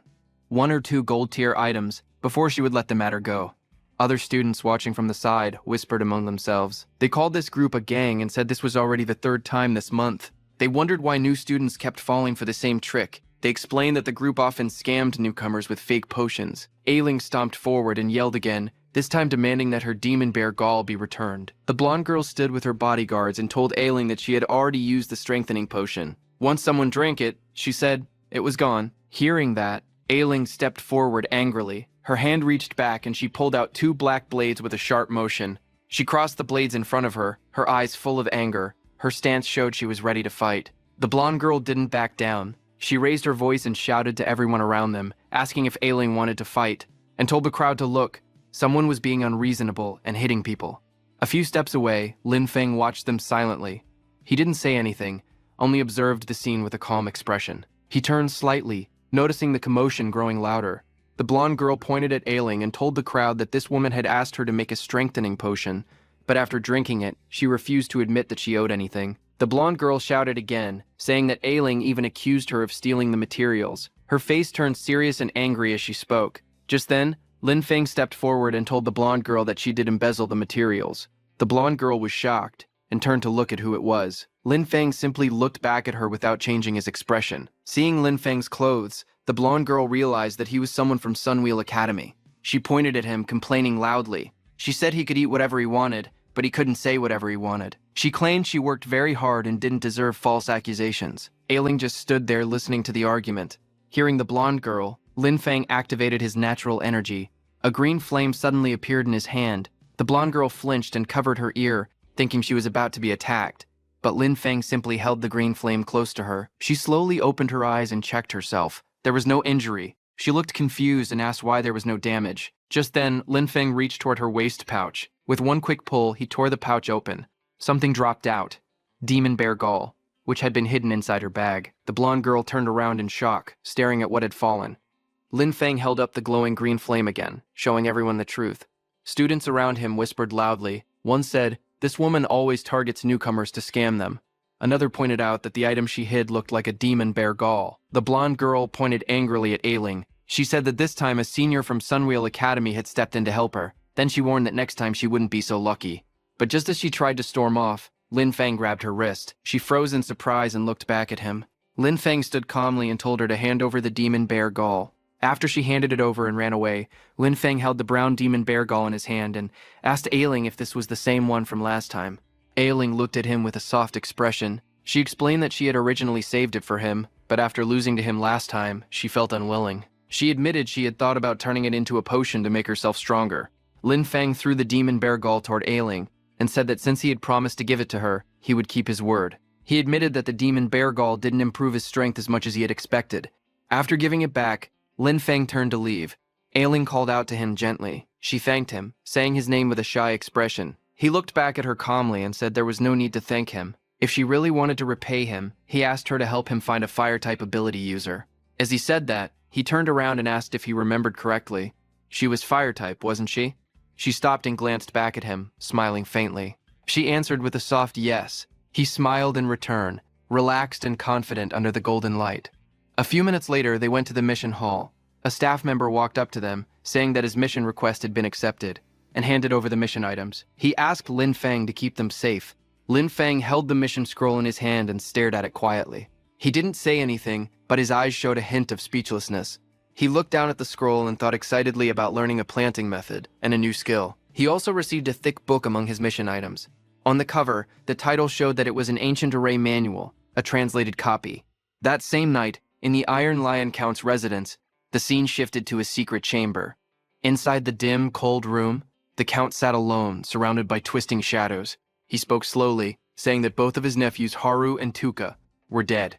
1 or 2 gold-tier items, before she would let the matter go. Other students watching from the side whispered among themselves. They called this group a gang and said this was already the third time this month. They wondered why new students kept falling for the same trick. They explained that the group often scammed newcomers with fake potions. Ailing stomped forward and yelled again, this time demanding that her demon bear gall be returned. The blonde girl stood with her bodyguards and told Ailing that she had already used the strengthening potion. Once someone drank it, she said, it was gone. Hearing that, Ailing stepped forward angrily. Her hand reached back and she pulled out 2 black blades with a sharp motion. She crossed the blades in front of her, her eyes full of anger. Her stance showed she was ready to fight. The blonde girl didn't back down. She raised her voice and shouted to everyone around them, asking if Ailing wanted to fight, and told the crowd to look. Someone was being unreasonable and hitting people. A few steps away, Lin Feng watched them silently. He didn't say anything, only observed the scene with a calm expression. He turned slightly, noticing the commotion growing louder. The blonde girl pointed at Ailing and told the crowd that this woman had asked her to make a strengthening potion, but after drinking it, she refused to admit that she owed anything. The blonde girl shouted again, saying that Ailing even accused her of stealing the materials. Her face turned serious and angry as she spoke. Just then, Lin Feng stepped forward and told the blonde girl that she did embezzle the materials. The blonde girl was shocked and turned to look at who it was. Lin Feng simply looked back at her without changing his expression. Seeing Lin Feng's clothes, the blonde girl realized that he was someone from Sunwheel Academy. She pointed at him, complaining loudly. She said he could eat whatever he wanted, but he couldn't say whatever he wanted. She claimed she worked very hard and didn't deserve false accusations. Ailing just stood there listening to the argument. Hearing the blonde girl, Lin Feng activated his natural energy. A green flame suddenly appeared in his hand. The blonde girl flinched and covered her ear, thinking she was about to be attacked. But Lin Feng simply held the green flame close to her. She slowly opened her eyes and checked herself. There was no injury. She looked confused and asked why there was no damage. Just then, Lin Feng reached toward her waist pouch. With one quick pull, he tore the pouch open. Something dropped out. Demon bear gall, which had been hidden inside her bag. The blonde girl turned around in shock, staring at what had fallen. Lin Feng held up the glowing green flame again, showing everyone the truth. Students around him whispered loudly. One said, this woman always targets newcomers to scam them. Another pointed out that the item she hid looked like a demon bear gall. The blonde girl pointed angrily at Ailing. She said that this time a senior from Sunwheel Academy had stepped in to help her. Then she warned that next time she wouldn't be so lucky. But just as she tried to storm off, Lin Feng grabbed her wrist. She froze in surprise and looked back at him. Lin Feng stood calmly and told her to hand over the demon bear gall. After she handed it over and ran away, Lin Feng held the brown demon bear gall in his hand and asked Ailing if this was the same one from last time. Ailing looked at him with a soft expression. She explained that she had originally saved it for him, but after losing to him last time, she felt unwilling. She admitted she had thought about turning it into a potion to make herself stronger. Lin Feng threw the demon bear gall toward Ailing and said that since he had promised to give it to her, he would keep his word. He admitted that the demon bear gall didn't improve his strength as much as he had expected. After giving it back, Lin Feng turned to leave. Ailing called out to him gently. She thanked him, saying his name with a shy expression. He looked back at her calmly and said there was no need to thank him. If she really wanted to repay him, he asked her to help him find a fire-type ability user. As he said that, he turned around and asked if he remembered correctly. She was fire-type, wasn't she? She stopped and glanced back at him, smiling faintly. She answered with a soft yes. He smiled in return, relaxed and confident under the golden light. A few minutes later, they went to the mission hall. A staff member walked up to them, saying that his mission request had been accepted, and handed over the mission items. He asked Lin Feng to keep them safe. Lin Feng held the mission scroll in his hand and stared at it quietly. He didn't say anything, but his eyes showed a hint of speechlessness. He looked down at the scroll and thought excitedly about learning a planting method and a new skill. He also received a thick book among his mission items. On the cover, the title showed that it was an ancient array manual, a translated copy. That same night, in the Iron Lion Count's residence, the scene shifted to a secret chamber. Inside the dim, cold room, the Count sat alone, surrounded by twisting shadows. He spoke slowly, saying that both of his nephews, Haru and Tuka, were dead.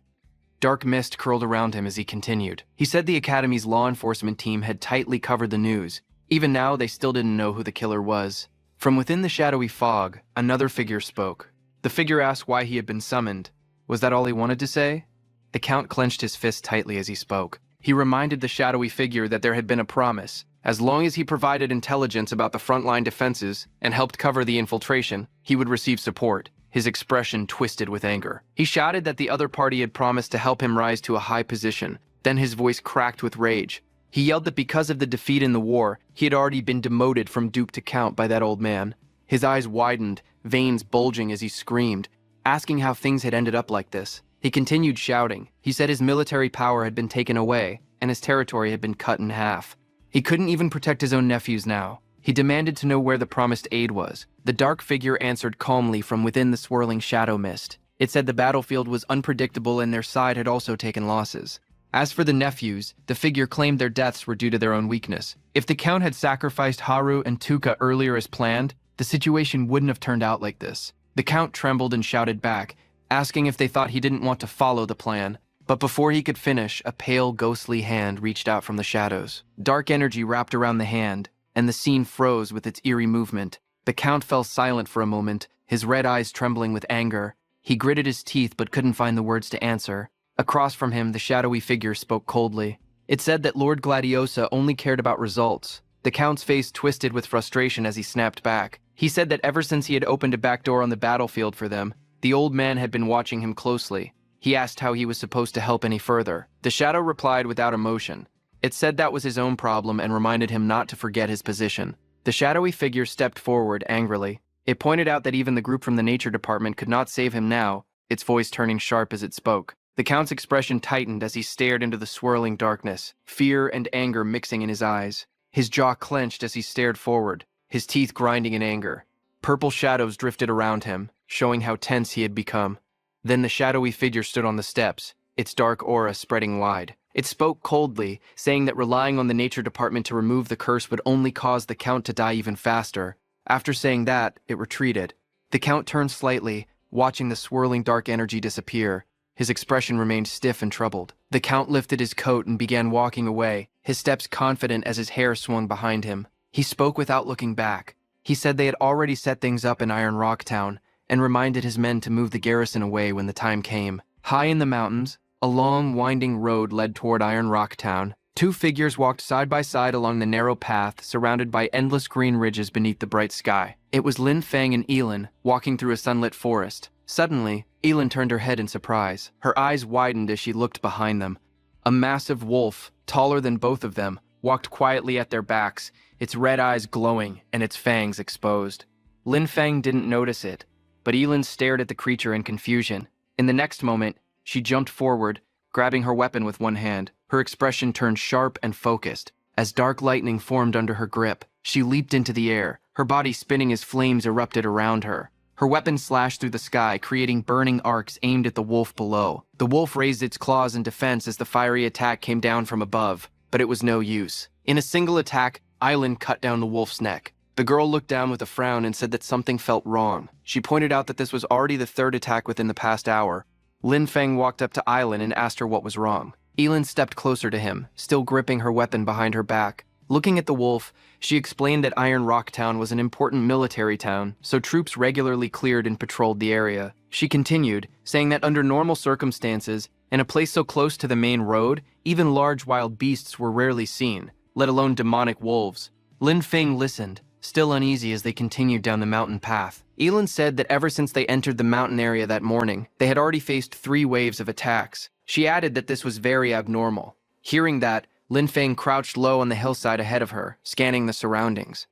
Dark mist curled around him as he continued. He said the Academy's law enforcement team had tightly covered the news. Even now, they still didn't know who the killer was. From within the shadowy fog, another figure spoke. The figure asked why he had been summoned. Was that all he wanted to say? The Count clenched his fist tightly as he spoke. He reminded the shadowy figure that there had been a promise. As long as he provided intelligence about the frontline defenses and helped cover the infiltration, he would receive support. His expression twisted with anger. He shouted that the other party had promised to help him rise to a high position. Then his voice cracked with rage. He yelled that because of the defeat in the war, he had already been demoted from Duke to Count by that old man. His eyes widened, veins bulging as he screamed, asking how things had ended up like this. He continued shouting. He said his military power had been taken away, and his territory had been cut in half. He couldn't even protect his own nephews now. He demanded to know where the promised aid was. The dark figure answered calmly from within the swirling shadow mist. It said the battlefield was unpredictable and their side had also taken losses. As for the nephews, the figure claimed their deaths were due to their own weakness. If the Count had sacrificed Haru and Tuka earlier as planned, the situation wouldn't have turned out like this. The Count trembled and shouted back, asking if they thought he didn't want to follow the plan. But before he could finish, a pale, ghostly hand reached out from the shadows. Dark energy wrapped around the hand, and the scene froze with its eerie movement. The Count fell silent for a moment, his red eyes trembling with anger. He gritted his teeth but couldn't find the words to answer. Across from him, the shadowy figure spoke coldly. It said that Lord Gladiosa only cared about results. The Count's face twisted with frustration as he snapped back. He said that ever since he had opened a back door on the battlefield for them, the old man had been watching him closely. He asked how he was supposed to help any further. The shadow replied without emotion. It said that was his own problem and reminded him not to forget his position. The shadowy figure stepped forward angrily. It pointed out that even the group from the nature department could not save him now, its voice turning sharp as it spoke. The Count's expression tightened as he stared into the swirling darkness, fear and anger mixing in his eyes. His jaw clenched as he stared forward, his teeth grinding in anger. Purple shadows drifted around him, showing how tense he had become. Then the shadowy figure stood on the steps, its dark aura spreading wide. It spoke coldly, saying that relying on the nature department to remove the curse would only cause the Count to die even faster. After saying that, it retreated. The Count turned slightly, watching the swirling dark energy disappear. His expression remained stiff and troubled. The Count lifted his coat and began walking away, his steps confident as his hair swung behind him. He spoke without looking back. He said they had already set things up in Iron Rock Town, and reminded his men to move the garrison away when the time came. High in the mountains, a long, winding road led toward Iron Rock Town. Two figures walked side by side along the narrow path, surrounded by endless green ridges beneath the bright sky. It was Lin Feng and Elin, walking through a sunlit forest. Suddenly, Elin turned her head in surprise. Her eyes widened as she looked behind them. A massive wolf, taller than both of them, walked quietly at their backs, its red eyes glowing and its fangs exposed. Lin Feng didn't notice it, but Elin stared at the creature in confusion. In the next moment, she jumped forward, grabbing her weapon with one hand. Her expression turned sharp and focused. As dark lightning formed under her grip, she leaped into the air, her body spinning as flames erupted around her. Her weapon slashed through the sky, creating burning arcs aimed at the wolf below. The wolf raised its claws in defense as the fiery attack came down from above, but it was no use. In a single attack, Eileen cut down the wolf's neck. The girl looked down with a frown and said that something felt wrong. She pointed out that this was already the third attack within the past hour. Lin Feng walked up to Eileen and asked her what was wrong. Elin stepped closer to him, still gripping her weapon behind her back. Looking at the wolf, she explained that Iron Rock Town was an important military town, so troops regularly cleared and patrolled the area. She continued, saying that under normal circumstances, in a place so close to the main road, even large wild beasts were rarely seen, let alone demonic wolves. Lin Feng listened, still uneasy as they continued down the mountain path. Elin said that ever since they entered the mountain area that morning, they had already faced 3 waves of attacks. She added that this was very abnormal. Hearing that, Lin Feng crouched low on the hillside ahead of her, scanning the surroundings.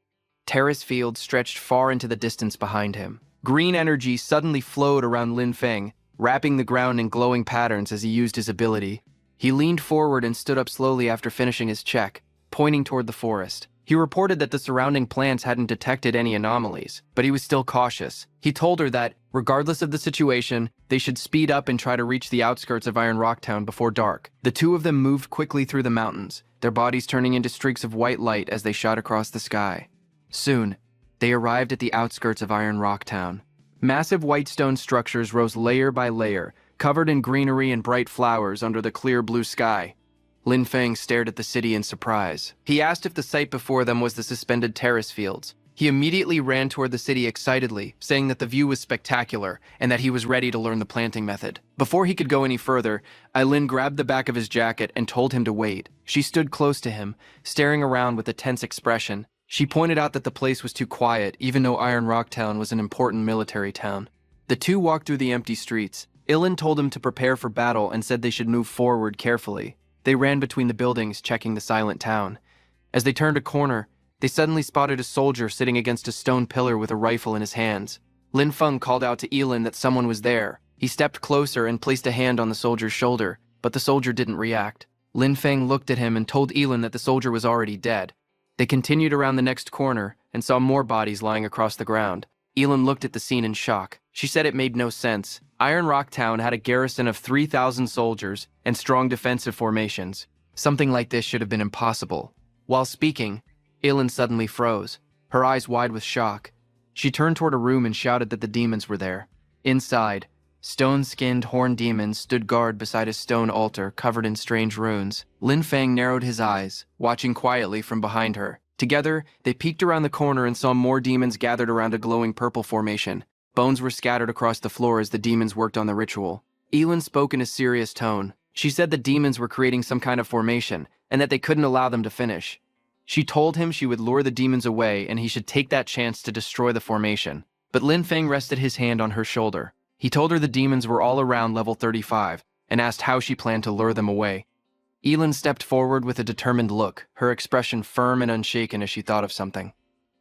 Terrace fields stretched far into the distance behind him. Green energy suddenly flowed around Lin Feng, wrapping the ground in glowing patterns as he used his ability. He leaned forward and stood up slowly after finishing his check, pointing toward the forest. He reported that the surrounding plants hadn't detected any anomalies, but he was still cautious. He told her that, regardless of the situation, they should speed up and try to reach the outskirts of Iron Rock Town before dark. The two of them moved quickly through the mountains, their bodies turning into streaks of white light as they shot across the sky. Soon, they arrived at the outskirts of Iron Rock Town. Massive white stone structures rose layer by layer, covered in greenery and bright flowers under the clear blue sky. Lin Feng stared at the city in surprise. He asked if the sight before them was the suspended terrace fields. He immediately ran toward the city excitedly, saying that the view was spectacular and that he was ready to learn the planting method. Before he could go any further, Eileen grabbed the back of his jacket and told him to wait. She stood close to him, staring around with a tense expression. She pointed out that the place was too quiet, even though Iron Rock Town was an important military town. The two walked through the empty streets. Eileen told him to prepare for battle and said they should move forward carefully. They ran between the buildings, checking the silent town. As they turned a corner, they suddenly spotted a soldier sitting against a stone pillar with a rifle in his hands. Lin Feng called out to Elin that someone was there. He stepped closer and placed a hand on the soldier's shoulder, but the soldier didn't react. Lin Feng looked at him and told Elin that the soldier was already dead. They continued around the next corner and saw more bodies lying across the ground. Elin looked at the scene in shock. She said it made no sense. Iron Rock Town had a garrison of 3,000 soldiers and strong defensive formations. Something like this should have been impossible. While speaking, Elin suddenly froze, her eyes wide with shock. She turned toward a room and shouted that the demons were there. Inside, stone-skinned horned demons stood guard beside a stone altar covered in strange runes. Lin Feng narrowed his eyes, watching quietly from behind her. Together, they peeked around the corner and saw more demons gathered around a glowing purple formation. Bones were scattered across the floor as the demons worked on the ritual. Elin spoke in a serious tone. She said the demons were creating some kind of formation, and that they couldn't allow them to finish. She told him she would lure the demons away and he should take that chance to destroy the formation. But Lin Feng rested his hand on her shoulder. He told her the demons were all around level 35 and asked how she planned to lure them away. Elin stepped forward with a determined look, her expression firm and unshaken as she thought of something.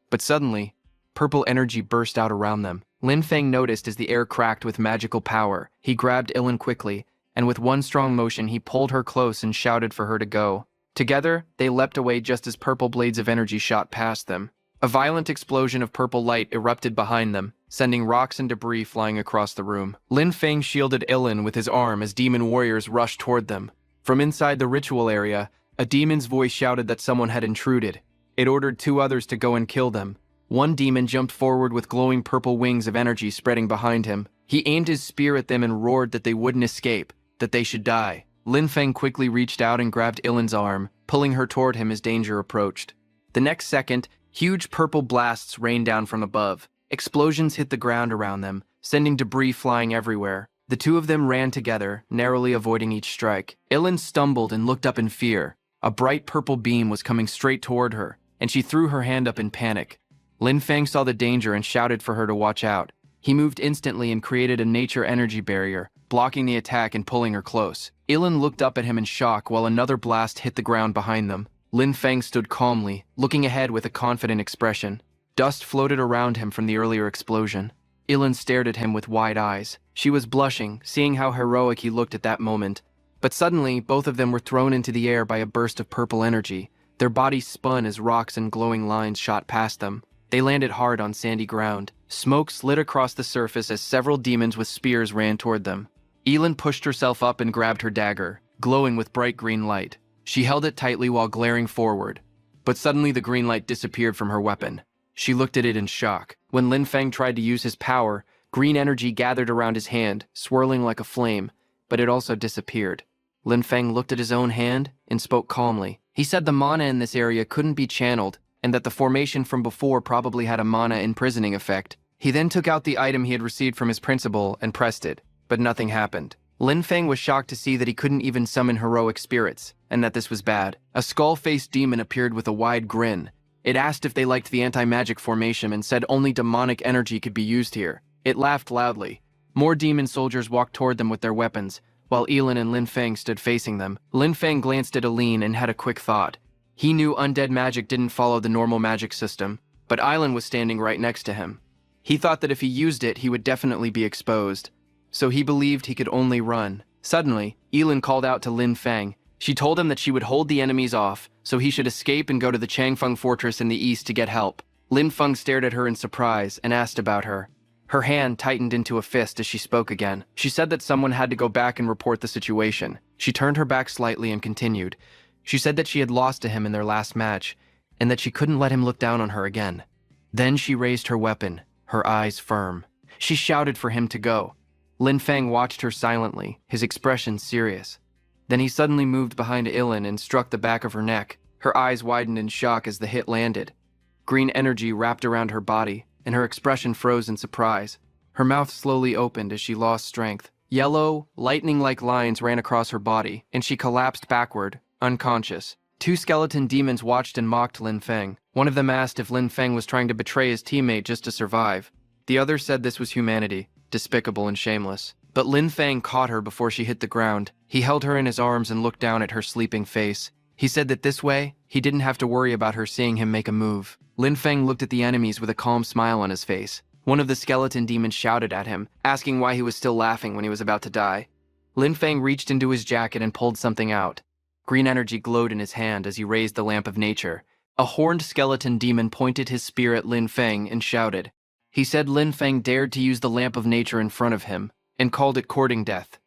But suddenly, purple energy burst out around them. Lin Feng noticed as the air cracked with magical power. He grabbed Elin quickly, and with one strong motion he pulled her close and shouted for her to go. Together, they leapt away just as purple blades of energy shot past them. A violent explosion of purple light erupted behind them, sending rocks and debris flying across the room. Lin Feng shielded Elin with his arm as demon warriors rushed toward them. From inside the ritual area, a demon's voice shouted that someone had intruded. It ordered two others to go and kill them. One demon jumped forward with glowing purple wings of energy spreading behind him. He aimed his spear at them and roared that they wouldn't escape, that they should die. Lin Feng quickly reached out and grabbed Ilin's arm, pulling her toward him as danger approached. The next second, huge purple blasts rained down from above. Explosions hit the ground around them, sending debris flying everywhere. The two of them ran together, narrowly avoiding each strike. Ilin stumbled and looked up in fear. A bright purple beam was coming straight toward her, and she threw her hand up in panic. Lin Feng saw the danger and shouted for her to watch out. He moved instantly and created a nature energy barrier, blocking the attack and pulling her close. Ilin looked up at him in shock while another blast hit the ground behind them. Lin Feng stood calmly, looking ahead with a confident expression. Dust floated around him from the earlier explosion. Ilin stared at him with wide eyes. She was blushing, seeing how heroic he looked at that moment. But suddenly, both of them were thrown into the air by a burst of purple energy. Their bodies spun as rocks and glowing lines shot past them. They landed hard on sandy ground. Smoke slid across the surface as several demons with spears ran toward them. Elin pushed herself up and grabbed her dagger, glowing with bright green light. She held it tightly while glaring forward. But suddenly the green light disappeared from her weapon. She looked at it in shock. When Lin Feng tried to use his power, green energy gathered around his hand, swirling like a flame, but it also disappeared. Lin Feng looked at his own hand and spoke calmly. He said the mana in this area couldn't be channeled, and that the formation from before probably had a mana imprisoning effect. He then took out the item he had received from his principal and pressed it, but nothing happened. Lin Feng was shocked to see that he couldn't even summon heroic spirits, and that this was bad. A skull-faced demon appeared with a wide grin. It asked if they liked the anti-magic formation and said only demonic energy could be used here. It laughed loudly. More demon soldiers walked toward them with their weapons, while Elin and Lin Feng stood facing them. Lin Feng glanced at Elin and had a quick thought. He knew undead magic didn't follow the normal magic system, but Elin was standing right next to him. He thought that if he used it, he would definitely be exposed, so he believed he could only run. Suddenly, Elin called out to Lin Feng. She told him that she would hold the enemies off, so he should escape and go to the Changfeng fortress in the east to get help. Lin Feng stared at her in surprise and asked about her. Her hand tightened into a fist as she spoke again. She said that someone had to go back and report the situation. She turned her back slightly and continued. She said that she had lost to him in their last match, and that she couldn't let him look down on her again. Then she raised her weapon, her eyes firm. She shouted for him to go. Lin Feng watched her silently, his expression serious. Then he suddenly moved behind Ilin and struck the back of her neck. Her eyes widened in shock as the hit landed. Green energy wrapped around her body, and her expression froze in surprise. Her mouth slowly opened as she lost strength. Yellow, lightning-like lines ran across her body, and she collapsed backward, unconscious. Two skeleton demons watched and mocked Lin Feng. One of them asked if Lin Feng was trying to betray his teammate just to survive. The other said this was humanity, despicable and shameless. but Lin Feng caught her before she hit the ground. He held her in his arms and looked down at her sleeping face. He said that this way, he didn't have to worry about her seeing him make a move. Lin Feng looked at the enemies with a calm smile on his face. One of the skeleton demons shouted at him, asking why he was still laughing when he was about to die. Lin Feng reached into his jacket and pulled something out. Green energy glowed in his hand as he raised the lamp of nature. A horned skeleton demon pointed his spear at Lin Feng and shouted. He said Lin Feng dared to use the lamp of nature in front of him, and called it courting death.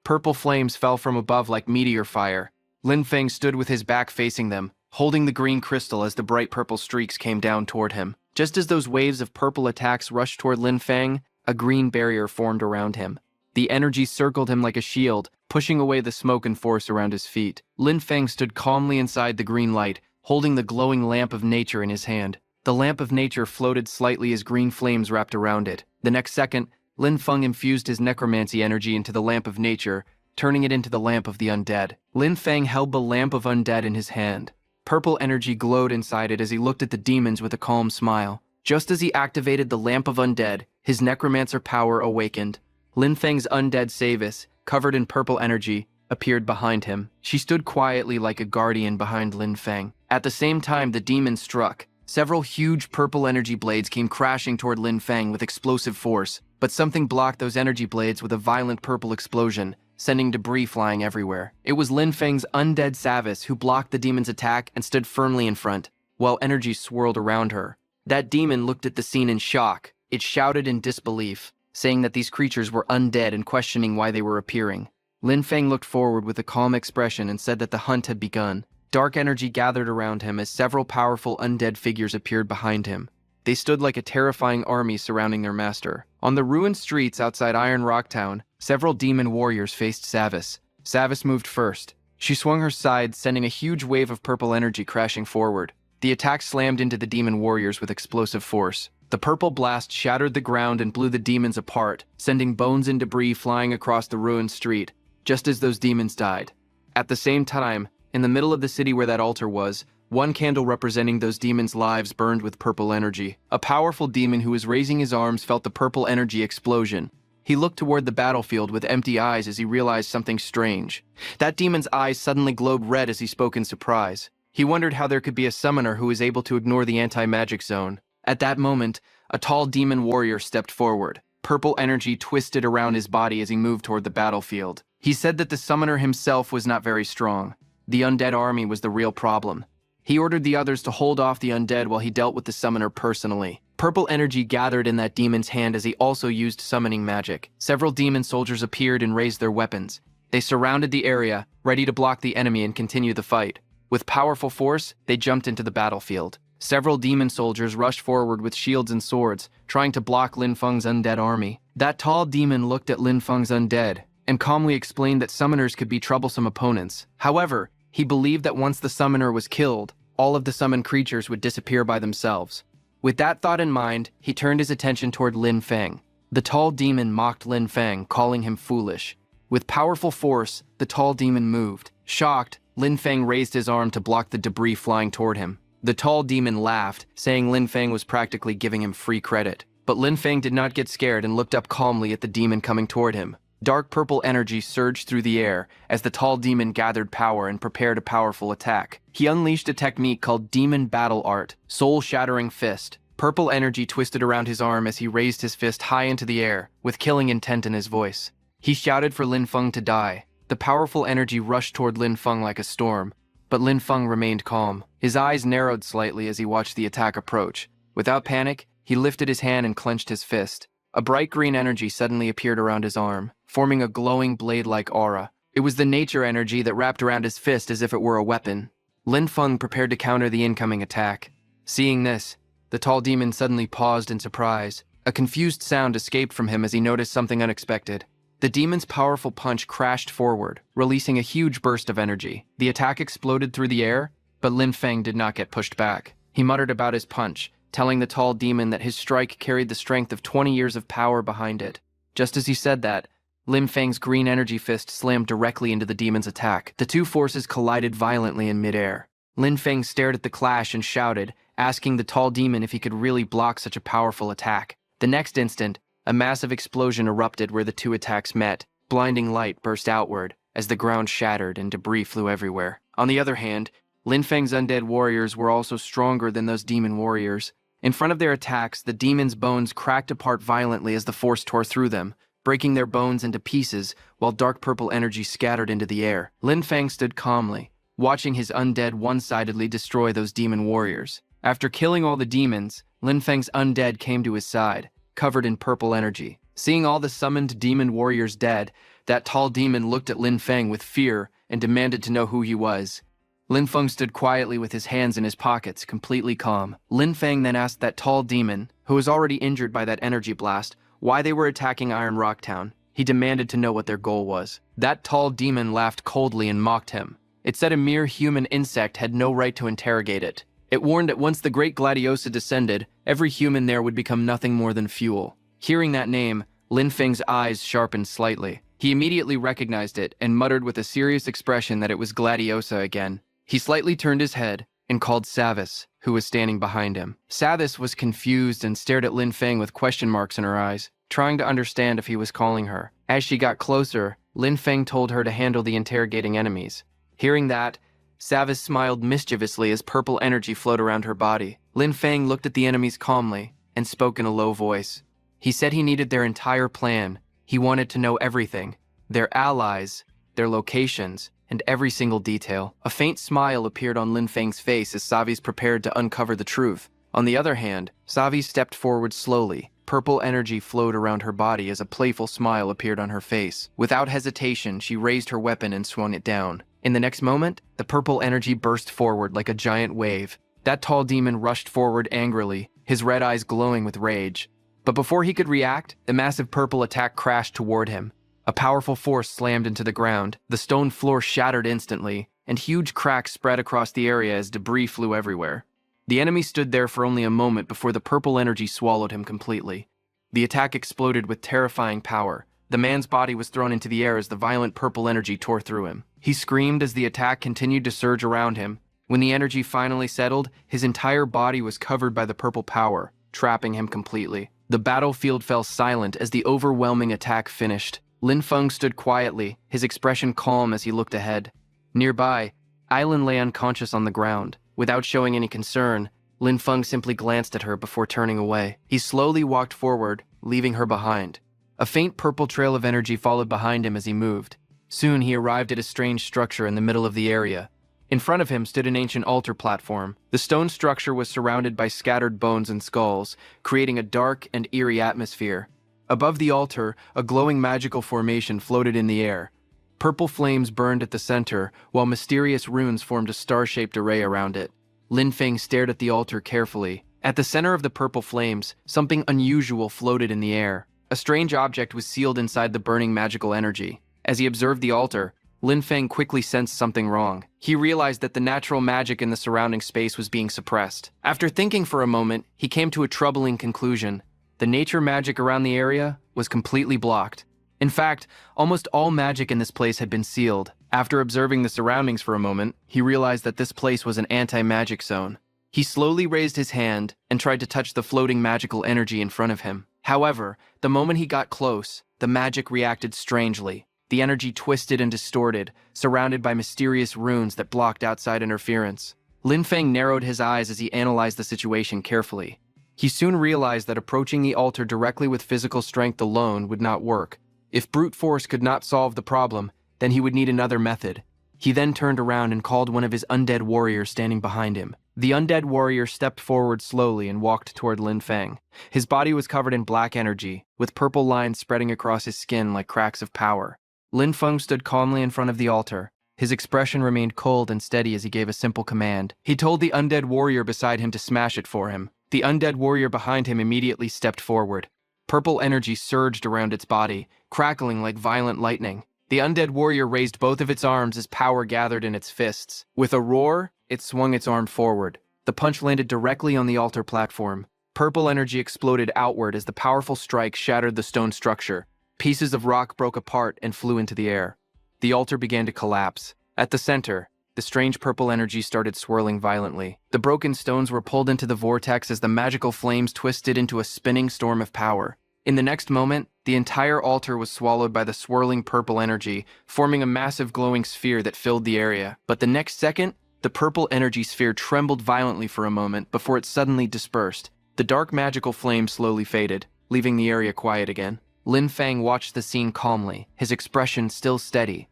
Purple flames fell from above like meteor fire. Lin Feng stood with his back facing them, holding the green crystal as the bright purple streaks came down toward him. Just as those waves of purple attacks rushed toward Lin Feng, a green barrier formed around him. The energy circled him like a shield, pushing away the smoke and force around his feet. Lin Feng stood calmly inside the green light, holding the glowing lamp of nature in his hand. The lamp of nature floated slightly as green flames wrapped around it. The next second, Lin Feng infused his necromancy energy into the lamp of nature, turning it into the lamp of the undead. Lin Feng held the lamp of undead in his hand. Purple energy glowed inside it as he looked at the demons with a calm smile. Just as he activated the lamp of undead, his necromancer power awakened. Lin Feng's undead Savis, covered in purple energy, appeared behind him. She stood quietly like a guardian behind Lin Feng. At the same time the demon struck, several huge purple energy blades came crashing toward Lin Feng with explosive force, but something blocked those energy blades with a violent purple explosion, sending debris flying everywhere. It was Lin Feng's undead Savis who blocked the demon's attack and stood firmly in front, while energy swirled around her. That demon looked at the scene in shock. It shouted in disbelief, saying that these creatures were undead and questioning why they were appearing. Lin Feng looked forward with a calm expression and said that the hunt had begun. Dark energy gathered around him as several powerful undead figures appeared behind him. They stood like a terrifying army surrounding their master. On the ruined streets outside Iron Rock Town, several demon warriors faced Savis. Savis moved first. She swung her side, sending a huge wave of purple energy crashing forward. The attack slammed into the demon warriors with explosive force. The purple blast shattered the ground and blew the demons apart, sending bones and debris flying across the ruined street, just as those demons died. At the same time, in the middle of the city where that altar was, one candle representing those demons' lives burned with purple energy. A powerful demon who was raising his arms felt the purple energy explosion. He looked toward the battlefield with empty eyes as he realized something strange. That demon's eyes suddenly glowed red as he spoke in surprise. He wondered how there could be a summoner who was able to ignore the anti-magic zone. At that moment, a tall demon warrior stepped forward. Purple energy twisted around his body as he moved toward the battlefield. He said that the summoner himself was not very strong. The undead army was the real problem. He ordered the others to hold off the undead while he dealt with the summoner personally. Purple energy gathered in that demon's hand as he also used summoning magic. Several demon soldiers appeared and raised their weapons. They surrounded the area, ready to block the enemy and continue the fight. With powerful force, they jumped into the battlefield. Several demon soldiers rushed forward with shields and swords, trying to block Lin Feng's undead army. That tall demon looked at Lin Feng's undead and calmly explained that summoners could be troublesome opponents. However, he believed that once the summoner was killed, all of the summoned creatures would disappear by themselves. With that thought in mind, he turned his attention toward Lin Feng. The tall demon mocked Lin Feng, calling him foolish. With powerful force, the tall demon moved. Shocked, Lin Feng raised his arm to block the debris flying toward him. The tall demon laughed, saying Lin Feng was practically giving him free credit. But Lin Feng did not get scared and looked up calmly at the demon coming toward him. Dark purple energy surged through the air as the tall demon gathered power and prepared a powerful attack. He unleashed a technique called Demon Battle Art, Soul-Shattering Fist. Purple energy twisted around his arm as he raised his fist high into the air, with killing intent in his voice. He shouted for Lin Feng to die. The powerful energy rushed toward Lin Feng like a storm, but Lin Feng remained calm. His eyes narrowed slightly as he watched the attack approach. Without panic, he lifted his hand and clenched his fist. A bright green energy suddenly appeared around his arm, forming a glowing blade-like aura. It was the nature energy that wrapped around his fist as if it were a weapon. Lin Feng prepared to counter the incoming attack. Seeing this, the tall demon suddenly paused in surprise. A confused sound escaped from him as he noticed something unexpected. The demon's powerful punch crashed forward, releasing a huge burst of energy. The attack exploded through the air, but Lin Feng did not get pushed back. He muttered about his punch, telling the tall demon that his strike carried the strength of 20 years of power behind it. Just as he said that, Lin Feng's green energy fist slammed directly into the demon's attack. The two forces collided violently in midair. Lin Feng stared at the clash and shouted, asking the tall demon if he could really block such a powerful attack. The next instant, A massive explosion erupted where the two attacks met. Blinding light burst outward as the ground shattered and debris flew everywhere. On the other hand, Lin Feng's undead warriors were also stronger than those demon warriors. In front of their attacks, the demons' bones cracked apart violently as the force tore through them, breaking their bones into pieces while dark purple energy scattered into the air. Lin Feng stood calmly, watching his undead one-sidedly destroy those demon warriors. After killing all the demons, Lin Feng's undead came to his side, covered in purple energy. Seeing all the summoned demon warriors dead, that tall demon looked at Lin Feng with fear and demanded to know who he was. Lin Feng stood quietly with his hands in his pockets, completely calm. Lin Feng then asked that tall demon, who was already injured by that energy blast, why they were attacking Iron Rock Town. He demanded to know what their goal was. That tall demon laughed coldly and mocked him. It said a mere human insect had no right to interrogate it. It warned that once the Great Gladiosa descended, every human there would become nothing more than fuel. Hearing that name, Lin Feng's eyes sharpened slightly. He immediately recognized it and muttered with a serious expression that it was Gladiosa again. He slightly turned his head and called Savis, who was standing behind him. Savis was confused and stared at Lin Feng with question marks in her eyes, trying to understand if he was calling her. As she got closer, Lin Feng told her to handle the interrogating enemies. Hearing that, Savis smiled mischievously as purple energy flowed around her body. Lin Feng looked at the enemies calmly and spoke in a low voice. He said he needed their entire plan. He wanted to know everything, their allies, their locations, and every single detail. A faint smile appeared on Lin Feng's face as Savis prepared to uncover the truth. On the other hand, Savis stepped forward slowly. Purple energy flowed around her body as a playful smile appeared on her face. Without hesitation, she raised her weapon and swung it down. In the next moment, the purple energy burst forward like a giant wave. That tall demon rushed forward angrily, his red eyes glowing with rage. But before he could react, the massive purple attack crashed toward him. A powerful force slammed into the ground. The stone floor shattered instantly, and huge cracks spread across the area as debris flew everywhere. The enemy stood there for only a moment before the purple energy swallowed him completely. The attack exploded with terrifying power. The man's body was thrown into the air as the violent purple energy tore through him. He screamed as the attack continued to surge around him. When the energy finally settled, his entire body was covered by the purple power, trapping him completely. The battlefield fell silent as the overwhelming attack finished. Lin Feng stood quietly, his expression calm as he looked ahead. Nearby, Ailan lay unconscious on the ground. Without showing any concern, Lin Feng simply glanced at her before turning away. He slowly walked forward, leaving her behind. A faint purple trail of energy followed behind him as he moved. Soon he arrived at a strange structure in the middle of the area. In front of him stood an ancient altar platform. The stone structure was surrounded by scattered bones and skulls, creating a dark and eerie atmosphere. Above the altar, a glowing magical formation floated in the air. Purple flames burned at the center, while mysterious runes formed a star-shaped array around it. Lin Feng stared at the altar carefully. At the center of the purple flames, something unusual floated in the air. A strange object was sealed inside the burning magical energy. As he observed the altar, Lin Feng quickly sensed something wrong. He realized that the natural magic in the surrounding space was being suppressed. After thinking for a moment, he came to a troubling conclusion. The nature magic around the area was completely blocked. In fact, almost all magic in this place had been sealed. After observing the surroundings for a moment, he realized that this place was an anti-magic zone. He slowly raised his hand and tried to touch the floating magical energy in front of him. However, the moment he got close, the magic reacted strangely. The energy twisted and distorted, surrounded by mysterious runes that blocked outside interference. Lin Feng narrowed his eyes as he analyzed the situation carefully. He soon realized that approaching the altar directly with physical strength alone would not work. If brute force could not solve the problem, then he would need another method. He then turned around and called one of his undead warriors standing behind him. The undead warrior stepped forward slowly and walked toward Lin Feng. His body was covered in black energy, with purple lines spreading across his skin like cracks of power. Lin Feng stood calmly in front of the altar. His expression remained cold and steady as he gave a simple command. He told the undead warrior beside him to smash it for him. The undead warrior behind him immediately stepped forward. Purple energy surged around its body, crackling like violent lightning. The undead warrior raised both of its arms as power gathered in its fists. With a roar, it swung its arm forward. The punch landed directly on the altar platform. Purple energy exploded outward as the powerful strike shattered the stone structure. Pieces of rock broke apart and flew into the air. The altar began to collapse. At the center, the strange purple energy started swirling violently. The broken stones were pulled into the vortex as the magical flames twisted into a spinning storm of power. In the next moment, the entire altar was swallowed by the swirling purple energy, forming a massive glowing sphere that filled the area. But the next second, the purple energy sphere trembled violently for a moment before it suddenly dispersed. The dark magical flame slowly faded, leaving the area quiet again. Lin Feng watched the scene calmly, his expression still steady.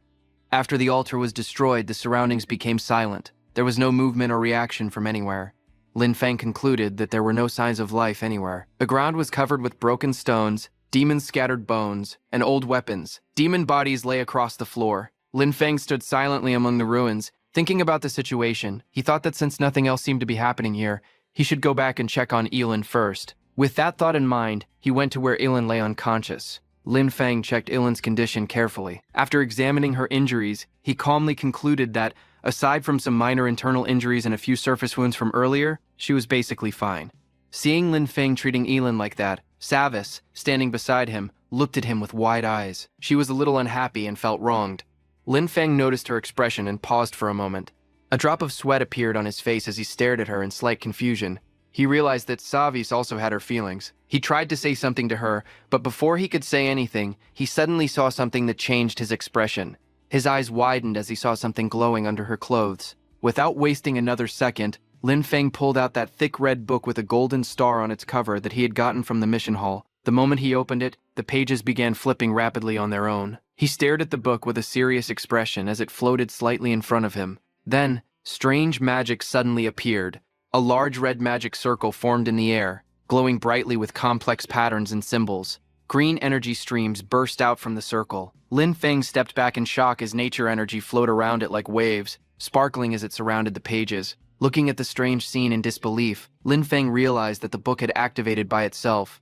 After the altar was destroyed, the surroundings became silent. There was no movement or reaction from anywhere. Lin Feng concluded that there were no signs of life anywhere. The ground was covered with broken stones, demons scattered bones, and old weapons. Demon bodies lay across the floor. Lin Feng stood silently among the ruins, thinking about the situation. He thought that since nothing else seemed to be happening here, he should go back and check on Elin first. With that thought in mind, he went to where Elin lay unconscious. Lin Feng checked Ilin's condition carefully. After examining her injuries, he calmly concluded that, aside from some minor internal injuries and a few surface wounds from earlier, she was basically fine. Seeing Lin Feng treating Elin like that, Savis, standing beside him, looked at him with wide eyes. She was a little unhappy and felt wronged. Lin Feng noticed her expression and paused for a moment. A drop of sweat appeared on his face as he stared at her in slight confusion. He realized that Savis also had her feelings. He tried to say something to her, but before he could say anything, he suddenly saw something that changed his expression. His eyes widened as he saw something glowing under her clothes. Without wasting another second, Lin Feng pulled out that thick red book with a golden star on its cover that he had gotten from the mission hall. The moment he opened it, the pages began flipping rapidly on their own. He stared at the book with a serious expression as it floated slightly in front of him. Then, strange magic suddenly appeared. A large red magic circle formed in the air, glowing brightly with complex patterns and symbols. Green energy streams burst out from the circle. Lin Feng stepped back in shock as nature energy flowed around it like waves, sparkling as it surrounded the pages. Looking at the strange scene in disbelief, Lin Feng realized that the book had activated by itself.